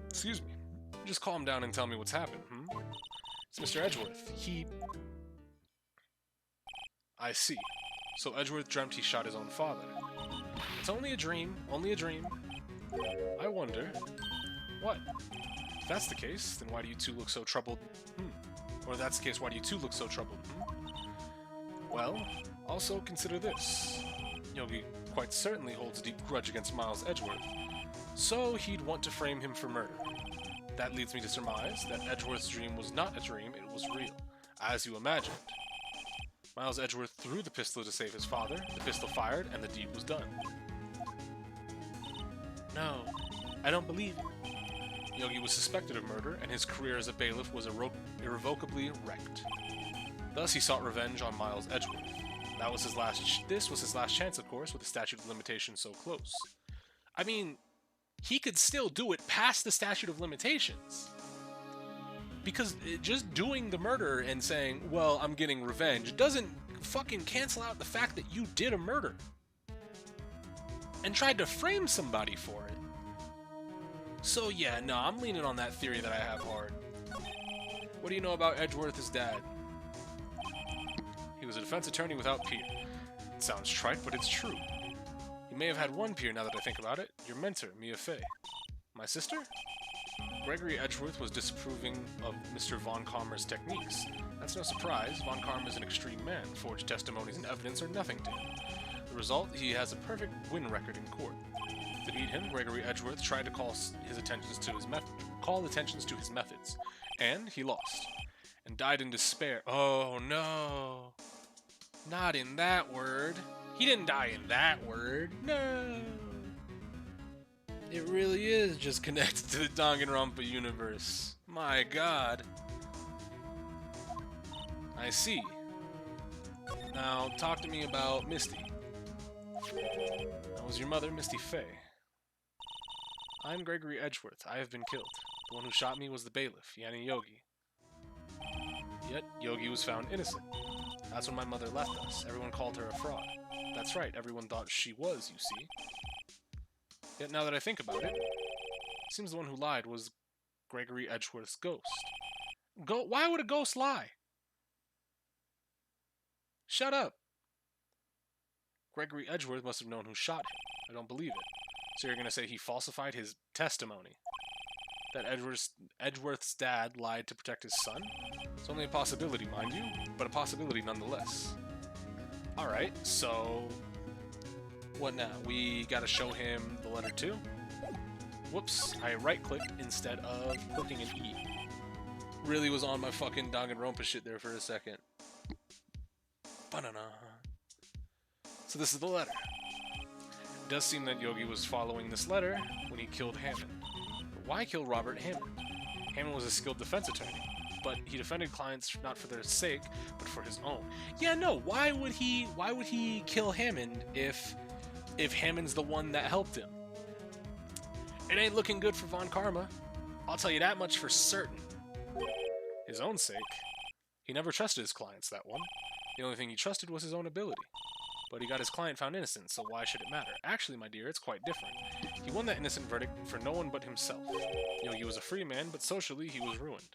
Excuse me. Just calm down and tell me what's happened, It's Mr. Edgeworth. I see. So Edgeworth dreamt he shot his own father. It's only a dream. Only a dream. I wonder... What? If that's the case, then why do you two look so troubled? Or if that's the case, why do you two look so troubled? Well, also consider this. Yogi quite certainly holds a deep grudge against Miles Edgeworth, so he'd want to frame him for murder. That leads me to surmise that Edgeworth's dream was not a dream, it was real, as you imagined. Miles Edgeworth threw the pistol to save his father, the pistol fired, and the deed was done. No, I don't believe it. Yogi was suspected of murder, and his career as a bailiff was irrevocably wrecked. Thus, he sought revenge on Miles Edgeworth. This was his last chance, of course, with the statute of limitations so close. I mean, he could still do it past the statute of limitations. Because just doing the murder and saying, well, I'm getting revenge, doesn't fucking cancel out the fact that you did a murder. And tried to frame somebody for it. So yeah, no, I'm leaning on that theory that I have hard. What do you know about Edgeworth's dad? He was a defense attorney without peer. It sounds trite, but it's true. He may have had one peer now that I think about it. Your mentor, Mia Fey. My sister? Gregory Edgeworth was disapproving of Mr. Von Karmer's techniques. That's no surprise. Von Karmer is an extreme man. Forged testimonies and evidence are nothing to him. The result, he has a perfect win record in court. To beat him, Gregory Edgeworth tried to call attentions to his methods, and he lost, and died in despair. Oh no! Not in that word. He didn't die in that word. No. It really is just connected to the Danganronpa universe. My god. I see. Now, talk to me about Misty. That was your mother, Misty Faye. I'm Gregory Edgeworth. I have been killed. The one who shot me was the bailiff, Yanni Yogi. Yet, Yogi was found innocent. That's when my mother left us. Everyone called her a fraud. That's right, everyone thought she was, you see. Yet now that I think about it, it seems the one who lied was Gregory Edgeworth's ghost. Why would a ghost lie? Shut up! Gregory Edgeworth must have known who shot him. I don't believe it. So you're going to say he falsified his testimony? That Edgeworth's dad lied to protect his son? It's only a possibility, mind you, but a possibility nonetheless. Alright, so... what now? We gotta show him the letter 2? Whoops, I right-clicked instead of clicking an E. Really was on my fucking Danganronpa shit there for a second. Banana. So this is the letter. It does seem that Yogi was following this letter when he killed Hammond. But why kill Robert Hammond? Hammond was a skilled defense attorney, but he defended clients not for their sake, but for his own. Yeah, no, why would he kill Hammond if Hammond's the one that helped him? It ain't looking good for Von Karma. I'll tell you that much for certain. His own sake. He never trusted his clients, that one. The only thing he trusted was his own ability. But he got his client found innocent, so why should it matter? Actually, my dear, it's quite different. He won that innocent verdict for no one but himself. Yogi was a free man, but socially he was ruined.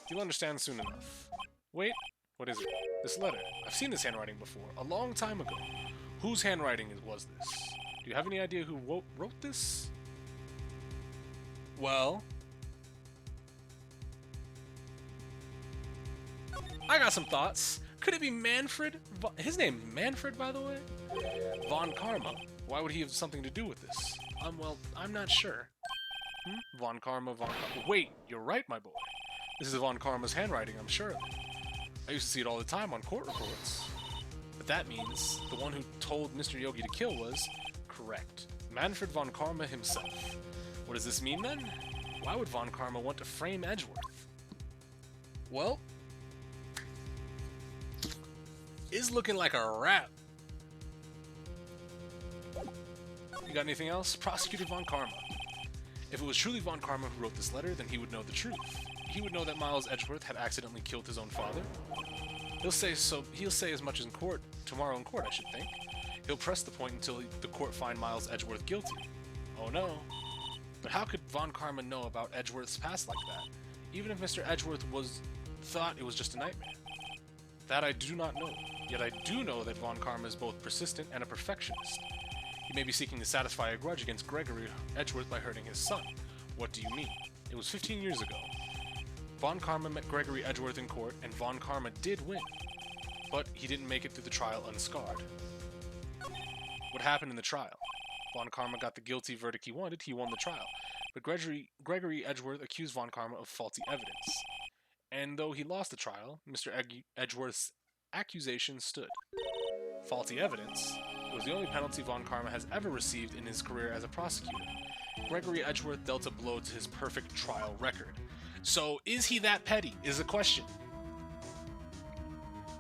You'll understand soon enough. Wait, what is it? This letter. I've seen this handwriting before, a long time ago. Whose handwriting was this? Do you have any idea who wrote this? Well... I got some thoughts. Could it be Manfred? His name Manfred, by the way? Von Karma. Why would he have something to do with this? Well, I'm not sure. Von Karma. Wait, you're right, my boy. This is Von Karma's handwriting, I'm sure of it. I used to see it all the time on court reports. But that means the one who told Mr. Yogi to kill was correct. Manfred Von Karma himself. What does this mean, then? Why would Von Karma want to frame Edgeworth? Well... is looking like a wrap. You got anything else? Prosecutor Von Karma. If it was truly Von Karma who wrote this letter, then he would know the truth. He would know that Miles Edgeworth had accidentally killed his own father. He'll say as much in court, tomorrow in court, I should think. He'll press the point until the court find Miles Edgeworth guilty. Oh no. But how could Von Karma know about Edgeworth's past like that? Even if Mr. Edgeworth thought it was just a nightmare. That I do not know. Yet I do know that Von Karma is both persistent and a perfectionist. He may be seeking to satisfy a grudge against Gregory Edgeworth by hurting his son. What do you mean? It was 15 years ago. Von Karma met Gregory Edgeworth in court, and Von Karma did win. But he didn't make it through the trial unscarred. What happened in the trial? Von Karma got the guilty verdict he wanted, he won the trial. But Gregory Edgeworth accused Von Karma of faulty evidence. And though he lost the trial, Mr. Edgeworth's accusation stood. Faulty evidence? It was the only penalty Von Karma has ever received in his career as a prosecutor. Gregory Edgeworth dealt a blow to his perfect trial record. So, is he that petty, is the question.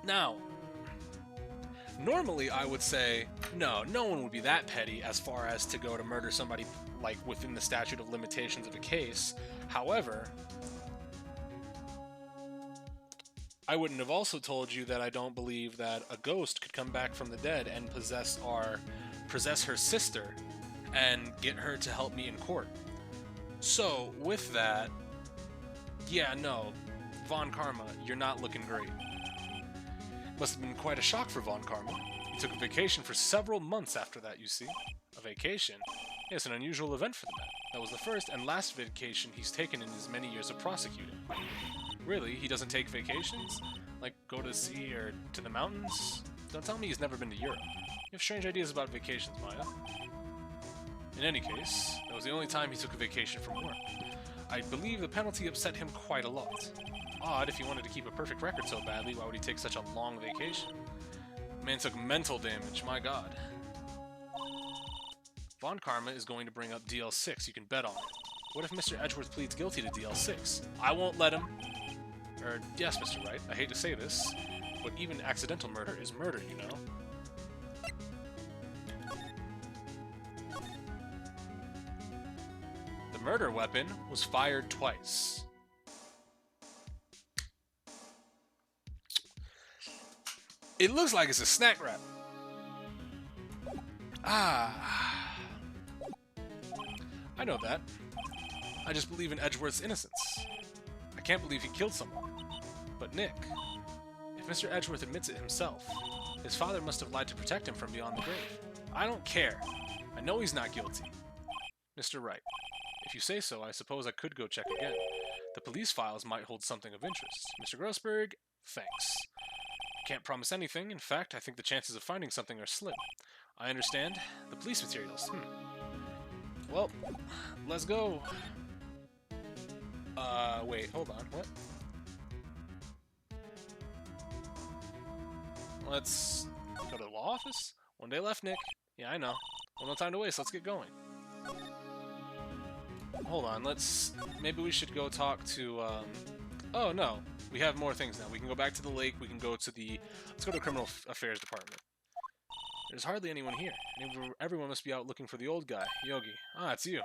Now, normally I would say, no one would be that petty as far as to go to murder somebody, like, within the statute of limitations of a case. However, I wouldn't have also told you that I don't believe that a ghost could come back from the dead and possess her sister and get her to help me in court. So, with that, yeah, no, Von Karma, you're not looking great. Must have been quite a shock for Von Karma. He took a vacation for several months after that, you see. A vacation? Yes, an unusual event for the man. That was the first and last vacation he's taken in his many years of prosecuting. Really? He doesn't take vacations? Like, go to sea or to the mountains? Don't tell me he's never been to Europe. You have strange ideas about vacations, Maya. In any case, that was the only time he took a vacation from work. I believe the penalty upset him quite a lot. Odd, if he wanted to keep a perfect record so badly, why would he take such a long vacation? Man took mental damage, my god. Von Karma is going to bring up DL6, you can bet on it. What if Mr. Edgeworth pleads guilty to DL6? I won't let him. Yes, Mr. Wright, I hate to say this, but even accidental murder is murder, you know? The murder weapon was fired twice. It looks like it's a snack wrap. Ah. I know that. I just believe in Edgeworth's innocence. I can't believe he killed someone. But Nick, if Mr. Edgeworth admits it himself, his father must have lied to protect him from beyond the grave. I don't care. I know he's not guilty. Mr. Wright, if you say so, I suppose I could go check again. The police files might hold something of interest. Mr. Grossberg, thanks. I can't promise anything. In fact, I think the chances of finding something are slim. I understand. The police materials. Well, let's go. Wait, hold on. What? Let's go to the law office? One day left, Nick. Yeah, I know. Well, no time to waste. Let's get going. Hold on. Maybe we should go talk to, Oh, no. We have more things now. We can go back to the lake. We can go to the... Let's go to the Criminal Affairs Department. There's hardly anyone here. Everyone must be out looking for the old guy, Yogi. Ah, it's you.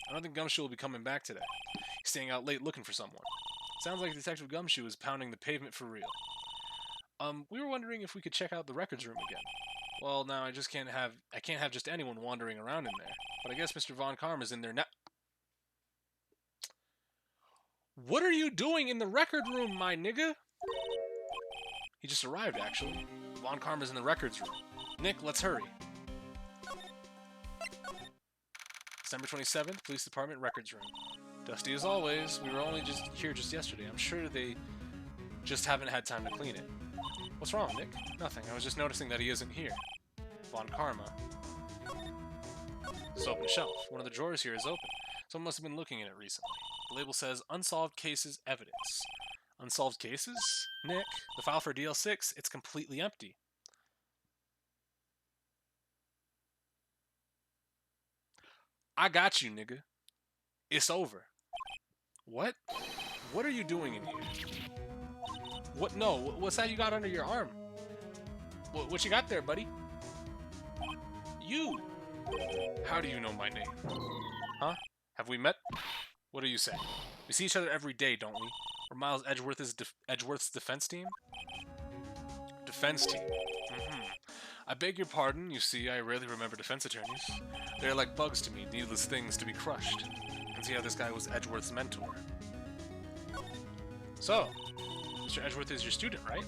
I don't think Gumshoe will be coming back today. He's staying out late looking for someone. Sounds like Detective Gumshoe is pounding the pavement for real. We were wondering if we could check out the records room again. Well, now I can't have just anyone wandering around in there. But I guess Mr. Von Karma's in there now. What are you doing in the record room, my nigga? He just arrived, actually. Von Karma's in the records room. Nick, let's hurry. December 27th, Police Department records room. Dusty as always. We were only here just yesterday. I'm sure they just haven't had time to clean it. What's wrong, Nick? Nothing. I was just noticing that he isn't here. Von Karma. It's open shelf. One of the drawers here is open. Someone must have been looking in it recently. The label says Unsolved Cases Evidence. Unsolved cases? Nick, the file for DL6, it's completely empty. I got you, nigga. It's over. What? What are you doing in here? What? No, what's that you got under your arm? What you got there, buddy? You! How do you know my name? Huh? Have we met? What do you say? We see each other every day, don't we? We're Miles Edgeworth's defense team? Defense team. I beg your pardon, you see, I rarely remember defense attorneys. They're like bugs to me, needless things to be crushed. You can see how this guy was Edgeworth's mentor. So, Mr. Edgeworth is your student, right?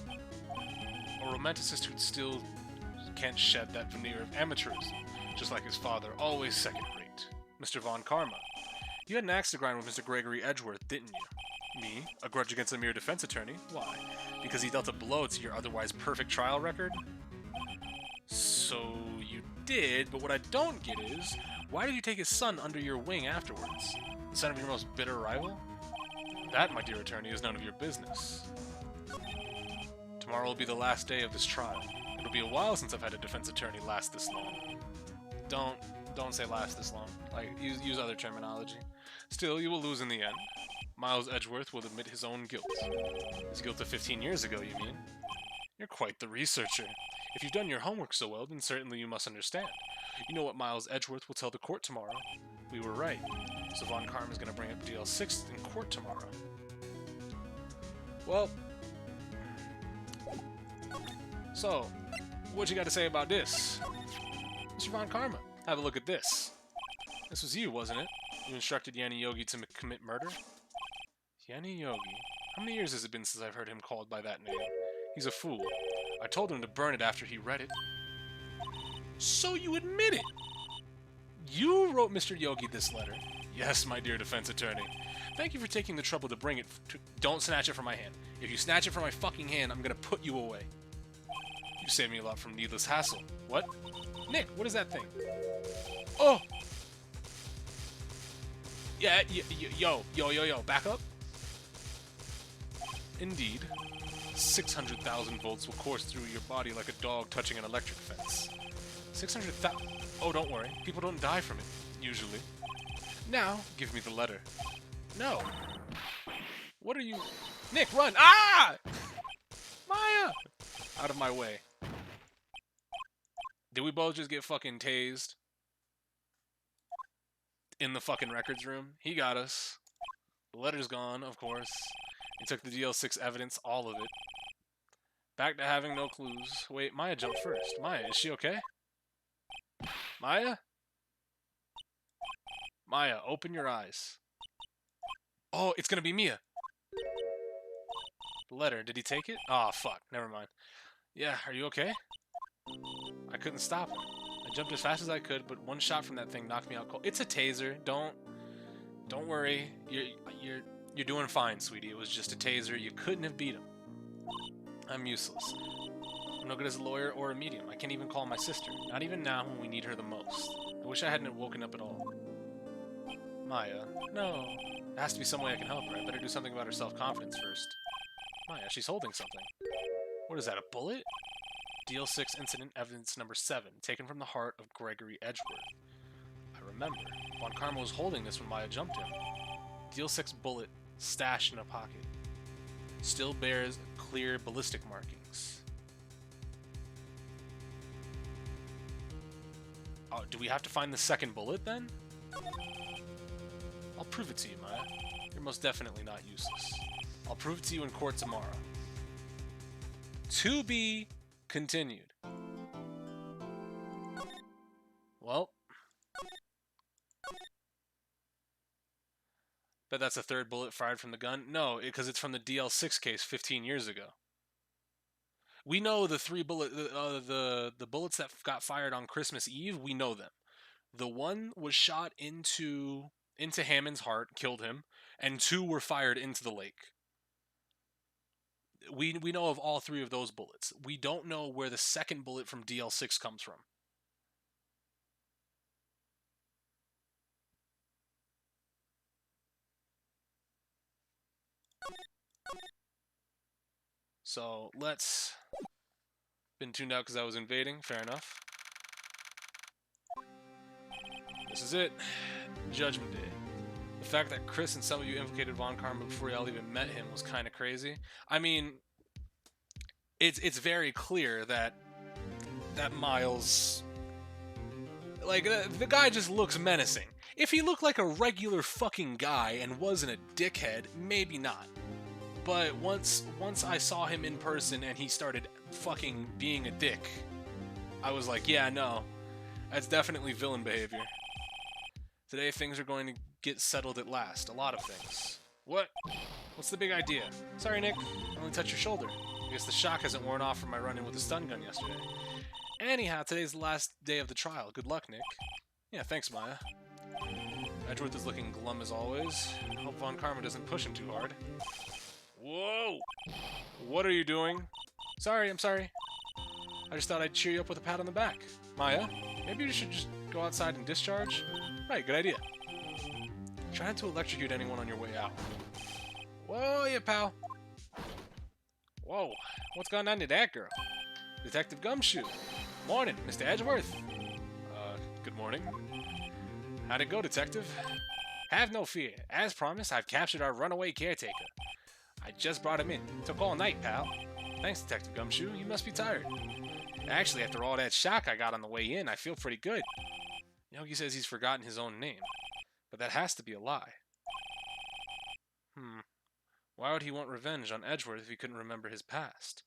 A romanticist who still can't shed that veneer of amateurism, just like his father, always second-rate. Mr. Von Karma. You had an axe to grind with Mr. Gregory Edgeworth, didn't you? Me? A grudge against a mere defense attorney? Why? Because he dealt a blow to your otherwise perfect trial record? So you did, but what I don't get is, why did you take his son under your wing afterwards? The son of your most bitter rival? That, my dear attorney, is none of your business. Tomorrow will be the last day of this trial. It'll be a while since I've had a defense attorney last this long. Don't say last this long. Like, use other terminology. Still, you will lose in the end. Miles Edgeworth will admit his own guilt. His guilt of 15 years ago, you mean? You're quite the researcher. If you've done your homework so well, then certainly you must understand. You know what Miles Edgeworth will tell the court tomorrow. We were right. So Von Karma is going to bring up DL6 in court tomorrow. Well, so, what you got to say about this? Mr. Von Karma, have a look at this. This was you, wasn't it? You instructed Yanni Yogi to commit murder? Yanni Yogi? How many years has it been since I've heard him called by that name? He's a fool. I told him to burn it after he read it. So you admit it? You wrote Mr. Yogi this letter? Yes, my dear defense attorney. Thank you for taking the trouble to bring it to... Don't snatch it from my hand. If you snatch it from my fucking hand, I'm gonna put you away. You saved me a lot from needless hassle. What? Nick, what is that thing? Oh! Yeah, yo, back up. Indeed. 600,000 volts will course through your body like a dog touching an electric fence. 600,000... Oh, don't worry. People don't die from it, usually. Now, give me the letter. No. What are you... Nick, run! Ah! Maya! Out of my way. Did we both just get fucking tased? In the fucking records room? He got us. The letter's gone, of course. He took the DL6 evidence, all of it. Back to having no clues. Wait, Maya jumped first. Maya, is she okay? Maya? Maya, open your eyes. Oh, it's gonna be Mia. The letter, did he take it? Ah, fuck, never mind. Yeah, are you okay? I couldn't stop him. I jumped as fast as I could, but one shot from that thing knocked me out cold. It's a taser. Don't worry. You're doing fine, sweetie. It was just a taser. You couldn't have beat him. I'm useless. I'm no good as a lawyer or a medium. I can't even call my sister. Not even now when we need her the most. I wish I hadn't woken up at all. Maya. No. There has to be some way I can help her. I better do something about her self-confidence first. Maya, she's holding something. What is that, a bullet? DL6 incident evidence number 7, taken from the heart of Gregory Edgeworth. I remember. Von Karma was holding this when Maya jumped him. DL6 bullet stashed in a pocket. Still bears clear ballistic markings. Oh, do we have to find the second bullet then? I'll prove it to you, Maya. You're most definitely not useless. I'll prove it to you in court tomorrow. To be continued. Well. Bet that's a third bullet fired from the gun? No, because it's from the DL6 case 15 years ago. We know the the bullets that got fired on Christmas Eve, we know them. The one was shot into Hammond's heart, killed him, and 2 were fired into the lake. We know of all 3 of those bullets. We don't know where the second bullet from DL6 comes from. So, let's... Been tuned out because I was invading. Fair enough. This is it. Judgment Day. The fact that Chris and some of you implicated Von Karma before y'all even met him was kind of crazy. I mean, it's very clear that Miles... Like, the guy just looks menacing. If he looked like a regular fucking guy and wasn't a dickhead, maybe not. But once I saw him in person and he started fucking being a dick, I was like, yeah, no, that's definitely villain behavior. Today things are going to get settled at last. A lot of things. What? What's the big idea? Sorry, Nick. I only touched your shoulder. I guess the shock hasn't worn off from my run-in with the stun gun yesterday. Anyhow, today's the last day of the trial. Good luck, Nick. Yeah, thanks, Maya. Edgeworth is looking glum as always. Hope Von Karma doesn't push him too hard. Whoa! What are you doing? Sorry, I'm sorry. I just thought I'd cheer you up with a pat on the back. Maya, maybe you should just go outside and discharge? Right, good idea. Try not to electrocute anyone on your way out. Whoa, yeah, pal. Whoa, what's going on to that girl? Detective Gumshoe. Morning, Mr. Edgeworth. Good morning. How'd it go, Detective? Have no fear. As promised, I've captured our runaway caretaker. I just brought him in. Took all night, pal. Thanks, Detective Gumshoe. You must be tired. Actually, after all that shock I got on the way in, I feel pretty good. Yogi says he's forgotten his own name. But that has to be a lie. Why would he want revenge on Edgeworth if he couldn't remember his past?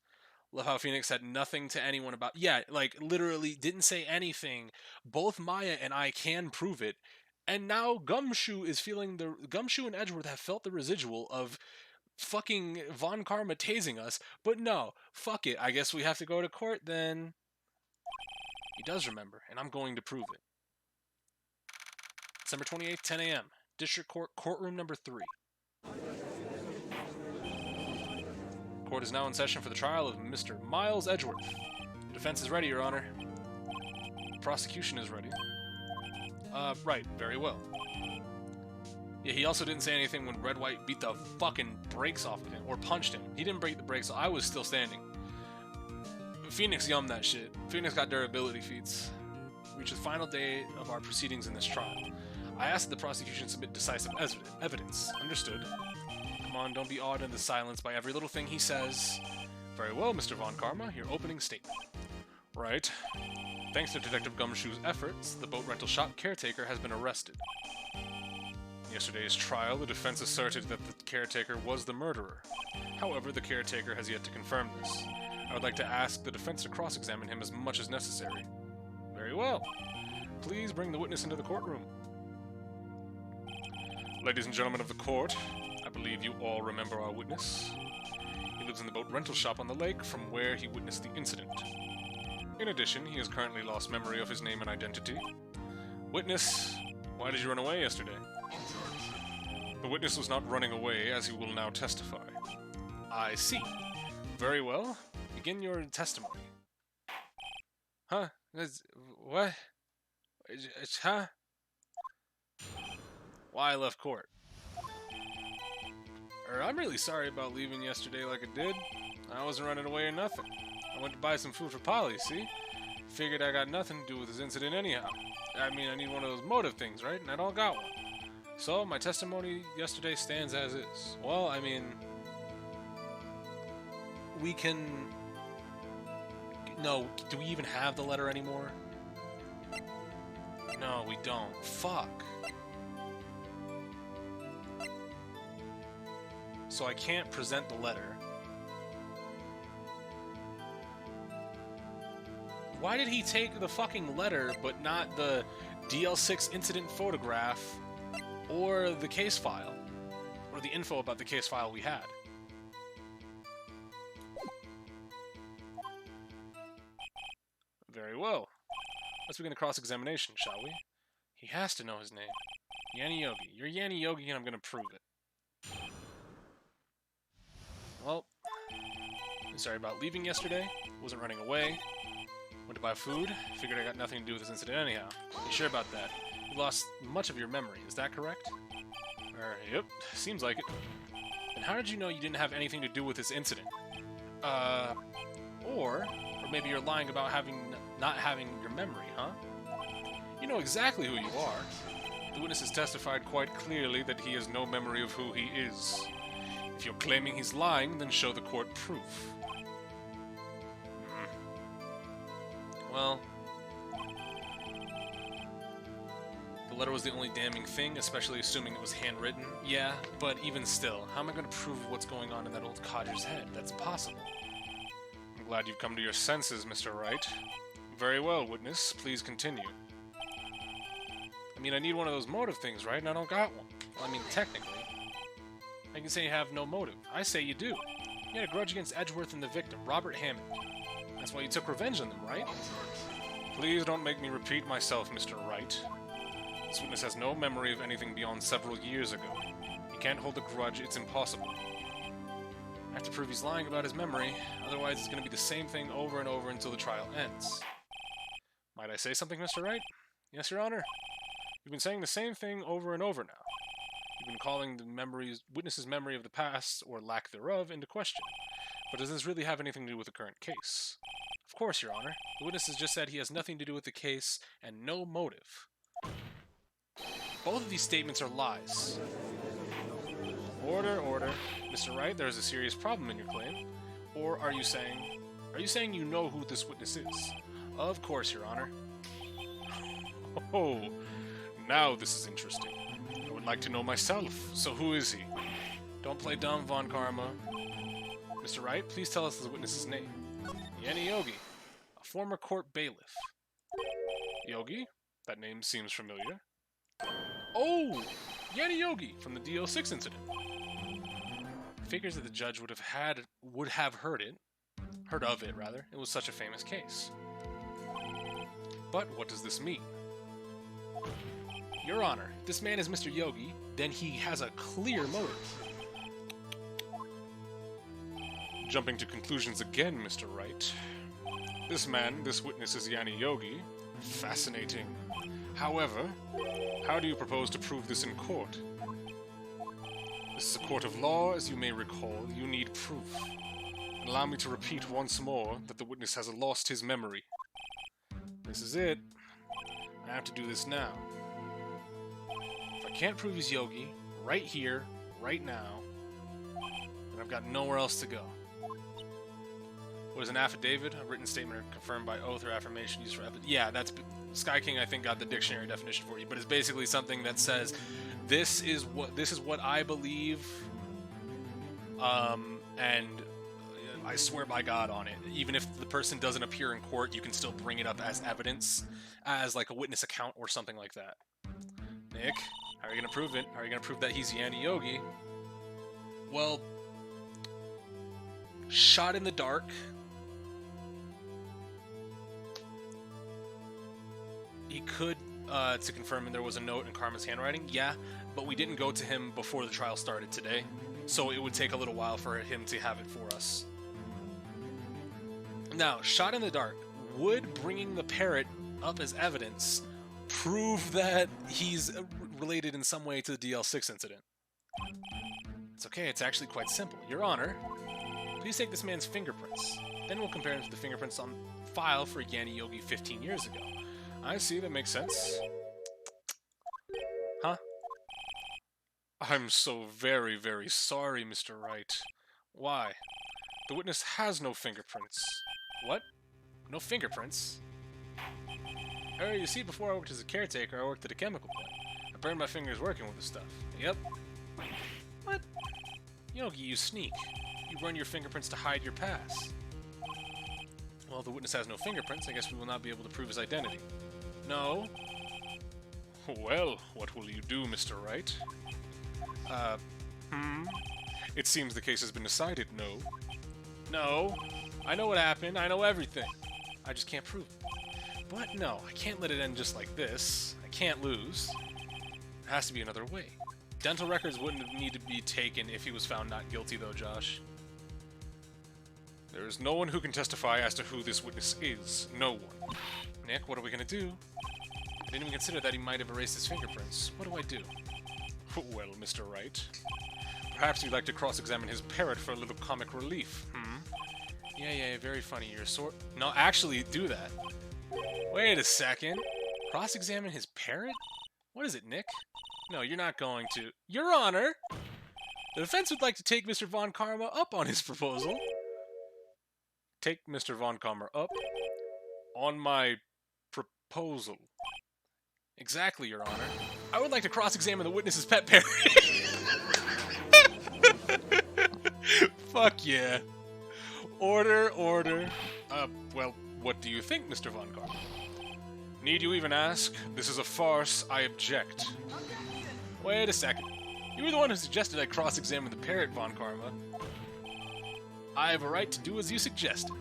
Love how Phoenix had nothing to anyone about... Yeah, like, literally didn't say anything. Both Maya and I can prove it. And now Gumshoe is feeling the... Gumshoe and Edgeworth have felt the residual of fucking Von Karma tasing us. But no, fuck it. I guess we have to go to court then. He does remember, and I'm going to prove it. December 28th, 10 a.m. District Court, courtroom number 3. Court is now in session for the trial of Mr. Miles Edgeworth. The defense is ready, Your Honor. The prosecution is ready. Right, very well. Yeah, he also didn't say anything when Red White beat the fucking brakes off of him, or punched him. He didn't break the brakes, so I was still standing. Phoenix yummed that shit. Phoenix got durability feats. Reach the final day of our proceedings in this trial. I asked that the prosecution submit decisive evidence. Understood. Come on, don't be awed into silence by every little thing he says. Very well, Mr. Von Karma, your opening statement. Right. Thanks to Detective Gumshoe's efforts, the boat rental shop caretaker has been arrested. In yesterday's trial, the defense asserted that the caretaker was the murderer. However, the caretaker has yet to confirm this. I would like to ask the defense to cross-examine him as much as necessary. Very well. Please bring the witness into the courtroom. Ladies and gentlemen of the court, I believe you all remember our witness. He lives in the boat rental shop on the lake from where he witnessed the incident. In addition, he has currently lost memory of his name and identity. Witness, why did you run away yesterday? The witness was not running away, as he will now testify. I see. Very well. Begin your testimony. Huh? What? Huh? Why I left court? I'm really sorry about leaving yesterday like I did. I wasn't running away or nothing. I went to buy some food for Polly, see? Figured I got nothing to do with this incident anyhow. I mean, I need one of those motive things, right? And I don't got one. So, my testimony yesterday stands as is. Well, I mean... we can... No, do we even have the letter anymore? No, we don't. Fuck. So I can't present the letter. Why did he take the fucking letter, but not the DL6 incident photograph, or the case file, or the info about the case file we had? Very well. Let's begin the cross-examination, shall we? He has to know his name. Yanni Yogi. You're Yanni Yogi, and I'm gonna prove it. Well, I'm sorry about leaving yesterday. Wasn't running away. Went to buy food. Figured I got nothing to do with this incident anyhow. You sure about that? You lost much of your memory, is that correct? Yep. Seems like it. And how did you know you didn't have anything to do with this incident? Or maybe you're lying about not having your memory, huh? You know exactly who you are. The witness has testified quite clearly that he has no memory of who he is. If you're claiming he's lying, then show the court proof. Well, the letter was the only damning thing, especially assuming it was handwritten. Yeah, but even still, how am I going to prove what's going on in that old codger's head? That's impossible. I'm glad you've come to your senses, Mr. Wright. Very well, witness. Please continue. I mean, I need one of those motive things, right? And I don't got one. Well, I mean, technically. I can say you have no motive. I say you do. You had a grudge against Edgeworth and the victim, Robert Hammond. That's why you took revenge on them, right? Please don't make me repeat myself, Mr. Wright. This witness has no memory of anything beyond several years ago. He can't hold a grudge, it's impossible. I have to prove he's lying about his memory, otherwise it's going to be the same thing over and over until the trial ends. Might I say something, Mr. Wright? Yes, Your Honor. You've been saying the same thing over and over now. You've been calling the witness's memory of the past, or lack thereof, into question. But does this really have anything to do with the current case? Of course, Your Honor. The witness has just said he has nothing to do with the case, and no motive. Both of these statements are lies. Order, order. Mr. Wright, there is a serious problem in your claim. Or are you saying you know who this witness is? Of course, Your Honor. Oh, now this is interesting. I would like to know myself. So who is he? Don't play dumb, Von Karma. Mr. Wright, please tell us the witness's name. Yanni Yogi, a former court bailiff. Yogi? That name seems familiar. Oh! Yanni Yogi, from the DL6 incident. Figures that the judge would have heard of it. It was such a famous case. But what does this mean? Your Honor, if this man is Mr. Yogi, then he has a clear motive. Jumping to conclusions again, Mr. Wright. This witness is Yanni Yogi. Fascinating. However, how do you propose to prove this in court? This is a court of law, as you may recall. You need proof. Allow me to repeat once more that the witness has lost his memory. This is it. I have to do this now. If I can't prove he's Yogi, right here, right now, then I've got nowhere else to go. What is an affidavit? A written statement confirmed by oath or affirmation used for evidence. Yeah, that's... Sky King, I think, got the dictionary definition for you, but it's basically something that says, this is what I believe, and I swear by God on it. Even if the person doesn't appear in court, you can still bring it up as evidence, as like a witness account or something like that. Nick, how are you gonna prove it? How are you gonna prove that he's Yanni Yogi? Well, shot in the dark. He could, to confirm there was a note in Karma's handwriting, yeah, but we didn't go to him before the trial started today, so it would take a little while for him to have it for us. Now, shot in the dark, would bringing the parrot up as evidence prove that he's related in some way to the DL6 incident? It's okay, it's actually quite simple. Your Honor, please take this man's fingerprints. Then we'll compare them to the fingerprints on file for Yanni Yogi 15 years ago. I see, that makes sense. Huh? I'm so very, very sorry, Mr. Wright. Why? The witness has no fingerprints. What? No fingerprints? You see, before I worked as a caretaker, I worked at a chemical plant. I burned my fingers working with this stuff. Yep. What? Yogi, you sneak. You run your fingerprints to hide your past. Well, the witness has no fingerprints. I guess we will not be able to prove his identity. No. Well, what will you do, Mr. Wright? It seems the case has been decided, no. No. I know what happened. I know everything. I just can't prove it. But no, I can't let it end just like this. I can't lose. There has to be another way. Dental records wouldn't need to be taken if he was found not guilty, though, Josh. There is no one who can testify as to who this witness is. No one. Nick, what are we gonna do? I didn't even consider that he might have erased his fingerprints. What do I do? Well, Mr. Wright, perhaps you'd like to cross-examine his parrot for a little comic relief, Yeah, very funny. You're No, actually, do that. Wait a second. Cross-examine his parrot? What is it, Nick? No, you're not going to. Your Honor! The defense would like to take Mr. Von Karma up on his proposal. Take Mr. Von Karma up on my proposal. Exactly, Your Honor. I would like to cross-examine the witness's pet parrot. Fuck yeah. Order. Well, what do you think, Mr. Von Karma? Need you even ask? This is a farce. I object. Wait a second. You were the one who suggested I cross-examine the parrot, Von Karma. I have a right to do as you suggested.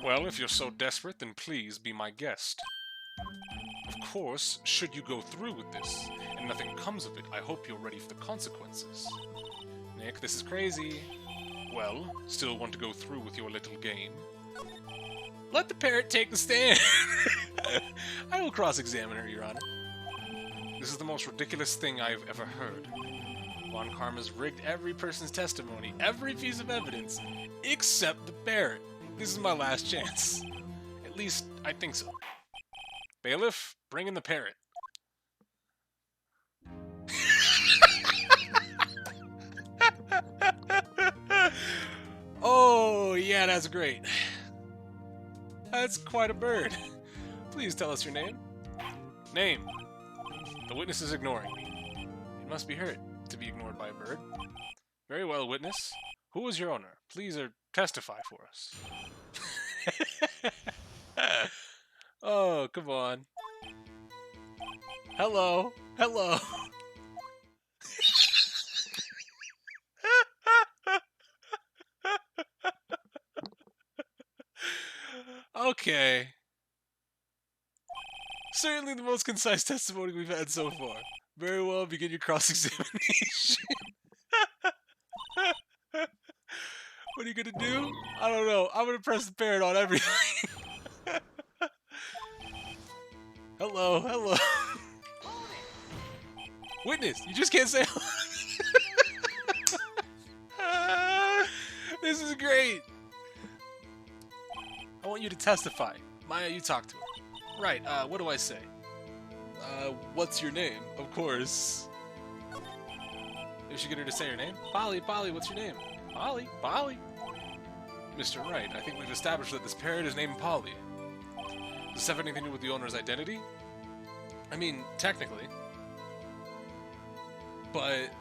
Well, if you're so desperate, then please be my guest. Of course, should you go through with this, and nothing comes of it, I hope you're ready for the consequences. Nick, this is crazy. Well, still want to go through with your little game? Let the parrot take the stand! I will cross-examine her, Your Honor. This is the most ridiculous thing I have ever heard. Von Karma's rigged every person's testimony, every piece of evidence, except the parrot. This is my last chance. At least, I think so. Bailiff, bring in the parrot. Oh, yeah, that's great. That's quite a bird. Please tell us your name. Name. The witness is ignoring me. It must be hurt to be ignored by a bird. Very well, witness. Who is your owner? Please testify for us. Oh, come on. Hello. Hello. Okay. Certainly the most concise testimony we've had so far. Very well, begin your cross-examination. What are you gonna do? I don't know. I'm gonna press the parrot on everything. Hello. Witness, you just can't say. This is great. I want you to testify. Maya, you talk to her. Right, what do I say? What's your name? Of course. If she get her to say her name? Polly, Polly, what's your name? Polly, Polly. Mr. Wright, I think we've established that this parrot is named Polly. Does this have anything to do with the owner's identity? I mean, technically. But...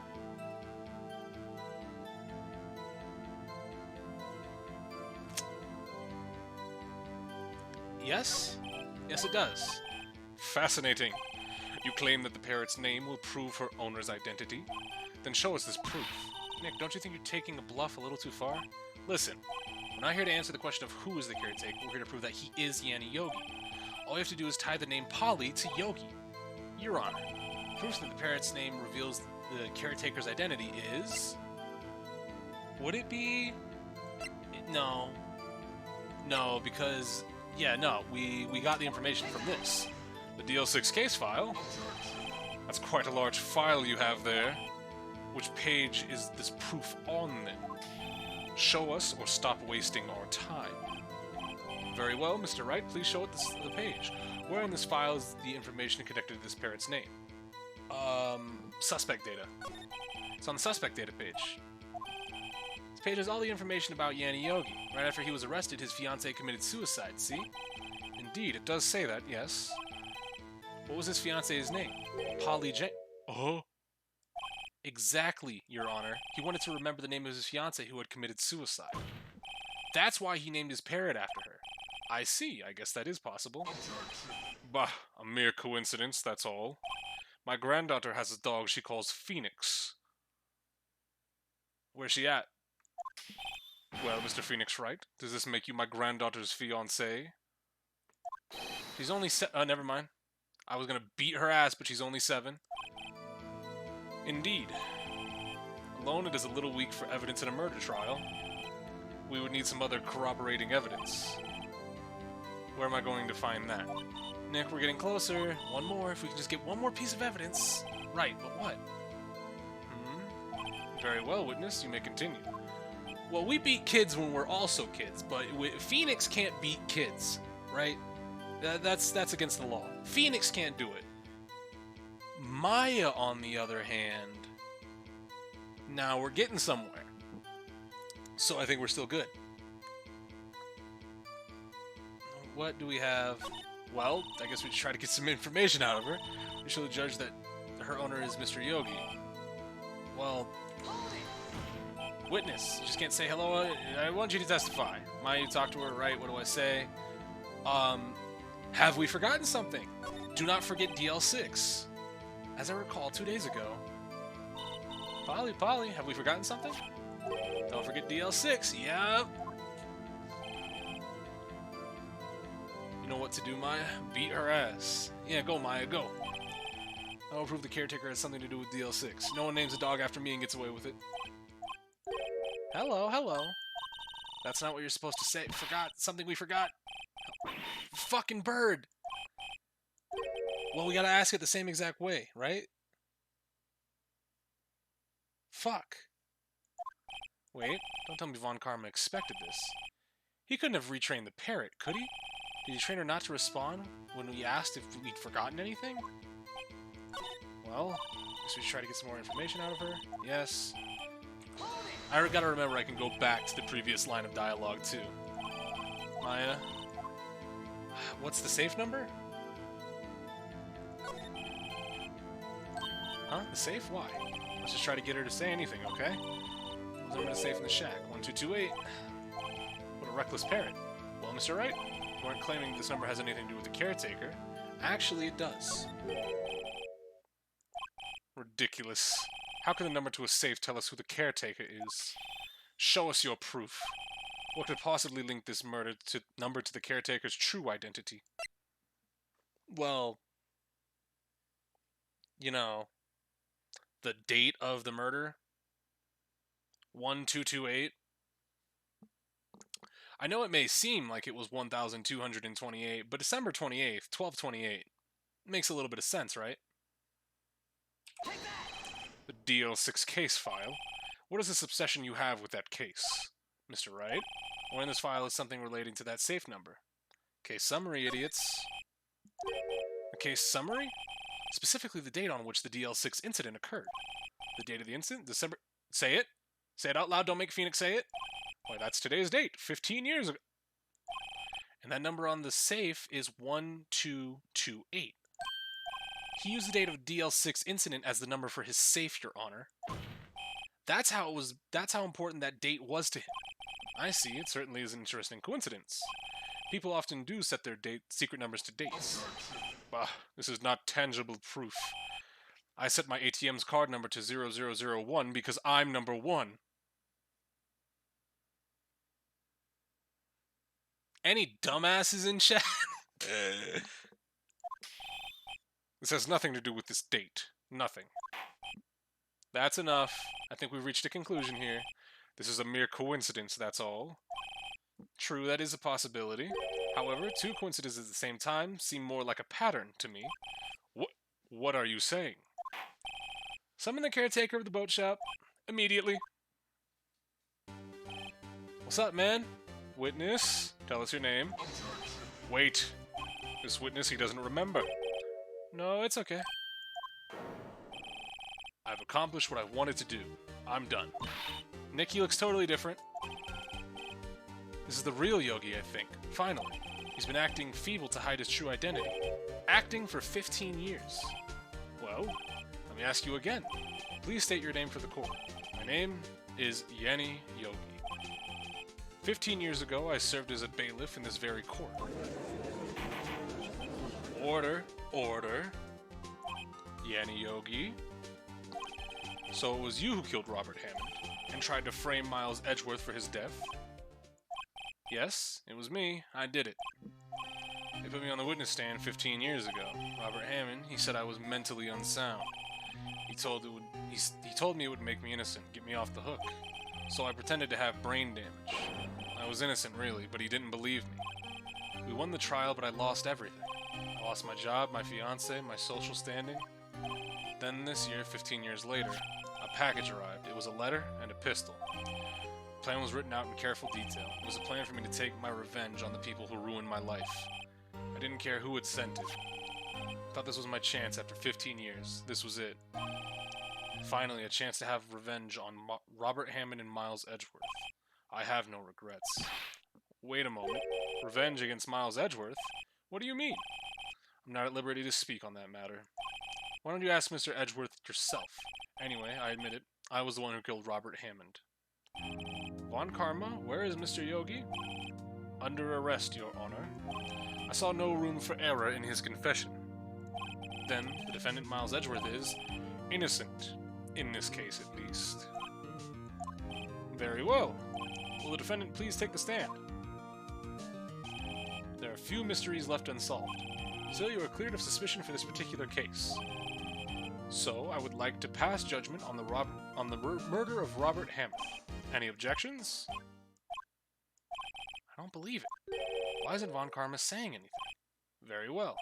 yes? Yes, it does. Fascinating. You claim that the parrot's name will prove her owner's identity? Then show us this proof. Nick, don't you think you're taking a bluff a little too far? Listen, we're not here to answer the question of who is the caretaker, we're here to prove that he is Yanni Yogi. All you have to do is tie the name Polly to Yogi. Your Honor, proof that the parrot's name reveals the caretaker's identity is... would it be... no. No, because... yeah, no, we got the information from this. The DL6 case file? That's quite a large file you have there. Which page is this proof on, then? Show us, or stop wasting our time. Very well, Mr. Wright, please show us the page. Where in this file is the information connected to this parrot's name? Suspect data. It's on the suspect data page. This page has all the information about Yanni Yogi. Right after he was arrested, his fiancée committed suicide, see? Indeed, it does say that, yes. What was his fiancée's name? Polly J... oh? Exactly, Your Honor. He wanted to remember the name of his fiancée who had committed suicide. That's why he named his parrot after her. I see. I guess that is possible. Bah, a mere coincidence, that's all. My granddaughter has a dog she calls Phoenix. Where's she at? Well, Mr. Phoenix Wright, does this make you my granddaughter's fiancé? She's only never mind. I was gonna beat her ass, but she's only 7. Indeed. Alone, it is a little weak for evidence in a murder trial. We would need some other corroborating evidence. Where am I going to find that? Nick, we're getting closer. One more, if we can just get one more piece of evidence. Right, but what? Very well, witness, you may continue. Well, we beat kids when we're also kids, but Phoenix can't beat kids, right? That's against the law. Phoenix can't do it. Maya, on the other hand, now we're getting somewhere. So I think we're still good. What do we have? Well, I guess we just try to get some information out of her. We should judge that her owner is Mr. Yogi. Well, witness, you just can't say hello. I want you to testify. Maya, you talk to her, right? What do I say? Have we forgotten something? Do not forget DL6. As I recall, 2 days ago. Polly, have we forgotten something? Don't forget DL6. Yep. You know what to do, Maya? Beat her ass. Yeah, go, Maya, go. I will prove the caretaker has something to do with DL6. No one names a dog after me and gets away with it. Hello, hello. That's not what you're supposed to say. Forgot. Something we forgot. Fucking bird. Well, we gotta ask it the same exact way, right? Fuck. Wait, don't tell me Von Karma expected this. He couldn't have retrained the parrot, could he? Did he train her not to respond when we asked if we'd forgotten anything? Well, guess we should try to get some more information out of her. Yes. I gotta remember I can go back to the previous line of dialogue, too. Maya. What's the safe number? Huh? The safe? Why? Let's just try to get her to say anything, okay? What's the number to safe in the shack? 1228. What a reckless parrot. Well, Mr. Wright, you aren't claiming this number has anything to do with the caretaker. Actually, it does. Ridiculous. How can the number to a safe tell us who the caretaker is? Show us your proof. What could possibly link this number to the caretaker's true identity? Well, you know, the date of the murder? 1228. I know it may seem like it was 1228, but December 28th, 1228, makes a little bit of sense, right? The DL6 case file? What is this obsession you have with that case? Mr. Wright? Well, in this file is something relating to that safe number. Case summary, idiots. A case summary? Specifically the date on which the DL6 incident occurred. The date of the incident? December... Say it? Say it out loud, don't make Phoenix say it. Why, that's today's date, 15 years ago. And that number on the safe is 1228. He used the date of the DL6 incident as the number for his safe, Your Honor. That's how important that date was to him. I see, it certainly is an interesting coincidence. People often do set their secret numbers to dates. Bah, this is not tangible proof. I set my ATM's card number to 0001 because I'm number 1. Any dumbasses in chat? This has nothing to do with this date. Nothing. That's enough. I think we've reached a conclusion here. This is a mere coincidence, that's all. True, that is a possibility. However, 2 coincidences at the same time seem more like a pattern to me. What are you saying? Summon the caretaker of the boat shop. Immediately. What's up, man? Witness, tell us your name. Wait. This witness, he doesn't remember. No, it's okay. I've accomplished what I wanted to do. I'm done. Nick, he looks totally different. This is the real Yogi, I think. Finally. He's been acting feeble to hide his true identity. Acting for 15 years. Well, let me ask you again. Please state your name for the court. My name is Yanni Yogi. 15 years ago, I served as a bailiff in this very court. Order. Order. Yanni Yogi. So it was you who killed Robert Hammond and tried to frame Miles Edgeworth for his death? Yes, it was me. I did it. They put me on the witness stand 15 years ago. Robert Hammond, he said I was mentally unsound. He told me it would make me innocent, get me off the hook. So I pretended to have brain damage. I was innocent, really, but he didn't believe me. We won the trial, but I lost everything. I lost my job, my fiance, my social standing. Then this year, 15 years later, a package arrived. It was a letter and a pistol. The plan was written out in careful detail. It was a plan for me to take my revenge on the people who ruined my life. I didn't care who had sent it. I thought this was my chance after 15 years. This was it. Finally, a chance to have revenge on Robert Hammond and Miles Edgeworth. I have no regrets. Wait a moment. Revenge against Miles Edgeworth? What do you mean? I'm not at liberty to speak on that matter. Why don't you ask Mr. Edgeworth yourself? Anyway, I admit it. I was the one who killed Robert Hammond. Von Karma, where is Mr. Yogi? Under arrest, Your Honor. I saw no room for error in his confession. Then, the defendant Miles Edgeworth is innocent. In this case, at least. Very well. Will the defendant please take the stand? There are few mysteries left unsolved. So you are cleared of suspicion for this particular case. So, I would like to pass judgment on the murder of Robert Hammond. Any objections? I don't believe it. Why isn't Von Karma saying anything? Very well.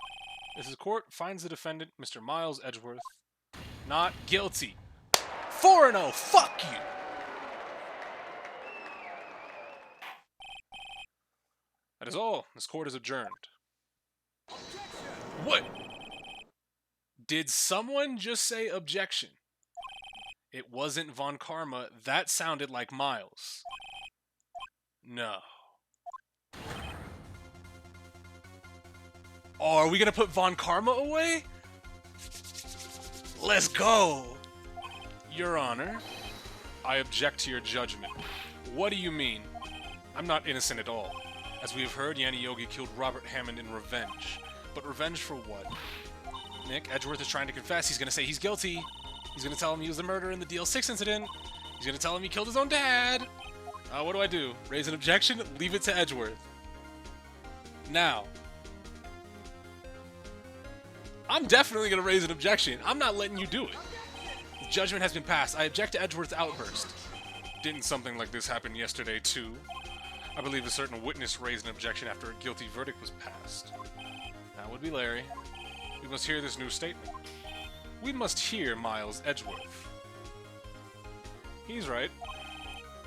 This court finds the defendant, Mr. Miles Edgeworth, not guilty. 4-0, fuck you! That is all. This court is adjourned. What? Did someone just say objection? It wasn't Von Karma. That sounded like Miles. No. Oh, are we gonna put Von Karma away? Let's go! Your Honor, I object to your judgment. What do you mean? I'm not innocent at all. As we have heard, Yanni Yogi killed Robert Hammond in revenge. But revenge for what? Nick, Edgeworth is trying to confess. He's gonna say he's guilty. He's gonna tell him he was the murderer in the DL6 incident. He's gonna tell him he killed his own dad. What do? Raise an objection? Leave it to Edgeworth. Now. I'm definitely gonna raise an objection. I'm not letting you do it. The judgment has been passed. I object to Edgeworth's outburst. Didn't something like this happen yesterday, too? I believe a certain witness raised an objection after a guilty verdict was passed. That would be Larry. We must hear this new statement. We must hear Miles Edgeworth. He's right.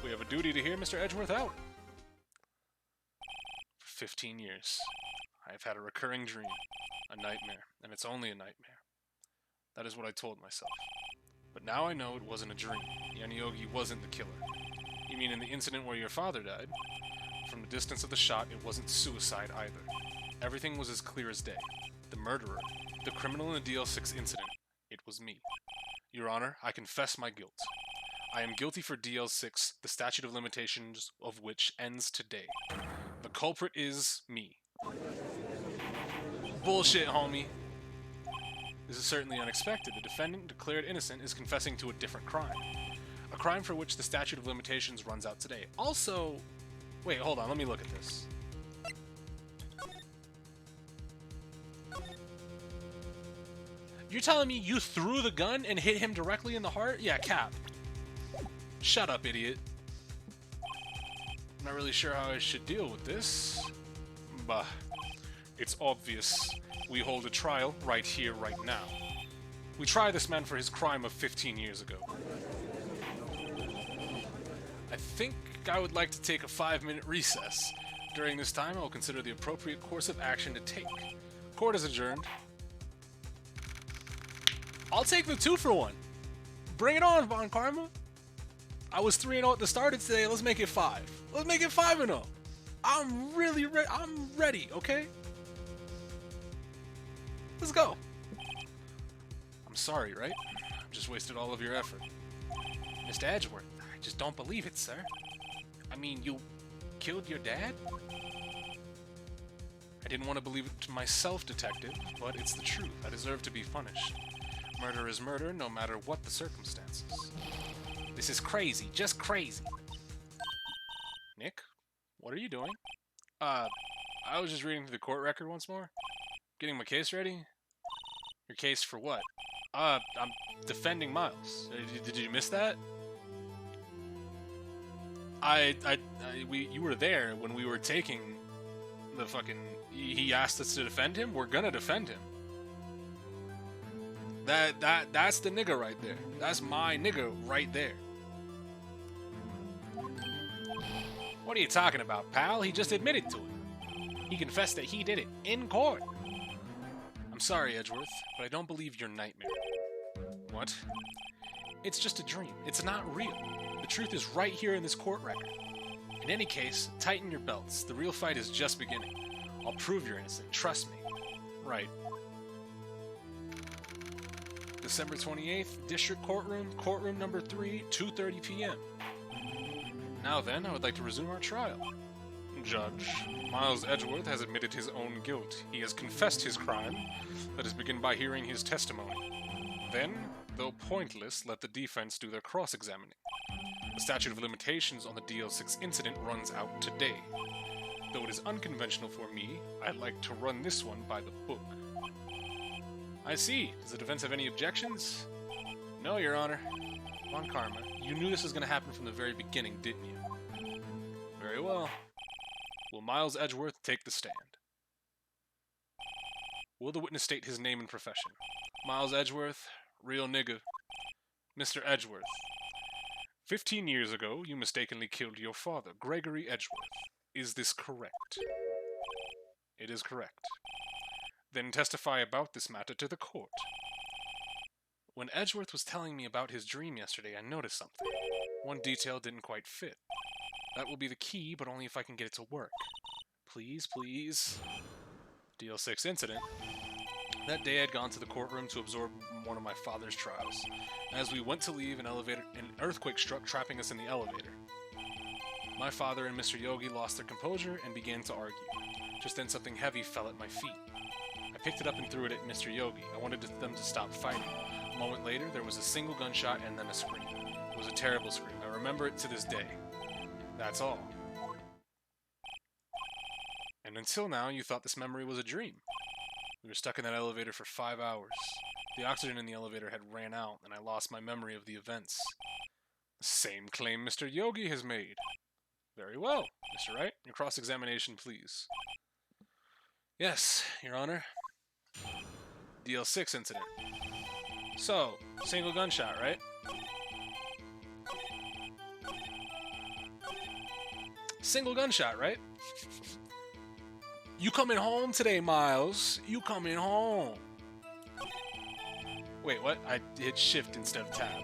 We have a duty to hear Mr. Edgeworth out. For 15 years, I have had a recurring dream, a nightmare, and it's only a nightmare. That is what I told myself. But now I know it wasn't a dream. Yanyogi wasn't the killer. You mean in the incident where your father died? From the distance of the shot, it wasn't suicide either. Everything was as clear as day. The murderer, the criminal in the DL6 incident, it was me. Your Honor, I confess my guilt. I am guilty for DL6, the statute of limitations of which ends today. The culprit is me. Bullshit, homie. This is certainly unexpected. The defendant, declared innocent, is confessing to a different crime. A crime for which the statute of limitations runs out today. Also... Wait, hold on, let me look at this. You're telling me you threw the gun and hit him directly in the heart? Yeah, cap. Shut up, idiot. I'm not really sure how I should deal with this. Bah. It's obvious. We hold a trial right here, right now. We try this man for his crime of 15 years ago. I think I would like to take a 5-minute recess. During this time, I will consider the appropriate course of action to take. Court is adjourned. I'll take the 2-for-1. Bring it on, Von Karma. I was 3-0 at the start of today. Let's make it 5. Let's make it 5-0. I'm really ready. I'm ready, okay? Let's go. I'm sorry, right? I've just wasted all of your effort. Mr. Edgeworth, I just don't believe it, sir. I mean, you killed your dad? I didn't want to believe it to myself, detective, but it's the truth. I deserve to be punished. Murder is murder, no matter what the circumstances. This is crazy, just crazy. Nick, what are you doing? I was just reading through the court record once more. Getting my case ready. Your case for what? I'm defending Miles. Did you miss that? You were there when we were taking the fucking... He asked us to defend him. We're gonna defend him. That's the nigga right there. That's my nigga right there. What are you talking about, pal? He just admitted to it. He confessed that he did it in court. I'm sorry, Edgeworth, but I don't believe your nightmare. What? It's just a dream. It's not real. The truth is right here in this court record. In any case, tighten your belts. The real fight is just beginning. I'll prove you're innocent. Trust me. Right. December 28th, District Courtroom, Courtroom number 3, 2:30 p.m. Now then, I would like to resume our trial. Judge, Miles Edgeworth has admitted his own guilt. He has confessed his crime. Let us begin by hearing his testimony. Then, though pointless, let the defense do their cross-examining. The statute of limitations on the DL6 incident runs out today. Though it is unconventional for me, I'd like to run this one by the book. I see. Does the defense have any objections? No, Your Honor. Von Karma, you knew this was going to happen from the very beginning, didn't you? Very well. Will Miles Edgeworth take the stand? Will the witness state his name and profession? Miles Edgeworth, real nigga. Mr. Edgeworth. 15 years ago, you mistakenly killed your father, Gregory Edgeworth. Is this correct? It is correct. Then testify about this matter to the court. When Edgeworth was telling me about his dream yesterday, I noticed something. One detail didn't quite fit. That will be the key, but only if I can get it to work. Please, please. DL6 incident. That day I'd gone to the courtroom to absorb one of my father's trials. As we went to leave, an earthquake struck, trapping us in the elevator. My father and Mr. Yogi lost their composure and began to argue. Just then something heavy fell at my feet. I picked it up and threw it at Mr. Yogi. I wanted them to stop fighting. A moment later, there was a single gunshot and then a scream. It was a terrible scream. I remember it to this day. That's all. And until now, you thought this memory was a dream. We were stuck in that elevator for 5 hours. The oxygen in the elevator had ran out, and I lost my memory of the events. The same claim Mr. Yogi has made. Very well, Mr. Wright. Your cross-examination, please. Yes, Your Honor. DL6 incident. So, single gunshot, right? Single gunshot, right? You coming home today, Miles? You coming home? Wait, what? I hit shift instead of tab.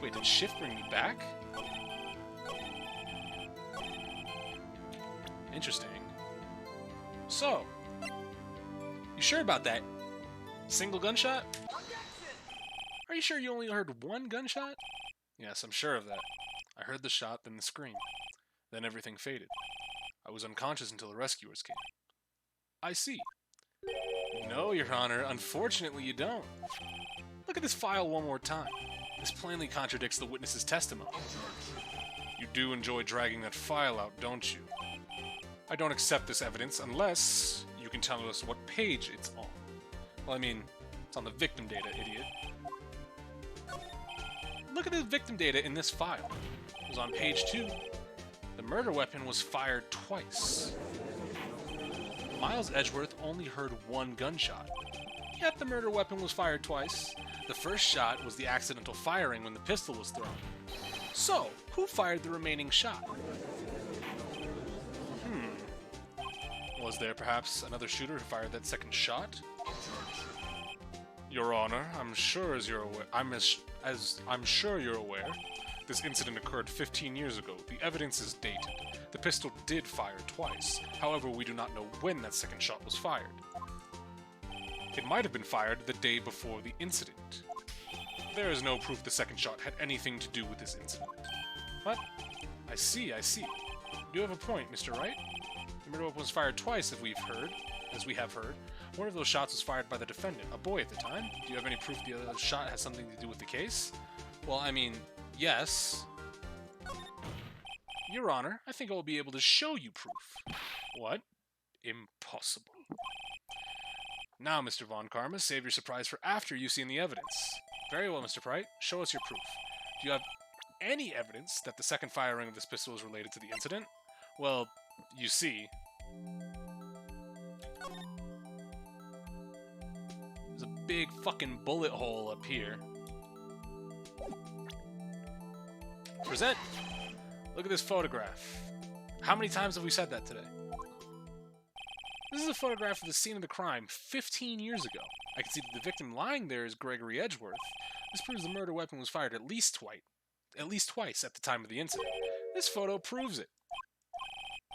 Wait, did shift bring me back? Interesting. So, you sure about that? Single gunshot? Are you sure you only heard one gunshot? Yes, I'm sure of that. I heard the shot, then the scream. Then everything faded. I was unconscious until the rescuers came. I see. No, Your Honor, unfortunately you don't. Look at this file one more time. This plainly contradicts the witness's testimony. You do enjoy dragging that file out, don't you? I don't accept this evidence unless you can tell us what page it's on. Well, I mean, it's on the victim data, idiot. Look at the victim data in this file. It was on page 2. The murder weapon was fired twice. Miles Edgeworth only heard one gunshot. Yet the murder weapon was fired twice. The first shot was the accidental firing when the pistol was thrown. So, who fired the remaining shot? Was there perhaps another shooter who fired that second shot? Your Honor, I'm sure you're aware, this incident occurred 15 years ago. The evidence is dated. The pistol did fire twice. However, we do not know when that second shot was fired. It might have been fired the day before the incident. There is no proof the second shot had anything to do with this incident. What? I see. You have a point, Mr. Wright. The murder weapon was fired twice, as we have heard. One of those shots was fired by the defendant, a boy at the time. Do you have any proof the other shot has something to do with the case? Well, I mean, yes. Your Honor, I think I will be able to show you proof. What? Impossible. Now, Mr. Von Karma, save your surprise for after you've seen the evidence. Very well, Mr. Bright. Show us your proof. Do you have any evidence that the second firing of this pistol is related to the incident? Well, you see, there's a big fucking bullet hole up here. Present! Look at this photograph. How many times have we said that today? This is a photograph of the scene of the crime 15 years ago. I can see that the victim lying there is Gregory Edgeworth. This proves the murder weapon was fired at least twice at the time of the incident. This photo proves it.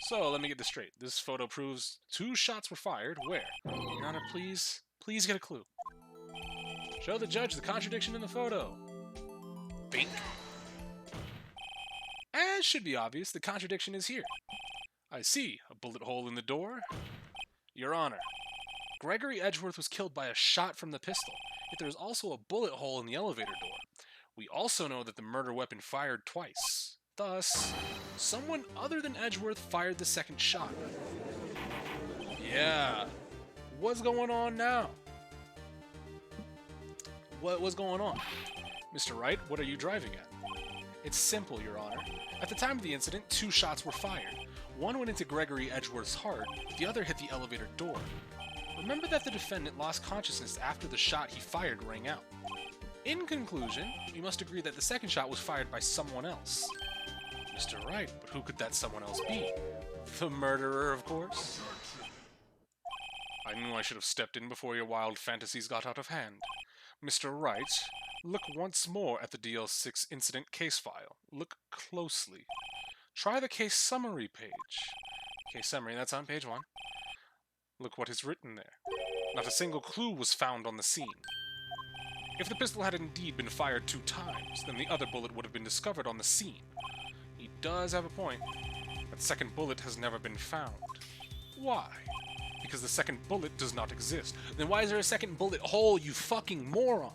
So, let me get this straight. This photo proves 2 shots were fired. Where? Your Honor, please get a clue. Show the judge the contradiction in the photo. Bink. As should be obvious, the contradiction is here. I see a bullet hole in the door. Your Honor, Gregory Edgeworth was killed by a shot from the pistol, yet there is also a bullet hole in the elevator door. We also know that the murder weapon fired twice. Thus, someone other than Edgeworth fired the second shot. Yeah. What's going on now? What's going on? Mr. Wright, what are you driving at? It's simple, Your Honor. At the time of the incident, 2 shots were fired. One went into Gregory Edgeworth's heart, the other hit the elevator door. Remember that the defendant lost consciousness after the shot he fired rang out. In conclusion, we must agree that the second shot was fired by someone else. Mr. Wright, but who could that someone else be? The murderer, of course. I knew I should have stepped in before your wild fantasies got out of hand. Mr. Wright, look once more at the DL6 incident case file. Look closely. Try the case summary page. Case summary, that's on page 1. Look what is written there. Not a single clue was found on the scene. If the pistol had indeed been fired 2 times, then the other bullet would have been discovered on the scene. He does have a point. That second bullet has never been found. Why? Because the second bullet does not exist. Then why is there a second bullet hole, you fucking moron?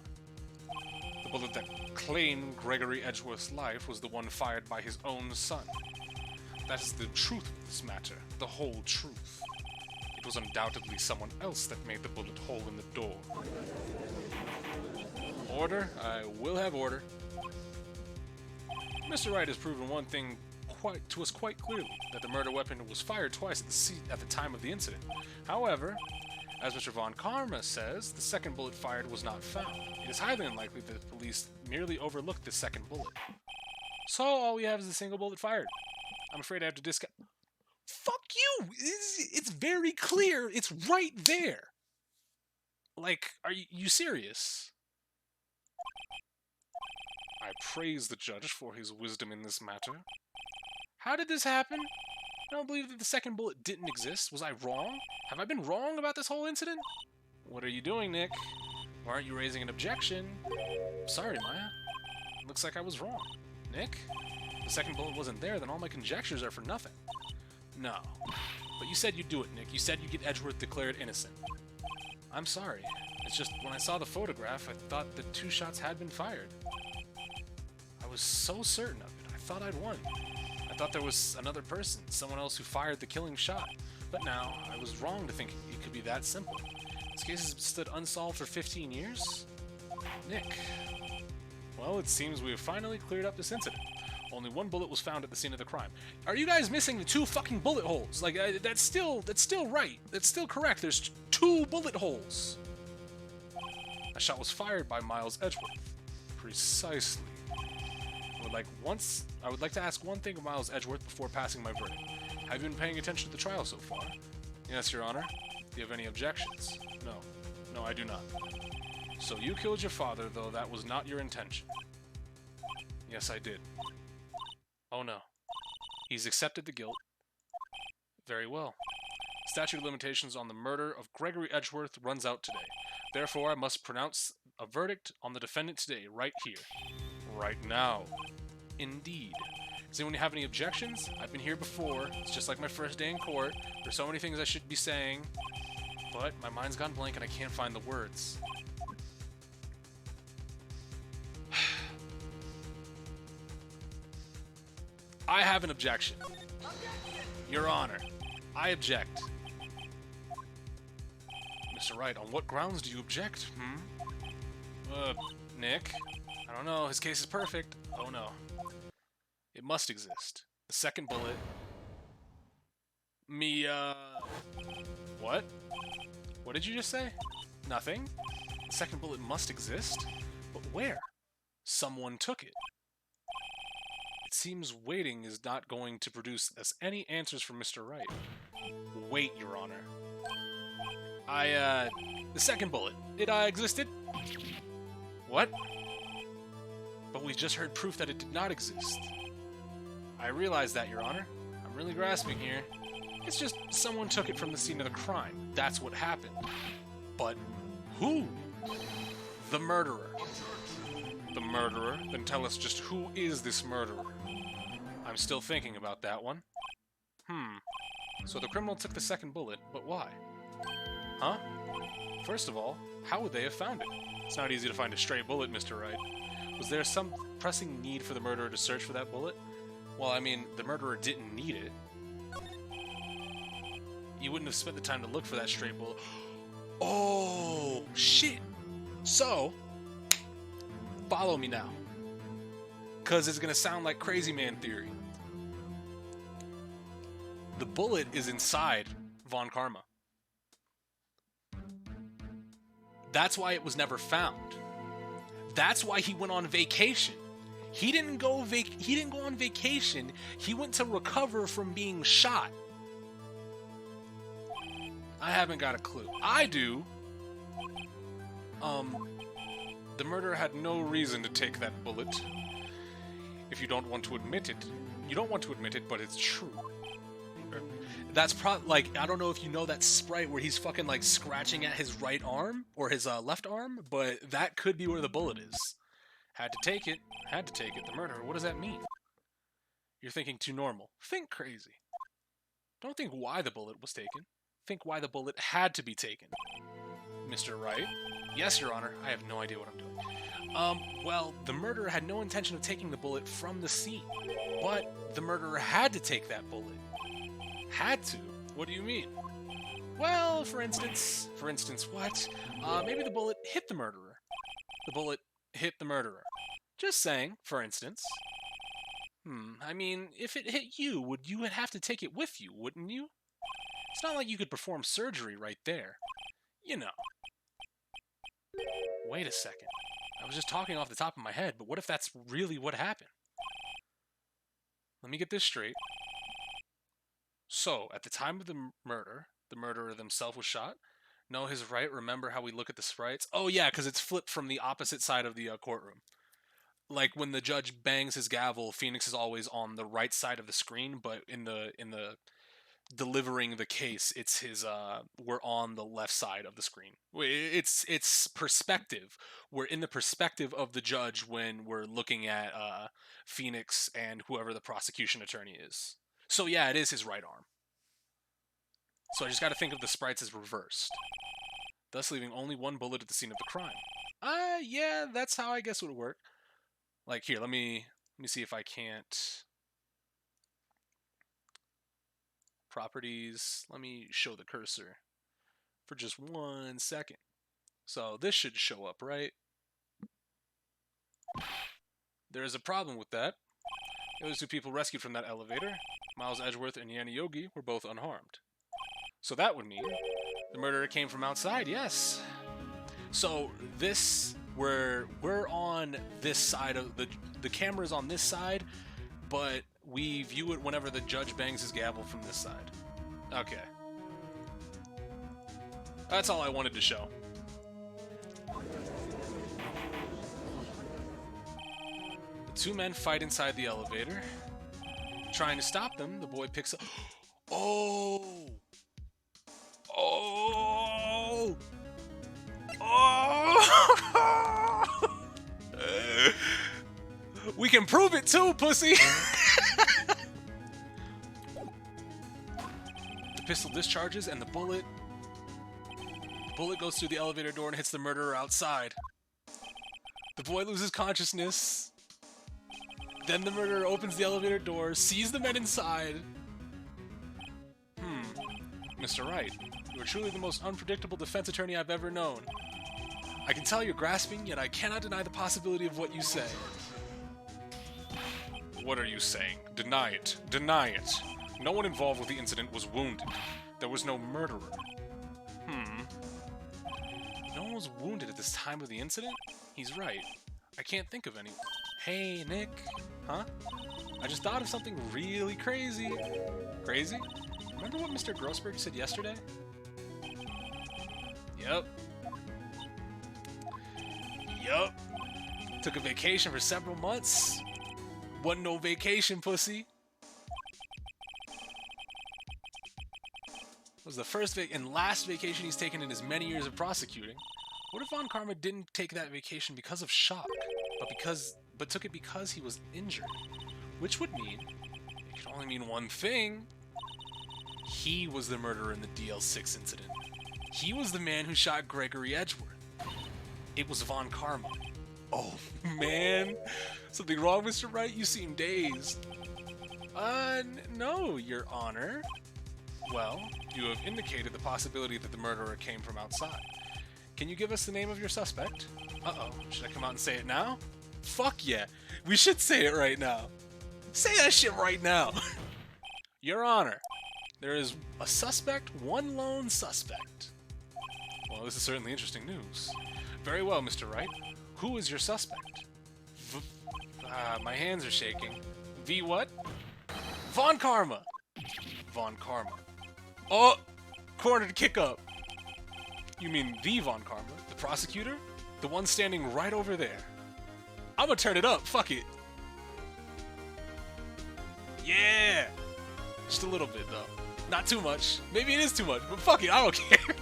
The bullet that claimed Gregory Edgeworth's life was the one fired by his own son. That is the truth of this matter, the whole truth. It was undoubtedly someone else that made the bullet hole in the door. Order? I will have order. Mr. Wright has proven one thing to us quite clearly, that the murder weapon was fired twice at the time of the incident. However, As Mr. Von Karma says, the second bullet fired was not found. It is highly unlikely that the police merely overlooked the second bullet. So all we have is a single bullet fired. I'm afraid I have to discount. Fuck you! It's very clear. It's right there. Like, are you serious? I praise the judge for his wisdom in this matter. How did this happen? I don't believe that the second bullet didn't exist. Was I wrong? Have I been wrong about this whole incident? What are you doing, Nick? Why aren't you raising an objection? Sorry, Maya. Looks like I was wrong. Nick? If the second bullet wasn't there, then all my conjectures are for nothing. No. But you said you'd do it, Nick. You said you'd get Edgeworth declared innocent. I'm sorry. It's just, when I saw the photograph, I thought the 2 shots had been fired. I was so certain of it. I thought I'd won. I thought there was another person, someone else who fired the killing shot. But now, I was wrong to think it could be that simple. This case has stood unsolved for 15 years? Nick. Well, it seems we have finally cleared up this incident. Only 1 bullet was found at the scene of the crime. Are you guys missing the 2 fucking bullet holes? Like, that's still right. That's still correct. There's 2 bullet holes. A shot was fired by Miles Edgeworth. Precisely. I would like to ask one thing of Miles Edgeworth before passing my verdict. Have you been paying attention to the trial so far? Yes, Your Honor. Do you have any objections? No. No, I do not. So you killed your father, though that was not your intention. Yes, I did. Oh no. He's accepted the guilt. Very well. Statute of limitations on the murder of Gregory Edgeworth runs out today. Therefore, I must pronounce a verdict on the defendant today, right here. Right now. Indeed. Does anyone have any objections? I've been here before. It's just like my first day in court. There's so many things I should be saying, but my mind's gone blank and I can't find the words. I have an objection. Your Honor, I object. Mr. Wright, on what grounds do you object, Nick? I don't know, his case is perfect. Oh no. It must exist. The second bullet... What? What did you just say? Nothing? The second bullet must exist? But where? Someone took it. It seems waiting is not going to produce us any answers from Mr. Wright. Wait, Your Honor. The second bullet. It, existed? What? But we just heard proof that it did not exist. I realize that, Your Honor. I'm really grasping here. It's just someone took it from the scene of the crime. That's what happened. But who? The murderer. The murderer? Then tell us just who is this murderer? I'm still thinking about that one. So the criminal took the second bullet, but why? Huh? First of all, how would they have found it? It's not easy to find a stray bullet, Mr. Wright. Was there some pressing need for the murderer to search for that bullet? Well, I mean, the murderer didn't need it. You wouldn't have spent the time to look for that stray bullet. Oh, shit! So, follow me now. Because it's going to sound like Crazy Man theory. The bullet is inside Von Karma. That's why it was never found. That's why he went on vacation. He didn't go on vacation. He went to recover from being shot. I haven't got a clue. I do. The murderer had no reason to take that bullet. If you don't want to admit it, you don't want to admit it, but it's true. That's like, I don't know if you know that sprite where he's fucking like scratching at his right arm or his left arm, but that could be where the bullet is. Had to take it. Had to take it. The murderer. What does that mean? You're thinking too normal. Think crazy. Don't think why the bullet was taken. Think why the bullet had to be taken. Mr. Wright? Yes, Your Honor. I have no idea what I'm doing. Well, the murderer had no intention of taking the bullet from the scene. But the murderer had to take that bullet. Had to? What do you mean? Well, for instance what? Maybe the bullet hit the murderer. The bullet hit the murderer. Just saying, for instance. I mean, if it hit you, you would have to take it with you, wouldn't you? It's not like you could perform surgery right there. You know. Wait a second. I was just talking off the top of my head, but what if that's really what happened? Let me get this straight. So, at the time of the murder, the murderer themselves was shot? No, his right. Remember how we look at the sprites? Oh yeah, because it's flipped from the opposite side of the courtroom. Like when the judge bangs his gavel, Phoenix is always on the right side of the screen, but in the delivering the case, it's his we're on the left side of the screen. It's perspective. We're in the perspective of the judge when we're looking at Phoenix and whoever the prosecution attorney is. So yeah, it is his right arm. So I just got to think of the sprites as reversed, thus leaving only one bullet at the scene of the crime. Yeah, that's how I guess it would work. Like here, let me see if I can't. Properties, let me show the cursor for just 1 second. So this should show up, right? There is a problem with that. Those two people rescued from that elevator, Miles Edgeworth and Yanni Yogi, were both unharmed. So that would mean the murderer came from outside, yes. So this, we're on this side of the camera's on this side, but we view it whenever the judge bangs his gavel from this side. Okay. That's all I wanted to show. The two men fight inside the elevator. Trying to stop them, the boy picks up... Oh! Oh! Oh! We can prove it too, pussy! The pistol discharges and the bullet goes through the elevator door and hits the murderer outside. The boy loses consciousness. Then the murderer opens the elevator door, sees the men inside. Mr. Wright, you are truly the most unpredictable defense attorney I've ever known. I can tell you're grasping, yet I cannot deny the possibility of what you say. What are you saying? Deny it. Deny it. No one involved with the incident was wounded. There was no murderer. No one was wounded at this time of the incident? He's right. I can't think of anyone. Hey, Nick. Huh? I just thought of something really crazy. Crazy? Remember what Mr. Grossberg said yesterday? Yep. Took a vacation for several months. Wasn't no vacation, pussy. Was the first and last vacation he's taken in his many years of prosecuting. What if Von Karma didn't take that vacation because of shock, but took it because he was injured? Which would mean, it could only mean one thing. He was the murderer in the DL6 incident. He was the man who shot Gregory Edgeworth. It was Von Karma. Oh, man. Something wrong, Mr. Wright? You seem dazed. No, Your Honor. Well, you have indicated the possibility that the murderer came from outside. Can you give us the name of your suspect? Uh-oh. Should I come out and say it now? Fuck yeah. We should say it right now. Say that shit right now. Your Honor, there is a suspect, one lone suspect. Well, this is certainly interesting news. Very well, Mr. Wright. Who is your suspect? My hands are shaking. V what? Von Karma. Von Karma. Oh! Cornered kick up. You mean the Von Karma? The prosecutor? The one standing right over there. I'm gonna turn it up. Fuck it. Yeah! Just a little bit, though. Not too much. Maybe it is too much, but fuck it. I don't care.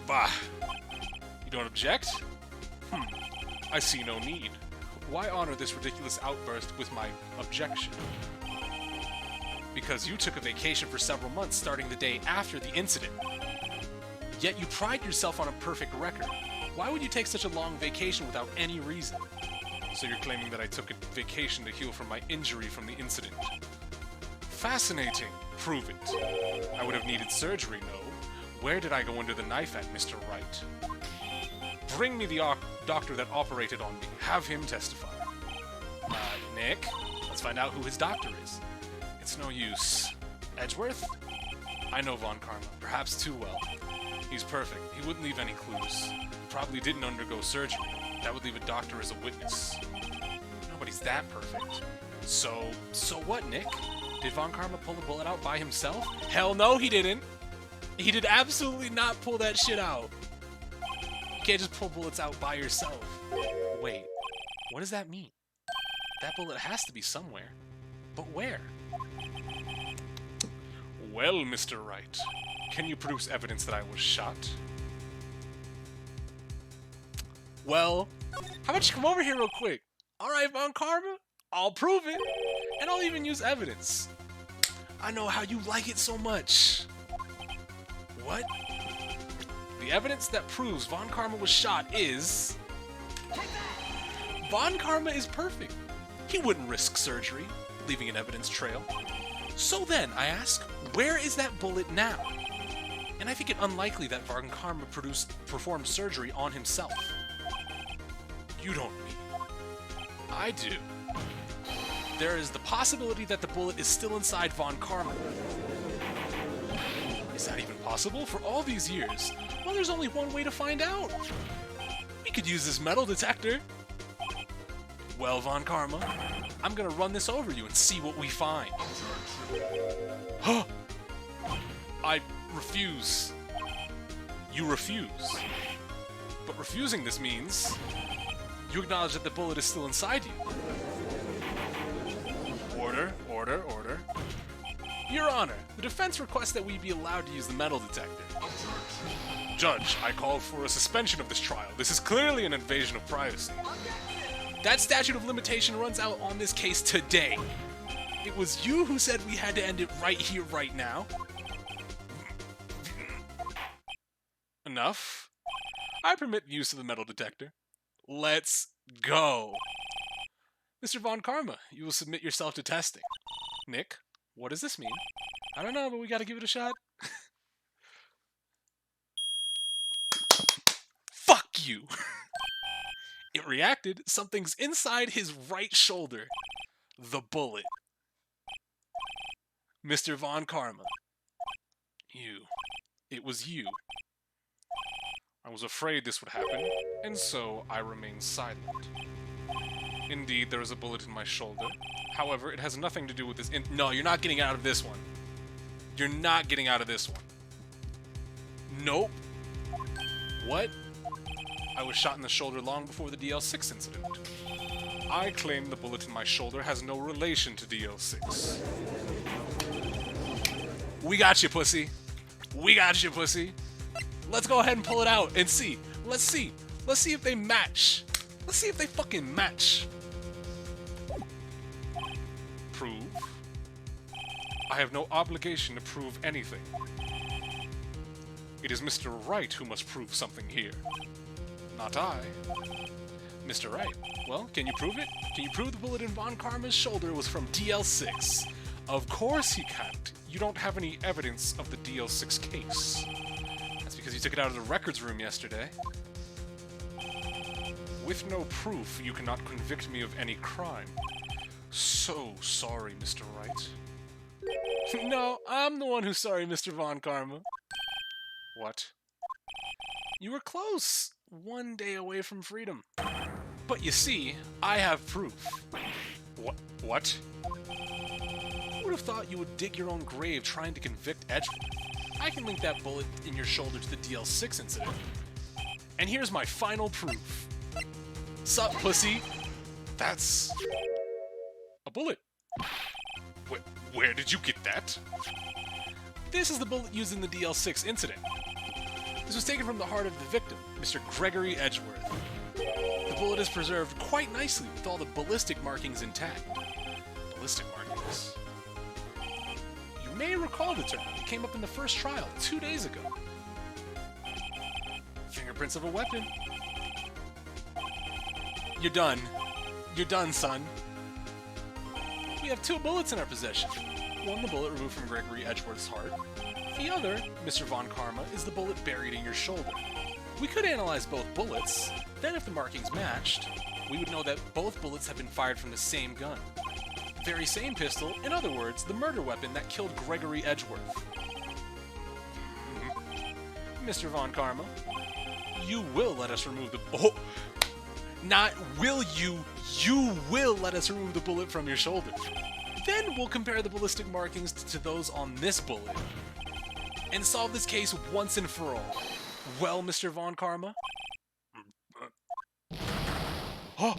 Bah. You don't object? I see no need. Why honor this ridiculous outburst with my objection? Because you took a vacation for several months starting the day after the incident. Yet you pride yourself on a perfect record. Why would you take such a long vacation without any reason? So you're claiming that I took a vacation to heal from my injury from the incident. Fascinating. Prove it. I would have needed surgery, no? Where did I go under the knife at, Mr. Wright? Bring me the doctor that operated on me. Have him testify. Nick, let's find out who his doctor is. It's no use. Edgeworth? I know Von Karma, perhaps too well. He's perfect. He wouldn't leave any clues. He probably didn't undergo surgery. That would leave a doctor as a witness. Nobody's that perfect. So what, Nick? Did Von Karma pull the bullet out by himself? Hell no, he didn't! He did absolutely not pull that shit out. You can't just pull bullets out by yourself. Wait, what does that mean? That bullet has to be somewhere. But where? Well, Mr. Wright, can you produce evidence that I was shot? Well, how about you come over here real quick? Alright, Von Karma, I'll prove it. And I'll even use evidence. I know how you like it so much. What? The evidence that proves Von Karma was shot is... Von Karma is perfect. He wouldn't risk surgery, leaving an evidence trail. So then, I ask, where is that bullet now? And I think it unlikely that Von Karma performed surgery on himself. You don't mean... I do. There is the possibility that the bullet is still inside Von Karma. Is that even possible? For all these years? Well, there's only one way to find out. We could use this metal detector. Well, Von Karma, I'm gonna run this over you and see what we find. Huh! I refuse. You refuse. But refusing this means you acknowledge that the bullet is still inside you. Order, order, order. Your Honor, the defense requests that we be allowed to use the metal detector. Judge, I call for a suspension of this trial. This is clearly an invasion of privacy. That statute of limitation runs out on this case today. It was you who said we had to end it right here, right now. Enough. I permit the use of the metal detector. Let's go. Mr. Von Karma, you will submit yourself to testing. Nick, what does this mean? I don't know, but we gotta give it a shot. Fuck you! It reacted. Something's inside his right shoulder. The bullet. Mr. Von Karma. You. It was you. I was afraid this would happen, and so I remained silent. Indeed, there is a bullet in my shoulder. However, it has nothing to do with this No, you're not getting out of this one. You're not getting out of this one. Nope. What? I was shot in the shoulder long before the DL6 incident. I claim the bullet in my shoulder has no relation to DL6. We got you, pussy. We got you, pussy. Let's go ahead and pull it out and see. Let's see. Let's see if they match. Let's see if they fucking match. Prove? I have no obligation to prove anything. It is Mr. Wright who must prove something here. Not I. Mr. Wright, well, can you prove it? Can you prove the bullet in Von Karma's shoulder was from DL6? Of course he can't. You don't have any evidence of the DL6 case. That's because you took it out of the records room yesterday. With no proof, you cannot convict me of any crime. So sorry, Mr. Wright. No, I'm the one who's sorry, Mr. Von Karma. What? You were close. 1 day away from freedom. But you see, I have proof. What? Who would have thought you would dig your own grave trying to convict Edgewood? I can link that bullet in your shoulder to the DL6 incident. And here's my final proof. Sup, pussy? That's... a bullet. Where did you get that? This is the bullet used in the DL6 incident. This was taken from the heart of the victim, Mr. Gregory Edgeworth. The bullet is preserved quite nicely with all the ballistic markings intact. Ballistic markings? You may recall the term. It came up in the first trial 2 days ago. Fingerprints of a weapon. You're done. You're done, son. We have 2 bullets in our possession. One, the bullet removed from Gregory Edgeworth's heart. The other, Mr. Von Karma, is the bullet buried in your shoulder. We could analyze both bullets. Then if the markings matched, we would know that both bullets have been fired from the same gun. The very same pistol, in other words, the murder weapon that killed Gregory Edgeworth. Mr. Von Karma. You will let us remove the... Oh! Not will you. You will let us remove the bullet from your shoulder. Then we'll compare the ballistic markings to those on this bullet and solve this case once and for all. Well, Mr. Von Karma? Oh!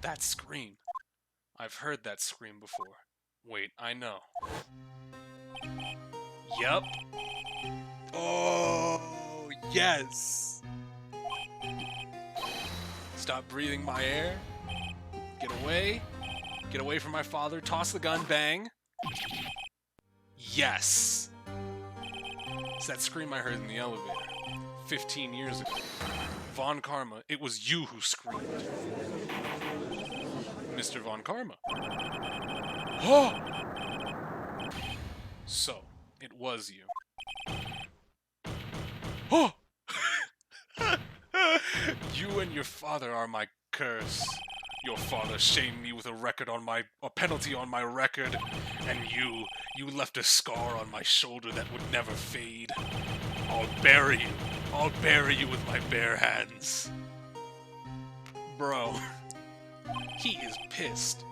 That scream. I've heard that scream before. Wait, I know. Yup. Oh, yes. Stop breathing my air. Get away. Get away from my father. Toss the gun. Bang. Yes. It's that scream I heard in the elevator 15 years ago. Von Karma, it was you who screamed. Mr. Von Karma. Oh! So, it was you. Oh! You and your father are my curse. Your father shamed me with a penalty on my record, and you left a scar on my shoulder that would never fade. I'll bury you. I'll bury you with my bare hands. Bro, he is pissed.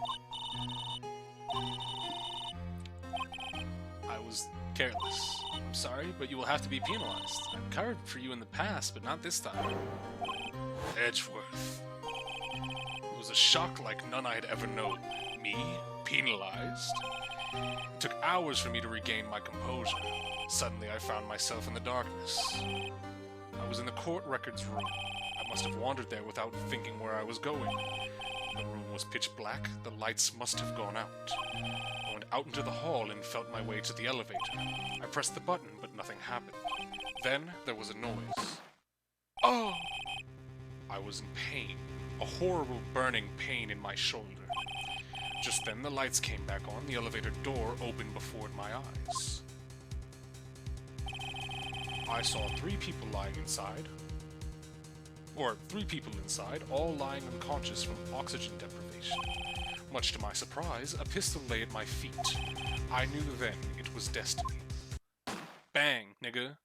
I was careless. I'm sorry, but you will have to be penalized. I've covered for you in the past, but not this time. Edgeworth. It was a shock like none I had ever known. Me? Penalized? It took hours for me to regain my composure. Suddenly I found myself in the darkness. I was in the court records room. I must have wandered there without thinking where I was going. The room was pitch black. The lights must have gone out. I went out into the hall and felt my way to the elevator. I pressed the button, but nothing happened. Then there was a noise. Oh! I was in pain. A horrible burning pain in my shoulder. Just then the lights came back on. The elevator door opened before my eyes. I saw 3 people lying inside. Or 3 people inside, all lying unconscious from oxygen deprivation. Much to my surprise, a pistol lay at my feet. I knew then it was destiny. Bang, nigga.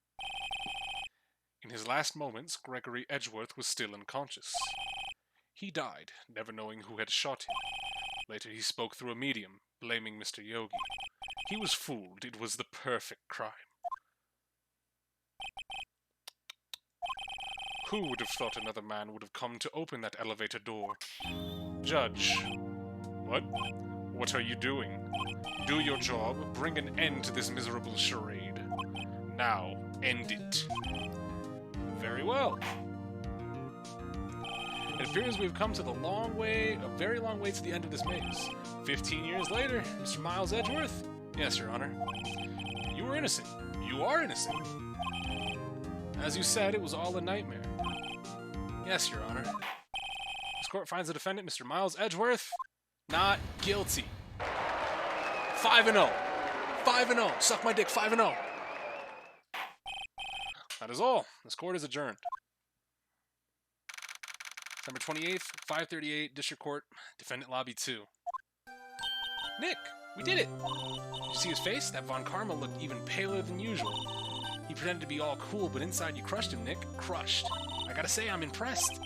In his last moments, Gregory Edgeworth was still unconscious. He died, never knowing who had shot him. Later he spoke through a medium, blaming Mr. Yogi. He was fooled. It was the perfect crime. Who would have thought another man would have come to open that elevator door? Judge. What? What are you doing? Do your job. Bring an end to this miserable charade. Now, end it. Very well. It appears we've come to the long way, a very long way to the end of this maze. 15 years later, Mr. Miles Edgeworth? Yes, Your Honor. You were innocent. You are innocent. As you said, it was all a nightmare. Yes, Your Honor. This court finds the defendant, Mr. Miles Edgeworth, not guilty. 5-0. 5-0. Suck my dick, 5-0. That is all. This court is adjourned. December 28th, 5:38, District Court, Defendant Lobby 2. Nick, we did it! Did you see his face? That Von Karma looked even paler than usual. He pretended to be all cool, but inside you crushed him, Nick. Crushed. I gotta say, I'm impressed.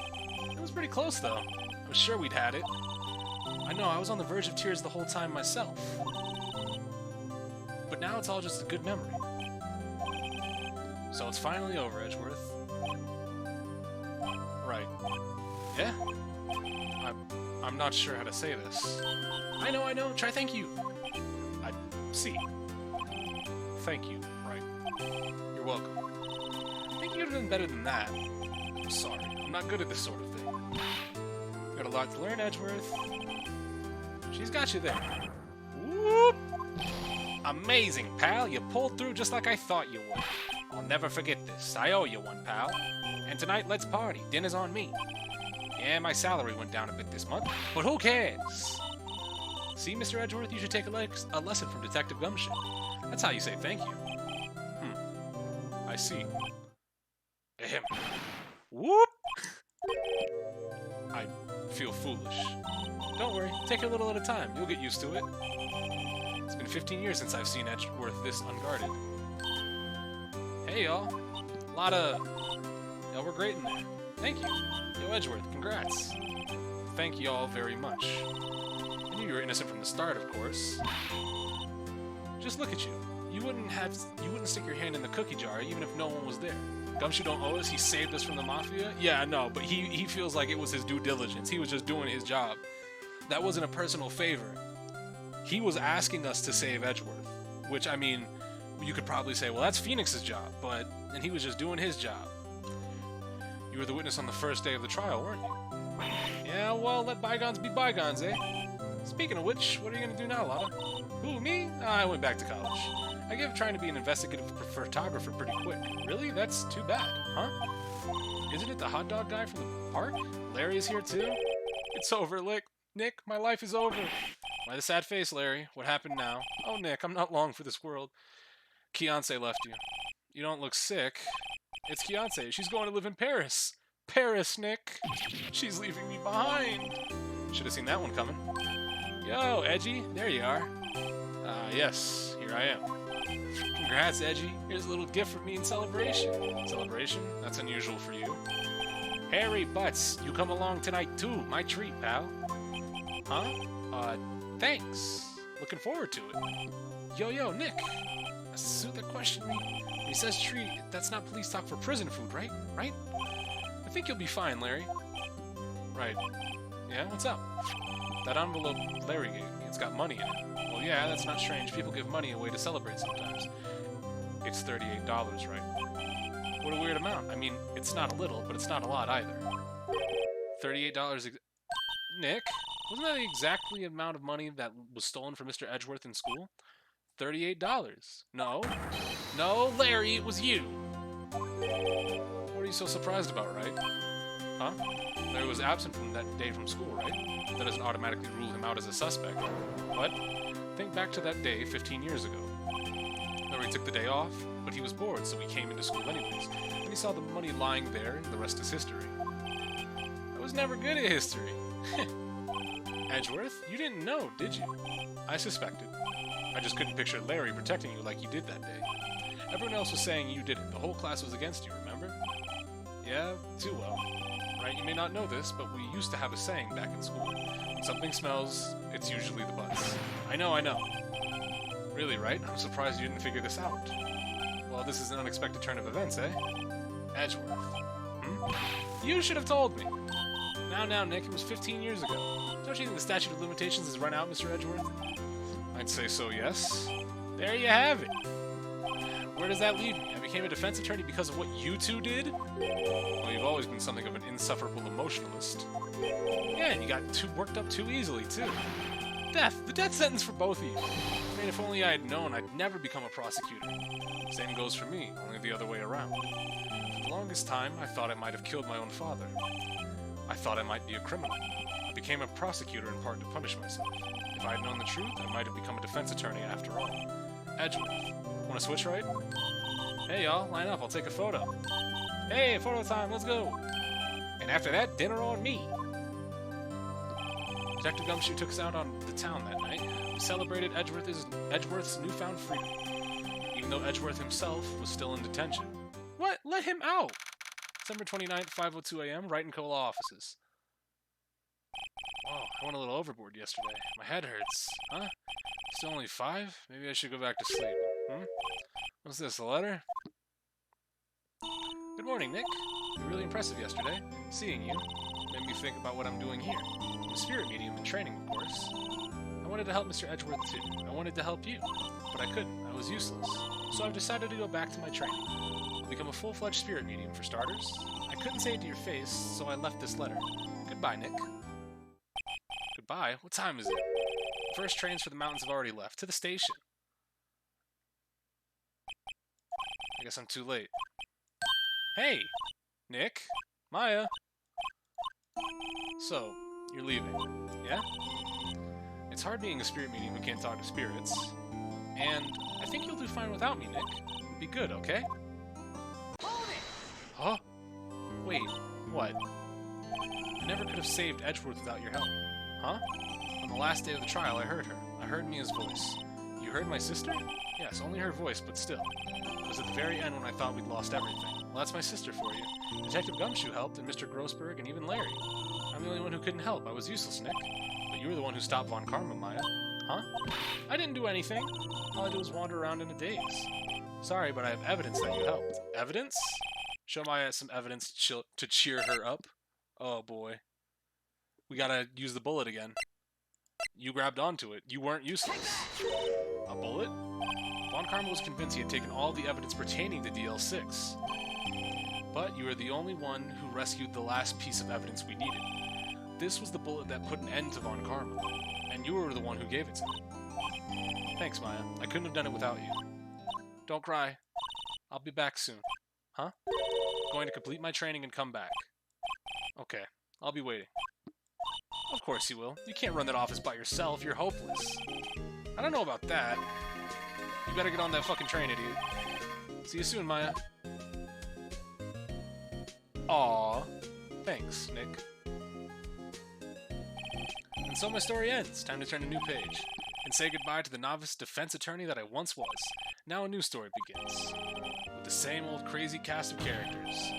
It was pretty close, though. I was sure we'd had it. I know, I was on the verge of tears the whole time myself. But now it's all just a good memory. So it's finally over, Edgeworth. Right. Yeah? I'm not sure how to say this. I know. Try thank you. I see. Thank you, right. You're welcome. I think you'd have done better than that. I'm sorry. I'm not good at this sort of thing. Got a lot to learn, Edgeworth. She's got you there. Whoop! Amazing, pal. You pulled through just like I thought you would. I'll never forget this. I owe you one, pal. And tonight, let's party. Dinner's on me. Yeah, my salary went down a bit this month, but who cares? See, Mr. Edgeworth, you should take a lesson from Detective Gumshoe. That's how you say thank you. I see. Ahem. Whoop! I feel foolish. Don't worry, take it a little at a time. You'll get used to it. It's been 15 years since I've seen Edgeworth this unguarded. Hey, y'all. A lot of... Y'all were great in there. Thank you. Yo, Edgeworth, congrats. Thank you all very much. I knew you were innocent from the start, of course. Just look at you. You wouldn't stick your hand in the cookie jar even if no one was there. Gumshoe don't owe us. He saved us from the Mafia. Yeah, I know, but he feels like it was his due diligence. He was just doing his job. That wasn't a personal favor. He was asking us to save Edgeworth, which, I mean, you could probably say, well, that's Phoenix's job, and he was just doing his job. You were the witness on the first day of the trial, weren't you? Yeah, well, let bygones be bygones, eh? Speaking of which, what are you gonna do now, Lotta? Who, me? I went back to college. I gave up trying to be an investigative photographer pretty quick. Really? That's too bad, huh? Isn't it the hot dog guy from the park? Larry is here too? It's over, Nick, my life is over. Why the sad face, Larry? What happened now? Oh, Nick, I'm not long for this world. Keonce left you. You don't look sick. It's Keonce. She's going to live in Paris. Paris, Nick. She's leaving me behind. Should have seen that one coming. Yo, Edgy. There you are. Yes, here I am. Congrats, Edgy. Here's a little gift from me in celebration. Celebration? That's unusual for you. Harry Butts, you come along tonight too. My treat, pal. Huh? Thanks. Looking forward to it. Yo, Nick. That's the suit that questioned me. When he says treat, that's not police talk for prison food, right? Right? I think you'll be fine, Larry. Right. Yeah, what's up? That envelope Larry gave me, it's got money in it. Well, yeah, that's not strange. People give money away to celebrate sometimes. It's $38, right? What a weird amount. I mean, it's not a little, but it's not a lot either. $38 Nick? Wasn't that exactly the amount of money that was stolen from Mr. Edgeworth in school? $38. No. No, Larry, it was you! What are you so surprised about, right? Huh? Larry was absent from that day from school, right? That doesn't automatically rule him out as a suspect. What? Think back to that day 15 years ago. Larry took the day off, but he was bored, so he came into school anyways. And he saw the money lying there, and the rest is history. I was never good at history. Edgeworth, you didn't know, did you? I suspected. I just couldn't picture Larry protecting you like you did that day. Everyone else was saying you did it. The whole class was against you, remember? Yeah, too well. Right, you may not know this, but we used to have a saying back in school. When something smells, it's usually the butts. I know. Really, right? I'm surprised you didn't figure this out. Well, this is an unexpected turn of events, eh? Edgeworth. You should have told me. Now, Nick, it was 15 years ago. Don't you think the statute of limitations has run out, Mr. Edgeworth? I'd say so, yes. There you have it. Where does that leave me? I became a defense attorney because of what you two did? Well, you've always been something of an insufferable emotionalist. Yeah, and you got too worked up too easily, too. Death! The death sentence for both of you. I mean, if only I had known, I'd never become a prosecutor. Same goes for me, only the other way around. For the longest time, I thought I might have killed my own father. I thought I might be a criminal. I became a prosecutor in part to punish myself. If I had known the truth, I might have become a defense attorney after all. Edgeworth, wanna switch right? Hey y'all, line up, I'll take a photo. Hey, photo time, let's go! And after that, dinner on me! Detective Gumshoe took us out on the town that night. We celebrated Edgeworth's newfound freedom, even though Edgeworth himself was still in detention. What? Let him out! December 29th, 5:02 a.m., Wright & Cola offices. Oh, I went a little overboard yesterday. My head hurts. Huh? Still only 5? Maybe I should go back to sleep. What's this, a letter? Good morning, Nick. You were really impressive yesterday. Seeing you made me think about what I'm doing here. I'm a spirit medium in training, of course. I wanted to help Mr. Edgeworth too. I wanted to help you, but I couldn't. I was useless. So I've decided to go back to my training. Become a full-fledged spirit medium, for starters. I couldn't say it to your face, so I left this letter. Goodbye, Nick. Goodbye? What time is it? First trains for the mountains have already left. To the station. I guess I'm too late. Hey! Nick? Maya? So, you're leaving, yeah? It's hard being a spirit medium who can't talk to spirits. And I think you'll do fine without me, Nick. It'll be good, okay? Huh? Wait, what? I never could have saved Edgeworth without your help. Huh? On the last day of the trial, I heard her. I heard Mia's voice. You heard my sister? Yes, only her voice, but still. It was at the very end when I thought we'd lost everything. Well, that's my sister for you. Detective Gumshoe helped, and Mr. Grossberg, and even Larry. I'm the only one who couldn't help. I was useless, Nick. But you were the one who stopped Von Karma, Maya. Huh? I didn't do anything. All I did was wander around in a daze. Sorry, but I have evidence that you helped. Evidence? Show Maya some evidence to cheer her up. Oh, boy. We gotta use the bullet again. You grabbed onto it. You weren't useless. A bullet? Von Karma was convinced he had taken all the evidence pertaining to DL6. But you were the only one who rescued the last piece of evidence we needed. This was the bullet that put an end to Von Karma, and you were the one who gave it to me. Thanks, Maya. I couldn't have done it without you. Don't cry. I'll be back soon. Huh? Going to complete my training and come back. Okay, I'll be waiting. Of course you will. You can't run that office by yourself. You're hopeless. I don't know about that. You better get on that fucking train, idiot. See you soon, Maya. Aww. Thanks, Nick. And so my story ends. Time to turn a new page. And say goodbye to the novice defense attorney that I once was. Now a new story begins. With the same old crazy cast of characters.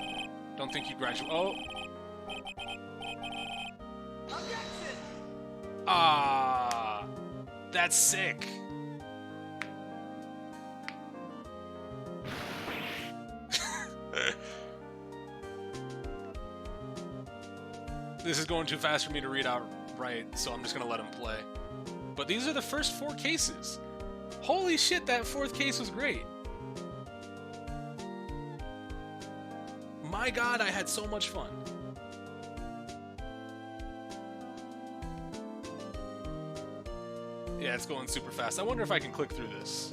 Don't think you graduate. Oh! Objection! Ah! That's sick! This is going too fast for me to read out right, so I'm just gonna let him play. But these are the first 4 cases. Holy shit, that 4th case was great. My god, I had so much fun. Yeah, it's going super fast. I wonder if I can click through this.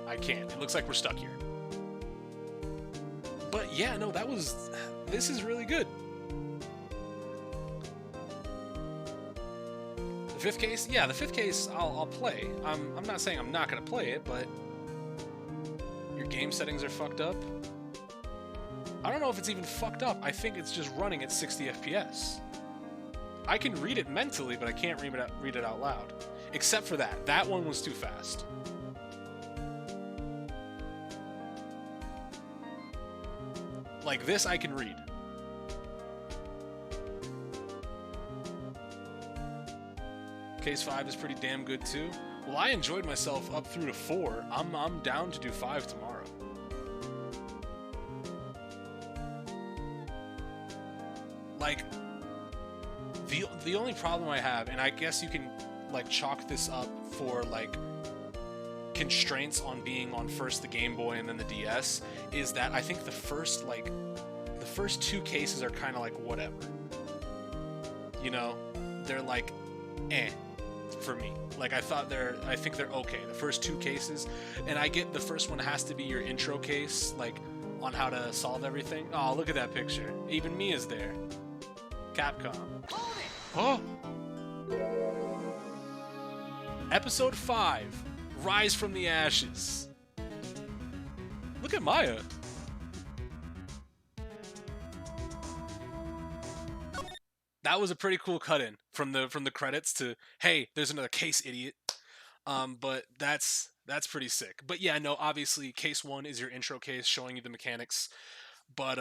I can't. It looks like we're stuck here. But yeah, no, this is really good. The 5th case? Yeah, the 5th case I'll play. I'm not saying I'm not gonna play it, but your game settings are fucked up. I don't know if it's even fucked up. I think it's just running at 60 FPS. I can read it mentally, but I can't read it out loud. Except for that. That one was too fast. Like this, I can read. Case 5 is pretty damn good too. Well, I enjoyed myself up through to 4. I'm down to do 5 tomorrow. Like, the only problem I have, and I guess you can like chalk this up for like constraints on being on first the Game Boy and then the DS, is that I think the first 2 cases are kind of like whatever. You know, they're like for me. Like I think they're okay. The first 2 cases, and I get the first one has to be your intro case, like on how to solve everything. Oh, look at that picture. Even me is there. Capcom. Oh! Episode 5, Rise from the Ashes. Look at Maya. That was a pretty cool cut-in from the credits to, hey, there's another case, idiot. But that's pretty sick. But yeah, no, obviously case 1 is your intro case showing you the mechanics. But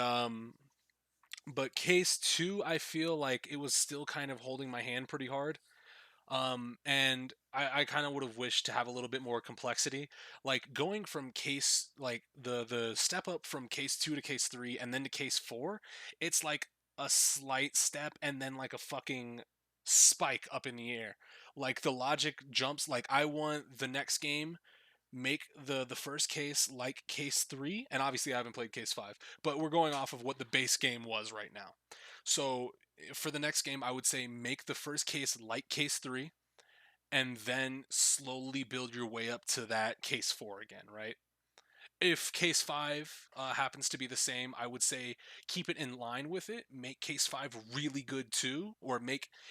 case 2, I feel like it was still kind of holding my hand pretty hard. And I kind of would have wished to have a little bit more complexity. Like going from case, like the step up from case 2 to case 3 and then to case 4, it's like a slight step and then like a fucking spike up in the air. Like the logic jumps. Like I want the next game make the first case like case 3, and obviously I haven't played case 5, but we're going off of what the base game was right now. So for the next game, I would say make the first case like case 3 and then slowly build your way up to that case 4 again, right? If case 5 happens to be the same, I would say keep it in line with it. Make case 5 really good too, or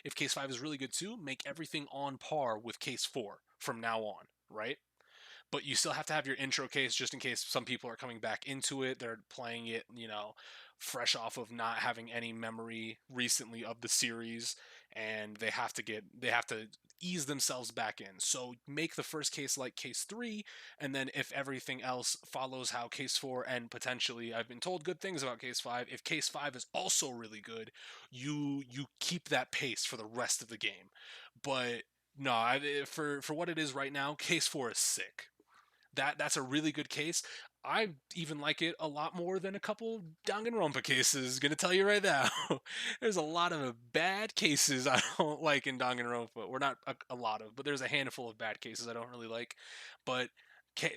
if case 5 is really good too, make everything on par with case 4 from now on, right? But you still have to have your intro case just in case some people are coming back into it. They're playing it, fresh off of not having any memory recently of the series. and they have to ease themselves back in. So make the first case like case 3, and then if everything else follows how case 4, and potentially I've been told good things about case 5, if case 5 is also really good, you keep that pace for the rest of the game. But no, for what it is right now, case 4 is sick. That's a really good case. I even like it a lot more than a couple Danganronpa cases. Gonna tell you right now, there's a lot of bad cases I don't like in Danganronpa. Or not a lot of, but there's a handful of bad cases I don't really like. But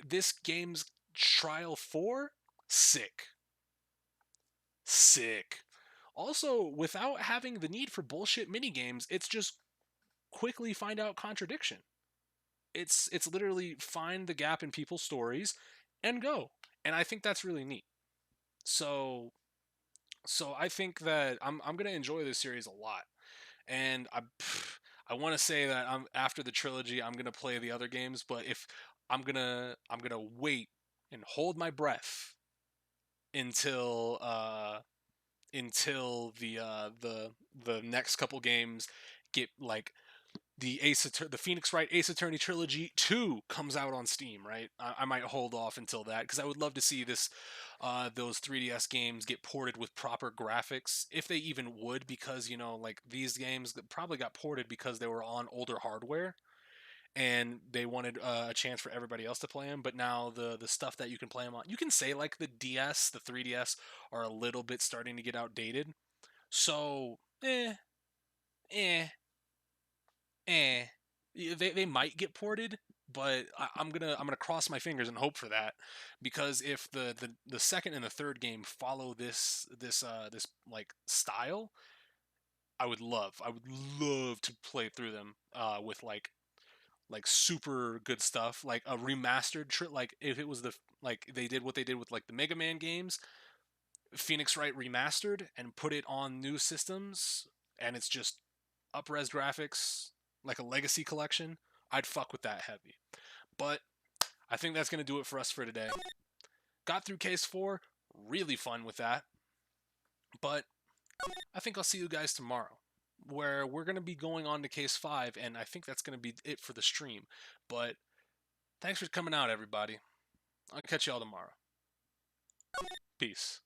this game's Trial 4, sick, sick. Also, without having the need for bullshit mini games, it's just quickly find out contradiction. It's literally find the gap in people's stories and go. And I think that's really neat. So I think that I'm gonna enjoy this series a lot. And I want to say that after the trilogy I'm gonna play the other games, but if I'm gonna wait and hold my breath until the next couple games get like the Phoenix Wright Ace Attorney trilogy 2 comes out on Steam, right? I might hold off until that because I would love to see those 3DS games get ported with proper graphics, if they even would, because like these games probably got ported because they were on older hardware and they wanted a chance for everybody else to play them. But now the stuff that you can play them on, you can say like the DS, the 3DS are a little bit starting to get outdated. So eh, eh. They might get ported, but I'm gonna cross my fingers and hope for that, because if the second and the third game follow this like style, I would love to play through them with like super good stuff, like a remastered like if it was like they did what they did with like the Mega Man games, Phoenix Wright remastered and put it on new systems, and it's just up-res graphics, like a legacy collection. I'd fuck with that heavy. But I think that's going to do it for us for today. Got through case 4, really fun with that. But I think I'll see you guys tomorrow, where we're going to be going on to case 5, and I think that's going to be it for the stream. But thanks for coming out, everybody. I'll catch y'all tomorrow. Peace.